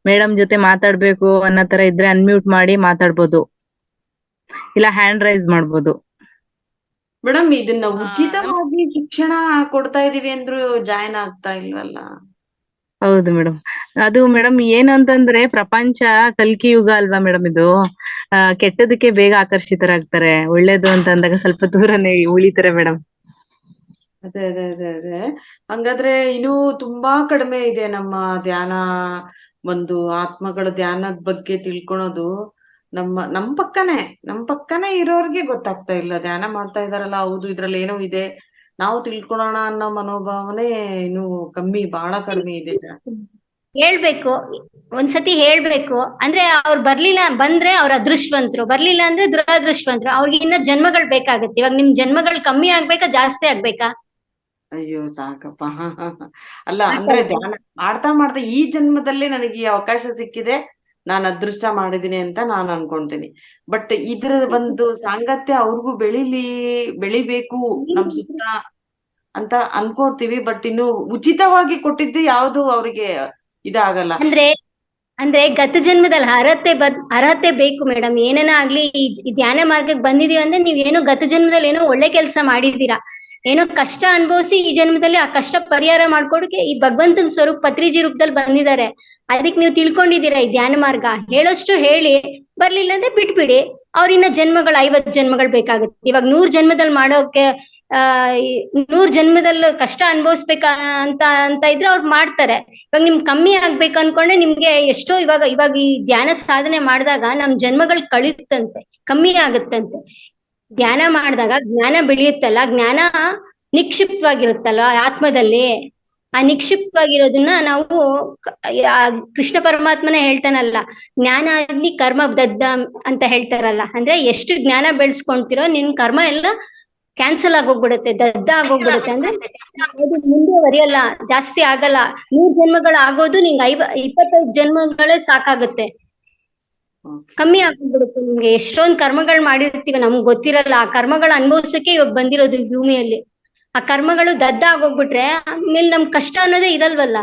ಮೇಡಮ್ ಜೊತೆ ಮಾತಾಡ್ಬೇಕು ಅನ್ನೋ ತರ ಇದ್ರೆ ಅನ್ಮ್ಯೂಟ್ ಮಾಡಿ ಮಾತಾಡ್ಬೋದು, ಇಲ್ಲ ಹ್ಯಾಂಡ್ ರೈಸ್ ಮಾಡ್ಬೋದು. ಮೇಡಮ್, ಇದನ್ನ ಉಚಿತವಾಗಿ ಶಿಕ್ಷಣ ಕೊಡ್ತಾ ಇದೀವಿ ಅಂದ್ರು ಜಾಯಿನ್ ಆಗ್ತಾ ಇಲ್ವಲ್ಲ? ಹೌದು ಮೇಡಮ್, ಅದು ಮೇಡಮ್ ಏನು ಅಂತಂದ್ರೆ ಪ್ರಪಂಚ ಕಲ್ಕಿ ಯುಗ ಅಲ್ವಾ ಮೇಡಮ್ ಇದು. ಕೆಟ್ಟದಕ್ಕೆ ಬೇಗ ಆಕರ್ಷಿತರಾಗ್ತಾರೆ, ಒಳ್ಳೇದು ಅಂತ ಅಂದಾಗ ಸ್ವಲ್ಪ ದೂರನೇ ಉಳಿತಾರೆ ಮೇಡಮ್. ಅದೇ ಹಂಗಾದ್ರೆ ಇನ್ನೂ ತುಂಬಾ ಕಡಿಮೆ ಇದೆ ನಮ್ಮ ಧ್ಯಾನ, ಒಂದು ಆತ್ಮಗಳ ಧ್ಯಾನದ ಬಗ್ಗೆ ತಿಳ್ಕೊಳೋದು. ನಮ್ ಪಕ್ಕನೆ ಇರೋರ್ಗೆ ಗೊತ್ತಾಗ್ತಾ ಇಲ್ಲ. ಧ್ಯಾನ ಮಾಡ್ತಾ ಇದಾರಲ್ಲ, ಹೌದು ಇದ್ರಲ್ಲಿ ಏನೋ ಇದೆ, ನಾವು ತಿಳ್ಕೊಳೋಣ ಅನ್ನೋ ಮನೋಭಾವನೆ ಇನ್ನು ಕಮ್ಮಿ, ಬಹಳ ಕಡಿಮೆ ಇದೆ. ಹೇಳ್ಬೇಕು, ಒಂದ್ಸತಿ ಹೇಳ್ಬೇಕು ಅಂದ್ರೆ ಅವ್ರು ಬಂದ್ರೆ ಅವ್ರ ಅದೃಷ್ಟವಂತರು, ಬರ್ಲಿಲ್ಲ ಅಂದ್ರೆ ದುರಾದೃಷ್ಟವಂತರು. ಅವ್ರಿಗೆ ಇನ್ನ ಜನ್ಮಗಳು ಬೇಕಾಗತ್ತೆ. ಇವಾಗ ನಿಮ್ ಜನ್ಮಗಳು ಕಮ್ಮಿ ಆಗ್ಬೇಕಾ ಜಾಸ್ತಿ ಆಗ್ಬೇಕಾ? ಅಯ್ಯೋ ಸಾಕಪ್ಪ. ಅಲ್ಲ ಅಂದ್ರೆ ಧ್ಯಾನ ಮಾಡ್ತಾ ಈ ಜನ್ಮದಲ್ಲಿ ನನಗೆ ಈ ಅವಕಾಶ ಸಿಕ್ಕಿದೆ, ನಾನು ಅದೃಷ್ಟ ಮಾಡಿದೀನಿ ಅಂತ ನಾನು ಅನ್ಕೊಂತೀನಿ. ಬಟ್ ಇದ್ರ ಒಂದು ಸಾಂಗತ್ಯ ಅವ್ರಿಗೂ ಬೆಳಿಬೇಕು ನಮ್ ಸುತ್ತ ಅಂತ ಅನ್ಕೊಳ್ತೀವಿ. ಬಟ್ ಇನ್ನು ಉಚಿತವಾಗಿ ಕೊಟ್ಟಿದ್ದು ಯಾವ್ದು ಅವ್ರಿಗೆ ಇದಾಗಲ್ಲ. ಅಂದ್ರೆ ಗತ ಜನ್ಮದಲ್ಲಿ ಅರ್ಹತೆ ಬೇಕು ಮೇಡಮ್. ಏನೇನ ಆಗ್ಲಿ ಈ ಧ್ಯಾನ ಮಾರ್ಗಕ್ಕೆ ಬಂದಿದೀವಿ ಅಂದ್ರೆ ನೀವೇನೋ ಗತ ಜನ್ಮದಲ್ಲಿ ಏನೋ ಒಳ್ಳೆ ಕೆಲಸ ಮಾಡಿದೀರಾ, ಏನೋ ಕಷ್ಟ ಅನುಭವಿಸಿ ಈ ಜನ್ಮದಲ್ಲಿ ಆ ಕಷ್ಟ ಪರಿಹಾರ ಮಾಡ್ಕೊಡಕ್ಕೆ ಈ ಭಗವಂತನ ಸ್ವರೂಪ ಪತ್ರಿಜಿ ರೂಪದಲ್ಲಿ ಬಂದಿದ್ದಾರೆ. ಅದಕ್ಕೆ ನೀವು ತಿಳ್ಕೊಂಡಿದ್ದೀರಾ ಈ ಧ್ಯಾನ ಮಾರ್ಗ. ಹೇಳೋಷ್ಟು ಹೇಳಿ, ಬರ್ಲಿಲ್ಲ ಅಂದ್ರೆ ಬಿಟ್ಬಿಡಿ. ಅವ್ರಿನ್ನ 50 ಜನ್ಮಗಳು ಬೇಕಾಗುತ್ತೆ. ಇವಾಗ 100 ಜನ್ಮದಲ್ಲಿ ಮಾಡೋಕೆ 100 ಜನ್ಮದಲ್ಲಿ ಕಷ್ಟ ಅನುಭವಿಸ್ಬೇಕ ಅಂತ ಇದ್ರೆ ಅವ್ರು ಮಾಡ್ತಾರೆ. ಇವಾಗ ನಿಮ್ಗೆ ಕಮ್ಮಿ ಆಗ್ಬೇಕು ಅನ್ಕೊಂಡ್ರೆ ನಿಮ್ಗೆ ಎಷ್ಟೋ ಇವಾಗ ಈ ಧ್ಯಾನ ಸಾಧನೆ ಮಾಡಿದಾಗ ನಮ್ ಜನ್ಮಗಳು ಕಳೀತಂತೆ, ಕಮ್ಮಿ ಆಗುತ್ತಂತೆ. ಧ್ಯಾನ ಮಾಡಿದಾಗ ಜ್ಞಾನ ಬೆಳೆಯುತ್ತಲ್ಲ, ಜ್ಞಾನ ನಿಕ್ಷಿಪ್ತವಾಗಿರುತ್ತಲ್ಲ ಆತ್ಮದಲ್ಲಿ. ಆ ನಿಕ್ಷಿಪ್ತವಾಗಿರೋದನ್ನ ನಾವು ಕೃಷ್ಣ ಪರಮಾತ್ಮನೇ ಹೇಳ್ತಾನಲ್ಲ, ಜ್ಞಾನ ಆಗ್ಲಿ ಕರ್ಮ ದದ್ದ ಅಂತ ಹೇಳ್ತಾರಲ್ಲ. ಅಂದ್ರೆ ಎಷ್ಟು ಜ್ಞಾನ ಬೆಳೆಸ್ಕೊಂತಿರೋ ನಿನ್ ಕರ್ಮ ಎಲ್ಲ ಕ್ಯಾನ್ಸಲ್ ಆಗೋಗ್ಬಿಡುತ್ತೆ, ದದ್ದ ಆಗೋಗ್ಬಿಡುತ್ತೆ. ಅಂದ್ರೆ ಅದು ಮುಂದುವರಿಯಲ್ಲ, ಜಾಸ್ತಿ ಆಗಲ್ಲ. 100 ಜನ್ಮಗಳು ಆಗೋದು ನಿಂಗೆ 25 ಜನ್ಮಗಳೇ ಸಾಕಾಗುತ್ತೆ, ಕಮ್ಮಿ ಆಗ್ಬಿಡುತ್ತೆ. ನಿಮ್ಗೆ ಎಷ್ಟೊಂದ್ ಕರ್ಮಗಳು ಮಾಡಿರ್ತೀವಿ, ನಮ್ಗೆ ಗೊತ್ತಿರಲ್ಲ. ಆ ಕರ್ಮಗಳು ಅನುಭವಿಸಕ್ಕೆ ಇವಾಗ ಬಂದಿರೋದು ಈ ಭೂಮಿಯಲ್ಲಿ. ಆ ಕರ್ಮಗಳು ದದ್ದ ಆಗೋಗ್ಬಿಟ್ರೆ ಆಮೇಲೆ ನಮ್ ಕಷ್ಟ ಅನ್ನೋದೇ ಇರಲ್ವಲ್ಲ.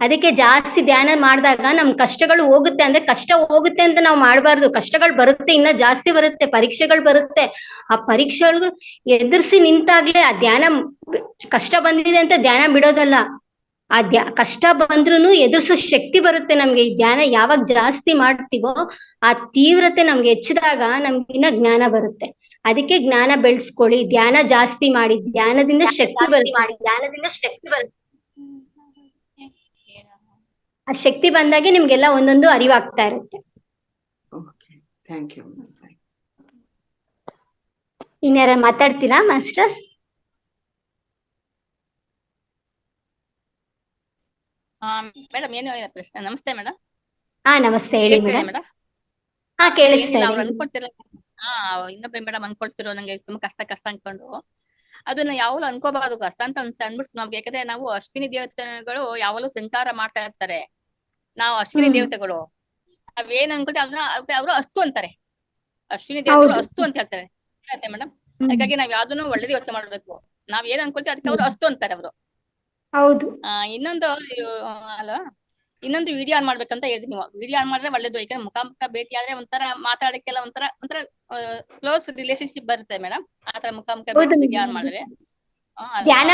ಅದಕ್ಕೆ ಜಾಸ್ತಿ ಧ್ಯಾನ ಮಾಡಿದಾಗ ನಮ್ ಕಷ್ಟಗಳು ಹೋಗುತ್ತೆ. ಅಂದ್ರೆ ಕಷ್ಟ ಹೋಗುತ್ತೆ ಅಂತ ನಾವು ಮಾಡಬಾರ್ದು, ಕಷ್ಟಗಳು ಬರುತ್ತೆ, ಇನ್ನ ಜಾಸ್ತಿ ಬರುತ್ತೆ, ಪರೀಕ್ಷೆಗಳು ಬರುತ್ತೆ. ಆ ಪರೀಕ್ಷೆಗಳು ಎದುರಿಸಿ ನಿಂತಾಗ್ಲೇ ಆ ಧ್ಯಾನ, ಕಷ್ಟ ಬಂದಿದೆ ಅಂತ ಧ್ಯಾನ ಬಿಡೋದಲ್ಲ. ಆ ಕಷ್ಟ ಬಂದ್ರೂ ಎದುರಿಸೋ ಶಕ್ತಿ ಬರುತ್ತೆ ನಮ್ಗೆ. ಈ ಧ್ಯಾನ ಯಾವಾಗ ಜಾಸ್ತಿ ಮಾಡ್ತೀವೋ ಆ ತೀವ್ರತೆ ನಮ್ಗೆ ಹೆಚ್ಚಿದಾಗ ನಮ್ಗೆ ಇನ್ನ ಜ್ಞಾನ ಬರುತ್ತೆ. ಅದಕ್ಕೆ ಜ್ಞಾನ ಬೆಳೆಸ್ಕೊಳ್ಳಿ, ಧ್ಯಾನ ಜಾಸ್ತಿ ಮಾಡಿ, ಧ್ಯಾನದಿಂದ ಶಕ್ತಿ ಬರುತ್ತೆ. ಆ ಶಕ್ತಿ ಬಂದಾಗೆ ನಿಮ್ಗೆಲ್ಲ ಒಂದೊಂದು ಅರಿವಾಗ್ತಾ ಇರುತ್ತೆ. Thank you. ಇನ್ಯಾರ ಮಾತಾಡ್ತೀರಾ ಮಾಸ್ಟರ್ಸ್? ಮೇಡಮ್ ಏನು ಪ್ರಶ್ನೆ? ನಮಸ್ತೆ ಮೇಡಮ್. ಹಾ ನಮಸ್ತೆ, ಹೇಳಿ ಮೇಡಮ್. ಹಾ ಕೇಳಿಸ್ತಾ ಅವ್ರು ಅನ್ಕೊಳ್ತಿರೋ ಇನ್ನೊಬ್ಬ ಮೇಡಮ್ ಅನ್ಕೊಳ್ತಿರೋ ನಂಗೆ ತುಂಬಾ ಕಷ್ಟ ಅನ್ಕೊಂಡು ಅದನ್ನ ಯಾವಾಗಲೂ ಅನ್ಕೋಬಾರ್ದು ಕಷ್ಟ ಅಂತ ಅನ್ಬಿಡ್ತು ನಮ್ಗೆ. ಯಾಕಂದ್ರೆ ನಾವು ಅಶ್ವಿನಿ ದೇವತೆಗಳು ಯಾವಾಗಲೂ ಸಂಚಾರ ಮಾಡ್ತಾ ಇರ್ತಾರೆ. ನಾವು ಅಶ್ವಿನಿ ದೇವತೆಗಳು ನಾವೇನ್ ಅನ್ಕೊಳ್ತೀವಿ ಅದನ್ನ ಅವರು ಅಸ್ತು ಅಂತಾರೆ. ಅಶ್ವಿನಿ ದೇವತೆಗಳು ಅಸ್ತು ಅಂತ ಹೇಳ್ತಾರೆ ಮೇಡಮ್. ಹಾಗಾಗಿ ನಾವ್ ಯಾವ್ದನ್ನು ಒಳ್ಳೇದು ಯೋಚನೆ ಮಾಡ್ಬೇಕು. ನಾವ್ ಏನ್ ಅನ್ಕೊಳ್ತೀವಿ ಅದಕ್ಕೆ ಅವ್ರು ಅಸ್ತು ಅಂತಾರೆ ಅವರು. ಹೌದು. ಇನ್ನೊಂದು ವಿಡಿಯೋ ಆನ್ ಮಾಡ್ಬೇಕಂತ ಹೇಳಿದ್ವಿ. ನೀವು ವಿಡಿಯೋ ಆನ್ ಮಾಡಿದ್ರೆ ಒಳ್ಳೇದು. ಯಾಕಂದ್ರೆ ಮುಖಾಮುಖ ಭೇಟಿ ಆದ್ರೆ ಒಂಥರ ಮಾತಾಡಕ್ಕೆಲ್ಲ ಒಂಥರ ಕ್ಲೋಸ್ ರಿಲೇಶನ್ಶಿಪ್ ಬರುತ್ತೆ ಮೇಡಮ್. ಆತರ ಮುಖಾಮುಖ ವಿಡಿಯೋ ಆನ್ ಮಾಡಿದ್ರೆ ಧ್ಯಾನ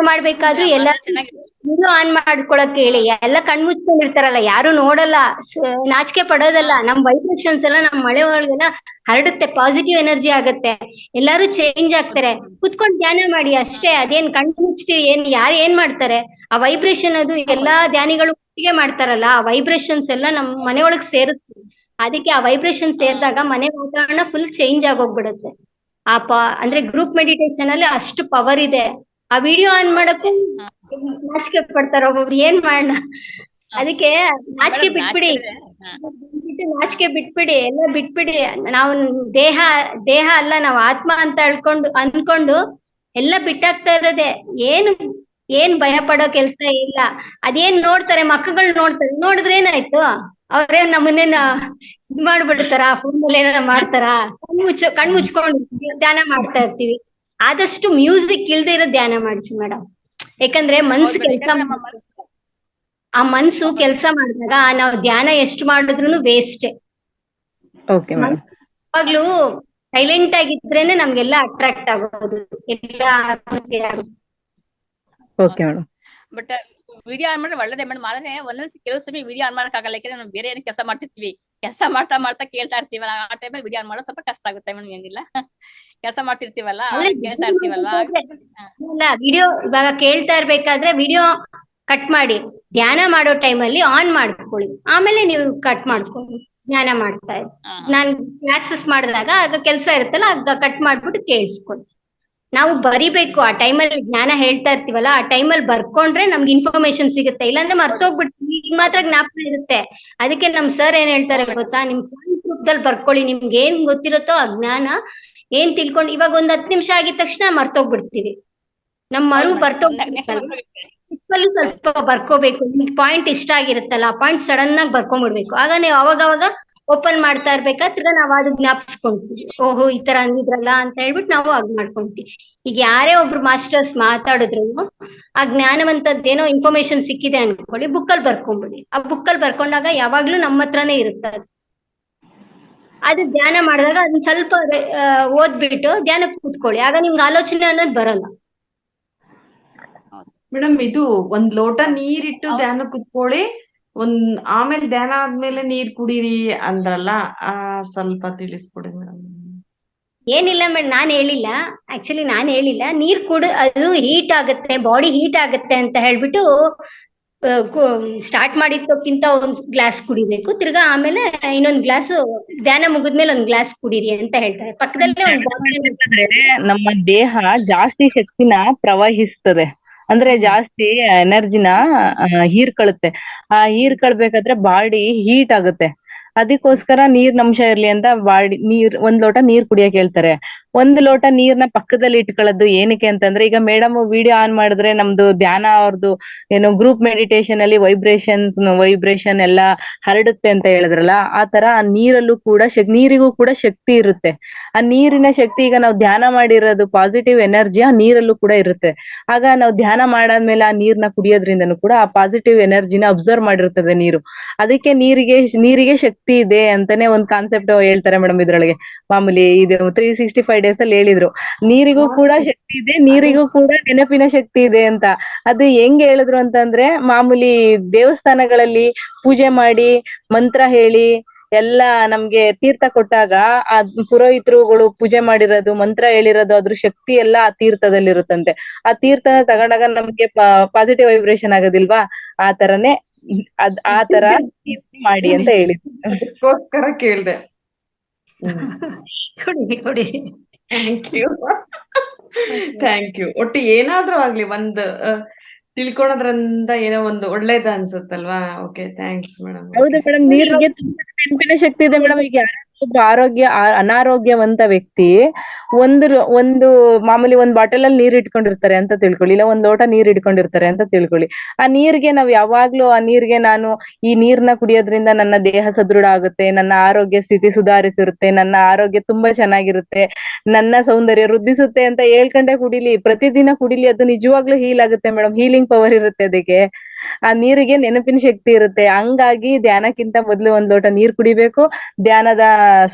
ಮಾಡ್ಬೇಕಾದ್ರೂ ಎಲ್ಲ ವಿಡಿಯೋ ಆನ್ ಮಾಡ್ಕೊಳಕ್ ಹೇಳಿ. ಎಲ್ಲ ಕಣ್ಮುಚ್ಕೊಂಡಿರ್ತಾರಲ್ಲ, ಯಾರು ನೋಡಲ್ಲ, ನಾಚಿಕೆ ಪಡೋದಲ್ಲ. ನಮ್ ವೈಬ್ರೇಷನ್ಸ್ ಎಲ್ಲ ನಮ್ ಮಳೆ ಒಳಗೆಲ್ಲ ಹರಡುತ್ತೆ, ಪಾಸಿಟಿವ್ ಎನರ್ಜಿ ಆಗತ್ತೆ, ಎಲ್ಲಾರು ಚೇಂಜ್ ಆಗ್ತಾರೆ. ಕುತ್ಕೊಂಡ್ ಧ್ಯಾನ ಮಾಡಿ ಅಷ್ಟೇ. ಅದೇನ್ ಕಣ್ಣು ಮುಚ್ತೀವಿ, ಯಾರು ಏನ್ ಮಾಡ್ತಾರೆ? ಆ ವೈಬ್ರೇಷನ್ ಅದು ಎಲ್ಲಾ ಧ್ಯಾನಿಗಳು ಒಟ್ಟಿಗೆ ಮಾಡ್ತಾರಲ್ಲ, ಆ ವೈಬ್ರೇಷನ್ಸ್ ಎಲ್ಲ ನಮ್ ಮನೆ ಒಳಗ್ ಸೇರುತ್ತೆ. ಅದಕ್ಕೆ ಆ ವೈಬ್ರೇಷನ್ ಸೇರಿದಾಗ ಮನೆ ವಾತಾವರಣ ಫುಲ್ ಚೇಂಜ್ ಆಗೋಗ್ಬಿಡುತ್ತೆ. ಅಂದ್ರೆ ಗ್ರೂಪ್ ಮೆಡಿಟೇಷನ್ ಅಲ್ಲಿ ಅಷ್ಟು ಪವರ್ ಇದೆ. ಆ ವಿಡಿಯೋ ಆನ್ ಮಾಡಕ್ಕೂ ನಾಚಿಕೆ ಪಡ್ತಾರ ಒಬ್ಬೊಬ್ರು, ಏನ್ ಮಾಡೋಣ? ಅದಕ್ಕೆ ನಾಚಿಕೆ ಬಿಟ್ಬಿಡಿ, ಎಲ್ಲ ಬಿಟ್ಬಿಡಿ. ನಾವು ದೇಹ ಅಲ್ಲ, ನಾವು ಆತ್ಮ ಅಂತ ಅನ್ಕೊಂಡು ಎಲ್ಲ ಬಿಟ್ಟಾಗ್ತಾ ಇರೋದೆ. ಏನ್ ಭಯ ಪಡೋ ಕೆಲ್ಸ ಇಲ್ಲ. ಅದೇನ್ ನೋಡ್ತಾರೆ, ಮಕ್ಕಳು ನೋಡಿದ್ರೆ ಏನಾಯ್ತು? ಅವ್ರೇನ್ ನಮ್ಮನ್ನೇನ ಇದ್ ಮಾಡ್ಬಿಡ್ತಾರ? ಫೋನ್ ಮೇಲೆ ಏನಾರ ಮಾಡ್ತಾರ? ಕಣ್ ಮುಚ್ಕೊಂಡು ಧ್ಯಾನ ಮಾಡ್ತಾ ಇರ್ತೀವಿ. ಆದಷ್ಟು ಮ್ಯೂಸಿಕ್ ಇಲ್ದೇ ಇರೋ ಧ್ಯಾನ ಮಾಡಿಸಿ ಮೇಡಮ್. ಯಾಕಂದ್ರೆ ಮನ್ಸು ಕೆಲ್ಸ ಮಾಡಿದಾಗ ನಾವು ಧ್ಯಾನ ಎಷ್ಟು ಮಾಡಿದ್ರು ವೇಸ್ಟ್. ಯಾವಾಗ್ಲೂ ಸೈಲೆಂಟ್ ಆಗಿದ್ರೇನೆ ನಮ್ಗೆಲ್ಲ ಅಟ್ರಾಕ್ಟ್ ಆಗೋದು ಎಲ್ಲ. ಬಟ್ ವಿಡಿಯೋ ಆನ್ ಮಾಡಿದ್ರೆ ಒಳ್ಳೇದೇ ಮೇಡಮ್. ಆದ್ರೆ ಒಂದೊಂದ್ಸಿ ಕೆಲವು ಸಮಯ ವಿಡಿಯೋ ಆನ್ ಮಾಡಕ್ ಆಗಲ್ಲ. ಯಾಕಂದ್ರೆ ನಾವು ಬೇರೆ ಏನೋ ಕೆಲಸ ಮಾಡ್ತಿರ್ತೀವಿ, ಕೆಲಸ ಮಾಡ್ತಾ ಕೇಳ್ತಾ ಇರ್ತೀವಲ್ಲ, ಆ ಟೈಮಲ್ಲಿ ವಿಡಿಯೋ ಆನ್ ಮಾಡೋದು ಸ್ವಲ್ಪ ಕಷ್ಟ ಆಗುತ್ತೆ ಮೇಡಮ್. ಏನಿಲ್ಲ, ಕೆಲಸ ಮಾಡ್ತಿರ್ತೀವಲ್ಲ, ಕೇಳ್ತಾ ಇರ್ತೀವಲ್ಲ. ವಿಡಿಯೋ ಇವಾಗ ಕೇಳ್ತಾ ಇರ್ಬೇಕಾದ್ರೆ ವಿಡಿಯೋ ಕಟ್ ಮಾಡಿ ಧ್ಯಾನ ಮಾಡೋ ಟೈಮಲ್ಲಿ ಆನ್ ಮಾಡ್ಕೊಳ್ಳಿ, ಆಮೇಲೆ ನೀವು ಕಟ್ ಮಾಡ್ಕೊಳ್ಳಿ. ಧ್ಯಾನ ಮಾಡ್ತಾ ಇದ್ದೆ ನಾನ್ ಕ್ಲಾಸಸ್ ಮಾಡಿದಾಗ ಆಗ ಕೆಲಸ ಇರುತ್ತಲ್ಲ, ಆಗ ಕಟ್ ಮಾಡ್ಬಿಟ್ಟು ಕೇಳಿಸ್ಕೊಳ್ಳಿ. ನಾವು ಬರಿಬೇಕು. ಆ ಟೈಮಲ್ಲಿ ಜ್ಞಾನ ಹೇಳ್ತಾ ಇರ್ತೀವಲ್ಲ, ಆ ಟೈಮಲ್ಲಿ ಬರ್ಕೊಂಡ್ರೆ ನಮ್ಗೆ ಇನ್ಫಾರ್ಮೇಶನ್ ಸಿಗುತ್ತೆ. ಇಲ್ಲಾಂದ್ರೆ ಮರ್ತೋಗ್ಬಿಡ್ತೀವಿ. ಈಗ ಮಾತ್ರ ಜ್ಞಾಪಕ ಇರುತ್ತೆ. ಅದಕ್ಕೆ ನಮ್ ಸರ್ ಏನ್ ಹೇಳ್ತಾರೆ ಗೊತ್ತಾ? ನಿಮ್ ರೂಪದಲ್ಲಿ ಬರ್ಕೊಳ್ಳಿ. ನಿಮ್ಗೆ ಏನ್ ಗೊತ್ತಿರುತ್ತೋ ಆ ಜ್ಞಾನ ಏನ್ ತಿಳ್ಕೊಂಡು, ಇವಾಗ ಒಂದ್ 10 ನಿಮಿಷ ಆಗಿದ ತಕ್ಷಣ ಮರ್ತೋಗ್ಬಿಡ್ತೀವಿ. ನಮ್ ಮರು ಬರ್ತೋಗ್ಬಿಡ್ತೀವಿ. ಅಲ್ಲಿ ಸ್ವಲ್ಪ ಬರ್ಕೋಬೇಕು. ಪಾಯಿಂಟ್ ಇಷ್ಟ ಆಗಿರುತ್ತಲ್ಲ, ಆ ಪಾಯಿಂಟ್ ಸಡನ್ ಆಗಿ ಬರ್ಕೊಂಡ್ಬಿಡ್ಬೇಕು. ಆಗ ನೀವು ಅವಾಗ ಓಪನ್ ಮಾಡ್ತಾ ಇರ್ಬೇಕಾದ್ರೆ ನಾವು ಅದು ಜ್ಞಾಪಿಸ್ಕೊಂತೀವಿ. ಓಹೋ ಈ ತರ ಅಂದಿದ್ರಲ್ಲ ಅಂತ ಹೇಳ್ಬಿಟ್ಟು ನಾವು ಅದ್ ಮಾಡ್ಕೊಂತೀವಿ. ಈಗ ಯಾರೇ ಒಬ್ರು ಮಾಸ್ಟರ್ಸ್ ಮಾತಾಡಿದ್ರು ಆ ಜ್ಞಾನವಂತದ್ದೇನೋ ಇನ್ಫಾರ್ಮೇಶನ್ ಸಿಕ್ಕಿದೆ ಅನ್ಕೊಳ್ಳಿ, ಬುಕ್ಕಲ್ಲಿ ಬರ್ಕೊಂಡ್ಬಿಡಿ. ಆ ಬುಕ್ಕಲ್ಲಿ ಬರ್ಕೊಂಡಾಗ ಯಾವಾಗ್ಲೂ ನಮ್ಮ ಹತ್ರನೇ ಇರುತ್ತೆ ಅದು ಧ್ಯಾನ ಮಾಡಿದಾಗ ಅದನ್ನ ಸ್ವಲ್ಪ ಓದ್ಬಿಟ್ಟು ಧ್ಯಾನಕ್ಕೆ ಕೂತ್ಕೊಳ್ಳಿ. ಆಗ ನಿಮ್ಗೆ ಆಲೋಚನೆ ಅನ್ನೋದು ಬರಲ್ಲ. ಮೇಡಮ್ ಇದು ಒಂದ್ ಲೋಟ ನೀರಿಟ್ಟು ಧ್ಯಾನ ಕುತ್ಕೊಳ್ಳಿ, ಆಮೇಲೆ ಧ್ಯಾನ ಆದ್ಮೇಲೆ ನೀರ್ ಕುಡೀರಿ ಅಂದ್ರಲ್ಲ, ಸ್ವಲ್ಪ ತಿಳಿಸ್ಕೊಡಿ ಮೇಡಮ್. ಏನಿಲ್ಲ ಮೇಡಮ್, ನಾನ್ ಹೇಳಿಲ್ಲ. ನೀರ್ ಅದು ಹೀಟ್ ಆಗುತ್ತೆ, ಬಾಡಿ ಹೀಟ್ ಆಗುತ್ತೆ ಅಂತ ಹೇಳ್ಬಿಟ್ಟು ಸ್ಟಾರ್ಟ್ ಮಾಡಿದ್ದಕ್ಕಿಂತ ಒಂದ್ ಗ್ಲಾಸ್ ಕುಡಿಬೇಕು, ತಿರ್ಗಾ ಆಮೇಲೆ ಇನ್ನೊಂದ್ ಗ್ಲಾಸ್ ಧ್ಯಾನ ಮುಗಿದ್ಮೇಲೆ ಒಂದ್ ಗ್ಲಾಸ್ ಕುಡೀರಿ ಅಂತ ಹೇಳ್ತಾರೆ. ಪಕ್ಕದಲ್ಲೇ ನಮ್ಮ ದೇಹ ಜಾಸ್ತಿ ಶಕ್ತಿನ ಪ್ರವಹಿಸ್ತದೆ, ಅಂದ್ರೆ ಜಾಸ್ತಿ ಎನರ್ಜಿನ ಹೀರ್ಕೊಳ್ಳುತ್ತೆ. ಆ ಹೀರ್ಕೊಳ್ಬೇಕಾದ್ರೆ ಬಾಡಿ ಹೀಟ್ ಆಗುತ್ತೆ. ಅದಕ್ಕೋಸ್ಕರ ನೀರಿನ ಅಂಶ ಇರ್ಲಿ ಅಂತ ಒಂದ್ ಲೋಟ ನೀರ್ ಕುಡಿಯಕ್ ಹೇಳ್ತಾರೆ. ಒಂದ್ ಲೋಟ ನೀರ್ನ ಪಕ್ಕದಲ್ಲಿ ಇಟ್ಕೊಳ್ಳೋದು ಏನಕ್ಕೆ ಅಂತಂದ್ರೆ, ಈಗ ಮೇಡಮ್ ವಿಡಿಯೋ ಆನ್ ಮಾಡಿದ್ರೆ ನಮ್ದು ಧ್ಯಾನ ಅವ್ರದ್ದು ಏನೋ ಗ್ರೂಪ್ ಮೆಡಿಟೇಷನ್ ಅಲ್ಲಿ ವೈಬ್ರೇಷನ್ ಎಲ್ಲ ಹರಡುತ್ತೆ ಅಂತ ಹೇಳಿದ್ರಲ್ಲ, ಆ ತರ ಆ ನೀರಲ್ಲೂ ಕೂಡ ನೀರಿಗೂ ಕೂಡ ಶಕ್ತಿ ಇರುತ್ತೆ. ಆ ನೀರಿನ ಶಕ್ತಿ, ಈಗ ನಾವು ಧ್ಯಾನ ಮಾಡಿರೋದು ಪಾಸಿಟಿವ್ ಎನರ್ಜಿ ಆ ನೀರಲ್ಲೂ ಕೂಡ ಇರುತ್ತೆ. ಆಗ ನಾವು ಧ್ಯಾನ ಮಾಡಾದ್ಮೇಲೆ ಆ ನೀರ್ನ ಕುಡಿಯೋದ್ರಿಂದನೂ ಕೂಡ ಆ ಪಾಸಿಟಿವ್ ಎನರ್ಜಿನ ಅಬ್ಸರ್ವ್ ಮಾಡಿರ್ತದೆ ನೀರು. ಅದಕ್ಕೆ ನೀರಿಗೆ ಶಕ್ತಿ ಇದೆ ಅಂತಾನೆ ಒಂದ್ ಕಾನ್ಸೆಪ್ಟ್ ಹೇಳ್ತಾರೆ ಮೇಡಮ್ ಇದ್ರೊಳಗೆ. ಮಾಮೂಲಿ ಇದು 365 days ಅಲ್ಲಿ ಹೇಳಿದ್ರು, ನೀರಿಗೂ ಕೂಡ ಶಕ್ತಿ ಇದೆ, ನೀರಿಗೂ ಕೂಡ ನೆನಪಿನ ಶಕ್ತಿ ಇದೆ ಅಂತ. ಅದು ಹೆಂಗ್ ಹೇಳಿದ್ರು ಅಂತಂದ್ರೆ, ಮಾಮೂಲಿ ದೇವಸ್ಥಾನಗಳಲ್ಲಿ ಪೂಜೆ ಮಾಡಿ ಮಂತ್ರ ಹೇಳಿ ಎಲ್ಲ ನಮ್ಗೆ ತೀರ್ಥ ಕೊಟ್ಟಾಗ ಆ ಪುರೋಹಿತರುಗಳು ಪೂಜೆ ಮಾಡಿರೋದು, ಮಂತ್ರ ಹೇಳಿರೋದು, ಅದ್ರ ಶಕ್ತಿ ಎಲ್ಲ ಆ ತೀರ್ಥದಲ್ಲಿ ಇರುತ್ತಂತೆ. ಆ ತೀರ್ಥ ತಗೊಂಡಾಗ ನಮ್ಗೆ ಪಾಸಿಟಿವ್ ವೈಬ್ರೇಷನ್ ಆಗೋದಿಲ್ವಾ? ಆ ತರನೇ ಆ ತರ ಮಾಡಿ ಅಂತ ಹೇಳಿದ್ರು. ಅದಕ್ಕೋಸ್ಕರ ಕೇಳ್ದೆ. ಕೊಡಿ. Thank you. ಒಟ್ಟು ಏನಾದ್ರೂ ಆಗ್ಲಿ ಒಂದ್ ತಿಳ್ಕೊಳೋದ್ರಿಂದ ಏನೋ ಒಂದು ಒಳ್ಳೇದ ಅನ್ಸುತ್ತಲ್ವಾ? Okay, thanks madam. ಹೌದು ಮೇಡಮ್, ನೀರಿಗೆ ತುಂಬಾ ನೆನಪಿನ ಶಕ್ತಿ ಇದೆ ಮೇಡಮ್. ಈಗ ಒಬ್ಬ ಅನಾರೋಗ್ಯವಂತ ವ್ಯಕ್ತಿ ಒಂದು ಮಾಮೂಲಿ ಒಂದ್ ಬಾಟಲ್ ಅಲ್ಲಿ ನೀರ್ ಇಟ್ಕೊಂಡಿರ್ತಾರೆ ಅಂತ ತಿಳ್ಕೊಳ್ಳಿ, ಇಲ್ಲ ಒಂದ್ ಲೋಟ ನೀರ್ ಇಟ್ಕೊಂಡಿರ್ತಾರೆ ಅಂತ ತಿಳ್ಕೊಳ್ಳಿ. ಆ ನೀರ್ಗೆ ನಾವ್ ಯಾವಾಗ್ಲೂ ನಾನು ಈ ನೀರ್ನ ಕುಡಿಯೋದ್ರಿಂದ ನನ್ನ ದೇಹ ಸದೃಢ ಆಗುತ್ತೆ, ನನ್ನ ಆರೋಗ್ಯ ಸ್ಥಿತಿ ಸುಧಾರಿಸಿರುತ್ತೆ, ನನ್ನ ಆರೋಗ್ಯ ತುಂಬಾ ಚೆನ್ನಾಗಿರುತ್ತೆ, ನನ್ನ ಸೌಂದರ್ಯ ವೃದ್ಧಿಸುತ್ತೆ ಅಂತ ಹೇಳ್ಕೊಂಡೆ ಕುಡಿಲಿ, ಪ್ರತಿದಿನ ಕುಡಿಲಿ. ಅದು ನಿಜವಾಗ್ಲೂ ಹೀಲ್ ಆಗುತ್ತೆ ಮೇಡಮ್, ಹೀಲಿಂಗ್ ಪವರ್ ಇರುತ್ತೆ ಅದಕ್ಕೆ. ಆ ನೀರಿಗೆ ನೆನಪಿನ ಶಕ್ತಿ ಇರುತ್ತೆ. ಹಂಗಾಗಿ ಧ್ಯಾನಕ್ಕಿಂತ ಮೊದ್ಲು ಒಂದ್ ಲೋಟ ನೀರ್ ಕುಡಿಬೇಕು, ಧ್ಯಾನದ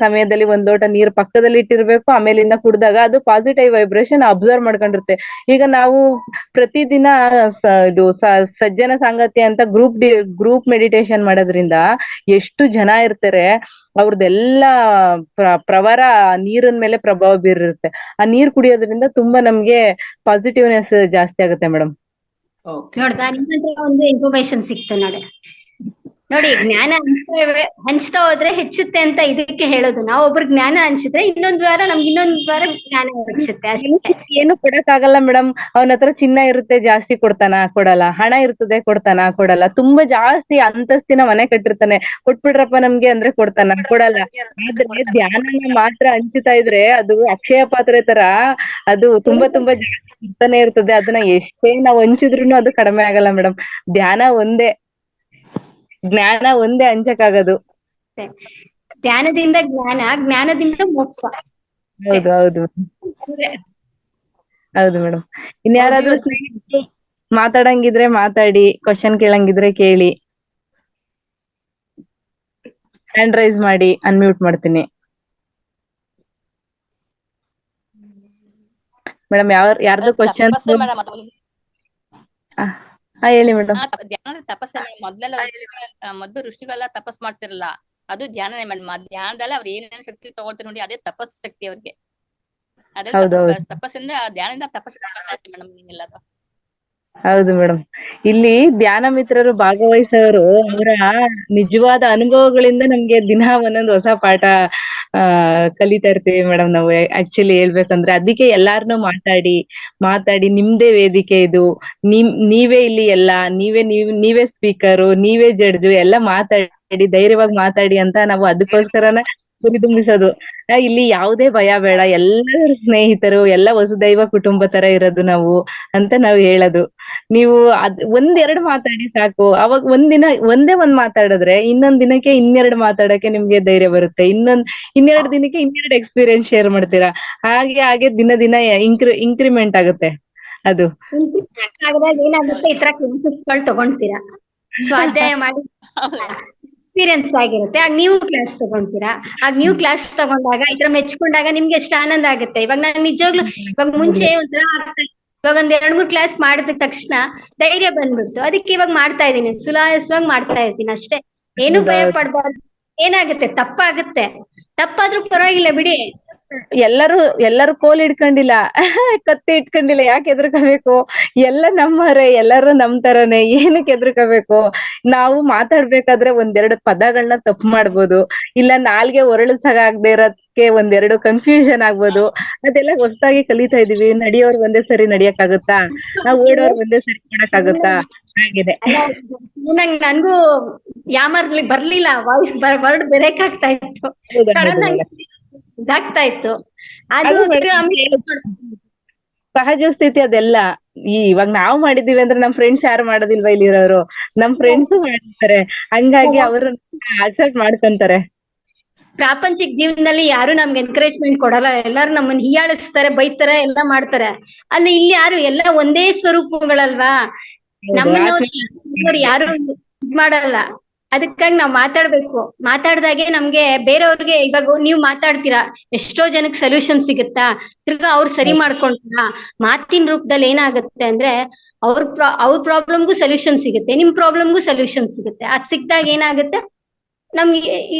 ಸಮಯದಲ್ಲಿ ಒಂದ್ ಲೋಟ ನೀರ್ ಪಕ್ಕದಲ್ಲಿ ಇಟ್ಟಿರ್ಬೇಕು. ಆಮೇಲಿಂದ ಕುಡ್ದಾಗ ಅದು ಪಾಸಿಟಿವ್ ವೈಬ್ರೇಷನ್ ಅಬ್ಸರ್ವ್ ಮಾಡ್ಕೊಂಡಿರುತ್ತೆ. ಈಗ ನಾವು ಪ್ರತಿದಿನ ಇದು ಸಜ್ಜನ ಸಾಂಗತ್ಯ ಅಂತ ಗ್ರೂಪ್ ಮೆಡಿಟೇಷನ್ ಮಾಡೋದ್ರಿಂದ ಎಷ್ಟು ಜನ ಇರ್ತಾರೆ, ಅವ್ರದ್ದೆಲ್ಲ ಪ್ರವರ ನೀರಿನ ಮೇಲೆ ಪ್ರಭಾವ ಬೀರಿರುತ್ತೆ. ಆ ನೀರ್ ಕುಡಿಯೋದ್ರಿಂದ ತುಂಬಾ ನಮ್ಗೆ ಪಾಸಿಟಿವ್ನೆಸ್ ಜಾಸ್ತಿ ಆಗುತ್ತೆ ಮೇಡಮ್. ನೋಡ್ದಾ, ನಿಮ್ಮ ಹತ್ರ ಒಂದು ಇನ್ಫಾರ್ಮೇಶನ್ ಸಿಕ್ತು ನೋಡಿ. ಜ್ಞಾನ ಹಂಚ್ತಾ ಹೋದ್ರೆ ಹೆಚ್ಚುತ್ತೆ ಅಂತ ಇದಕ್ಕೆ ಹೇಳೋದು. ನಾವು ಒಬ್ರು ಜ್ಞಾನ ಹಂಚಿದ್ರೆ ಇನ್ನೊಂದ್ ವಾರ ಜ್ಞಾನ ಹೆಚ್ಚುತ್ತೆ ಅಷ್ಟೇ. ಏನು ಕೊಡಕ್ಕಾಗಲ್ಲ ಮೇಡಮ್. ಅವನ ಹತ್ರ ಚಿನ್ನ ಇರುತ್ತೆ, ಜಾಸ್ತಿ ಕೊಡ್ತಾನ? ಕೊಡಲ್ಲ. ಹಣ ಇರ್ತದೆ, ಕೊಡ್ತಾನ? ಕೊಡಲ್ಲ. ತುಂಬಾ ಜಾಸ್ತಿ ಅಂತಸ್ತಿನ ಮನೆ ಕಟ್ಟಿರ್ತಾನೆ, ಕೊಟ್ಬಿಡ್ರಪ್ಪ ನಮ್ಗೆ ಅಂದ್ರೆ ಕೊಡ್ತಾನ? ಕೊಡಲ್ಲ. ಆದ್ರೆ ಧ್ಯಾನನ ಮಾತ್ರ ಹಂಚುತ್ತಾ ಇದ್ರೆ ಅದು ಅಕ್ಷಯ ಪಾತ್ರೆ ತರ ಅದು ತುಂಬಾ ಜಾಸ್ತಿ ಇರ್ತಾನೆ ಇರ್ತದೆ. ಅದನ್ನ ಎಷ್ಟೇ ನಾವು ಹಂಚಿದ್ರು ಅದು ಕಡಿಮೆ ಆಗಲ್ಲ ಮೇಡಮ್. ಜ್ಞಾನ ಒಂದೇ ಹಂಚಕ್ಕಾಗದು. ಧ್ಯಾನದಿಂದ ಜ್ಞಾನದಿಂದ ಮೋಕ್ಷ. ಹೌದು ಮೇಡಮ್. ಇನ್ಯಾರಾದ್ರೂ ಮಾತಾಡಂಗಿದ್ರೆ ಮಾತಾಡಿ, ಕ್ವಶನ್ ಕೇಳಂಗಿದ್ರೆ ಕೇಳಿ. ಹ್ಯಾಂಡ್ ರೈಸ್ ಮಾಡಿ, ಅನ್ಮ್ಯೂಟ್ ಮಾಡ್ತೀನಿ ಮೇಡಮ್. ಯಾರ್ದು ಕ್ವಶನ್? ಹೇಳಿ ಮೇಡಮ್. ಧ್ಯಾನ ತಪಸ್ಸೆ ಮೊದ್ಲು ಋಷಿಗಳೆಲ್ಲ ತಪಸ್ ಮಾಡ್ತಿರಲ್ಲ, ಅದು ಧ್ಯಾನನೇ ಮೇಡಮ್. ಆ ಧ್ಯಾನದಲ್ಲಿ ಅವ್ರು ಏನೇನು ಶಕ್ತಿ ತಗೊಳ್ತಾರೆ ನೋಡಿ, ಅದೇ ತಪಸ್ ಶಕ್ತಿ ಅವ್ರಿಗೆ. ಅದೇ ತಪಸ್ಸಿಂದ ಧ್ಯಾನದಿಂದ ತಪಸ್ಸು ಮೇಡಮ್. ನೀವೆಲ್ಲ ಹೌದು ಮೇಡಮ್. ಇಲ್ಲಿ ಧ್ಯಾನ ಮಿತ್ರರು ಭಾಗವಹಿಸೋರು ಅವರ ನಿಜವಾದ ಅನುಭವಗಳಿಂದ ನಮ್ಗೆ ದಿನ ಒಂದೊಂದು ಹೊಸ ಪಾಠ ಕಲಿತಾ ಇರ್ತೀವಿ ಮೇಡಮ್ ನಾವು. ಆಕ್ಚುಲಿ ಹೇಳ್ಬೇಕಂದ್ರೆ ಅದಕ್ಕೆ ಎಲ್ಲಾರ್ನು ಮಾತಾಡಿ ನಿಮ್ದೇ ವೇದಿಕೆ ಇದು, ನೀವೇ ಇಲ್ಲಿ ಎಲ್ಲ, ನೀವೇ ಸ್ಪೀಕರು, ನೀವೇ ಜಡ್ಜು, ಎಲ್ಲ ಮಾತಾಡಿ, ಧೈರ್ಯವಾಗಿ ಮಾತಾಡಿ ಅಂತ ನಾವು ಅದಕ್ಕೋಸ್ಕರನ ಹುರಿದುಂಬಿಸೋದು. ಇಲ್ಲಿ ಯಾವುದೇ ಭಯ ಬೇಡ, ಎಲ್ಲರೂ ಸ್ನೇಹಿತರು, ಎಲ್ಲ ವಸುದೈವ ಕುಟುಂಬ ತರ ಇರೋದು ನಾವು ಅಂತ ನಾವು ಹೇಳೋದು. ನೀವು ಒಂದೆರಡು ಮಾತಾಡಿ ಸಾಕು. ಅವಾಗ ಒಂದೇ ಒಂದ್ ಮಾತಾಡಿದ್ರೆ ಇನ್ನೊಂದ್ ದಿನಕ್ಕೆ ಇನ್ನೆರಡು ಮಾತಾಡಕ್ಕೆ ನಿಮ್ಗೆ ಧೈರ್ಯ ಬರುತ್ತೆ. ಇನ್ನೆರಡು ದಿನಕ್ಕೆ ಇನ್ನೆರಡು ಎಕ್ಸ್ಪೀರಿಯನ್ಸ್ ಶೇರ್ ಮಾಡ್ತೀರಾ. ಹಾಗೆ ದಿನ ಇಂಕ್ರಿಮೆಂಟ್ ಆಗುತ್ತೆ ಅದು. ಆದಾಗ ಏನಾಗುತ್ತೆ, ಈ ತರ ಕ್ಲಾಸಸ್ಗಳು ತಗೊಂತೀರಾ, ಸ್ವಾಧ್ಯಾಯ ಮಾಡಿ ಎಕ್ಸ್ಪೀರಿಯನ್ಸ್ ಆಗಿರುತ್ತೆ. ಆಗ ನೀವು ಕ್ಲಾಸ್ ತಗೊಂತೀರಾ. ಆಗ ನೀವು ಕ್ಲಾಸ್ ತಗೊಂಡಾಗ ಈ ತರ ಮೆಚ್ಕೊಂಡಾಗ ನಿಮ್ಗೆ ಎಷ್ಟು ಆನಂದ ಆಗುತ್ತೆ. ಇವಾಗ ನಾನು ನಿಜವಾಗ್ಲು ಇವಾಗ ಮುಂಚೆ ಒಂಥರ ಇವಾಗ ಒಂದ್ 2-3 ಕ್ಲಾಸ್ ಮಾಡಿದ ತಕ್ಷಣ ಧೈರ್ಯ ಬಂದ್ಬಿಡ್ತು. ಅದಕ್ಕೆ ಇವಾಗ ಮಾಡ್ತಾ ಇದೀನಿ, ಸುಲಾಸವಾಗಿ ಮಾಡ್ತಾ ಇರ್ತೀನಿ ಅಷ್ಟೇ. ಏನು ಭಯ ಪಡ್ಬಾರ್ದು. ಏನಾಗುತ್ತೆ, ತಪ್ಪಾದ್ರೂ ಪರವಾಗಿಲ್ಲ ಬಿಡಿ. ಎಲ್ಲರೂ ಕೋಲ್ ಇಟ್ಕೊಂಡಿಲ್ಲ, ಕತ್ತಿ ಇಟ್ಕೊಂಡಿಲ್ಲ, ಯಾಕೆ ಹೆದರ್ಕೋಬೇಕು? ಎಲ್ಲ ನಮ್ಮವರೇ, ಎಲ್ಲರೂ ನಮ್ ತರನೇ, ಏನಕ್ಕೆ ಹೆದರ್ಕೋಬೇಕು? ನಾವು ಮಾತಾಡ್ಬೇಕಾದ್ರೆ ಒಂದೆರಡು ಪದಗಳನ್ನ ತಪ್ಪು ಮಾಡ್ಬೋದು, ಇಲ್ಲ ನಾಲ್ಗೆ ಹೊರಳಿಸಾಗದೆ ಇರೋದಕ್ಕೆ ಒಂದೆರಡು ಕನ್ಫ್ಯೂಷನ್ ಆಗ್ಬೋದು. ಅದೆಲ್ಲ ಹೊಸದಾಗಿ ಕಲಿತಾ ಇದೀವಿ. ನಡೆಯೋರ್ ಒಂದೇ ಸರಿ ನಡಿಯಕ್ಕಾಗತ್ತಾ? ನಾವು ಓಡೋರ್ ಒಂದೇ ಸರಿ ಓಡಕ್ಕಾಗತ್ತಾ? ಹಾಗಿದೆ. ನನ್ಗೂ ಯಾಮರ್ಲಿ ಬರ್ಲಿಲ್ಲ, ವಾಯ್ಸ್ ವರ್ಡ್ ಬ್ರೇಕ್ ಆಗ್ತಾ ಇತ್ತು, ಸಡನ್ ಆಗಿ ಇದಾಗ್ತಾ ಇತ್ತು. ಸಹಜ ಸ್ಥಿತಿ ಅದೆಲ್ಲ. ಇವಾಗ ನಾವು ಮಾಡಿದೀವಿ ಅಂದ್ರೆ ನಮ್ ಫ್ರೆಂಡ್ಸ್ ಯಾರು ಮಾಡೋದಿಲ್ವಾ? ಇಲ್ಲಿರೋರು ನಮ್ ಫ್ರೆಂಡ್ಸ್ ಮಾಡಿರ್ತಾರೆ, ಹಂಗಾಗಿ ಅವರು ಅಕ್ಸೆಪ್ಟ್ ಮಾಡ್ಕೊಂತಾರೆ. ಪ್ರಾಪಂಚಿಕ ಜೀವನದಲ್ಲಿ ಯಾರು ನಮ್ಗೆ ಎನ್ಕರೇಜ್ಮೆಂಟ್ ಕೊಡಲ್ಲ. ಎಲ್ಲಾರು ನಮ್ಮನ್ನ ಹೀಯಾಳಿಸ್ತಾರೆ, ಬೈತಾರೆ, ಎಲ್ಲ ಮಾಡ್ತಾರೆ. ಅಲ್ಲಿ ಇಲ್ಲಿ ಯಾರು ಎಲ್ಲ ಒಂದೇ ಸ್ವರೂಪಗಳಲ್ವಾ? ನಮ್ಮನ್ನ ಯಾರು ಇದ್ ಮಾಡಲ್ಲ. ಅದಕ್ಕಾಗಿ ನಾವ್ ಮಾತಾಡ್ಬೇಕು. ಮಾತಾಡ್ದಾಗೆ ನಮ್ಗೆ ಬೇರೆಯವ್ರಿಗೆ, ಇವಾಗ ನೀವ್ ಮಾತಾಡ್ತೀರಾ, ಎಷ್ಟೋ ಜನಕ್ಕೆ ಸೊಲ್ಯೂಷನ್ ಸಿಗುತ್ತಾ? ತಿರ್ಗಾ ಅವ್ರು ಸರಿ ಮಾಡ್ಕೊಂಡ್ರ ಮಾತಿನ ರೂಪದಲ್ಲಿ ಏನಾಗುತ್ತೆ ಅಂದ್ರೆ ಅವ್ರ ಪ್ರಾಬ್ಲಮ್ಗೂ ಸೊಲ್ಯೂಷನ್ ಸಿಗುತ್ತೆ, ನಿಮ್ ಪ್ರಾಬ್ಲಮ್ಗೂ ಸೊಲ್ಯೂಷನ್ ಸಿಗುತ್ತೆ. ಅದ್ ಸಿಕ್ದಾಗ ಏನಾಗುತ್ತೆ, ನಮ್ಗೆ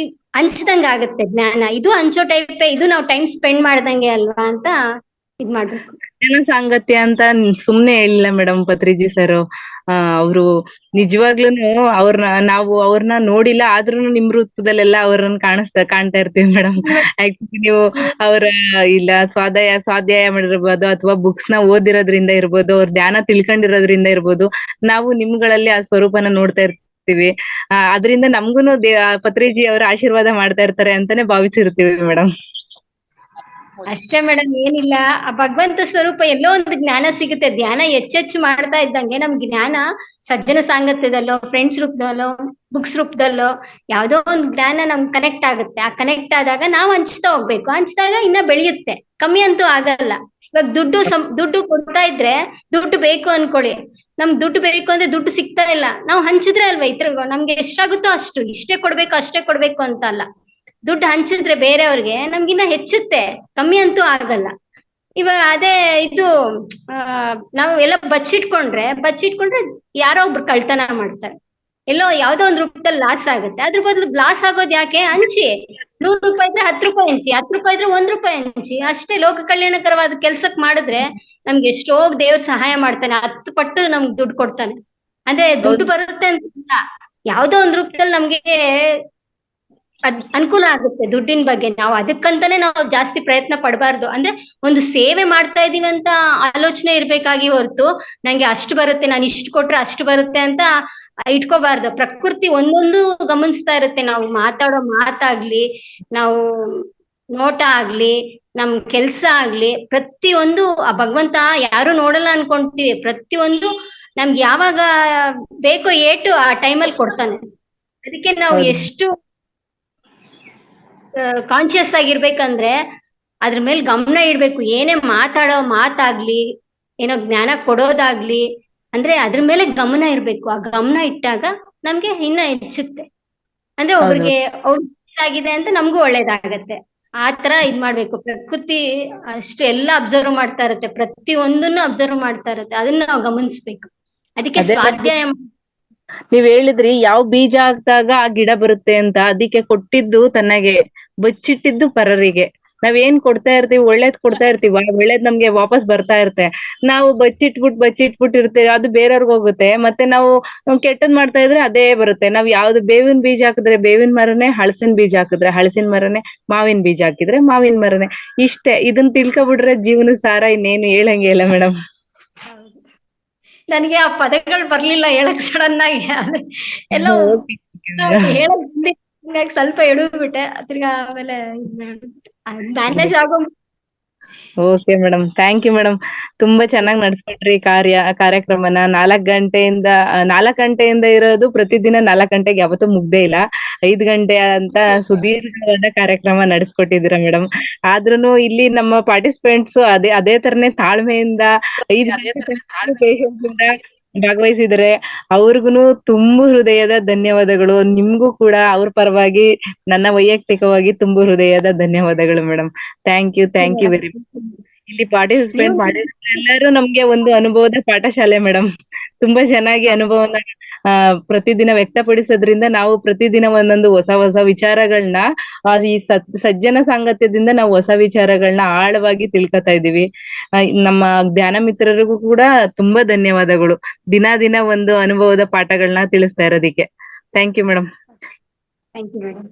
ಹಂಚ್ದಂಗ ಆಗುತ್ತೆ ಜ್ಞಾನ. ಇದು ಹಂಚೋ ಟೈಪೇ, ಇದು ನಾವು ಟೈಮ್ ಸ್ಪೆಂಡ್ ಮಾಡ್ದಂಗೆ ಅಲ್ವಾ ಅಂತ ಇದ್ ಮಾಡ್ಬೇಕು. ಜನ ಸಾಂಗತ್ಯ ಅಂತ ಸುಮ್ನೆ ಹೇಳಿಲ್ಲ ಮೇಡಮ್ ಪತ್ರಿಜಿ ಸರ್. ಅವರು ನಿಜವಾಗ್ಲೂನು ಅವ್ರನ್ನ ನೋಡಿಲ್ಲ, ಆದ್ರೂ ನಿಮ್ ರೂಪದಲ್ಲೆಲ್ಲ ಅವ್ರನ್ನ ಕಾಣ್ತಾ ಇರ್ತೀವಿ ಮೇಡಮ್. ಆಕ್ಚುಲಿ ನೀವು ಅವರ ಇಲ್ಲ ಸ್ವಾಧ್ಯಾಯ ಮಾಡಿರ್ಬೋದು, ಅಥವಾ ಬುಕ್ಸ್ ನ ಓದಿರೋದ್ರಿಂದ ಇರ್ಬೋದು, ಅವ್ರ ಧ್ಯಾನ ತಿಳ್ಕೊಂಡಿರೋದ್ರಿಂದ ಇರ್ಬೋದು, ನಾವು ನಿಮ್ಗಳಲ್ಲಿ ಆ ಸ್ವರೂಪನ ನೋಡ್ತಾ ಇರ್ತೀವಿ. ಅದರಿಂದ ನಮ್ಗೂನು ಪತ್ರಿಜಿ ಅವರ ಆಶೀರ್ವಾದ ಮಾಡ್ತಾ ಇರ್ತಾರೆ ಅಂತಾನೆ ಭಾವಿಸಿರ್ತೀವಿ ಮೇಡಮ್. ಅಷ್ಟೇ ಮೇಡಮ್, ಏನಿಲ್ಲ. ಆ ಭಗವಂತ ಸ್ವರೂಪ ಎಲ್ಲೋ ಒಂದು ಜ್ಞಾನ ಸಿಗುತ್ತೆ. ಧ್ಯಾನ ಹೆಚ್ಚೆಚ್ಚು ಮಾಡ್ತಾ ಇದ್ದಂಗೆ ನಮ್ ಜ್ಞಾನ ಸಜ್ಜನ ಸಾಂಗತ್ಯದಲ್ಲೋ, ಫ್ರೆಂಡ್ಸ್ ರೂಪದಲ್ಲೋ, ಬುಕ್ಸ್ ರೂಪದಲ್ಲೋ ಯಾವ್ದೋ ಒಂದು ಜ್ಞಾನ ನಮ್ಗೆ ಕನೆಕ್ಟ್ ಆಗುತ್ತೆ. ಆ ಕನೆಕ್ಟ್ ಆದಾಗ ನಾವು ಹಂಚ್ತಾ ಹೋಗ್ಬೇಕು. ಹಂಚ್ದಾಗ ಇನ್ನ ಬೆಳೆಯುತ್ತೆ, ಕಮ್ಮಿ ಅಂತೂ ಆಗಲ್ಲ. ಇವಾಗ ದುಡ್ಡು ಕೊಡ್ತಾ ಇದ್ರೆ, ದುಡ್ಡು ಬೇಕು ಅನ್ಕೊಳ್ಳಿ, ನಮ್ಗೆ ದುಡ್ಡು ಬೇಕು ಅಂದ್ರೆ ದುಡ್ಡು ಸಿಗ್ತಾ ಇಲ್ಲ, ನಾವು ಹಂಚಿದ್ರೆ ಅಲ್ವಾ ಇತರ ನಮ್ಗೆ ಎಷ್ಟಾಗುತ್ತೋ ಅಷ್ಟು, ಅಷ್ಟೇ ಕೊಡ್ಬೇಕು ಅಂತ ಅಲ್ಲ. ದುಡ್ಡು ಹಂಚಿದ್ರೆ ಬೇರೆಯವ್ರಿಗೆ ನಮ್ಗಿನ್ನ ಹೆಚ್ಚುತ್ತೆ, ಕಮ್ಮಿ ಅಂತೂ ಆಗಲ್ಲ. ಇವಾಗ ಅದೇ ಇದು ನಾವು ಎಲ್ಲ ಬಚ್ಚಿಟ್ಕೊಂಡ್ರೆ ಯಾರೋ ಒಬ್ರು ಕಳ್ತನ ಮಾಡ್ತಾರೆ, ಎಲ್ಲೋ ಯಾವ್ದೋ ಒಂದ್ ರೂಪದಲ್ಲಿ ಲಾಸ್ ಆಗುತ್ತೆ. ಅದ್ರ ಬದಲು ಲಾಸ್ ಆಗೋದ್ ಯಾಕೆ? ಹಂಚಿ. 100 ರೂಪಾಯಿ ಇದ್ರೆ 10 ರೂಪಾಯಿ ಹಂಚಿ, 10 ರೂಪಾಯಿ ಇದ್ರೆ 1 ರೂಪಾಯಿ ಹಂಚಿ. ಅಷ್ಟೇ ಲೋಕ ಕಲ್ಯಾಣಕರವಾದ ಕೆಲ್ಸಕ್ ಮಾಡಿದ್ರೆ ನಮ್ಗೆ ಎಷ್ಟೋ ದೇವ್ರ ಸಹಾಯ ಮಾಡ್ತಾನೆ, 10 ಪಟ್ಟು ನಮ್ಗೆ ದುಡ್ಡು ಕೊಡ್ತಾನೆ. ಅಂದ್ರೆ ದುಡ್ಡು ಬರುತ್ತೆ ಅಂತ ಯಾವ್ದೋ ಒಂದ್ ರೂಪದಲ್ಲಿ ನಮ್ಗೆ ಅನುಕೂಲ ಆಗುತ್ತೆ. ದುಡ್ಡಿನ ಬಗ್ಗೆ ನಾವು ಅದಕ್ಕಂತಾನೆ ನಾವು ಜಾಸ್ತಿ ಪ್ರಯತ್ನ ಪಡಬಾರ್ದು. ಅಂದ್ರೆ ಒಂದು ಸೇವೆ ಮಾಡ್ತಾ ಇದೀವಿ ಅಂತ ಆಲೋಚನೆ ಇರ್ಬೇಕಾಗಿ ಹೊರತು ನಂಗೆ ಅಷ್ಟು ಬರುತ್ತೆ, ನಾನು ಇಷ್ಟು ಕೊಟ್ರೆ ಅಷ್ಟು ಬರುತ್ತೆ ಅಂತ ಇಟ್ಕೋಬಾರ್ದು. ಪ್ರಕೃತಿ ಒಂದೊಂದು ಗಮನಿಸ್ತಾ ಇರುತ್ತೆ. ನಾವು ಮಾತಾಡೋ ಮಾತಾಗ್ಲಿ, ನಾವು ನೋಟ ಆಗ್ಲಿ, ನಮ್ ಕೆಲ್ಸ ಆಗ್ಲಿ, ಪ್ರತಿಯೊಂದು ಆ ಭಗವಂತ ಯಾರು ನೋಡಲ್ಲ ಅನ್ಕೊಂತೀವಿ. ಪ್ರತಿಯೊಂದು ನಮ್ಗೆ ಯಾವಾಗ ಬೇಕೋ ಏಟು ಆ ಟೈಮಲ್ಲಿ ಕೊಡ್ತಾನೆ. ಅದಕ್ಕೆ ನಾವು ಎಷ್ಟು ಕಾನ್ಶಿಯಸ್ ಆಗಿರ್ಬೇಕಂದ್ರೆ ಅದ್ರ ಮೇಲೆ ಗಮನ ಇಡ್ಬೇಕು. ಏನೇ ಮಾತಾಡೋ ಮಾತಾಗ್ಲಿ, ಏನೋ ಜ್ಞಾನ ಕೊಡೋದಾಗ್ಲಿ ಅಂದ್ರೆ ಅದ್ರ ಮೇಲೆ ಗಮನ ಇರ್ಬೇಕು. ಆ ಗಮನ ಇಟ್ಟಾಗ ನಮ್ಗೆ ಇನ್ನ ಹೆಚ್ಚುತ್ತೆ. ಅಂದ್ರೆ ಒಬ್ರಿಗೆ ಆಗಿದೆ ಅಂತ ನಮ್ಗೂ ಒಳ್ಳೇದಾಗತ್ತೆ. ಆ ತರ ಇದ್ ಮಾಡ್ಬೇಕು. ಪ್ರಕೃತಿ ಅಷ್ಟು ಎಲ್ಲ ಅಬ್ಸರ್ವ್ ಮಾಡ್ತಾ ಇರತ್ತೆ, ಪ್ರತಿಯೊಂದನ್ನು ಅಬ್ಸರ್ವ್ ಮಾಡ್ತಾ ಇರತ್ತೆ. ಅದನ್ನ ನಾವು ಗಮನಿಸ್ಬೇಕು. ಅದಕ್ಕೆ ಸ್ವಾಧ್ಯಾಯ ನೀವ್ ಹೇಳಿದ್ರಿ ಯಾವ ಬೀಜ ಹಾಕ್ದಾಗ ಆ ಗಿಡ ಬರುತ್ತೆ ಅಂತ. ಅದಕ್ಕೆ ಕೊಟ್ಟಿದ್ದು ತನಗೆ, ಬಚ್ಚಿಟ್ಟಿದ್ದು ಪರರಿಗೆ. ನಾವೇನ್ ಕೊಡ್ತಾ ಇರ್ತೀವಿ, ಒಳ್ಳೇದ್ ಕೊಡ್ತಾ ಇರ್ತೀವಿ, ಒಳ್ಳೇದ್ ನಮ್ಗೆ ವಾಪಸ್ ಬರ್ತಾ ಇರುತ್ತೆ. ನಾವು ಬಚ್ಚಿಟ್ಬಿಟ್ಟು ಇರ್ತೇವೆ, ಅದು ಬೇರೆಯವ್ರಿಗೆ ಹೋಗುತ್ತೆ. ಮತ್ತೆ ನಾವು ಕೆಟ್ಟದ್ ಮಾಡ್ತಾ ಇದ್ರೆ ಅದೇ ಬರುತ್ತೆ. ನಾವ್ ಯಾವ್ದು ಬೇವಿನ ಬೀಜ ಹಾಕಿದ್ರೆ ಬೇವಿನ ಮರನೇ, ಹಳಸಿನ ಬೀಜ ಹಾಕಿದ್ರೆ ಹಳಸಿನ ಮರನೇ, ಮಾವಿನ ಬೀಜ ಹಾಕಿದ್ರೆ ಮಾವಿನ ಮರನೇ. ಇಷ್ಟೇ. ಇದನ್ನ ತಿಳ್ಕೊಬಿಟ್ರೆ ಜೀವನ ಸಾರ ಇನ್ನೇನು ಹೇಳಂಗೆ ಇಲ್ಲ ಮೇಡಮ್. ನನಗೆ ಆ ಪದಗಳು ಬರ್ಲಿಲ್ಲ ಹೇಳಕ್ ಸಡನ್ ಆಗಿ. ಎಲ್ಲ ಹೇಳಕ್ ಸ್ವಲ್ಪ ಎಡವ್ಬಿಟ್ಟೆ. ತಿರ್ಗಾ ಆಮೇಲೆ ಮ್ಯಾನೇಜ್ ಆಗೋ okay madam, thank you madam. ತುಂಬಾ ಚೆನ್ನಾಗಿ ನಡ್ಸ್ಕೊಟ್ರಿ ಕಾರ್ಯಕ್ರಮನ. 4 ಗಂಟೆಯಿಂದ ಇರೋದು ಪ್ರತಿದಿನ 4 ಗಂಟೆಗೆ ಯಾವತ್ತೂ ಮುಗ್ದೇ ಇಲ್ಲ. 5 ಗಂಟೆ ಅಂತ ಸುದೀರ್ಘವಾದ ಕಾರ್ಯಕ್ರಮ ನಡೆಸ್ಕೊಟ್ಟಿದ್ದೀರಾ ಮೇಡಮ್. ಆದ್ರೂನು ಇಲ್ಲಿ ನಮ್ಮ ಪಾರ್ಟಿಸಿಪೆಂಟ್ಸ್ ಅದೇ ತರನೇ ತಾಳ್ಮೆಯಿಂದ 5 ಗಂಟೆ patience ಇಂದ ಭಾಗವಹಿಸಿದರೆ ಅವ್ರಿಗೂ ತುಂಬು ಹೃದಯದ ಧನ್ಯವಾದಗಳು. ನಿಮ್ಗೂ ಕೂಡ ಅವ್ರ ಪರವಾಗಿ ನನ್ನ ವೈಯಕ್ತಿಕವಾಗಿ ತುಂಬು ಹೃದಯದ ಧನ್ಯವಾದಗಳು madam. Thank you very much. ಇಲ್ಲಿ ಪಾರ್ಟಿಸಿಪೇಟ್ ಮಾಡಿರೋ ಎಲ್ಲರೂ ನಮ್ಗೆ ಒಂದು ಅನುಭವದ ಪಾಠಶಾಲೆ ಮೇಡಮ್. ತುಂಬಾ ಚೆನ್ನಾಗಿ ಅನುಭವನ ಪ್ರತಿದಿನ ವ್ಯಕ್ತಪಡಿಸೋದ್ರಿಂದ ನಾವು ಪ್ರತಿದಿನ ಒಂದೊಂದು ಹೊಸ ವಿಚಾರಗಳನ್ನ ಈ ಸಜ್ಜನ ಸಾಂಗತ್ಯದಿಂದ ನಾವು ಹೊಸ ವಿಚಾರಗಳನ್ನ ಆಳವಾಗಿ ತಿಳ್ಕೊತಾ ಇದೀವಿ. ನಮ್ಮ ಧ್ಯಾನ ಮಿತ್ರರಿಗೂ ಕೂಡ ತುಂಬಾ ಧನ್ಯವಾದಗಳು. ದಿನ ಒಂದು ಅನುಭವದ ಪಾಠಗಳನ್ನ ತಿಳಿಸ್ತಾ ಇರೋದಿಕ್ಕೆ. Thank you madam. Thank you madam.